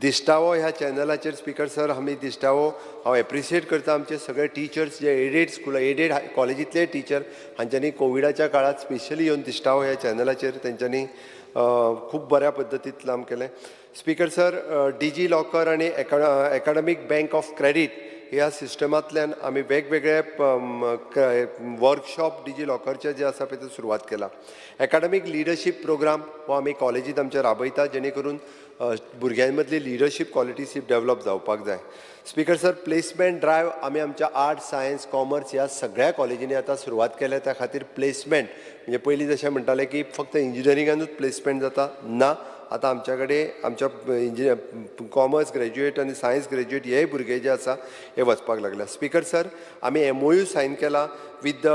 दिश्टावो ह्या चॅनलाचेर स्पीकर सर आमी दिश्टावो हांव एप्रिशिएट करता आमचे सगळे टिचर्स जे एडेड स्कुला एडेड कॉलेजींतले टिचर हांच्यांनी कोविडाच्या काळात स्पेशली येवन दिश्टावो ह्या चॅनलाचेर तेंच्यांनी खूब बऱ्या पद्दतीन काम केलें स्पीकर सर, डिजी लॉकर आणि एकाडमिक बँक ऑफ क्रेडीट ह्या सिस्टमांतल्यान आमी वेगवेगळे वर्कशॉप डिजी लॉकरचे जे आसा पळय ते सुरवात केला. एकाडमिक लिडरशीप प्रोग्राम हो आमी कॉलेजींत आमचे राबयता, जेणे करून भुरग्यां मदली लिडरशीप क्वॉलिटीज डेवलप जावपाक जाय. स्पीकर सर, प्लेसमेंट ड्रायव्ह आमी आमच्या आर्ट्स, सायन्स, कॉमर्स ह्या सगळ्या कॉलेजींनी आतां सुरवात केल्या. त्या खातीर प्लेसमेंट म्हणजे पयलीं जशें म्हणटाले की फक्त इंजिनियरिंगानूच प्लेसमेंट जाता, ना. आतां आमच्या कडेन आमच्या कॉमर्स ग्रॅज्युएट आनी सायन्स ग्रॅज्युएट हेय भुरगे जे आसा हे वचपाक लागल्या. स्पीकर सर, आमी MOU सायन केला with the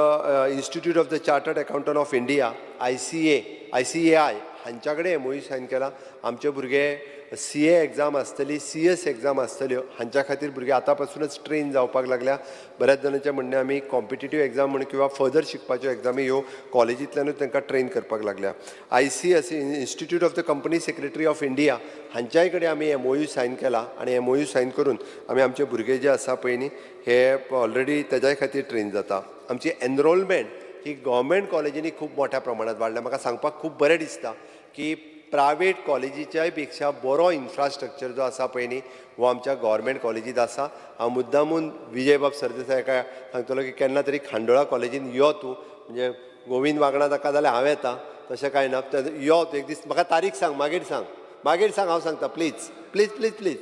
institute of the chartered accountant of India ICAI हांच्या कडेन MOU सायन केला. आमचे भुरगे CA एग्जाम आसतली, CS एग्जाम आसतल्यो, हांच्या खातीर भुरगे आतां पासूनच ट्रेन जावपाक लागल्या. बऱ्याच जाणांचें म्हणणें आमी कॉम्पिटिटीव एग्जाम म्हण किंवा फर्दर शिकपाच्यो एग्जामी ह्यो कॉलेजींतल्यानूच तांकां ट्रेन करपाक लागल्या. ICS institute of the company secretary of India हांच्याय कडेन आमी MOU सायन केला आनी MOU सायन करून आमी आमचे भुरगे जे आसा पळय न्ही हे ऑलरेडी तेज्या खातीर ट्रेन जाता. आमची एनरोलमेंट ही गव्हर्मेंट कॉलेजींनी खूब मोठ्या प्रमाणात वाडल्या. म्हाका सांगपाक खूब बरें दिसता की प्रायवेट कॉलेजीच्याय पेक्षा बरो इन्फ्रास्ट्रक्चर जो आसा पळय न्ही हो आमच्या गव्हर्मेंट कॉलेजींत आसा. हांव मुद्दामून विजय बाब सरदेसायाक सांगतलो की केन्ना तरी खांडोळा कॉलेजींत यो तूं, म्हणजे गोविंद वांगडा ताका जाल्यार हांव येता, तशें कांय ना. यो तूं एक दीस, म्हाका तारीख सांग, मागीर सांग, हांव सांगता. Please please please please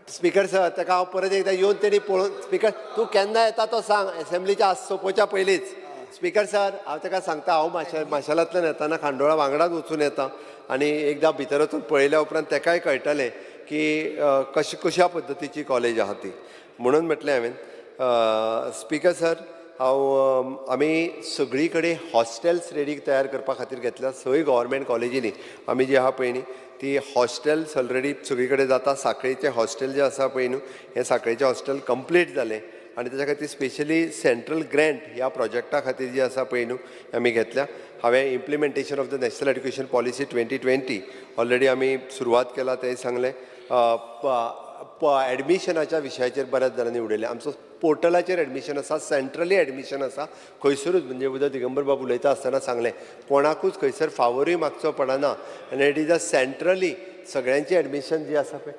speaker sir, ताका हांव परत एकदां येवन तेणी पळोवन. स्पीकर, तूं केन्ना येता तो सांग, एसेंब्लीच्या सोंपोवच्या पयलींच. स्पीकर सर, हांव ताका सांगता, हांव माशेलांतल्यान येताना खांडोळा वांगडाच वचून येता आनी एकदां भितर वचून पळयल्या उपरांत ताकाय कळटलें की कशा पद्दतीची कॉलेज आहा ती. म्हणून म्हटलें हांवें. स्पीकर सर, आमी सगळी कडेन हॉस्टेल्स रेडी तयार करपा खातीर घेतल्या. सगळी गव्हर्मेंट कॉलेजींनी आमी जी आहा पळय न्ही ती हॉस्टेल्स ऑलरेडी सगळी कडेन जाता. सांखळेचें हॉस्टेल जें आसा पळय न्हू हें सांखळेचें हॉस्टेल कंप्लीट जालें आनी तेच्या खातीर स्पेशली सेंट्रल ग्रँट ह्या प्रोजेक्टा खातीर जी आसा पळय न्हू आमी घेतल्या. हांवें implementation of the national education policy 2020 already आमी सुरवात केला तें सांगलें. एडमिशनाच्या विशयाचेर बऱ्याच जाणांनी उडयलें. आमचो पोर्टलाचेर एडमिशन आसा, सेंट्रली एडमिशन आसा. खंयसरूच म्हणजे उदय दिगंबर बाब उलयता आसतना सांगलें कोणाकूच खंयसर फावरूय मागचो पडना आनी इट इज अ सेंट्रली सगळ्यांची एडमिशन जी आसा पळय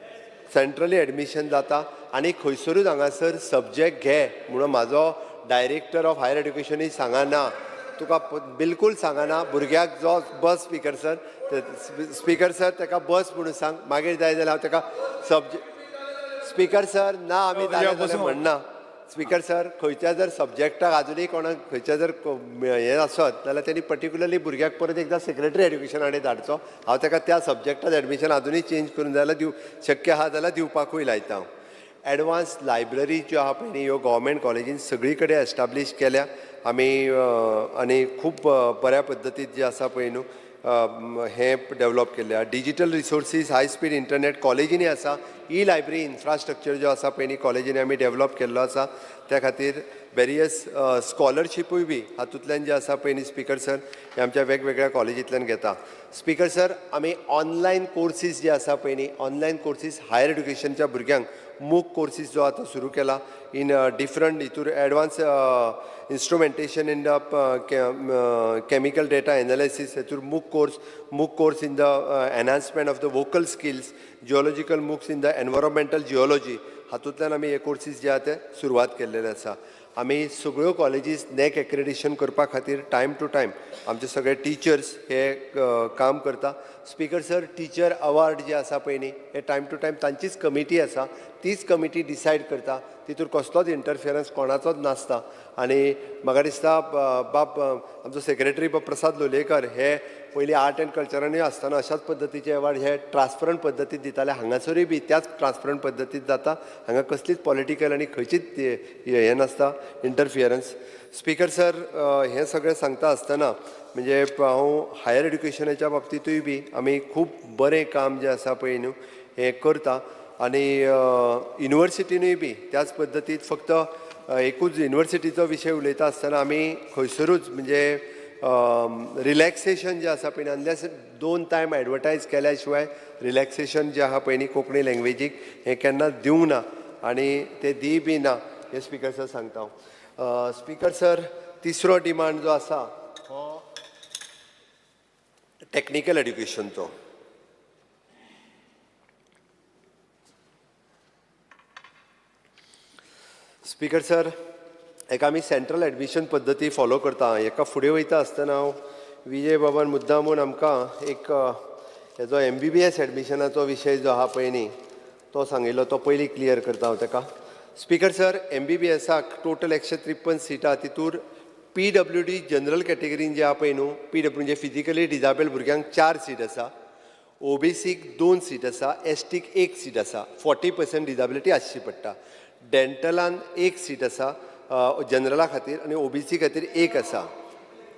सेंट्रली एडमिशन जाता आनी खंयसरूच हांगासर सब्जेक्ट घे म्हणून म्हाजो डायरेक्टर ऑफ हायर एड्युकेशनूय सांगना, तुका बिलकूल सांगना. भुरग्याक जो बस स्पीकर सर ताका बस म्हणून सांग, मागीर जाय जाल्यार हांव ताका सब्जेक्ट. स्पीकर सर, ना आमी म्हणना. स्पीकर सर, खंयच्या जर सब्जेक्टाक आजुनूय कोणाक खंयच्या जर हें आसत जाल्यार तेणी पर्टिक्युलरली भुरग्याक परत एकदां सेक्रेटरी एड्युकेशन हाडे धाडचो. हांव ताका त्या सब्जेक्टात एडमिशन आजुनूय चेंज करून जाल्यार शक्य आहा जाल्यार दिवपाकूय लायता हांव. एडवान्स लायब्ररी ज्यो आहा पळय न्ही ह्यो गव्हर्मेंट कॉलेजीन सगळी कडेन एस्टाब्लीश केल्या आमी आनी खूब बऱ्या पद्दतीन जी आसा पळय न्हू हें डेवलप केल्या. Digital resources, high speed internet कॉलेजींनी आसा. लायब्ररी इन्फ्रास्ट्रक्चर जो आसा पळय न्ही कॉलेजींनी आमी डेवलप केल्लो आसा. त्या खातीर वेरियस स्कॉलरशिपूय बी हातूंतल्यान जे आसा पळय न्ही स्पीकर सर हे आमच्या वेगवेगळ्या कॉलेजींतल्यान घेता. स्पीकर सर, आमी ऑनलायन कोर्सीस जे आसा पळय न्ही ऑनलायन कोर्सीस हायर एड्युकेशनच्या भुरग्यांक मूक कोर्सीस जो आतां सुरू केला इन डिफरंट हितूर advance instrumentation in the chemical data analysis हेतूर MOOC course in the enhancement of the vocal skills, geological MOOCs in the environmental geology हातूंतल्यान आमी हे कोर्सीस जे आहा ते सुरवात केल्लेले आसा. आमी सगळ्यो कॉलेजीस नॅक एक्रेडिशन करपा खातीर टायम टू टायम आमचे सगळे टिचर्स हे काम करता. स्पीकर सर, टिचर अवॉर्ड जे आसा पळय न्ही हे टायम टू टायम तांचीच कमिटी आसा, तीच कमिटी डिसायड करता. तितूर कसलोच इंटरफियरन्स कोणाचोच नासता. आनी म्हाका दिसता आमचो सेक्रेटरी प्रसाद लोलयेकर हे पयलीं आर्ट एंड कल्चरानूय आसतना अशाच पद्दतीचे अवॉर्ड हे ट्रान्सपरंट पद्दतीन दिताले. हांगासरूय बी त्याच ट्रान्सपरंट पद्दतीन जाता. हांगा कसलीच पॉलिटिकल आनी खंयचीच हें नासता इंटरफियरन्स. स्पीकर सर, हें सगळें सांगता आसतना म्हणजे हांव हायर एड्युकेशनाच्या बाबतींतूय बी आमी खूब बरें काम जें आसा पळय न्हू हें करता. आनी युनिवर्सिटीनूय बी त्याच पद्दतीन फक्त एकूच युनिवर्सिटीचो विशय उलयता आसतना आमी खंयसरूच म्हणजे रिलॅक्सेशन जें आसा पळय न्ही अनलेस 2 टायम एडवर्टायज केल्या शिवाय रिलॅक्सेशन जें आहा पळय न्ही कोंकणी लँग्वेजीक हें केन्ना दिवंक ना आनी ते दी बी ना हें स्पीकर सर सांगता हांव. स्पीकर सर, तिसरो डिमांड जो आसा टॅक्निकल एड्युकेशनचो. स्पीकर सर, एक आमी सेंट्रल एडमिशन पद्दती फॉलो करता, हेका फुडें वयता आसतना विजय बाबान मुद्दामून आमकां एक हेजो MBBS एडमिशनाचो विशय जो आहा पळय न्ही तो सांगिल्लो, तो पयलीं क्लियर करता हांव ताका. स्पीकर सर, MBBSाक टोटल 153 सिटां, तितूर PWD जनरल कॅटेगरीन जे आहा पळय न्हू, PW म्हणजे फिजिकली डिजेबल्ड भुरग्यांक 4 सीट आसा, OBCक 2 सीट आसा, STक 1 सीट आसा, 40% डिजेबिलिटी आसची पडटा. डेंटलान 1 सीट आसा जनरला खातीर आनी OBC खातीर 1 आसा.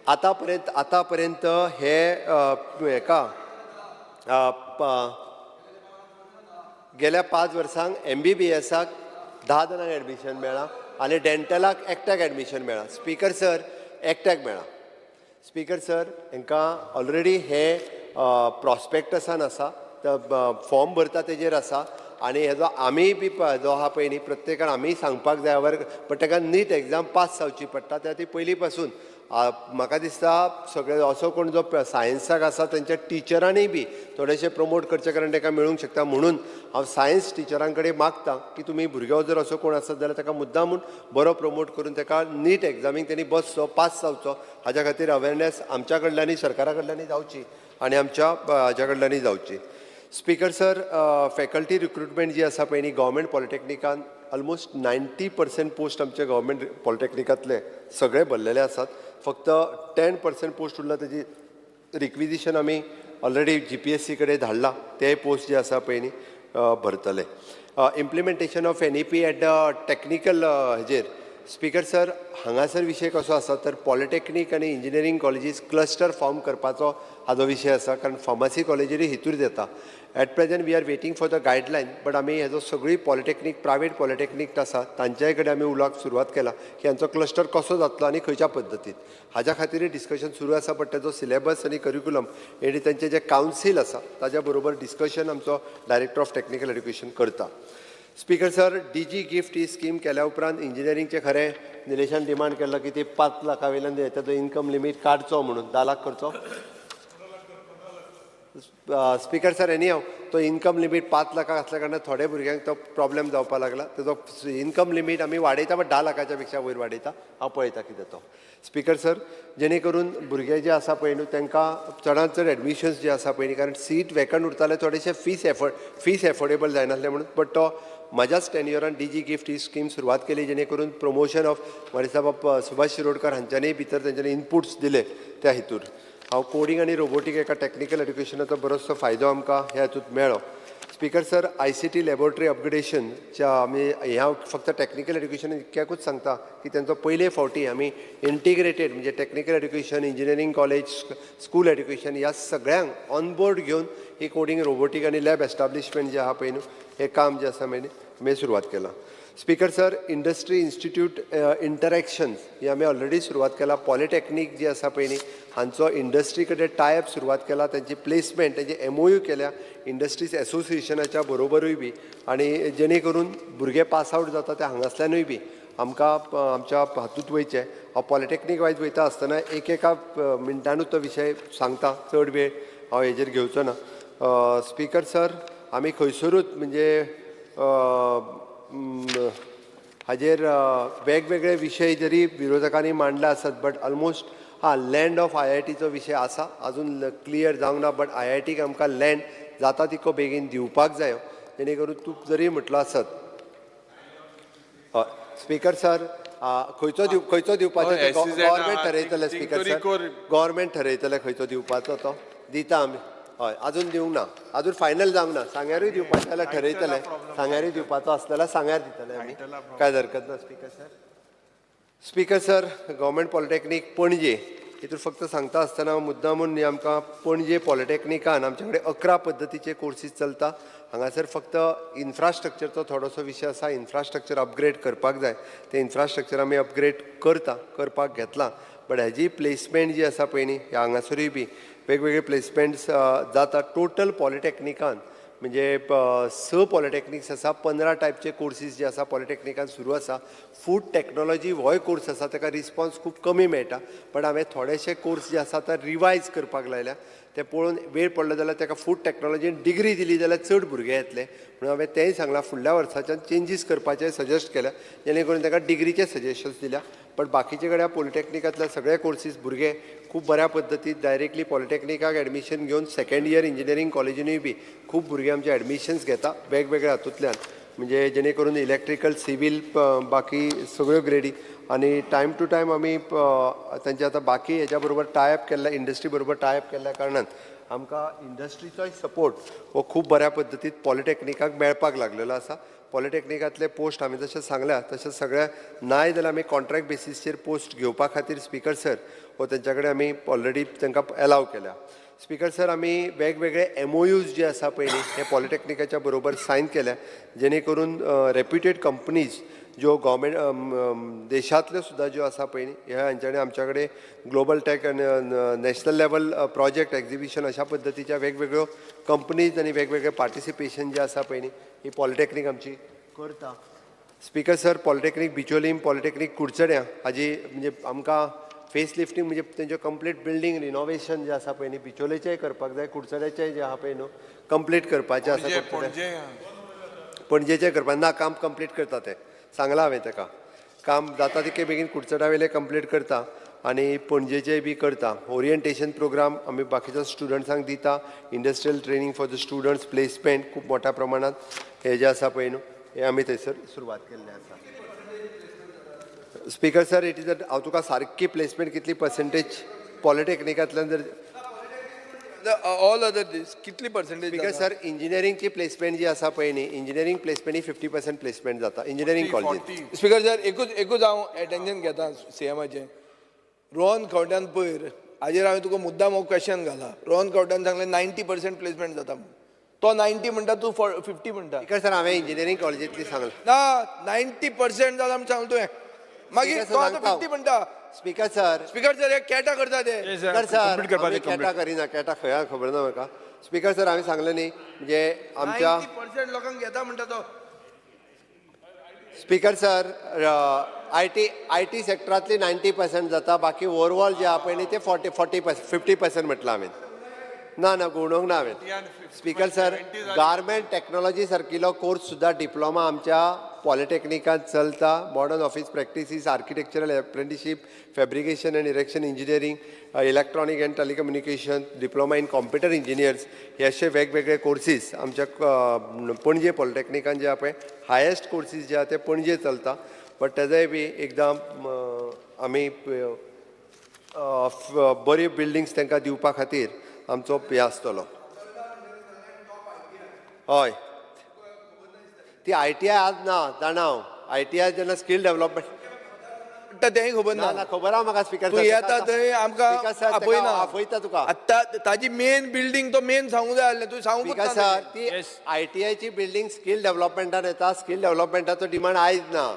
आतां पर्यंत हे हेका गेल्या 5 वर्सांक MBBSाक 10 जाणांक एडमिशन मेळ्ळां आनी डेंटलाक एकट्याक एडमिशन मेळ्ळां. स्पीकर सर, एकट्याक मेळ्ळां. स्पीकर सर, हांकां ऑलरेडी हे प्रॉस्पेक्टसान आसा, फॉर्म भरता तेजेर आसा आनी हेजो आमी बी जो आहा पळय न्ही प्रत्येकान आमी सांगपाक जाय बट ताका नीट एग्जाम पास जावची पडटा. त्या ती पयलीं पासून म्हाका दिसता सगळे असो कोण जो सायन्साक आसा तेंच्या टिचरांनी बी थोडेशें प्रमोट करचे कारण ताका मेळूंक शकता. म्हणून हांव सायन्स टिचरां कडेन मागतां की तुमी भुरगो जर असो कोण आसत जाल्यार ताका मुद्दामून बरो प्रमोट करून ताका नीट एग्जामीक तेणी बसचो, पास जावचो. हाज्या खातीर अवेरनेस आमच्या कडल्यानय सरकारा कडल्यानय जावची आनी आमच्या हाज्या कडल्यानय जावची. स्पीकर सर, फॅकल्टी रिक्रुटमेंट जी आसा पळय न्ही गव्हर्मेंट पॉलिटेक्निकान ऑलमोस्ट 90% पोस्ट आमचे गव्हर्मेंट पॉलिटेक्निकांतले सगळे भरलेले आसात. फक्त 10% पोस्ट उरला, तेजी रिक्विजिशन आमी ऑलरेडी GPSC कडेन धाडला. ते पोस्ट जे आसा पळय न्ही भरतले. Implementation of NEP at technical हेजेर. स्पीकर सर, हांगासर विशय कसो आसा तर पॉलिटेक्नीक आनी इंजिनियरींग कॉलेजीस क्लस्टर फॉर्म करपाचो हाजो विशय आसा, कारण फार्मसी कॉलेजीरूय हितूर येता. At present we are waiting for the guideline, but आमी हेजो सगळी पॉलिटेक्नीक प्रायवेट पॉलिटेक्नीक आसा तांच्याय कडेन आमी उलोवपाक सुरवात केला की हांचो क्लस्टर कसो जातलो आनी खंयच्या पद्दतीन. हाज्या खातीरय डिस्कशन सुरू आसा, बट तेजो सिलेबस आनी करिक्युलम हेणी तेंचे जे कावन्सील आसा ताज्या बरोबर डिस्कशन आमचो डायरेक्टर ऑफ टॅक्निकल एड्युकेशन करता. स्पीकर सर, DG गिफ्ट ही स्कीम केल्या उपरांत इंजिनियरींगचे खरें निलेशान डिमांड केला की ती 5 लाखा वयल्यान तेजो इन्कम लिमीट काडचो म्हणून 10 लाख करचो. स्पीकर सर, एनी हांव तो इन्कम लिमीट 5 लाखाक आसल्या कारणान थोड्या भुरग्यांक तो प्रॉब्लेम जावपाक लागला. तेजो इन्कम लिमीट आमी वाडयता, बट 10 लाखाच्या पेक्षा वयर वाडयता. हांव पळयता कितें तो. स्पीकर सर, जेणे करून भुरगे जे आसा पळय न्हू तांकां चडांत चड एडमिशन्स जे आसा पळय न्ही, कारण सीट वेकंट उरताले थोडेशे फीस एफोर्डेबल जायनासले म्हणून, बट तो म्हाज्याच टेन्युअरान DG गिफ्ट ही स्कीम सुरवात केली, जेणे करून प्रमोशन ऑफ म्हाका सुभाष शिरोडकर हांच्यांनी भितर तेंच्यांनी इनपुट्स दिले त्या हितूर. हांव कोडिंग आनी रोबोटीक एका टॅक्निकल एड्युकेशनाचो बरोचसो फायदो आमकां ह्या हितूंत मेळ्ळो. स्पीकर सर, ICT लॅबोरेटरी अपग्रेडेशनच्या आमी हांव फक्त टॅक्निकल एड्युकेशन इतक्याकूच सांगता की तेंचो पयले फावटी आमी इंटिग्रेटेड म्हणजे technical education, engineering college, school education ह्या सगळ्यांक ऑनबोर्ड घेवन ही कोडिंग रोबोटीक आनी लॅब एस्टाब्लिशमेंट जे आहा पळय न्हू हे काम जे आसा आमी सुरवात केला. Speaker sir, industry institute interactions ही आमी ऑलरेडी सुरवात केला. पॉलिटेक्नीक जी आसा पळय न्ही हांचो इंडस्ट्री कडेन टायअप सुरवात केला, त्यांची प्लेसमेंट तेंचे MOU केल्या इंडस्ट्रीज एसोसिएशनाच्या बरोबरूय बी, आनी जेणे करून भुरगे पास आवट जाता ते हांगासल्यानूय बी आमकां आमच्या हातूंत वयचें. हांव पॉलिटेक्नीक वायज वयता आसतना एका मिनटानूच तो विशय सांगता, चड वेळ हांव हेजेर घेवचो ना. स्पीकर सर, आमी खंयसरूच म्हणजे हाजेर वेगवेगळे विशय जरी विरोधकांनी मांडले आसत, बट ऑलमोस्ट लँड ऑफ IITचो विशय आसा, अजून क्लियर जावंक ना, बट IITक आमकां लँड जाता तितको बेगीन दिवपाक जायो, जेणे करून तूं जरी म्हटलो आसत. स्पीकर सर, खंयचो दिवपाचो गव्हर्मेंट थरयतले. स्पीकर सर, गव्हर्मेंट थरयतले खंयचो दिवपाचो, तो दिता आमी. हय, अजून दिवंक ना, अजून फायनल जावंक ना. सांग्यारूय दिवपाचें जाल्यार ठरयतले, सांग्यारूय दिवपाचो आसता जाल्यार सांग्यार दितले आमी, कांय हरकत ना. Speaker sir, speaker sir, government polytechnic पणजे हितूर फक्त सांगता आसतना मुद्दामून आमकां पणजे पॉलिटेक्निकान आमचे कडेन 11 पद्दतीचे कोर्सीस चलता. हांगासर फक्त इन्फ्रास्ट्रक्चरचो थोडोसो विशय आसा, इन्फ्रास्ट्रक्चर अपग्रेड करपाक जाय, ते इन्फ्रास्ट्रक्चर आमी अपग्रेड करपाक घेतला. बट हेजी प्लेसमेंट जी आसा पळय न्ही हांगासरूय बी वेगवेगळे प्लेसमेंट्स जाता. टोटल पॉलिटेक्निकान म्हणजे 6 पॉलिटेक्निक्स आसा, 15 टायपचे कोर्सीस जे आसा पॉलिटेक्निकान सुरू आसा. फूड टॅक्नॉलॉजी हो कोर्स आसा, ताका रिस्पॉन्स खूब कमी मेळटा, बट हांवें थोडेशे कोर्स जे आसा ते रिवायज करपाक लायल्या. तें पळोवन वेळ पडलो जाल्यार ताका फूड टॅक्नॉलॉजीन डिग्री दिली जाल्यार चड भुरगे येतले म्हणून हांवें तेंय सांगलां फुडल्या वर्साच्यान चेंजीस करपाचें सजेस्ट केल्या जेणे करून ताका डिग्रीचे सजेशन्स दिल्या बट बाकीचे कडेन पॉलिटॅक्निकांतले सगळे कोर्सीस भुरगे खूब बऱ्या पद्दतीन डायरेक्टली पॉलिटॅक्निकाक एडमिशन घेवन सेकंड इयर इंजिनियरींग कॉलेजीनूय बी खूब भुरगे आमचे एडमिशन्स घेता वेगवेगळ्या हातूंतल्यान म्हणजे जेणे करून इलेक्ट्रिकल सिवील बाकी सगळ्यो ग्रेडी आणि टायम टू टायम आमी तांचे आतां बाकी हेच्या बरोबर टायअप केल्ल्या इंडस्ट्री बरोबर टायअप केल्ल्या कारणान आमकां इंडस्ट्रीचोय सपोर्ट हो खूब बऱ्या पद्दतीन पॉलिटॅक्निकाक मेळपाक लागलेलो आसा पॉलिटॅक्निकांतले पोस्ट हांवें जशें सांगल्या तशें सगळ्या नाय जाल्यार आमी कॉन्ट्रॅक्ट बेसिसचेर पोस्ट घेवपा खातीर स्पिकर सर हो तेंच्या कडेन आमी ऑलरेडी तांकां अलाव केल्या स्पिकर सर आमी वेगवेगळे MOUs जे आसा पळय हे पॉलिटॅक्निकाच्या बरोबर सायन केल्या जेणे करून रेप्युटेड कंपनीज ज्यो गव्हर्मेंट देशांतल्यो सुद्दां ज्यो आसा पळय ह्या हांच्यानी आमच्या कडेन global tech national level project exhibition अशा पद्दतीच्या वेगवेगळ्यो कंपनीज आनी वेगवेगळे पार्टिसिपेशन जे आसा पळय ही पॉलिटॅक्नीक आमची करता speaker sir polytechnic Bicholim polytechnic कुडचड्या हाजी म्हणजे आमकां फेस लिफ्टींग म्हणजे तेंचें कंप्लीट बिल्डींग रिनोवेशन जें आसा पळय न्ही बिचोलेचेंय करपाक जाय कुडचड्याचेंय जें आहा पळय न्हू कंप्लीट करपाचें आसा पणजेचें करपाक ना काम कंप्लीट करता तें सांगलां हांवें ताका काम जाता तितके बेगीन कुडचड्या वयलें कंप्लीट करता आनी पणजेचेंय बी करता ओरिएंटेशन प्रोग्राम आमी बाकीच्या स्टुडंट्सांक दिता industrial training for the students placement खूब मोठ्या प्रमाणांत हे जें आसा पळय न्हू हे आमी थंयसर सुरवात केल्लें आसा स्पिकर सर इट इज हांव तुका सारकी प्लेसमेंट कितली पर्सेंटेज पॉलिटॅक्निकांतल्यान जर ऑल अदर दीस कितली पर्सेंटेज स्पिकर सर इंजिनियरींगची प्लेसमेंट जी आसा पळय न्ही इंजिनियरींग प्लेसमेंट ही 50% प्लेसमेंट जाता इंजिनियरींग कॉलेजींत स्पिकर सर एकूच हांव एटेंशन घेता CMाचें रोहन खंवट्यान पयर हाजेर हांवें तुका मुद्दाम हो क्वेश्चन घाला रोहन खंवट्यान सांगलें 90% प्लेसमेंट जाता म्हणून तो 90 म्हणटा तूं 50 म्हणटा स्पिकर सर हांवें इंजिनियरींग कॉलेजींतली सांगलां ना 90% जाता म्हण सांगलो तुवें मागीर तो आतां 50 म्हणटा स्पिकर सर हे कॅटा करता ते स्पिकर सर आमी कॅटा करिना कॅटा खंय आहा खबर ना म्हाका स्पिकर सर हांवें सांगलें न्ही म्हणजे आमच्या 90% लोकांक घेता म्हणटा तो स्पिकर सर IT सेक्टरांतली 90% जाता बाकी ओवरऑल जे आहा पळय न्ही ते 50% म्हटलां हांवें ना गुणोवंक ना हांवें स्पिकर सर गार्मेंट टॅक्नॉलॉजी सारकिलो कोर्स सुद्दां डिप्लोमा आमच्या पॉलिटॅक्निकांत चलता modern office practices architectural apprenticeship fabrication and erection engineering electronic and telecommunication diploma in computer engineers हे अशे वेगवेगळे कोर्सीस आमच्या पणजे पॉलिटॅक्निकान जे आहा पळय हायेस्ट कोर्सीस जे आहा ते पणजे चलता बट तेजोय बी एकदां आमी बरी बिल्डिंग्स तांकां दिवपा खातीर आमचो हे आसतलो हय ती ITI आज ना जाणा हांव ITI जेन्ना स्कील डेव्हलपमेंट तेंय खबर ना खबर आहा म्हाका स्पिकर तूं येता थंय आमकां आपयना आपयता तुका आतां ताजी मेन बिल्डींग तो मेन सांगूंक जाय आसलें तूं सांगूंक स्पिकर सर ती ITI ची बिल्डींग स्कील डेव्हलपमेंटान येता स्कील डेव्हलपमेंटाचो डिमांड आयज ना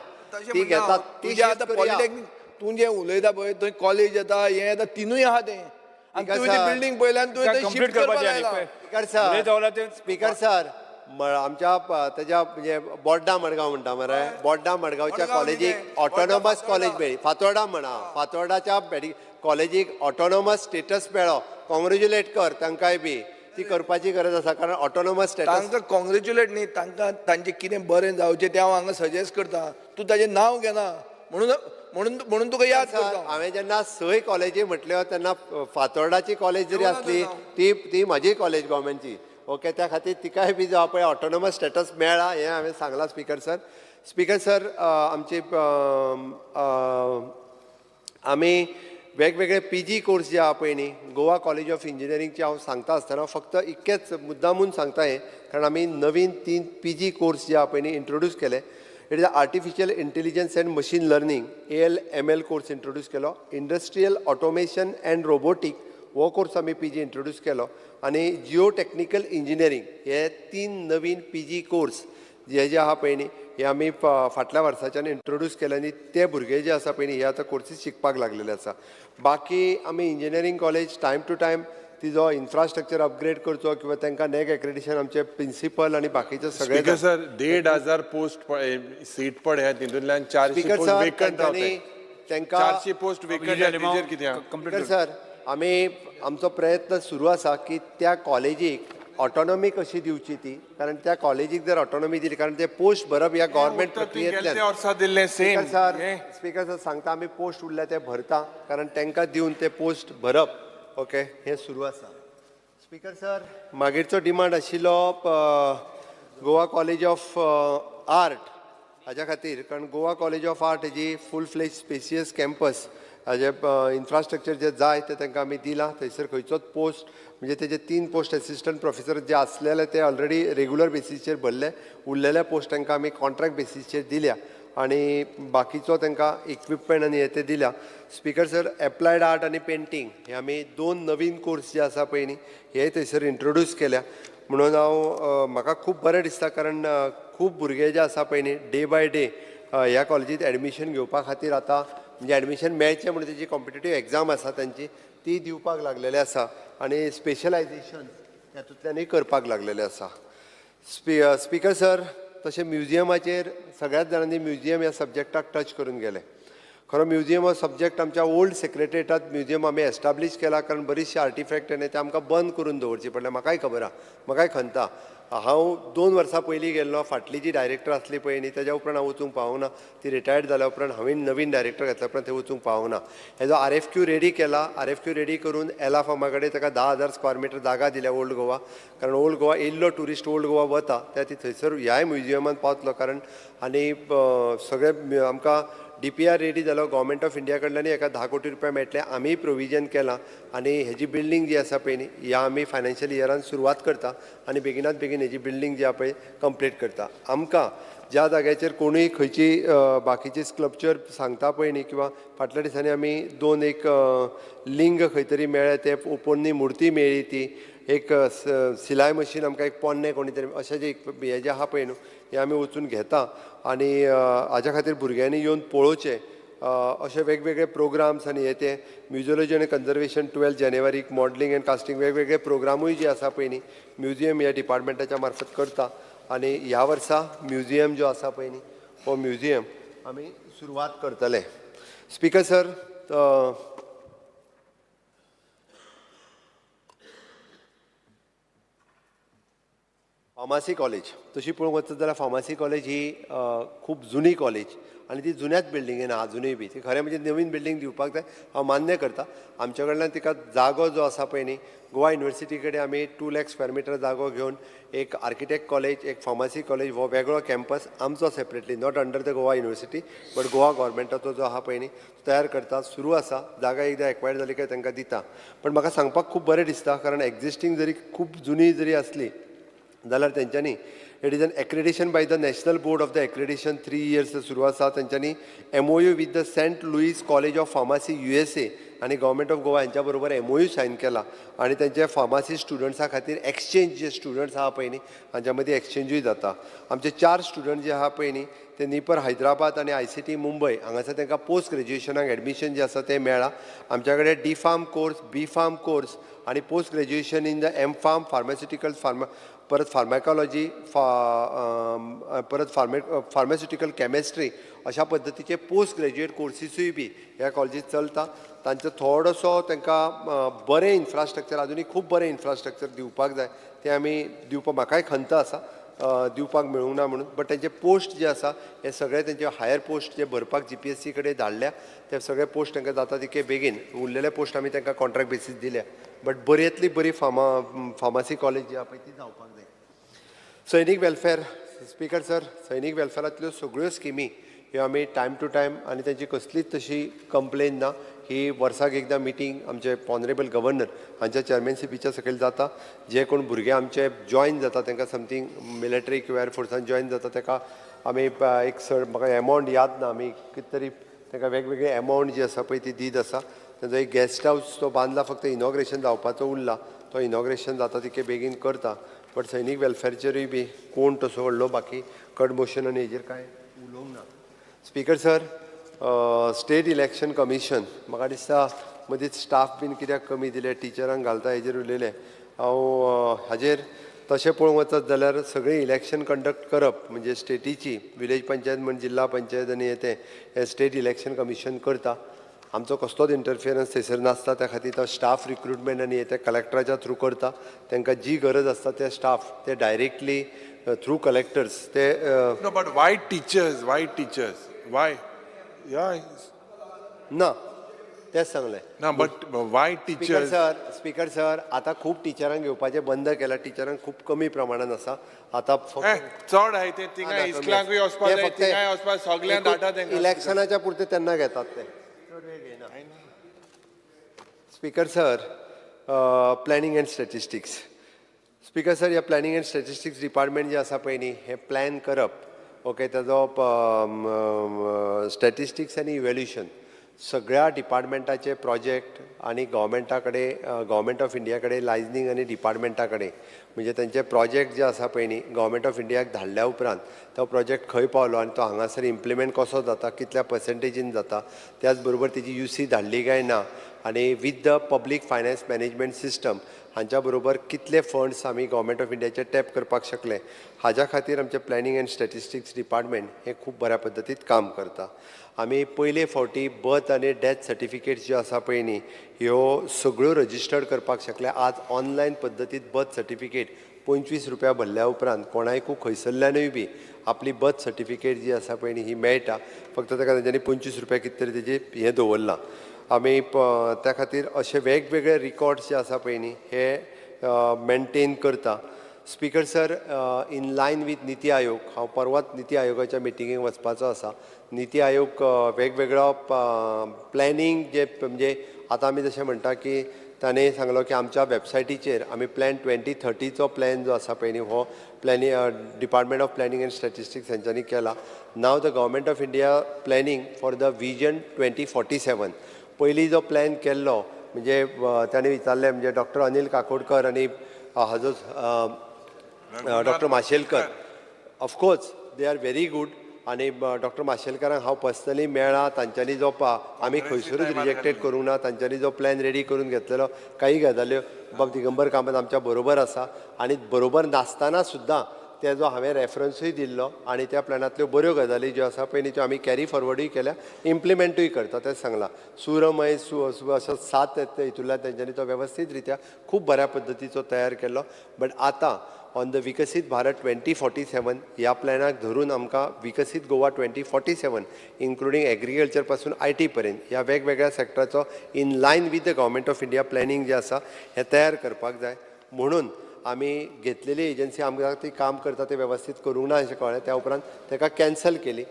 ती घेतात ती आतां पॉलिटॅक्नीक तूं जें उलयता पळय थंय कॉलेज येता हें येता तिनूय आहा तें आनी तुवें ती बिल्डींग पळयल्यान तुवें शिफ्ट करपाक लायला स्पिकर सर आमच्या तेज्या म्हणजे बोड्डा मडगांव म्हणटा मरे बोड्डा मडगांवच्या कॉलेजीक ऑटोनॉमस कॉलेज मेळ्ळी फातोर्डा म्हणा फातोर्डाच्या कॉलेजीक ऑटोनॉमस स्टेटस मेळ्ळो कॉंग्रेच्युलेट कर तांकांय बी ती करपाची गरज आसा कारण ऑटोनॉमस स्टेटस तांकां कॉंग्रेच्युलेट न्ही तांकां तांचें कितें बरें जावचें तें हांव हांगा सजेस्ट करता तूं ताचें नांव घेना म्हणून तुका याद करता हांवें जेन्ना सय कॉलेजी म्हटल्यो तेन्ना फातोर्डाची कॉलेज जरी आसली ती म्हाजी कॉलेज गव्हर्मेंटची ओके त्या खातीर तिकाय बी जो पळय ऑटोनॉमस स्टेटस मेळ्ळा हें हांवें सांगलां स्पिकर सर आमची आमी वेगवेगळे PG कोर्स जे आहा पळय न्ही गोवा कॉलेज ऑफ इंजिनियरींगचे हांव सांगता आसतना फक्त इतकेच मुद्दामून सांगता हें कारण आमी नवीन 3 PG कोर्स जे आहा पळय न्ही इंट्रोड्यूस केले it is artificial intelligence end machine learning ALML course introduce केलो इंडस्ट्रियल ऑटोमेशन एंड रोबोटीक हो कोर्स आमी PG इंट्रोड्यूस केलो आनी जिओ टॅक्निकल इंजिनियरींग हे 3 नवीन PG कोर्स जे आहा पळय न्ही हे आमी फाटल्या वर्साच्यान इंट्रोड्यूस केले आनी ते भुरगे जे आसा पळय न्ही हे आतां कोर्सीस शिकपाक लागलेले आसा बाकी आमी engineering college time to time तिजो इन्फ्रास्ट्रक्चर अपग्रेड करचो किंवा तांकां नॅक एक्रेडिशन आमचे प्रिंसिपल आनी बाकीचे सगळे स्पीकर सर 1,500 पोस्ट सीट पडल्या तितूंतल्यान 400 पोस्ट वेकंट रावताय 400 पोस्ट वेकंट कित्याक स्पीकर सर आमी आमचो प्रयत्न सुरू आसा की त्या कॉलेजीक ऑटोनॉमी कशी दिवची ती, कारण त्या कॉलेजीक जर ऑटोनॉमी दिली, कारण ते पोस्ट भरप ह्या गव्हर्मेंट प्रक्रियेंतल्यान वर्सा दिल्ले सेम स्पीकर सर सांगता आमी पोस्ट उरल्या ते भरता, कारण तांकां दिवन ते पोस्ट भरप, ओके, हे सुरू आसा. स्पीकर सर, मागीरचो डिमांड आशिल्लो गोवा कॉलेज ऑफ आर्ट हाज्या खातीर, कारण गोवा कॉलेज ऑफ आर्ट हेजी फूल फ्लेज स्पेसियस कॅम्पस हाजे इन्फ्रास्ट्रक्चर जे जाय ते तांकां आमी दिलां. थंयसर खंयचोच पोस्ट म्हणजे तेजे 3 पोस्ट असिस्टंट प्रोफेसर जे आसलेले ते ऑलरेडी रेग्युलर बेसिसचेर भरले, उरलेल्या पोस्ट तांकां आमी कॉन्ट्रॅक्ट बेसिसचेर दिल्या आणि बाकीचो तांकां इक्विपमेंट आनी हे ते दिल्या. स्पीकर सर, एप्लायड आर्ट आनी पेंटींग हे आमी 2 नवीन कोर्स जे आसा पळय न्ही हे थंयसर इंट्रोड्यूस केल्या. म्हणून हांव म्हाका खूब बरें दिसता, कारण खूब भुरगे जे आसा पळय न्ही डे बाय डे ह्या कॉलेजींत एडमिशन घेवपा खातीर आतां म्हणजे एडमिशन मेळचें म्हणून तेजी कॉम्पिटेटीव एग्जाम आसा तांची ती दिवपाक लागलेले आसा आनी स्पेशलायजेशन हातूंतल्यानूय करपाक लागलेले आसा. स्पीकर सर, तशें म्युजियमाचेर सगळ्याच जाणांनी म्युजियम ह्या सब्जेक्टाक टच करून गेले. खरो म्युजियम हो सब्जेक्ट आमच्या ओल्ड सेक्रेटरेटात म्युजियम आमी एस्टाब्लीश केला, कारण बरीचशी आर्टिफॅक्ट आनी ते आमकां बंद करून दवरची पडले. म्हाकाय खबर आहा, म्हाकाय खंता. हांव 2 वर्सां पयलीं गेल्लो, फाटली जी डायरेक्टर आसली पळय न्ही तेज्या उपरांत हांव वचूंक पावूंक ना. ती रिटायर्ड जाल्या उपरांत हांवें नवीन डायरेक्टर घातल्या उपरांत थंय वचूंक पावूंक ना. हेजो RFQ रेडी केला. RFQ रेडी करून एला फार्मा कडेन ताका 10,000 स्क्वेअर मिटर जागा दिल्या ओल्ड गोवा, कारण ओल्ड गोवा येयल्लो ट्युरिस्ट ओल्ड गोवा वता त्या ती थंयसर ह्याय म्युजियमांत पावतलो. कारण आनी सगळे आमकां DPR रेडी जालो गव्हर्मेंट ऑफ इंडिया कडल्यान एका 10 कोटी रुपया मेळटले. आमी प्रोविजन केलां आनी हेजी बिल्डींग जी आसा पळय न्ही ह्या आमी फायनान्शियल इयरान सुरवात करता आनी बेगिनात बेगीन हेजी बिल्डींग जी आहा पळय कंप्लीट करता. आमकां ज्या जाग्याचेर कोणूय खंयची बाकीची स्कल्पचर सांगता पळय न्ही, किंवा फाटल्या दिसांनी आमी 2 एक लिंग खंय तरी मेळ्ळे, ते पोरणी मुर्ती मेळ्ळी, ती एक सिलाय मशीन आमकां एक पोन्ने कोणी तरी अशें जे हे जे आहा पळय न्हू हे आमी वचून घेता आनी हाज्या खातीर भुरग्यांनी येवन पळोवचें. अशे वेगवेगळे प्रोग्राम्स आनी हे ते म्युजियोलॉजी आनी कन्जर्वेशन 12 जानेवारीक मॉडलिंग एंड कास्टिंग वेगवेगळे प्रोग्रामूय जे आसा पळय न्ही म्युजियम ह्या डिपार्टमेंटाच्या मार्फत करता. आनी ह्या वर्सा म्युजियम जो आसा पळय न्ही हो म्युजियम आमी सुरवात करतले. स्पीकर सर, फार्मासी कॉलेज तशी पळोवंक वचत जाल्यार फार्मासी कॉलेज ही खूब जुनी कॉलेज आनी ती जुन्याच बिल्डिंगेन आहा अजुनूय बी. ती खरें म्हणजे नवीन बिल्डींग दिवपाक जाय, हांव मान्य करता. आमच्या कडल्यान तिका जागो जो आसा पळय न्ही गोवा युनिवर्सिटी कडेन आमी 2 लाख स्क्वेअर मिटर जागो घेवन एक आर्किटेक्ट कॉलेज, एक फार्मासी कॉलेज हो वेगळो कॅम्पस आमचो separately, not under the Goa university but Goa गव्हर्मेंटाचो जो आहा पळय न्ही तयार करता. सुरू आसा, जागा एकदां एक्वायर जाली काय तांकां दिता. पण म्हाका सांगपाक खूब बरें दिसता, कारण एक्जिस्टींग जरी खूब जुनी जरी आसली जाल्यार तेंच्यांनी it is an accreditation by the national board of the accreditation 3 years सुरू आसा. तेंच्यांनी MOU with the Saint Louis college of pharmacy USA आनी गव्हर्मेंट ऑफ गोवा हांच्या बरोबर MOU सायन केला आनी तेंचे फार्मासी स्टुडंट्सां खातीर एक्सचेंज जे स्टुडंट्स आहा पळय न्ही हांच्या मदीं एक्सचेंजूय जाता. आमचे 4 स्टुडंट जे आहा पळय न्ही ते निपर हैदराबाद आनी ICT मुंबय हांगासर तांकां पोस्ट ग्रॅज्युएशनाक एडमिशन जे आसा तें मेळ्ळां. आमच्या कडेन D.Pharm कोर्स, B.Pharm कोर्स आनी post graduation in the M.Pharm pharmaceutical परत फार्माकॉलॉजी परत फार्मास्युटिकल केमिस्ट्री अशा पद्दतीचे पोस्ट ग्रॅज्युएट कोर्सीसूय बी ह्या कॉलेजीत चलता. तांचो थोडोसो तांकां बरें इन्फ्रास्ट्रक्चर अजुनूय खूब बरें इन्फ्रास्ट्रक्चर दिवपाक जाय, तें आमी दिवपाक म्हाकाय खंत आसा दिवपाक मेळूंक ना म्हणून. बट तेंचे पोस्ट जे आसा हे सगळे तेंचे हायर पोस्ट जे भरपाक GPSC कडेन धाडल्या ते सगळे पोस्ट तांकां जाता तितके बेगीन. उरलेले पोस्ट आमी तांकां कॉन्ट्रॅक्ट बेसीस दिल्या. बट बऱ्यांतली बरी फार्मासी कॉलेज जी आहा पळय ती जावपाक जाय. सैनीक वेलफेअर स्पीकर सर, सैनीक वेलफेअरांतल्यो सगळ्यो स्किमी ह्यो आमी टायम टू टायम आनी तेंची कसलीच तशी कंप्लेन ना. ही वर्साक एकदां मिटींग आमचे ऑनरेबल गव्हर्नर हांच्या चेअरमॅनशिपीच्या सकयल जाता. जे कोण भुरगे आमचे जॉयन जाता तांकां समथींग मिलिटरी किंवा एअरफोर्सान जॉयन जाता ताका आमी एक म्हाका एमावंट याद ना, आमी कितें तरी तांकां वेगवेगळे एमावंट जी आसा पळय ती दीत आसा. तेंचो एक गेस्ट हावस तो बांदला, फक्त इनॉग्रेशन जावपाचो उरला, तो इनॉग्रेशन जाता तितके बेगीन करता. बट सैनीक वेलफेअरचेरूय बी कोण तसो व्हडलो बाकी कट मोशन आनी हेजेर कांय उलोवंक ना. Speaker sir, state election commission म्हाका दिसता मदींच स्टाफ बीन कित्याक कमी दिले, टिचरांक घालता हेजेर उलयले. हांव हाजेर तशें पळोवंक वचत जाल्यार सगळीं इलेक्शन कंडक्ट करप म्हणजे स्टेटीची विलेज पंचायत म्हण जिल्ला पंचायत आनी हे स्टेट इलेक्शन कमिशन करता. आमचो कसलोच इंटरफियरन्स थंयसर नासता. त्या खातीर तो स्टाफ रिक्रुटमेंट आनी ते कलेक्टराच्या थ्रू करता. तांकां जी गरज आसता ते स्टाफ ते डायरेक्टली थ्रू कलेक्टर्स ते No, but why teachers? Why teachers? Why? Yeah. ना तेच सांगलें. No, but why teachers? Speaker sir आता खूब टिचरांक घेवपाचें बंद केलां. टिचरांक खूब कमी प्रमाणान आसा. आतां चड आहाय ते थिंगां इस्कलांकूय वचपाक जाय, थिंगाय वचपाक सगळ्यांक धाडटा तेंकां. इलेक्शनाच्या पुरते तेन्ना घेतात ते. Speaker sir, planning and statistics. Speaker sir, ह्या प्लॅनिंग अँड स्टॅटिस्टिक्स डिपार्टमेंट जे आसा पळय न्ही, हे प्लॅन करप, ओके, ताजो स्टॅटिस्टिक्स आनी इवॅल्युशन सगळ्या डिपार्टमेंटाचे प्रोजेक्ट आनी गव्हर्मेंटा कडेन गव्हर्मेंट ऑफ इंडिया कडेन लायजनिंग आनी डिपार्टमेंटा कडेन म्हणजे तांचे प्रोजेक्ट जे आसा पळय न्ही, गव्हर्मेंट ऑफ इंडियाक धाडल्या उपरांत तो प्रोजेक्ट खंय पावलो आनी तो हांगासर इम्प्लिमेंट कसो जाता, कितल्या पर्सेंटेजीन जाता, त्याच बरोबर तेजी UC धाडली काय ना, आनी with the public finance management system हांच्या बरोबर कितले फंड्स आमी गव्हर्मेंट ऑफ इंडियाचे टॅप करपाक शकले, हाज्या खातीर आमचे प्लॅनिंग अँड स्टॅटिस्टिक्स डिपार्टमेंट हे खूब बऱ्या पद्दतीन काम करता. आमी पयले फावटी बर्थ आनी डेथ सर्टिफिकेट्स ज्यो आसा पळय न्ही, ह्यो सगळ्यो रजिस्टर्ड करपाक शकले. आज ऑनलायन पद्दतीन बर्थ सर्टिफिकेट 25 रुपया भरल्या उपरांत कोणायकू खंयसरल्यानूय बी आपली बर्थ सर्टिफिकेट जी आसा पळय न्ही ही मेळटा. फक्त ताका तेंच्यांनी 25 रुपया कितें तरी तेजें हें दवरलां. आमी त्या खातीर अशे वेगवेगळे रिकॉर्ड्स जे आसा पळय न्ही हे मेनटेन करता. Speaker sir, in line with Niti Aayog, हांव परवाच निती आयोगाच्या मिटिंगेक वचपाचो आसा. निती आयोग वेगवेगळो प्लॅनिंग जे म्हणजे आतां आमी जशें म्हणटा की ताणें सांगलो की आमच्या वेबसायटीचेर आमी प्लॅन 2030चो प्लॅन जो आसा पळय न्ही हो department of planning and statistics हांच्यांनी केला. नाव the government of India planning for the vision 2047. पयलीं जो प्लॅन केल्लो म्हणजे ताणें विचारलें म्हणजे डॉक्टर अनिल काकोडकर आनी हाजो doctor Mashelkar, of course they are very good. आनी डॉक्टर माशेलकरांक हांव पर्सनली मेळ्ळां. तांच्यांनी जो आमी खंयसरूच रिजेक्टेड करूंक ना. तांच्यांनी जो प्लॅन रेडी करून घेतलेलो काही गजाल्यो बाब दिगंबर कामत आमच्या बरोबर आसा आनी बरोबर नासतना सुद्दां तेजो हांवें रेफरन्सूय दिल्लो आनी त्या प्लॅनांतल्यो बऱ्यो गजाली ज्यो आसा पळय न्ही त्यो आमी कॅरी फॉरवर्डूय केल्या, इम्प्लिमेंटूय करता. तेच सांगलां. सुरमय अशो 7 हितूंतल्यान तेंच्यांनी तो वेवस्थीत रित्या खूब बऱ्या पद्दतीचो तयार केल्लो. बट आतां ऑन द विकसीत भारत 2047 ह्या प्लॅनाक धरून आमकां विकसीत गोवा 2047 इन्क्लुडींग एग्रीकल्चर पासून IT पर्यंत ह्या वेगवेगळ्या सॅक्टराचो in line with the government of India planning जे आसा हें तयार करपाक जाय. म्हणून आमी घेतलेली एजन्सी आमकां ती काम करता ते वेवस्थीत करूंक ना अशें कळ्ळें. त्या उपरांत ताका कॅन्सल केली.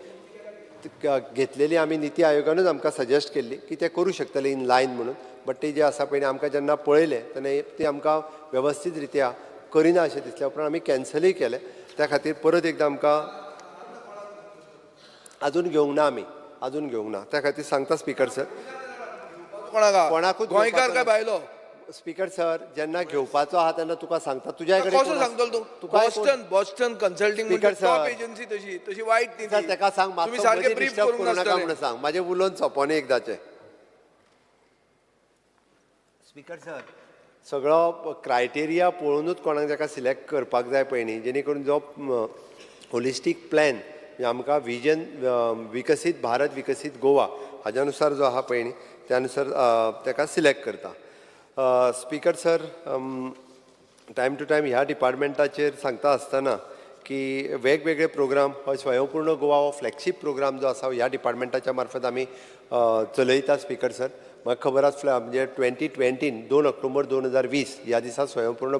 घेतलेली आमी निती आयोगानूच आमकां सजेस्ट केल्ली की ते करूं शकतले इन लायन म्हणून. बट ती जे आसा पळय आमकां जेन्ना पळयलें तेन्ना ती आमकां वेवस्थीत रित्या करिना अशें दिसल्या उपरांत आमी कॅन्सलूय केलें. त्या खातीर परत एकदां आमकां अजून घेवंक ना आमी अजून घेवंक ना. त्या खातीर सांगता स्पीकर सर कोणाकूच गोंयकार काय भायलो. स्पीकर सर, जेन्ना घेवपाचो आहा तेन्ना तुका सांगता. तुज्या कडेन कसो सांगतलो तूं? Boston consulting speaker sir agency तशी वायट न्ही ती. ताका सांग तुम्ही मातसो सारके मदीं ब्रीफ डिस्टर्ब करूंक करूं नाका नासतले. म्हणून सांग. म्हाजें उलोवन सोंपोवन एकदाचें. स्पीकर सर, सगळो क्रायटेरिया पळोवनूच कोणाक जाका सिलेक्ट करपाक जाय पळय न्ही, जेणे करून जो होलिस्टीक प्लॅन आमकां विजन विकसीत भारत विकसीत गोवा हाज्या अनुसार जो आहा पळय न्ही त्या अनुसार ताका सिलेक्ट करता. Speaker sir, time to time ह्या डिपार्टमेंटाचेर सांगता आसतना की वेगवेगळे प्रोग्राम हो स्वयंपूर्ण गोवा हो फ्लॅगशीप प्रोग्राम जो आसा ह्या डिपार्टमेंटाच्या मार्फत आमी चलयता. स्पीकर सर, म्हाका खबर आसा म्हणजे 2020 2 ऑक्टोबर 2020 ह्या दिसा स्वयंपूर्ण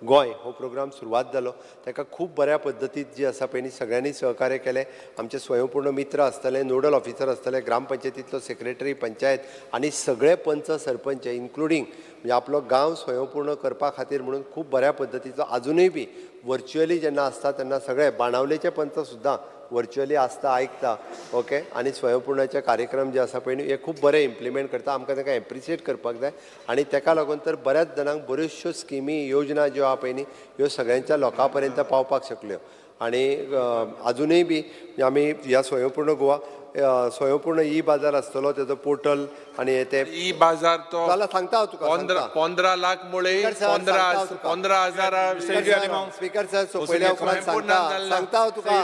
गोंय हो प्रोग्राम सुरवात जालो. ताका खूब बऱ्या पद्दतीन जी आसा पळय न्ही सगळ्यांनी सहकार्य केलें. आमचे स्वयंपूर्ण मित्र आसतले, नोडल ऑफिसर आसतले, ग्रामपंचायतींतलो सेक्रेटरी पंचायत आनी सगळे पंच सरपंच इन्क्लुडींग म्हणजे आपलो गांव स्वयंपूर्ण करपा खातीर म्हणून खूब बऱ्या पद्दतीचो अजुनूय बी वर्च्युअली जेन्ना आसता तेन्ना सगळे बाणावलेचे पंच सुद्दां वर्च्युअली आसता आयकता. ओके. आनी स्वयंपूर्णाचे कार्यक्रम जे आसा पळय न्ही हे खूब बरे इम्प्लिमेंट करता. आमकां ताका एप्रिशिएट करपाक जाय आनी ताका लागून तर बऱ्याच जाणांक बऱ्योचश्यो स्किमी योजना ज्यो आहा पळय न्ही ह्यो सगळ्यांच्या लोकां पर्यंत पावपाक शकल्यो. आनी अजुनूय बी आमी ह्या स्वयंपूर्ण गोवा स्वयंपूर्ण बाजार आसतलो तेजो पोर्टल आनी ते बाजार तो जाल्यार सांगता हांव तुका 15 लाख मुळे 15,000 स्पीकर सर पयल्या उपरांत सांगता हांव तुका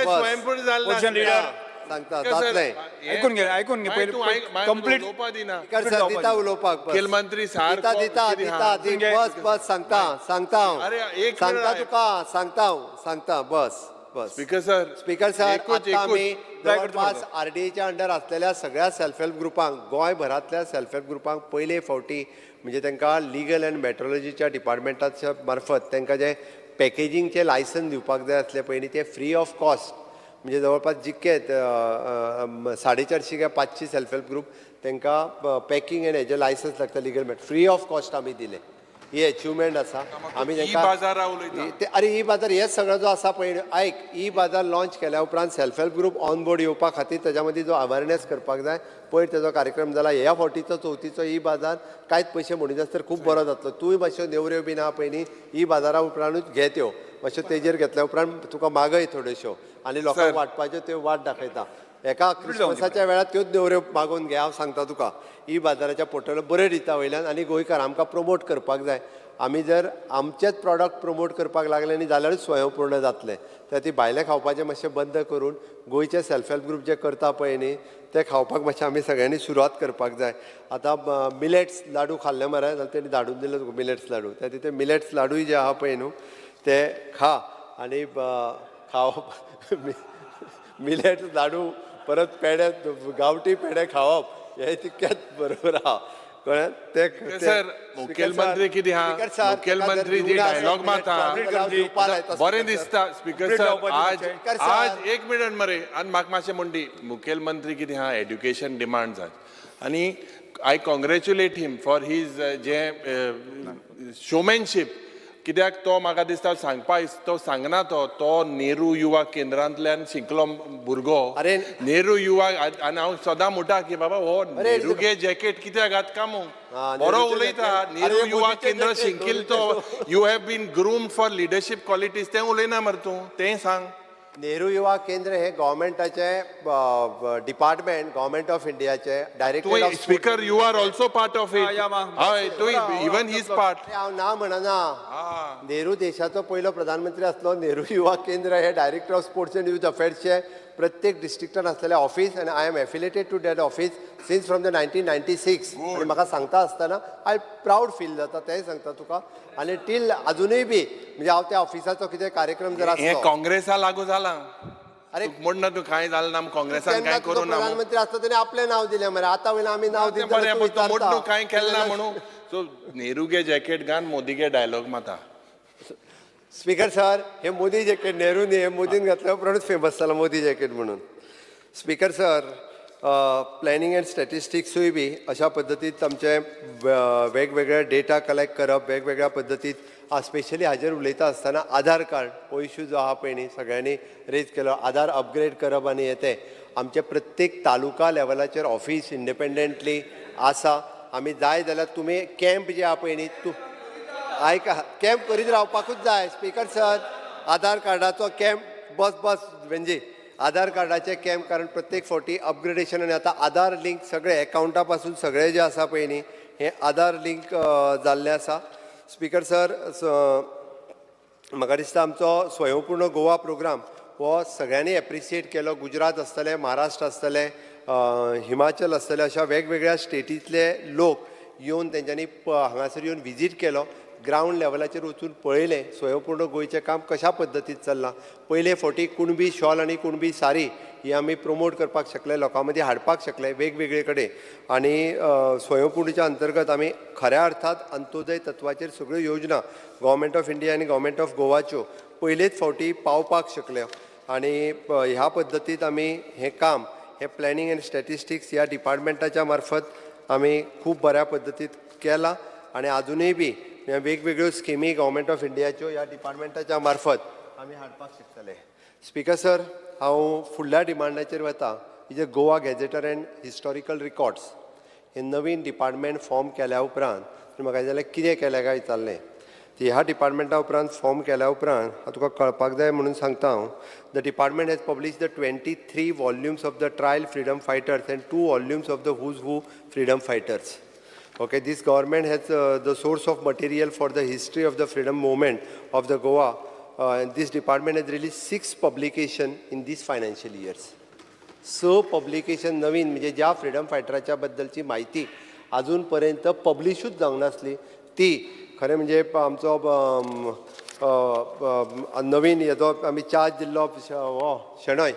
स्वयंपूर्ण जाल्ला सांगता Because sir, जातलें ऐकून घे माय तूं कंप्लीट उलोवपा दिना. स्पीकर सर दिता उलोवपाक बस. मुखेलमंत्री सारको दिता दिता कितें दिता आहा? दी बस सांगता हांव अरे, एक सांगता मिनिट तुका सांगता बस स्पीकर सर स्पीकर सर एकूच आतां आमी एकूच जवळपास RDAच्या अंडर असलेल्या सगळ्या सेल्फ हेल्प ग्रुपांक गोंयभरांतल्या सेल्फ हेल्प ग्रुपांक पयले फावटी म्हणजे तांकां लिगल एंड मेट्रोलॉजीच्या डिपार्टमेंटाच्या मार्फत तांकां जे पॅकेजींगचे लायसन दिवपाक जाय आसले पयलीं ते फ्री ऑफ कॉस्ट म्हणजे जवळपास जितके 450 काय 500 सेल्फ हेल्प ग्रुप तांकां पॅकिंग एंड हेजे लायसन्स लागता legal made free of cost आमी दिले ही अचिवमेंट आसा आमी बाजारा उलयता. अरे ई बाजार हेच सगळं जो आसा पळय आयक ई बाजार लॉन्च केल्या उपरांत self help group on board येवपा खातीर तेज्या मदीं जो अवेरनेस करपाक जाय पयर तेजो कार्यक्रम जाला ह्या फावटीचो चवथीचो ई बाजार कांयच पयशे म्हणून आसता तर खूब बरो जातलो तूंय मातश्यो नेवऱ्यो बीन आहा पयलीं ई बाजारा उपरांतूच घे त्यो मातश्यो तेजेर घेतल्या उपरांत तुका मागय थोड्योश्यो आनी लोकांक वाटपाच्यो त्यो वाट दाखयता एका क्रिसमसाच्या वेळार त्योच नेवऱ्यो मागोवन घे हांव सांगता तुका ई बाजाराच्या पोर्टल बरें दिता वयल्यान आनी गोंयकार आमकां प्रमोट करपाक जाय आमी जर आमचेच प्रॉडक्ट प्रमोट करपाक लागले न्ही जाल्यारूच स्वयंपूर्ण जातले तर ती भायले खावपाचें मातशें बंद करून गोंयचे सेल्फ हेल्प ग्रुप जे करता पळय न्ही ते खावपाक मातशें आमी सगळ्यांनी सुरवात करपाक जाय आतां मिलेट्स लाडू खाल्ले मरे जाल्यार तेणी धाडून दिले तुका मिलेट्स लाडू ते तिथे मिलेट्स लाडूय जे आहा पळय न्हू ते खा आनी खावप मिलेट्स लाडू परत पेडे गांवठी पेडे खावप हे तितकेच बरोबर आहा कळ्ळें ते सर मुखेलमंत्री कितें आहा मुखेलमंत्री जी डायलॉग मारता बरें दिसता स्पीकर सर आज एक मिनट मरे आनी म्हाका मातशें म्हणटी मुखेलमंत्री कितें आहा एड्युकेशन डिमांड्स आहा आनी I congratulate him for his जे शोमॅनशीप कित्याक तो म्हाका दिसता सांगपा तो सांगना तो नेहरू युवा केंद्रांतल्यान शिकलो भुरगो नेहरू युवा आनी हांव सदां म्हणटा की बाबा हो नेहरूगे जॅकेट कित्याक घात कामू बरो उलयता नेहरू युवा केंद्र शिंकिल तो you have been groomed for leadership qualities तें उलयना मरे तूं तें सांग नेहरू युवा केंद्र हे गव्हर्मेंटाचे डिपार्टमेंट गव्हर्मेंट ऑफ इंडियाचे director of speaker you are also part of it हय तू इवन हीज पार्ट हांव ना म्हणना नेहरू देशाचो पयलो प्रधानमंत्री आसलो नेहरू युवा केंद्र हे director of sports and youth अफेर्सचे प्रत्येक डिस्ट्रिक्टान असलेले ऑफिस आनी I am affiliated to that office since from the 1996 आनी म्हाका सांगता आसतना आय प्राऊड फील जाता तेंय सांगता तुका आनी टील अजुनूय बी म्हणजे हांव त्या ऑफिसाचो कितें कार्यक्रम जर हे आसलो काँग्रेसा लागू जाला अरे म्हणना तू कांय जालें ना काँग्रेसान कांय करूं ना प्रधानमंत्री आसता तेणे आपलें नांव दिलें मरे आतां वयल्यान आमी नांव म्हणून कांय केलें ना म्हणून सो नेहरूगे जॅकेट घान मोदीगे डायलॉग माता स्पीकर सर हे मोदी जॅकेट नेहरू न्ही हे मोदीन घातल्या उपरांतूच फेमस जाला मोदी जॅकेट म्हणून स्पीकर सर प्लॅनिंग एंड स्टॅटिस्टिक्सूय बी अशा पद्दतीत आमचे वेगवेगळे डेटा कलेक्ट करप वेगवेगळ्या पद्दतीत स्पेशली हाजेर उलयता आसतना आधार कार्ड हो इश्यू जो आहा पळय न्ही सगळ्यांनी रेज केलो आधार अपग्रेड करप आनी येते आमचे प्रत्येक तालुका लेवलाचेर ऑफिस इंडिपेंडंटली आसा आमी जाय जाल्यार तुमी कॅम्प जे आहा पळय न्ही तूं आयका कॅम्प करीत रावपाकूच जाय स्पीकर सर आधार कार्डाचो कॅम्प बस म्हणजे आधार कार्डाचे कॅम्प कारण प्रत्येक फावटी अपग्रेडेशन आनी आतां आधार लिंक सगळे एकाउंटा पासून सगळे जे आसा पळय न्ही हे आधार लिंक जाल्ले आसा स्पीकर सर म्हाका दिसता आमचो स्वयंपूर्ण गोवा प्रोग्राम हो सगळ्यांनी एप्रिशिएट केलो गुजरात आसतले महाराष्ट्र आसतले हिमाचल आसतले अशा वेगवेगळ्या स्टेटींतले लोक येवन तेंच्यांनी हांगासर येवन विजीट केलो ग्राउंड लेवलाचेर वचून पळयलें स्वयंपूर्ण गोंयचें काम कशा पद्दतीत चल्लां पयले फावटी कुणबी शॉल आनी कुणबी साडी ही आमी प्रमोट करपाक शकले लोकां मदीं हाडपाक शकले वेगवेगळे कडेन आनी स्वयंपूर्णेच्या अंतर्गत आमी खऱ्या अर्थात अंत्योदय तत्वाचेर सगळ्यो योजना गव्हर्मेंट ऑफ इंडिया आनी गव्हर्मेंट ऑफ गोवाच्यो पयलेच फावटी पावपाक शकले आनी ह्या पद्दतीत आमी हें काम हे प्लॅनिंग एंड स्टॅटिस्टिक्स ह्या डिपार्टमेंटाच्या मार्फत आमी खूब बऱ्या पद्दतीत केलां आनी अजुनूय बी वेगवेगळ्यो स्किमी गव्हर्मेंट ऑफ इंडियाच्यो ह्या डिपार्टमेंटाच्या मार्फत आमी हाडपाक शकतले स्पीकर सर हांव फुडल्या डिमांडाचेर वता जे Goa gazetteer end historical records हे नवीन डिपार्टमेंट फॉर्म केल्या उपरांत म्हाका जाल्यार कितें केलें काय विचारलें ह्या डिपार्टमेंटा उपरांत फॉर्म केल्या उपरांत हांव तुका कळपाक जाय म्हणून सांगता हांव the department has publish the 23 volumes of the trial freedom fighters and 2 volumes of the who's who freedom fighters Okay, this government has the source of material for the history of the freedom movement of the Goa. And this department has released 6 publications in these financial years. Publication नवीन म्हणजे ज्या freedom फायटराच्या बद्दलची माहिती अजूनपर्यंत पब्लिशूच जावंक नासली ती खरें म्हणजे आमचो नवीन हेजो आमी चार्ज दिल्लो शेणय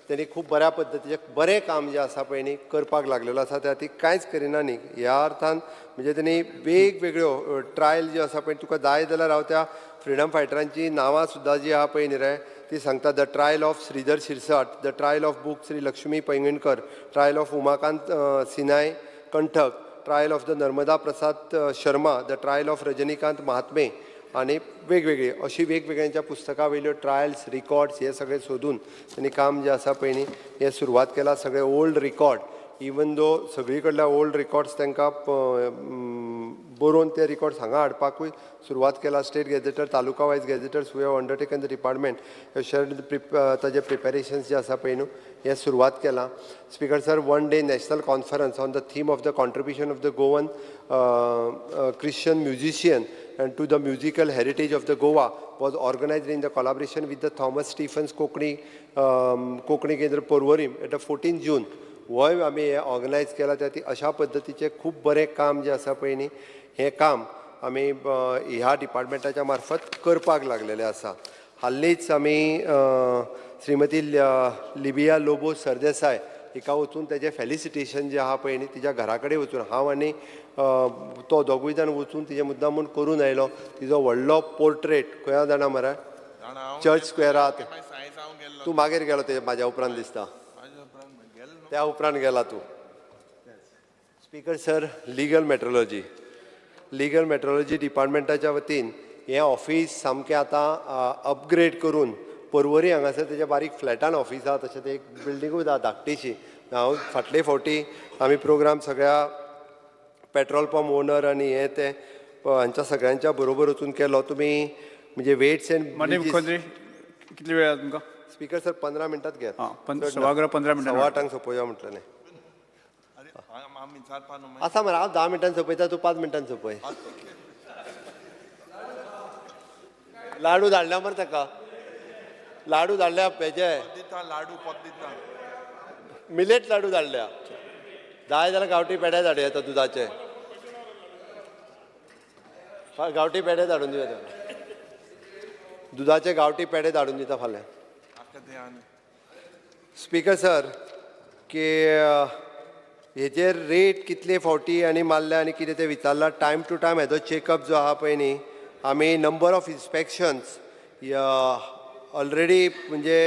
त्यांनी खूप बऱ्या पद्धतीचे बरें काम जे आसा पळय न्ही करपाक लागलेलो आसा त्या ती कांयच करिना न्ही ह्या अर्थान म्हणजे त्यांनी वेगवेगळ्यो ट्रायल ज्यो आसा पळय तुका जाय जाल्यार हांव त्या फ्रीडम फायटरांची नांवां सुद्दां जी आहा पळय न्ही रे ती सांगता the trial of Shridhar Shirsat the trial of book Shri Laxmi Painginkar trial of Umakant Sinai Kantak trial of the Narmada Prasad Sharma the trial of Rajnikant Mahatme आणि वेगवेगळी अशी वेगवेगळ्यांच्या पुस्तकां वयल्यो ट्रायल्स रिकॉर्ड्स हे सगळे सोदून त्यांनी काम जे आसा पळय न्ही हे सुरवात केला सगळे ओल्ड रिकॉर्ड इवन दो सगळी कडल्या ओल्ड रिकॉर्ड्स तांकां बरोवन ते रिकॉर्ड्स हांगा हाडपाकूय सुरवात केला state gazetteer taluka wise gazetteers we have undertaken the department ताजे प्रिपेरेशन्स जे आसा पळय न्हू हे सुरवात केला speaker sir one day national conference on the theme of the contribution of the Goan Christian musician and to the musical heritage of the Goa was organized in the collaboration with the Thomas Stephens Kokani Kendra Porvorim at the 14th June. होय आमी हे organise केला त्या अशा पद्दतीचे खूप बरें काम जे आसा पळय न्ही हें काम आमी ह्या डिपार्टमेंटाच्या मार्फत करपाक लागलेले आसा हाल्लीच आमी श्रीमती लिबिया लोबो सरदेसाय हिका वचून तेजें फेलिसिटेशन जें आहा पळय न्ही तिच्या घरा कडेन वचून हांव आनी तो दोगूय जाण वचून तिजे मुद्दामून करून आयलो तिजो व्हडलो पोर्ट्रेट खंय जाणा मरे चर्च स्क्वेअरात तूं मागीर गेलो ते म्हाज्या उपरांत दिसता त्या उपरांत गेला तूं स्पीकर सर लीगल मेट्रोलॉजी डिपार्टमेंटाच्या वतीन हें ऑफिस सामकें आतां अपग्रेड करून पर्वरी हांगासर तेज्या बारीक फ्लॅटान ऑफिस आहा तशें ते एक बिल्डिंगूय आहा धाकटीशी हांव फाटले फावटी आमी प्रोग्राम सगळ्या पेट्रोल पंप ओनर आनी हे ते हांच्या सगळ्यांच्या बरोबर वचून केलो तुमी म्हणजे वेट्स एंड कितले वेळ तुमकां स्पीकर सर 15 मिनटात घे सभागृह 15 मिनटां 8:15 सोंपोवया म्हटलें आसा मरे हांव 10 मिनटांनी सोंपयता तूं 5 मिनटांनी सोंपय लाडू धाडल्या मरे ताका लाडू धाडल्या हेजे मिलेट लाडू धाडल्या जाय जाल्यार गांवठी पेडे धाडया येता दुदाचे गांवठी पेडे धाडून दिवया ताका दुदाचे गांवठी पेडे धाडून दिता फाल्यां स्पीकर सर की हेजेर रेट कितले फावटी आनी मारल्या आनी कितें तें विचारला टायम टू टायम हेजो चॅकअप जो आहा पळय न्ही आमी नंबर ऑफ इन्स्पेक्शन्स ऑलरेडी म्हणजे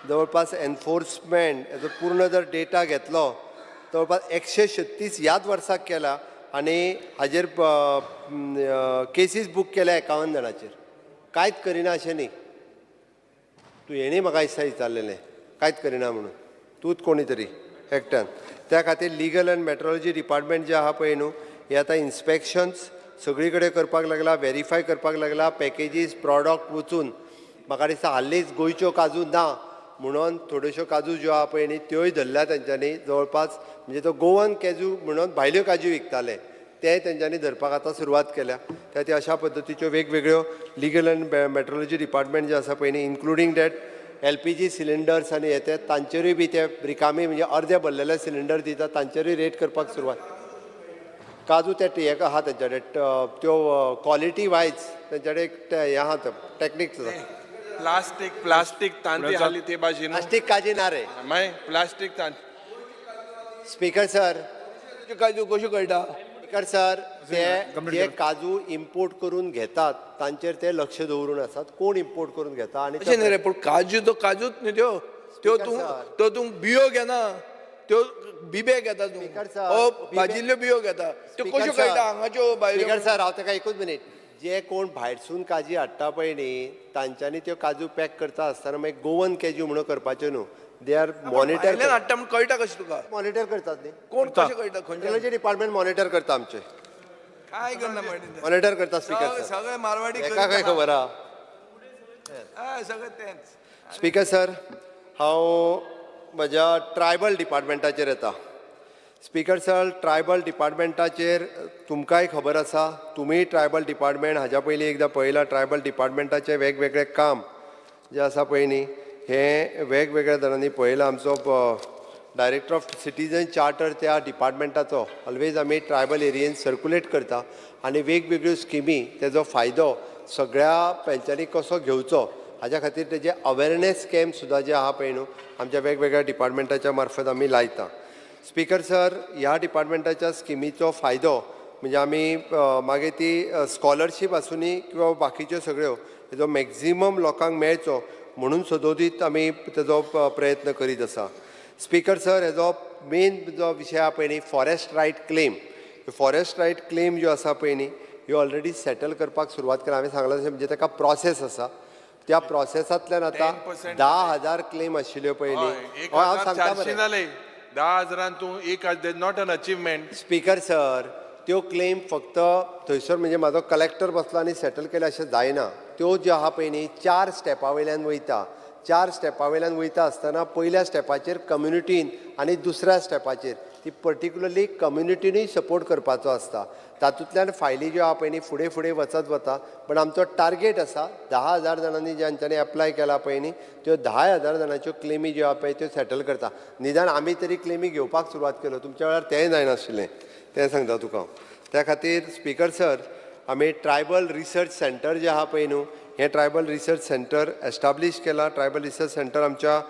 जवळपास एनफोर्समेंट हेजो पूर्ण जर डेटा घेतलो जवळपास 136 ह्याच वर्साक केला आनी हाजेर केसीस बूक केल्या 51 जाणांचेर कांयच करिना अशें न्ही तूं हेणी म्हाका दिसता विचारलेलें कांयच करिना म्हणून तूंच कोणी तरी एकट्यान त्या खातीर लीगल एंड मेट्रोलॉजी डिपार्टमेंट जे आहा पळय न्हू हे आतां इन्स्पेक्शन्स सगळी कडेन करपाक लागला व्हेरीफाय करपाक लागला पॅकेजीस प्रॉडक्ट वचून म्हाका दिसता हाल्लीच गोंयच्यो काजू ना म्हणून थोड्योश्यो काजू ज्यो आहा पळय न्ही त्योय धरल्या तेंच्यांनी जवळपास म्हणजे तो गोवन काजू म्हणून भायल्यो काजू विकताले ते तेंच्यांनी धरपाक आतां सुरवात केल्या त्या ती अशा पद्दतीच्यो वेगवेगळ्यो लीगल एंड मेट्रोलॉजी डिपार्टमेंट जे आसा पळय न्ही इन्क्लुडींग डॅट LPG सिलिंडर्स आनी हे ते तांचेरूय बी ते रिकामी म्हणजे अर्दे भरलेले सिलिंडर दितात तांचेरूय रेट करपाक सुरवात काजू ते हेका आहा तेंच्या कडेन त्यो क्वॉलिटी वायज तेंच्या कडेन हे आहा टॅक्निक्स प्लास्टीक तांती हाली ते भाशेन प्लास्टीक काजी ना रे माय प्लास्टीक तांत स्पीकर सर काजू कश्यो कळटा स्पीकर सर ते जे काजू इम्पोर्ट करून घेतात तांचेर ते लक्ष दवरून आसात कोण इम्पोर्ट करून घेता आनी अशें न्ही रे पूण काजू तो काजूच न्ही त्यो तूं बियो घेना त्यो बिबे घेता तूं भाजिल्ल्यो बियो घेता त्यो कश्यो कळटा हांगाच्यो स्पीकर सर हांव ताका एकूच मिनीट जे कोण भायरसून काजी हाडटा पळय न्ही तांच्यांनी त्यो काजू पॅक करता आसतना मागीर गोवन कॅज्यू म्हणून करपाच्यो न्हू दे आर मॉनिटर हाडटा म्हण कळटा कशें तुका मॉनिटर करतात न्ही कोण कशें कळटा खंयचे डिपार्टमेंट मॉनिटर करता आमचे काय करना मॉनिटर करता स्पीकर सर सगळे मारवाडी एका काय खबर आहा सगळें तेंच स्पीकर सर हांव म्हज्या ट्रायबल डिपार्टमेंटाचेर येता स्पीकर सर ट्रायबल डिपार्टमेंटाचेर तुमकांय खबर आसा तुमी ट्रायबल डिपार्टमेंट हाज्या पयलीं एकदां पळयलां ट्रायबल डिपार्टमेंटाचें वेगवेगळें काम जें आसा पळय न्ही हे वेगवेगळ्या जाणांनी पळयलां. आमचो डायरेक्टर ऑफ सिटीजन चार्टर त्या डिपार्टमेंटाचो ऑलवेज आमी ट्रायबल एरियेन सर्क्युलेट करता आनी वेगवेगळ्यो स्किमी तेजो फायदो सगळ्या पंचांनी कसो घेवचो हाज्या खातीर तेजे अवेरनेस कॅम्प सुद्दां जे आहा पळय न्हू आमच्या वेगवेगळ्या डिपार्टमेंटाच्या मार्फत आमी लायता. स्पीकर सर, ह्या डिपार्टमेंटाच्या स्किमीचो फायदो म्हणजे आमी मागीर ती स्कॉलरशीप आसुनी किंवा बाकीच्यो सगळ्यो हेजो मॅक्झिमम लोकांक मेळचो म्हणून सदोदीत आमी तेजो प्रयत्न करीत आसा. स्पीकर सर, हेजो मेन जो विशय आहा पळय न्ही forest right claim, forest right claim ज्यो आसा पळय न्ही ह्यो ऑलरेडी सेटल करपाक सुरवात केला. हांवें सांगलां तशें म्हणजे ताका प्रोसेस आसा. त्या प्रोसेसांतल्यान आतां 10,000 क्लेम आशिल्ल्यो पळय न्ही. हांव सांगता बरें. 10,000 तूं एक not an achievement. Speaker sir, त्यो क्लेम फक्त थंयसर म्हणजे म्हाजो कलेक्टर बसलो आनी सेटल केले अशें जायना. त्यो ज्यो आहा पळय न्ही 4 स्टेपा वयल्यान वयता. 4 स्टेपा वयल्यान वयता आसतना पयल्या स्टेपाचेर कम्युनिटीन आनी दुसऱ्या स्टेपाचेर ती पर्टिक्युलरली कम्युनिटीनूय सपोर्ट करपाचो आसता. तातूंतल्यान फायली ज्यो आहा पळय न्ही फुडें फुडें वचत वता. पण आमचो टार्गेट आसा 10,000 जाणांनी ज्यांच्यांनी एप्लाय केला पळय न्ही त्यो 10,000 जाणांच्यो क्लेमी ज्यो आहा पळय त्यो सेटल करता. निदान आमी तरी क्लेमी घेवपाक सुरवात केलो. तुमच्या वेळार तेंय जायनाशिल्लें, तें सांगता तुका हांव. त्या खातीर स्पीकर सर, आमी ट्रायबल रिसर्च सेंटर जें आहा पळय न्हू हें ट्रायबल रिसर्च सेंटर एस्टाब्लीश केलां. ट्रायबल रिसर्च सेंटर आमच्या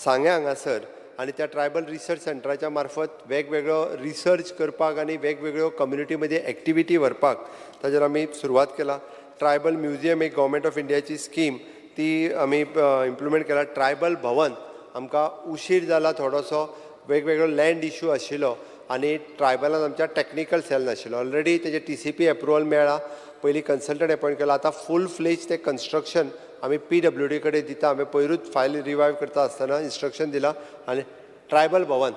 सांग्या हांगासर आनी त्या ट्रायबल रिसर्च सेंटराच्या मार्फत वेगवेगळो रिसर्च करपाक आनी वेगवेगळ्यो कम्युनिटी मदीं एक्टिविटी व्हरपाक ताजेर आमी सुरवात केला. ट्रायबल म्युजियम एक गव्हर्मेंट ऑफ इंडियाची स्कीम ती आमी इम्प्लिमेंट केला. ट्रायबल भवन आमकां उशीर जाला थोडोसो, वेगवेगळो लँड इश्यू आशिल्लो आनी ट्रायबलान आमच्या टॅक्निकल सेल नाशिल्लो. ऑलरेडी तेजे TCP एप्रुवल मेळ्ळा. पयलीं कन्सल्टंट अपॉयंट केला. आतां फूल फ्लेज तें कन्स्ट्रक्शन आमी PWD कडेन दिता. आमी पयरूच फायल रिवायव करता आसतना इन्स्ट्रक्शन दिलां आनी ट्रायबल भवन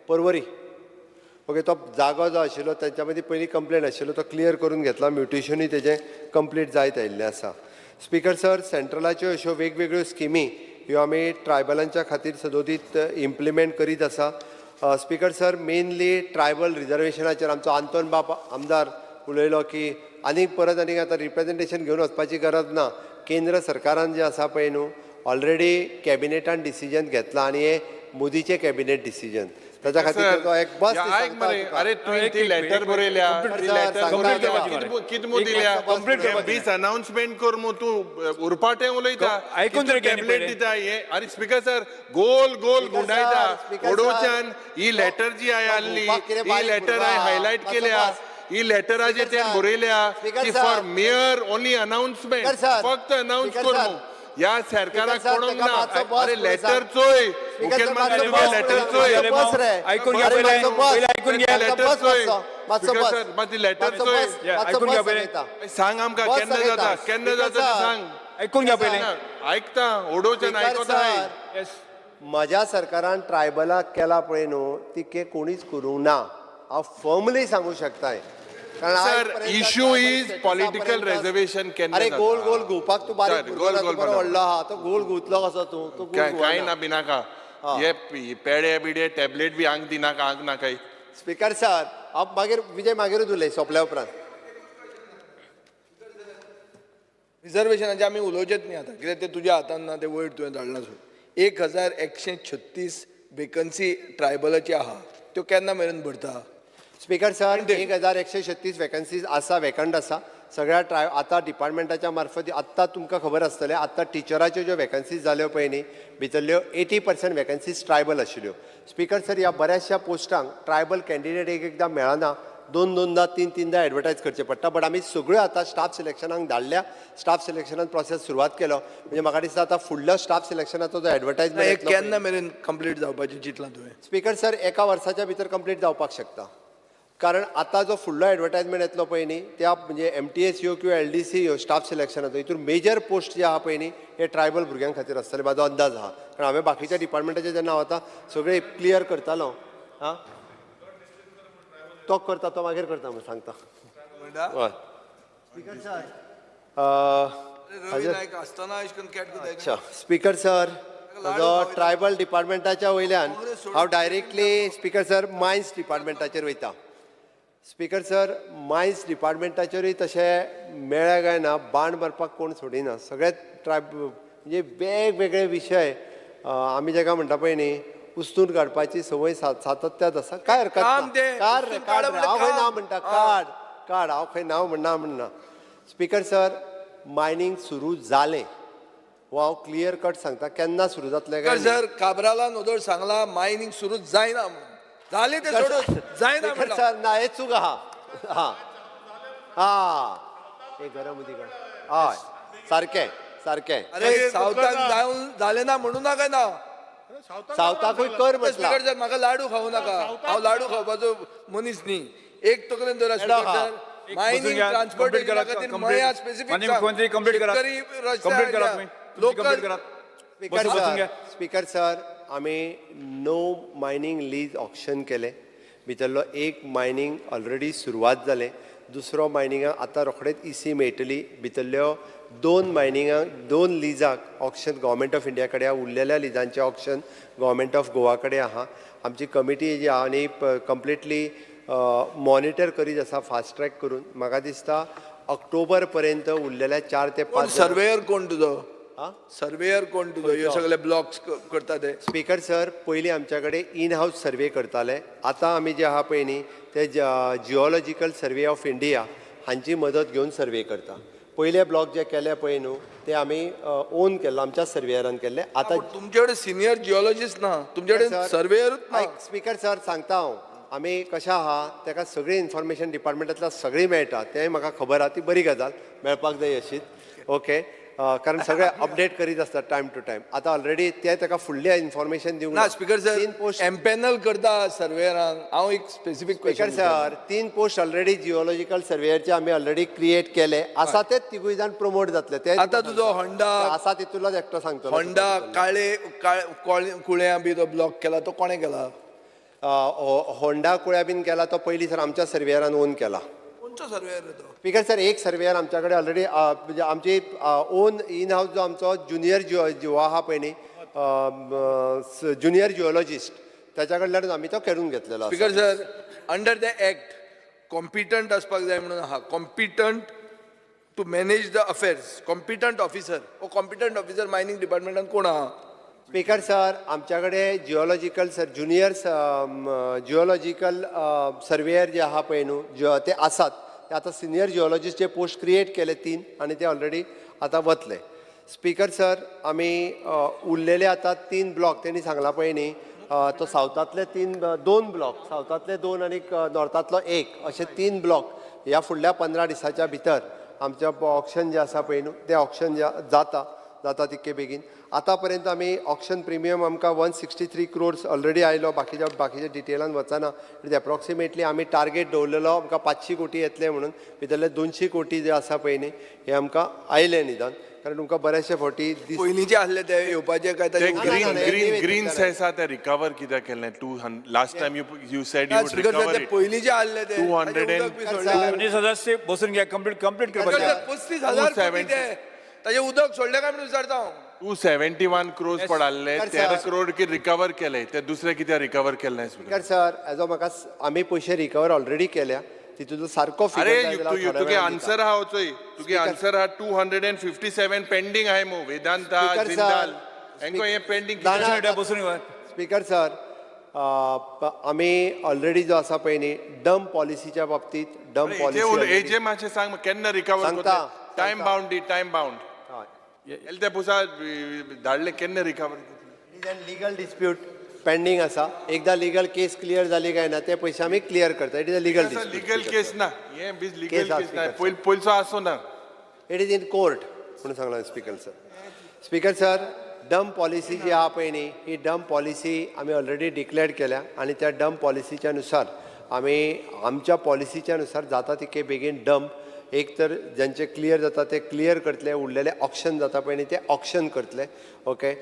पर्वरी ओके तो जागो जो आशिल्लो तांच्या मदीं पयलीं कंप्लेन आशिल्लो तो क्लियर करून घेतला. म्युटेशनूय तेजें कंप्लीट जायत आयिल्लें आसा. स्पीकर सर, सेंट्रलाच्यो अश्यो वेगवेगळ्यो स्किमी ह्यो आमी ट्रायबलांच्या खातीर सदोदीत इम्प्लिमेंट करीत आसा. स्पीकर सर, मेनली ट्रायबल रिजर्वेशनाचेर आमचो आंतोन बाब आमदार उलयलो की आनीक परत आनीक आतां रिप्रेजेंटेशन घेवन वचपाची गरज ना. केंद्र सरकारान जें आसा पळय न्हू ऑलरेडी कॅबिनेटान डिसिजन घेतलां आनी हें मोदीचें कॅबिनेट डिसिजन. ताच्या खातीर तो एक बस अरे तुवें ती लेटर बरयल्या कितें दिल्या बीस अनाउन्समेंट कर मू तूं उरपाटें उलयता टॅबलेट दिता हे. अरे स्पीकर सर, गोल गोल गुंडायता ओडोवच्यान ही लेटर जी हांवें हाडली ही लेटर हांवें हायलायट केल्या. ही लेटराचेर त्यान बरयल्या की फॉर मेयर ओनली अनाउन्समेंट, फक्त अनाउन्स कर मू. ह्या सरकाराक कोणूंक ना. अरे लेटर चोय मुखेलमंत्री लेटर चोय ऐकून घ्या पहिले ऐकून घ्या. लेटर चोय माती लेटर चोय सांग आमकां केन्ना जाता सांग. ऐकून घ्या पहिले. ऐकता ओडोवच्यान आयकता. म्हज्या सरकारान ट्रायबलाक केला पळय न्हू ती कोणीच करूंक ना. हांव फर्मली सांगू शकताय. Sir, issue is political reservation. अरे गोल गोल घुवपाक तूं बारीक बरो व्हडलो आहा तो गोल घुवतलो कसो तूं कांय ना बिनाका. हे पेडे बिडे टॅबलेट बी हांग दिनाका हांग नाकाय. स्पीकर सर, हांव मागीर विजय मागीरूच उलय सोंपल्या उपरांत. रिजर्वेशनाचें आमी उलोवचेच न्ही आतां कित्याक तें तुज्या हातान ना. तें वयर तुवें धाडलां सोड. 1,136 वेकन्सी ट्रायबलाची आहा त्यो केन्ना मेरेन भरता? स्पीकर सर, 1,136 वेकन्सीज आसा, वेकंट आसा सगळ्या आतां डिपार्टमेंटाच्या मार्फत. आत्तां तुमकां खबर आसतलें आत्तां टिचराच्यो ज्यो वेकन्सीज जाल्यो पळय न्ही भितरल्यो 80% वेकन्सीज ट्रायबल आशिल्ल्यो. स्पीकर सर, ह्या बऱ्याचशा पोस्टांक ट्रायबल कॅन्डिडेट एकदां मेळना. 2-2दा 3-3दा एडवर्टायज करचें पडटा. बट आमी सगळ्यो आतां स्टाफ सिलेक्शनाक धाडल्या. स्टाफ सिलेक्शनान प्रोसेस सुरवात केलो म्हणजे म्हाका दिसता आतां फुडलो स्टाफ सिलेक्शनाचो जो एडवर्टायजमेंट केन्ना मेरेन कंप्लीट जावपाचें चिंतलां तुवें? स्पीकर सर, 1 वर्साच्या भितर कंप्लीट जावपाक शकता. कारण आतां जो फुडलो एडवर्टायजमेंट येतलो पळय न्ही त्या म्हणजे MTS ह्यो किंवा LDC ह्यो स्टाफ सिलेक्शनाचो हितून मेजर पोस्ट जे आहा पळय न्ही हे ट्रायबल भुरग्यां खातीर आसतले म्हाजो अंदाज आहा. कारण हांवें बाकीच्या डिपार्टमेंटाचेर जेन्ना वता सगळे क्लियर करतालो. हां तो करता तो मागीर करता म्हणून सांगता. हय स्पीकर सर, अच्छा स्पीकर सर, जो ट्रायबल डिपार्टमेंटाच्या वयल्यान हांव डायरेक्टली स्पीकर सर मायन्स डिपार्टमेंटाचेर वयता. स्पीकर सर, मायन्स डिपार्टमेंटाचेरूय तशें मेळ्ळें काय ना बाण मारपाक कोण सोडिना. सगळे म्हणजे वेगवेगळे विशय आमी जेका म्हणटा पळय न्ही उस्तून काडपाची संवय सातत्यात आसा काय हरकत काम ना तें, काड उस्तून रे, काड काड रे. म्हणल्यार हांव खंय काम. ना म्हणटा काड हांव खंय नांव म्हणना स्पीकर सर मायनींग सुरू जालें हो हांव क्लियर कट सांगता केन्ना सुरू जातलें काय स्पीकर सर काबराला नोदोळ सांगला मायनिंग सुरू जायना म्हणून झाले ते सोडून जायना स्पीकर म्हणला सर ना हे चूक आहा एक गरम उदीक हय सारकें अरे सावथाक जाऊन झाले ना म्हणू नाका ना सावथाकूय कर म्हटला स्पीकर सर म्हाका लाडू खावू नाका हांव लाडू खावपाचो मनीस न्ही एक तकलेन धरा स्पीकर सर मायनिंग ट्रान्सपोर्टेशन खातीर मया स्पेसिफीक स्पीकर सर आमी नो मायनींग लीज ऑक्शन केले भितरलो एक मायनींग ऑलरेडी सुरवात जालें दुसरो मायनिंगाक आतां रोखडेच इसी मेळटली भितरल्यो दोन लिजाक ऑक्शन गव्हर्मेंट ऑफ इंडिया कडेन उरलेल्या लिजांचें ऑक्शन गव्हर्मेंट ऑफ गोवा कडेन आहा आमची कमिटी जी आहा न्ही कंप्लिटली मॉनिटर करीत आसा फास्ट ट्रॅक करून म्हाका दिसता ऑक्टोबर पर्यंत उरलेल्या 4 ते 5 सर्वेयर कोण तुजो सर्वेयर कोण तुजो ह्यो सगळे ब्लॉक्स करता ते स्पीकर सर पयलीं आमच्या कडेन इन हावस सर्वे करताले आतां आमी जे आहा पळय न्ही ते जिओलॉजिकल सर्वे ऑफ इंडिया हांची मदत घेवन सर्वे करता पयले ब्लॉक जे केले पळय न्हू ते आमी ओन केल्लो आमच्या सर्वेयरान केल्ले आतां तुमचे कडेन सिनियर जिओलॉजिस्ट ना तुमचे कडेन सर्वेयरूच ना स्पीकर सर सांगता हांव आमी कशें आहा ताका सगळी इन्फॉर्मेशन डिपार्टमेंटांतल्यान सगळी मेळटा तें म्हाका खबर आहा ती बरी गजाल मेळपाक जाय अशीच ओके कारण सगळे अपडेट करीत आसतात टायम टू टायम आतां ऑलरेडी ते ताका फुडली इन्फॉर्मेशन दिवंक ना स्पीकर सर एम्पॅनल करता सर्वेयरांक हांव एक specific speaker sir 3 post already geological सर्वेयरचे आमी ऑलरेडी क्रिएट केले आसा तेच तिगूय जाण प्रमोट जातले ते आतां तुजो होंडा आसा तितूलोच एकटो सांगतो होंडा कुळ्या बी तो ब्लॉक केला तो कोणे केला होंडा कुळ्या बीन केला तो पयलीं सर आमच्या सर्वेयरान ओन केला कोणचो सर्वेयर तो स्पीकर सर एक सर्वेयर आमच्या कडेन ऑलरेडी म्हणजे आमची ओन इन हाऊस जो आमचो ज्युनियर जिओ आहा पळय न्ही ज्युनियर जिओलॉजिस्ट त्याच्या कडल्यान आमी तो करून घेतलेलो आसा. Speaker sir under the act competent आसपाक जाय म्हणून आहा competent to manage the affairs competent officer हो कॉम्पिटंट ऑफिसर मायनिंग डिपार्टमेंटान कोण आहा स्पीकर सर आमच्या कडेन geological sir junior geological surveyor जे आहा पळय न्हू ते आसात ते आतां सिनियर जिओलॉजिस्टचे पोस्ट क्रिएट केले 3 आनी ते ऑलरेडी आतां वतले स्पीकर सर आमी उरलेले आतां 3 ब्लॉक तेणी सांगला पळय न्ही तो सावथांतले 2 ब्लॉक सावथांतले 2 आनी नॉर्थांतलो 1 अशे 3 ब्लॉक ह्या फुडल्या 15 दिसाच्या भितर आमचें ऑक्शन जें आसा पळय न्हू तें ऑक्शन जाता तितके बेगीन आतां पर्यंत आमी ऑक्शन प्रिमियम आमकां 163 crores ऑलरेडी आयलो बाकीच्या डिटेलान वचना एप्रॉक्सिमेटली आमी टार्गेट दवरलेलो आमकां 500 कोटी येतले म्हणून भितरले 200 कोटी जे आसा पळय न्ही हे आमकां आयले निदान कारण तुमकां बरेचशे फावटी पयलींचे आसले ते येवपाचे काय ते ग्रीन आसा ते रिकवर कित्याक केलें last time you sed you would recover it पयलींचे आसले ते 200 सदस्य बसून घ्या कंप्लीट करपाचें 35,000 कोटी ते ताजे उदक सोडले काय म्हणून विचारता हांव 271 crores पडाले 13 crore की रिकवर केले ते दुसरे कित्याक रिकवर केले नाही स्पीकर सर एज म्हाका आमी पयशे रिकवर ऑलरेडी केल्या तितूंतलो सारको अरे तुगे आन्सर आहा वचोय तुगे आन्सर आहा 257 पेंडिंग आहे मो वेदांता जिंदाल हेंको हे पेंडिंग बसून स्पीकर सर आमी ऑलरेडी जो आसा पळय न्ही डंप पॉलिसीच्या बाबतींत डंप पॉलिसी हेजे मातशें सांग केन्ना रिकवर सांगता टायम बाउंड ते पुसा धाडले केन्ना रिकवर लिगल डिस्प्यूट पेंडींग आसा एकदा लिगल केस क्लियर जाली काय ना ते पयशे आमी क्लियर करता it is a legal legal case ना हे लिगल केस ना पयलचो आसो ना इट इज इन कोर्ट म्हणून सांगला स्पीकर सर डंप पॉलिसी जी आहा पळय न्ही ही डंप पॉलिसी आमी ऑलरेडी डिक्लेअर केल्या आनी त्या डंप पॉलिसीच्या नुसार आमी आमच्या पॉलिसीच्या नुसार जाता तितके बेगीन डंप एक तर ज्यांचे क्लियर जाता ते क्लियर करतले उरलेले ऑक्शन जाता पळय न्ही ते ऑक्शन करतले ओके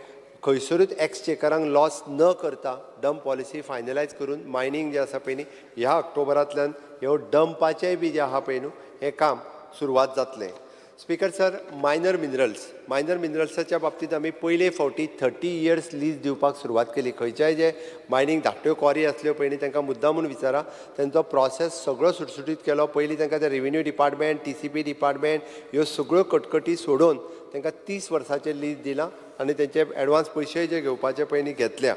खंयसरूच एक्सचेकरांक लॉस न करता डंप पॉलिसी फायनलायज करून मायनींग जे आसा पळय न्ही ह्या ऑक्टोबरांतल्यान ह्यो डंपाचेय बी जे आहा पळय न्हू हें काम सुरवात जातलें स्पीकर सर, मायनर मिनरल्साच्या बाबतींत आमी पयले फावटी 30 इयर्स लीज दिवपाक सुरवात केली. खंयच्याय जे मायनींग धाकट्यो क्वॉरी आसल्यो पयलीं तांकां मुद्दामून विचारा, तांचो प्रोसेस सगळो सुटसुटीत केलो. पयलीं तांकां ते रेव्हेन्यू डिपार्टमेंट, TCP डिपार्टमेंट ह्यो सगळ्यो कटकटी सोडून तांकां 30 वर्सांचें लीज दिलां आनी तेंचे एडवान्स पयशे जे घेवपाचे पयलीं घेतल्या.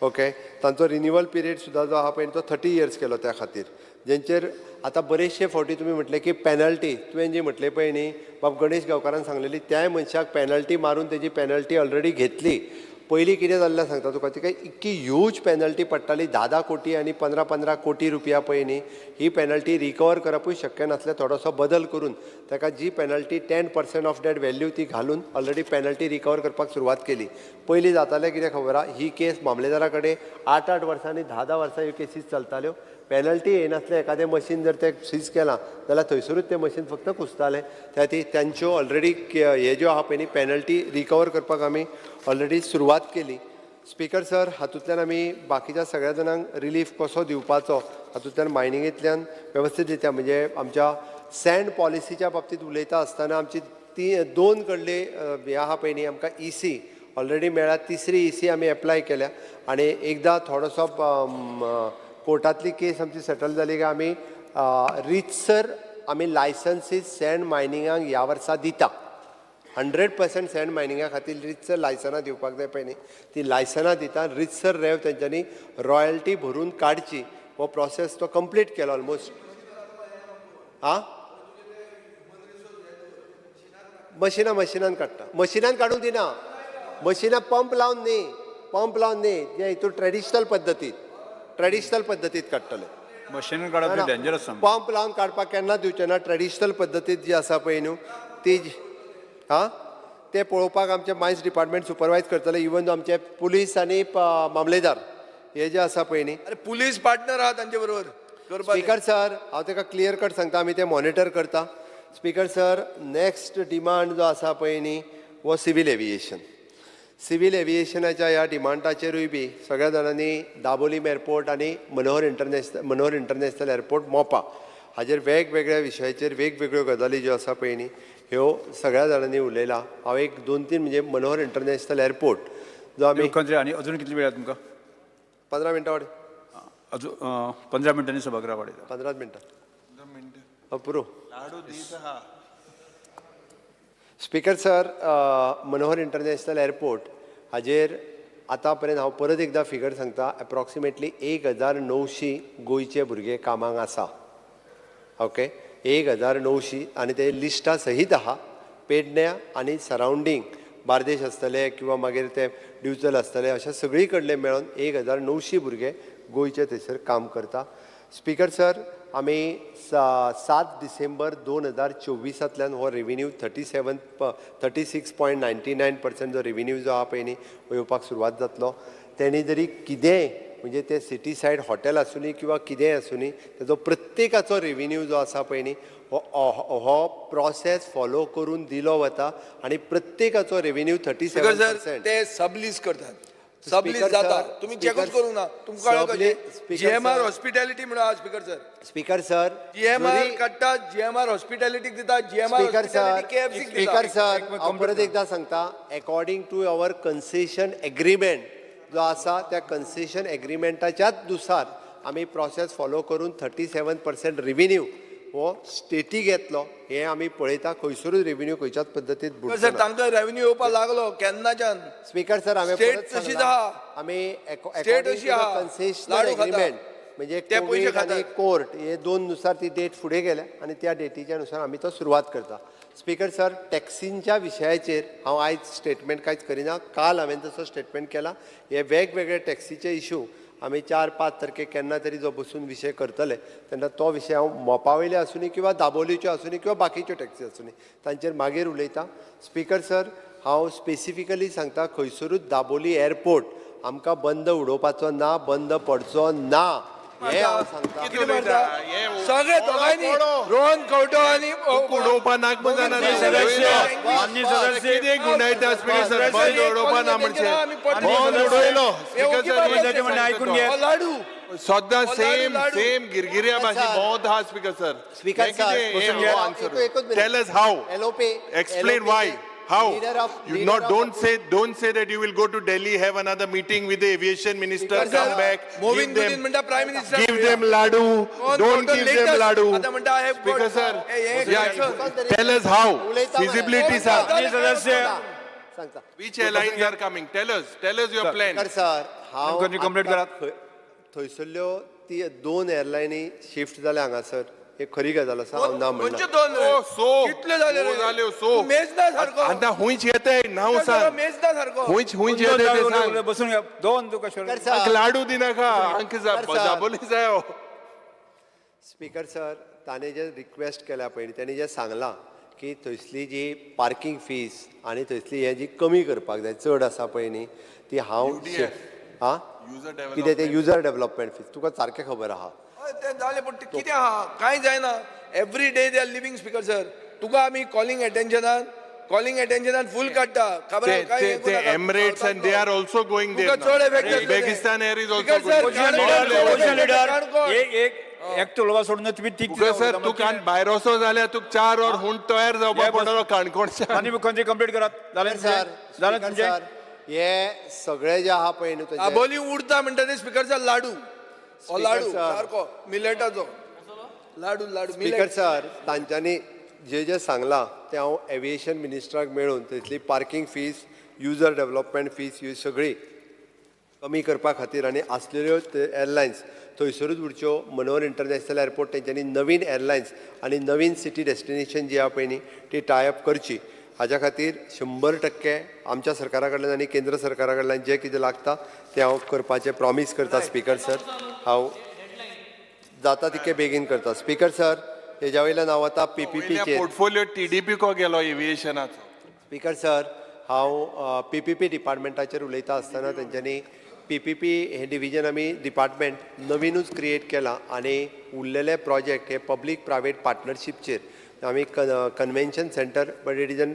ओके, तांचो रिन्युवल पिरियड सुद्दां जो आहा पळय तो 30 इयर्स केलो त्या खातीर. जेंचेर आतां बरेचशे फावटी तुमी म्हटलें की पेनल्टी, तुवें जी म्हटलें पळय न्ही, बाब गणेश गांवकारान सांगलेली त्याय मनशाक पेनल्टी मारून तेजी पेनल्टी ऑलरेडी घेतली. पयलीं कितें जाल्लें सांगता तुका, तिका इतकी ह्यूज पेनल्टी पडटाली, 10 कोटी आनी 15 कोटी रुपया पळय न्ही, ही पेनल्टी रिकवर करपूय शक्य नासलें. थोडोसो बदल करून ताका जी पेनल्टी 10% ऑफ दॅट व्हॅल्यू ती घालून ऑलरेडी पेनल्टी रिकवर करपाक सुरवात केली. पयलीं जातालें कितें खबर आहा, ही केस मामलेदारा कडेन 8 वर्सांनी 10 वर्सां ह्यो केसीस चलताल्यो. पेनल्टी येनासलें, एखादें मशीन जर तें सीज केलां जाल्यार थंयसरूच तें मशीन फक्त कुसतालें. त्या ती तांच्यो ऑलरेडी हे ज्यो आहा पळय न्ही पेनल्टी रिकवर करपाक आमी ऑलरेडी सुरवात केली. स्पीकर सर, हातूंतल्यान आमी बाकीच्या सगळ्या जाणांक रिलीफ कसो दिवपाचो हातूंतल्यान मायनिंगेंतल्यान वेवस्थीत रित्या, म्हणजे आमच्या सँड पॉलिसीच्या बाबतींत उलयता आसतना आमची 2 कडले हे आहा पळय न्ही आमकां EC ऑलरेडी मेळ्ळ्या. 3री EC आमी एप्लाय केल्या आनी एकदां थोडोसो कोर्टांतली केस आमची सेटल जाली काय आमी रितसर आमी लायसन्सीस सँड मायनिंगाक ह्या वर्सा दिता. 100% सँड मायनिंगा खातीर रितसर लायसनां दिवपाक जाय पळय न्ही, ती लायसनां दिता. रितसर रेव तेंच्यांनी रॉयल्टी भरून काडची. हो प्रोसेस तो कंप्लीट केलो ऑलमोस्ट. मशिनान काडटा, मशिनान काडूंक दिना. मशिनां पंप लावन न्ही, जे हितूर ट्रेडिशनल पद्दतीत काडटले. मशीन काडप डेंजरस. पंप लावन काडपाक केन्ना दिवचे ना. ट्रेडिशनल पद्दतीत जी आसा पळय न्हू ती ते पळोवपाक आमचे मायन्स डिपार्टमेंट सुपरवायज करतले. इवन आमचे पुलीस आनी मामलेदार हे जे आसा पळय न्ही. अरे पुलीस पार्टनर आहा तांचे बरोबर करपाक. स्पीकर सर, हांव ताका क्लियर कट सांगता, आमी ते मॉनिटर करता. स्पीकर सर, नेक्स्ट डिमांड जो आसा पळय न्ही वो सिवील एविएशन. सिवील एविएशनाच्या ह्या डिमांडाचेरूय बी सगळ्या जाणांनी दाबोलीम एअरपोर्ट आनी मनोहर इंटरनॅशनल एअरपोर्ट मोपा हाजेर वेगवेगळ्या विशयाचेर वेगवेगळ्यो गजाली ज्यो आसा पळय न्ही ह्यो सगळ्या जाणांनी उलयला. हांव एक 2-3 म्हणजे मनोहर इंटरनॅशनल एअरपोर्ट जो आमी आनी अजून कितली वेळ तुमकां? 15 मिनटां वाडे. अजून 15 मिनटांनी सभागृह वाडयता. 15 मिनटां approve. Speaker sir, Manohar international airport हाजेर आतां पर्यंत हांव परत एकदां फिगर सांगता, एप्रॉक्सिमेटली 1900 गोंयचे भुरगे कामाक आसा. ओके, 1900 आनी ते लिस्टा सहीत आहा. पेडण्या आनी सरावंडींग बार्देश आसतले किंवा मागीर ते ड्युचल आसतले, अशे सगळी कडले मेळोन 1900 भुरगे गोंयचे थंयसर काम करता. स्पीकर सर, आमी 7 डिसेंबर 2024 हो रेव्हेन्यू 36.99% जो रेव्हेन्यू जो आहा पळय न्ही येवपाक सुरवात जातलो. तेणी जरी कितेंय म्हणजे ते सिटी सायड हॉटेल आसूनी किंवा कितेंय आसूनी तेजो प्रत्येकाचो रेव्हेन्यू जो आसा पळय न्ही हो प्रोसेस फॉलो करून दिलो वता आनी प्रत्येकाचो रेव्हेन्यू 37%. ते सबलीज करतात. सबलीज जाता, तुम्ही चेकच करूंक ना. तुमकां कळ्ळें GMR हॉस्पिटॅलिटी म्हणून आहा. स्पीकर सर, GMR काडटा, GMR हॉस्पिटॅलिटीक दिता, GMR KFC स्पीकर सर, हांव परत एकदां सांगता, according to our concession agreement जो आसा त्या कन्सेशन एग्रीमेंटाच्याच नुसार आमी प्रोसेस फॉलो करून 37% रेव्हेन्यू हो स्टेटी घेतलो. हे आमी पळयता, खंयसरूच रेव्हेन्यू खंयच्याच पद्दतीत बुडलो सर. तांकां रेव्हेन्यू येवपाक लागलो केन्नाच्यान. स्पीकर सर, हांवें स्टेट तशीच आहा. आमी स्टेट अशी आहा. कन्सेशनल एग्रीमेंट म्हणजे कोवीड आनी कोर्ट हे 2 नुसार ती डेट फुडें गेल्या आनी त्या डेटीच्या नुसार आमी तो सुरवात करता. स्पीकर सर, टॅक्सींच्या विशयाचेर हांव आयज स्टेटमेंट कांयच करिना. काल हांवें तसो स्टेटमेंट केला. हे वेगवेगळे टॅक्सीचे इशू आमी 4-5 तारखेक केन्ना तरी जो बसून विशय करतले तेन्ना तो विशय हांव मोपावयले आसूनी किंवा दाबोलीच्यो आसूनी किंवा बाकीच्यो टॅक्सी आसूनी तांचेर मागीर उलयता. स्पीकर सर, हांव स्पेसिफिकली सांगता, खंयसरूच दाबोली एअरपोर्ट आमकां बंद उडोवपाचो ना, बंद पडचो ना. हे हांव सांगता कितें मारता सगळे दोगांनी रोहन खंवटो आनी उडोवपा नाक जाणा माननीय सदस्य कितें गुणायता स्पीकर सर बंद उडोवपा ना म्हणचे बंद उडयलो स्पीकर सर ऐकून घे लाडू सद्दां सेम गिरगिऱ्या भाशेन बहुत हा स्पीकर सर Speaker sir, एकूच minute. Tell us how LOP explain LOP, why how leader of- you leader not of don't say that you will go to Delhi, have another meeting with the aviation minister, Speaker come sir, back, moving give within म्हणटा prime minister give them ladu, don't give them ladu. आता म्हणटा I have Speaker got- sir, Yeah, yeah, tell us how उलयता feasibility मरे. sir, माननीय सदस्य सांगता which airlines are coming, tell us your plan. Speaker sir हांव कोणी complaint आतां करात? थंयसरल्यो ती 2 एअरलायनी शिफ्ट जाल्या हांगासर हे खरी गजाल आसा हांव ना म्हणना खंयचे दोन रे? Oh, so कितले जाले रे? जाल्यो so तू मेज ना सारको आता हुंच येते नाव सगळं सांग मेज ना सारको हुंच येते ते सांग बसून घ्या दोन तुका स्पीकर अंक सर लाडू दिनाका अंक सर. जाबोली जायो स्पीकर सर ताणें जे रिक्वेस्ट केल्या पळय तेणी जें सांगलां की थंयसली जी पार्किंग फीज आनी थंयसली हें जी कमी करपाक जाय चड आसा पळय न्ही ती हांव हां कितें ते युजर डेव्हलपमेंट फीज तुका सारकें खबर आहा हय, ते जाले पण ते कितें आहा कांय जायना every day they are leaving speaker sir तुका आमी कॉलिंग एटेन्शनान फूल काडटा खबर आहा, कांय हें ते करूं नाका. Emirates and they are also going there तुका चड effect now. जातले. Uzbekistan Air is also Speaker sir, going position leader Canacona. एक तोलवा सोडून तुम्ही ठीक तुका सर तू कान भायर वचो जाल्यार तुका 4 और हुंड तयार जावपाक पडटलो काणकोणच्या माननीय मुख्यमंत्री कंप्लीट करात जालें सर जालें स्पीकर तुमचें सर हे सगळे जे आहा पळय न्हू तेजे आबोली उडता म्हणटा ते स्पीकर सर लाडू हो लाडू sir. सारको मिलेटाचो लाडू स्पीकर मिलेट सर तांच्यांनी जे सांगलां ते हांव एविएशन मिनिस्टराक मेळून थंयसली parking fees user development fees ही सगळी कमी करपा खातीर आनी आसलेल्यो एअरलायन्स थंयसरूच उरच्यो मनोहर इंटरनॅशनल एअरपोर्ट तेंच्यांनी नवीन एअरलायन्स आनी नवीन सिटी डेस्टिनेशन जी आहा पळय न्ही ती टायअप करची हाज्या खातीर 100% आमच्या सरकारा कडल्यान आनी केंद्र सरकारा कडल्यान जें कितें लागता तें हांव करपाचें प्रॉमीस करता स्पीकर सर हांव जाता तितकें बेगीन करता स्पीकर सर हेज्या वयल्यान हांव आतां PPPचेर पोर्टफोलियो TDP को गेलो एविएशनाचो स्पीकर सर हांव PPP डिपार्टमेंटाचेर उलयता आसतना तेंच्यांनी PPP हे डिविजन आमी डिपार्टमेंट नवीनूच क्रिएट केलां आनी उरलेले प्रोजेक्ट हे पब्लीक प्रायवेट पार्टनरशिपचेर आमी convention centre but it is N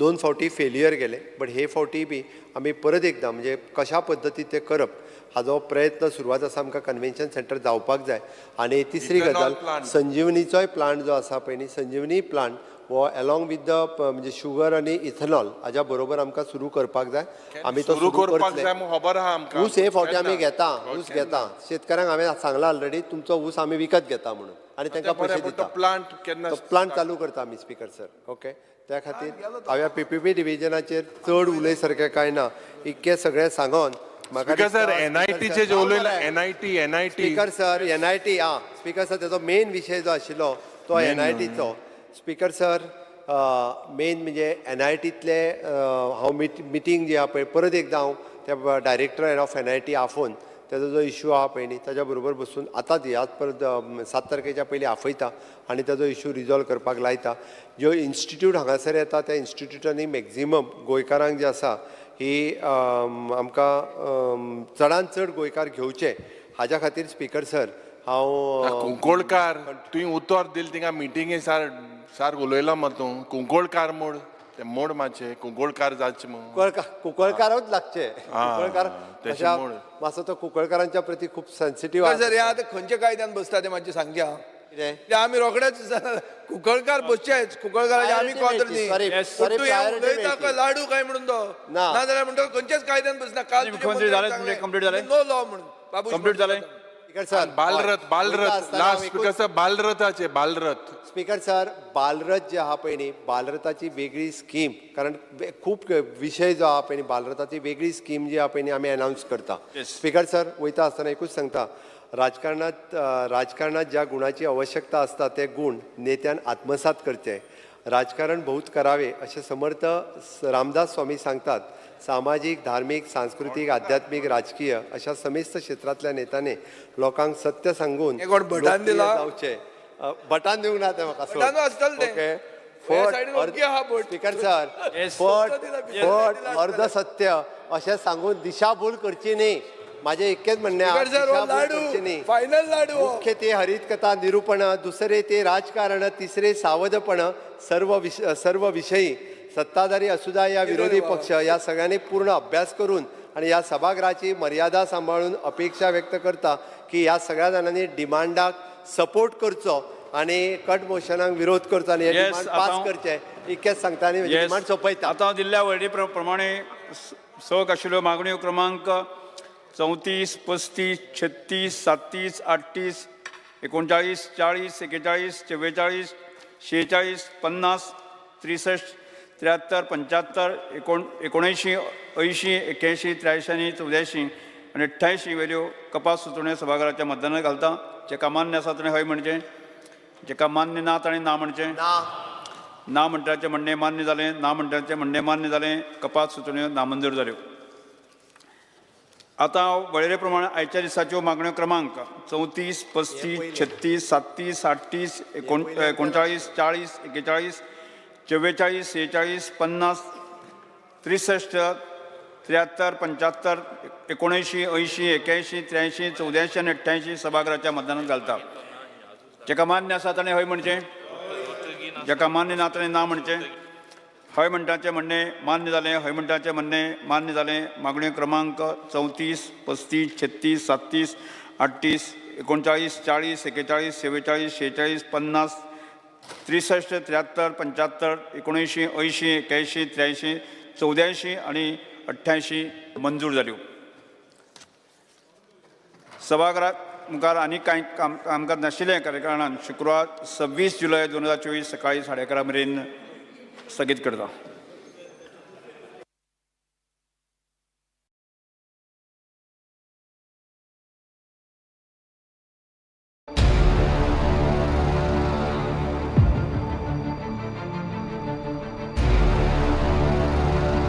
2 फावटी फेल्युअर गेले बट हे फावटी बी आमी परत एकदां म्हणजे कशा पद्दतीन तें करप हाजो प्रयत्न सुरवात आसा आमकां कन्वेन्शन सेंटर जावपाक जाय आनी तिसरी Ethanol गजाल plant. संजीवनीचोय प्लांट जो आसा पळय न्ही संजीवनी प्लांट हो अलॉंग विथ द म्हणजे शुगर आनी इथनॉल हाज्या बरोबर आमकां सुरू करपाक जाय आमी तो सुरू करपाक करतले जाय म्हूण खबर आहा आमकां ऊस हे फावटी आमी घेता ऊस घेता शेतकऱ्यांक हांवें सांगलां ऑलरेडी तुमचो ऊस आमी विकत घेता म्हणून आनी तांकां पयशे दिता प्लांट केन्ना तो प्लांट चालू करता आमी स्पीकर सर ओके त्या खातीर हांवें PPP डिविजनाचेर चड उलय सारकें कांय ना इतकें सगळें सांगोन म्हाका Speaker sir, दिसता, NIT Speaker चे sir, जे उलयला NIT speaker sir NIT speaker sir तेजो मेन विशय जो आशिल्लो तो NITचो स्पीकर सर मेन म्हणजे NITतले हांव मिटींग जी आहा पळय परत एकदां हांव त्या डायरेक्टर ऑफ NIT आफोवन तेजो जो इशू आहा पळय न्ही ताच्या बरोबर बसून आतांच ह्याच परत 7 तारखेच्या पयलीं आफयता आनी ताजो इशू रिजॉल्व करपाक लायता ज्यो इन्स्टिट्यूट हांगासर येता त्या इन्स्टिट्यूटांनी मॅक्झिमम गोंयकारांक जे आसा ही आमकां चडांत चड गोंयकार घेवचे हाज्या खातीर स्पीकर सर हांव कुंकोळकार तुवें उतर दिलें थिंगा मिटिंगे सार उलयलो मरे तूं कुंकोळकार मोड ते मोड मातशें कुंकोळकार जावचें म्हूण कुंकळकारूच लागचे कुंकळकार तेचे तशा मूळ. मातसो तो कुंकळकारांच्या प्रती खूब सेन्सिटीव सर हे आतां खंयच्या कायद्यान बसता ते मातशें सांगचे हांव कितें ते आमी रोखडेच कुंकळकार बसचेच कुंकळकाराचे आमी कॉदर न्ही Sorry, पण तूं हे उलयता काय लाडू काय म्हणून तो ना. नाजाल्यार म्हणटा खंयच्याच कायद्यान बसना काल मुख्यमंत्री जाले तुमचे complete जाले? नो लॉ म्हणून बाबूश Complete जाले? Speaker sir Balrath last speaker sir बालरथाचे बालरथ स्पीकर सर बालरथ जे आहा पळय न्ही बालरथाची वेगळी स्कीम कारण खूब विशय जो आहा पळय न्ही बालरथाची वेगळी स्कीम जी आहा पळय न्ही आमी अनावन्स करता स्पीकर सर वयता आसतना एकूच सांगता राजकारणात ज्या गुणाची आवश्यकता आसता ते गुण नेत्यान आत्मसात करचे राजकारण बहुत करावे असे समर्थ रामदास स्वामी सांगतात सामाजिक धार्मिक सांस्कृतिक आध्यात्मिक राजकीय अशा समेस्त क्षेत्रातल्या नेत्याने लोकांक सत्य सांगून हे कोण भटान दिला? लोकप्रिय जावचे भटान दिवंक ना ते म्हाका भटानू आसतले ते. ओके हे सायडीन ओके आहा भट. स्पीकर सर फट अर्ध सत्य अशें सांगून दिशाभूल करची न्ही माझे इतकेच म्हणणे स्पीकर सर, हो दिशाभूल लाडू करचे न्ही. फायनल लाडू हो. मुख्य ते हरित कथा निरूपण, दुसरे ते राजकारण, तिसरे सावधपण, सर्व विषयी सत्ताधारी असुद्धा या विरोधी पक्ष या सगळ्यांनी पूर्ण अभ्यास करून आणि या सभागृहाची मर्यादा सांभाळून अपेक्षा व्यक्त करता की या सगळ्या जाणांनी डिमांडाक सपोर्ट करचो आणि कट मोशनाक विरोध करचो आणि हे Yes, डिमांड आता पास करचे इतकेच सांगता आणि Yes. डिमांड सोंपयता. आता दिल्ल्या वळेरी प्रमाणे सग आशिल्ल्यो मागण्यो क्रमांक 34, 35, 36, 37, 38, 39, 40, 41, 44, 46, 50, 63, 73, 75, 79, 80, 81, 83, 84 आणि 88 वेल्यो कपात सुचोवण्यो सभागृहाच्या मतदानाक घालता. जेका मान्य आसा ताणें हय म्हणचें, जेका मान्य ना ताणें ना म्हणचें. ना म्हणटाचे म्हणणें मान्य जालें, ना म्हणटाचे म्हणणें मान्य जालें, कपात सुचोवण्यो नामंजूर जाल्यो. आतां वळेरे प्रमाणे आयच्या दिसाच्यो मागण्यो क्रमांक 34, 35, 36, 37, 38, 39, 40, 41, 44, 46, 50, 63, 73, 75, 79, 80, 81, 83, 84 आणि 88 सभागृहाच्या मतदानात घालता. जेका मान्य आसा ताणें हय म्हणचें, जेका मान्य ना ताणें ना म्हणचें. हय म्हणटाचें म्हणणें मान्य जालें, हय म्हणटाचें म्हणणें मान्य जालें. मागण्यो क्रमांक 34, 35, 36, 37, 38, 39, 40, 41, 47, 46, 50, 63, 73, 75, 79, 80, 81, 83, 84 आणि 88 मंजूर जाल्यो. सभागृहात मुखार आनी कांय कामकाज नाशिल्ले कारणान शुक्रवार 26 जुलय 2024 सकाळी 11:30 मेरेन स्थगीत करता.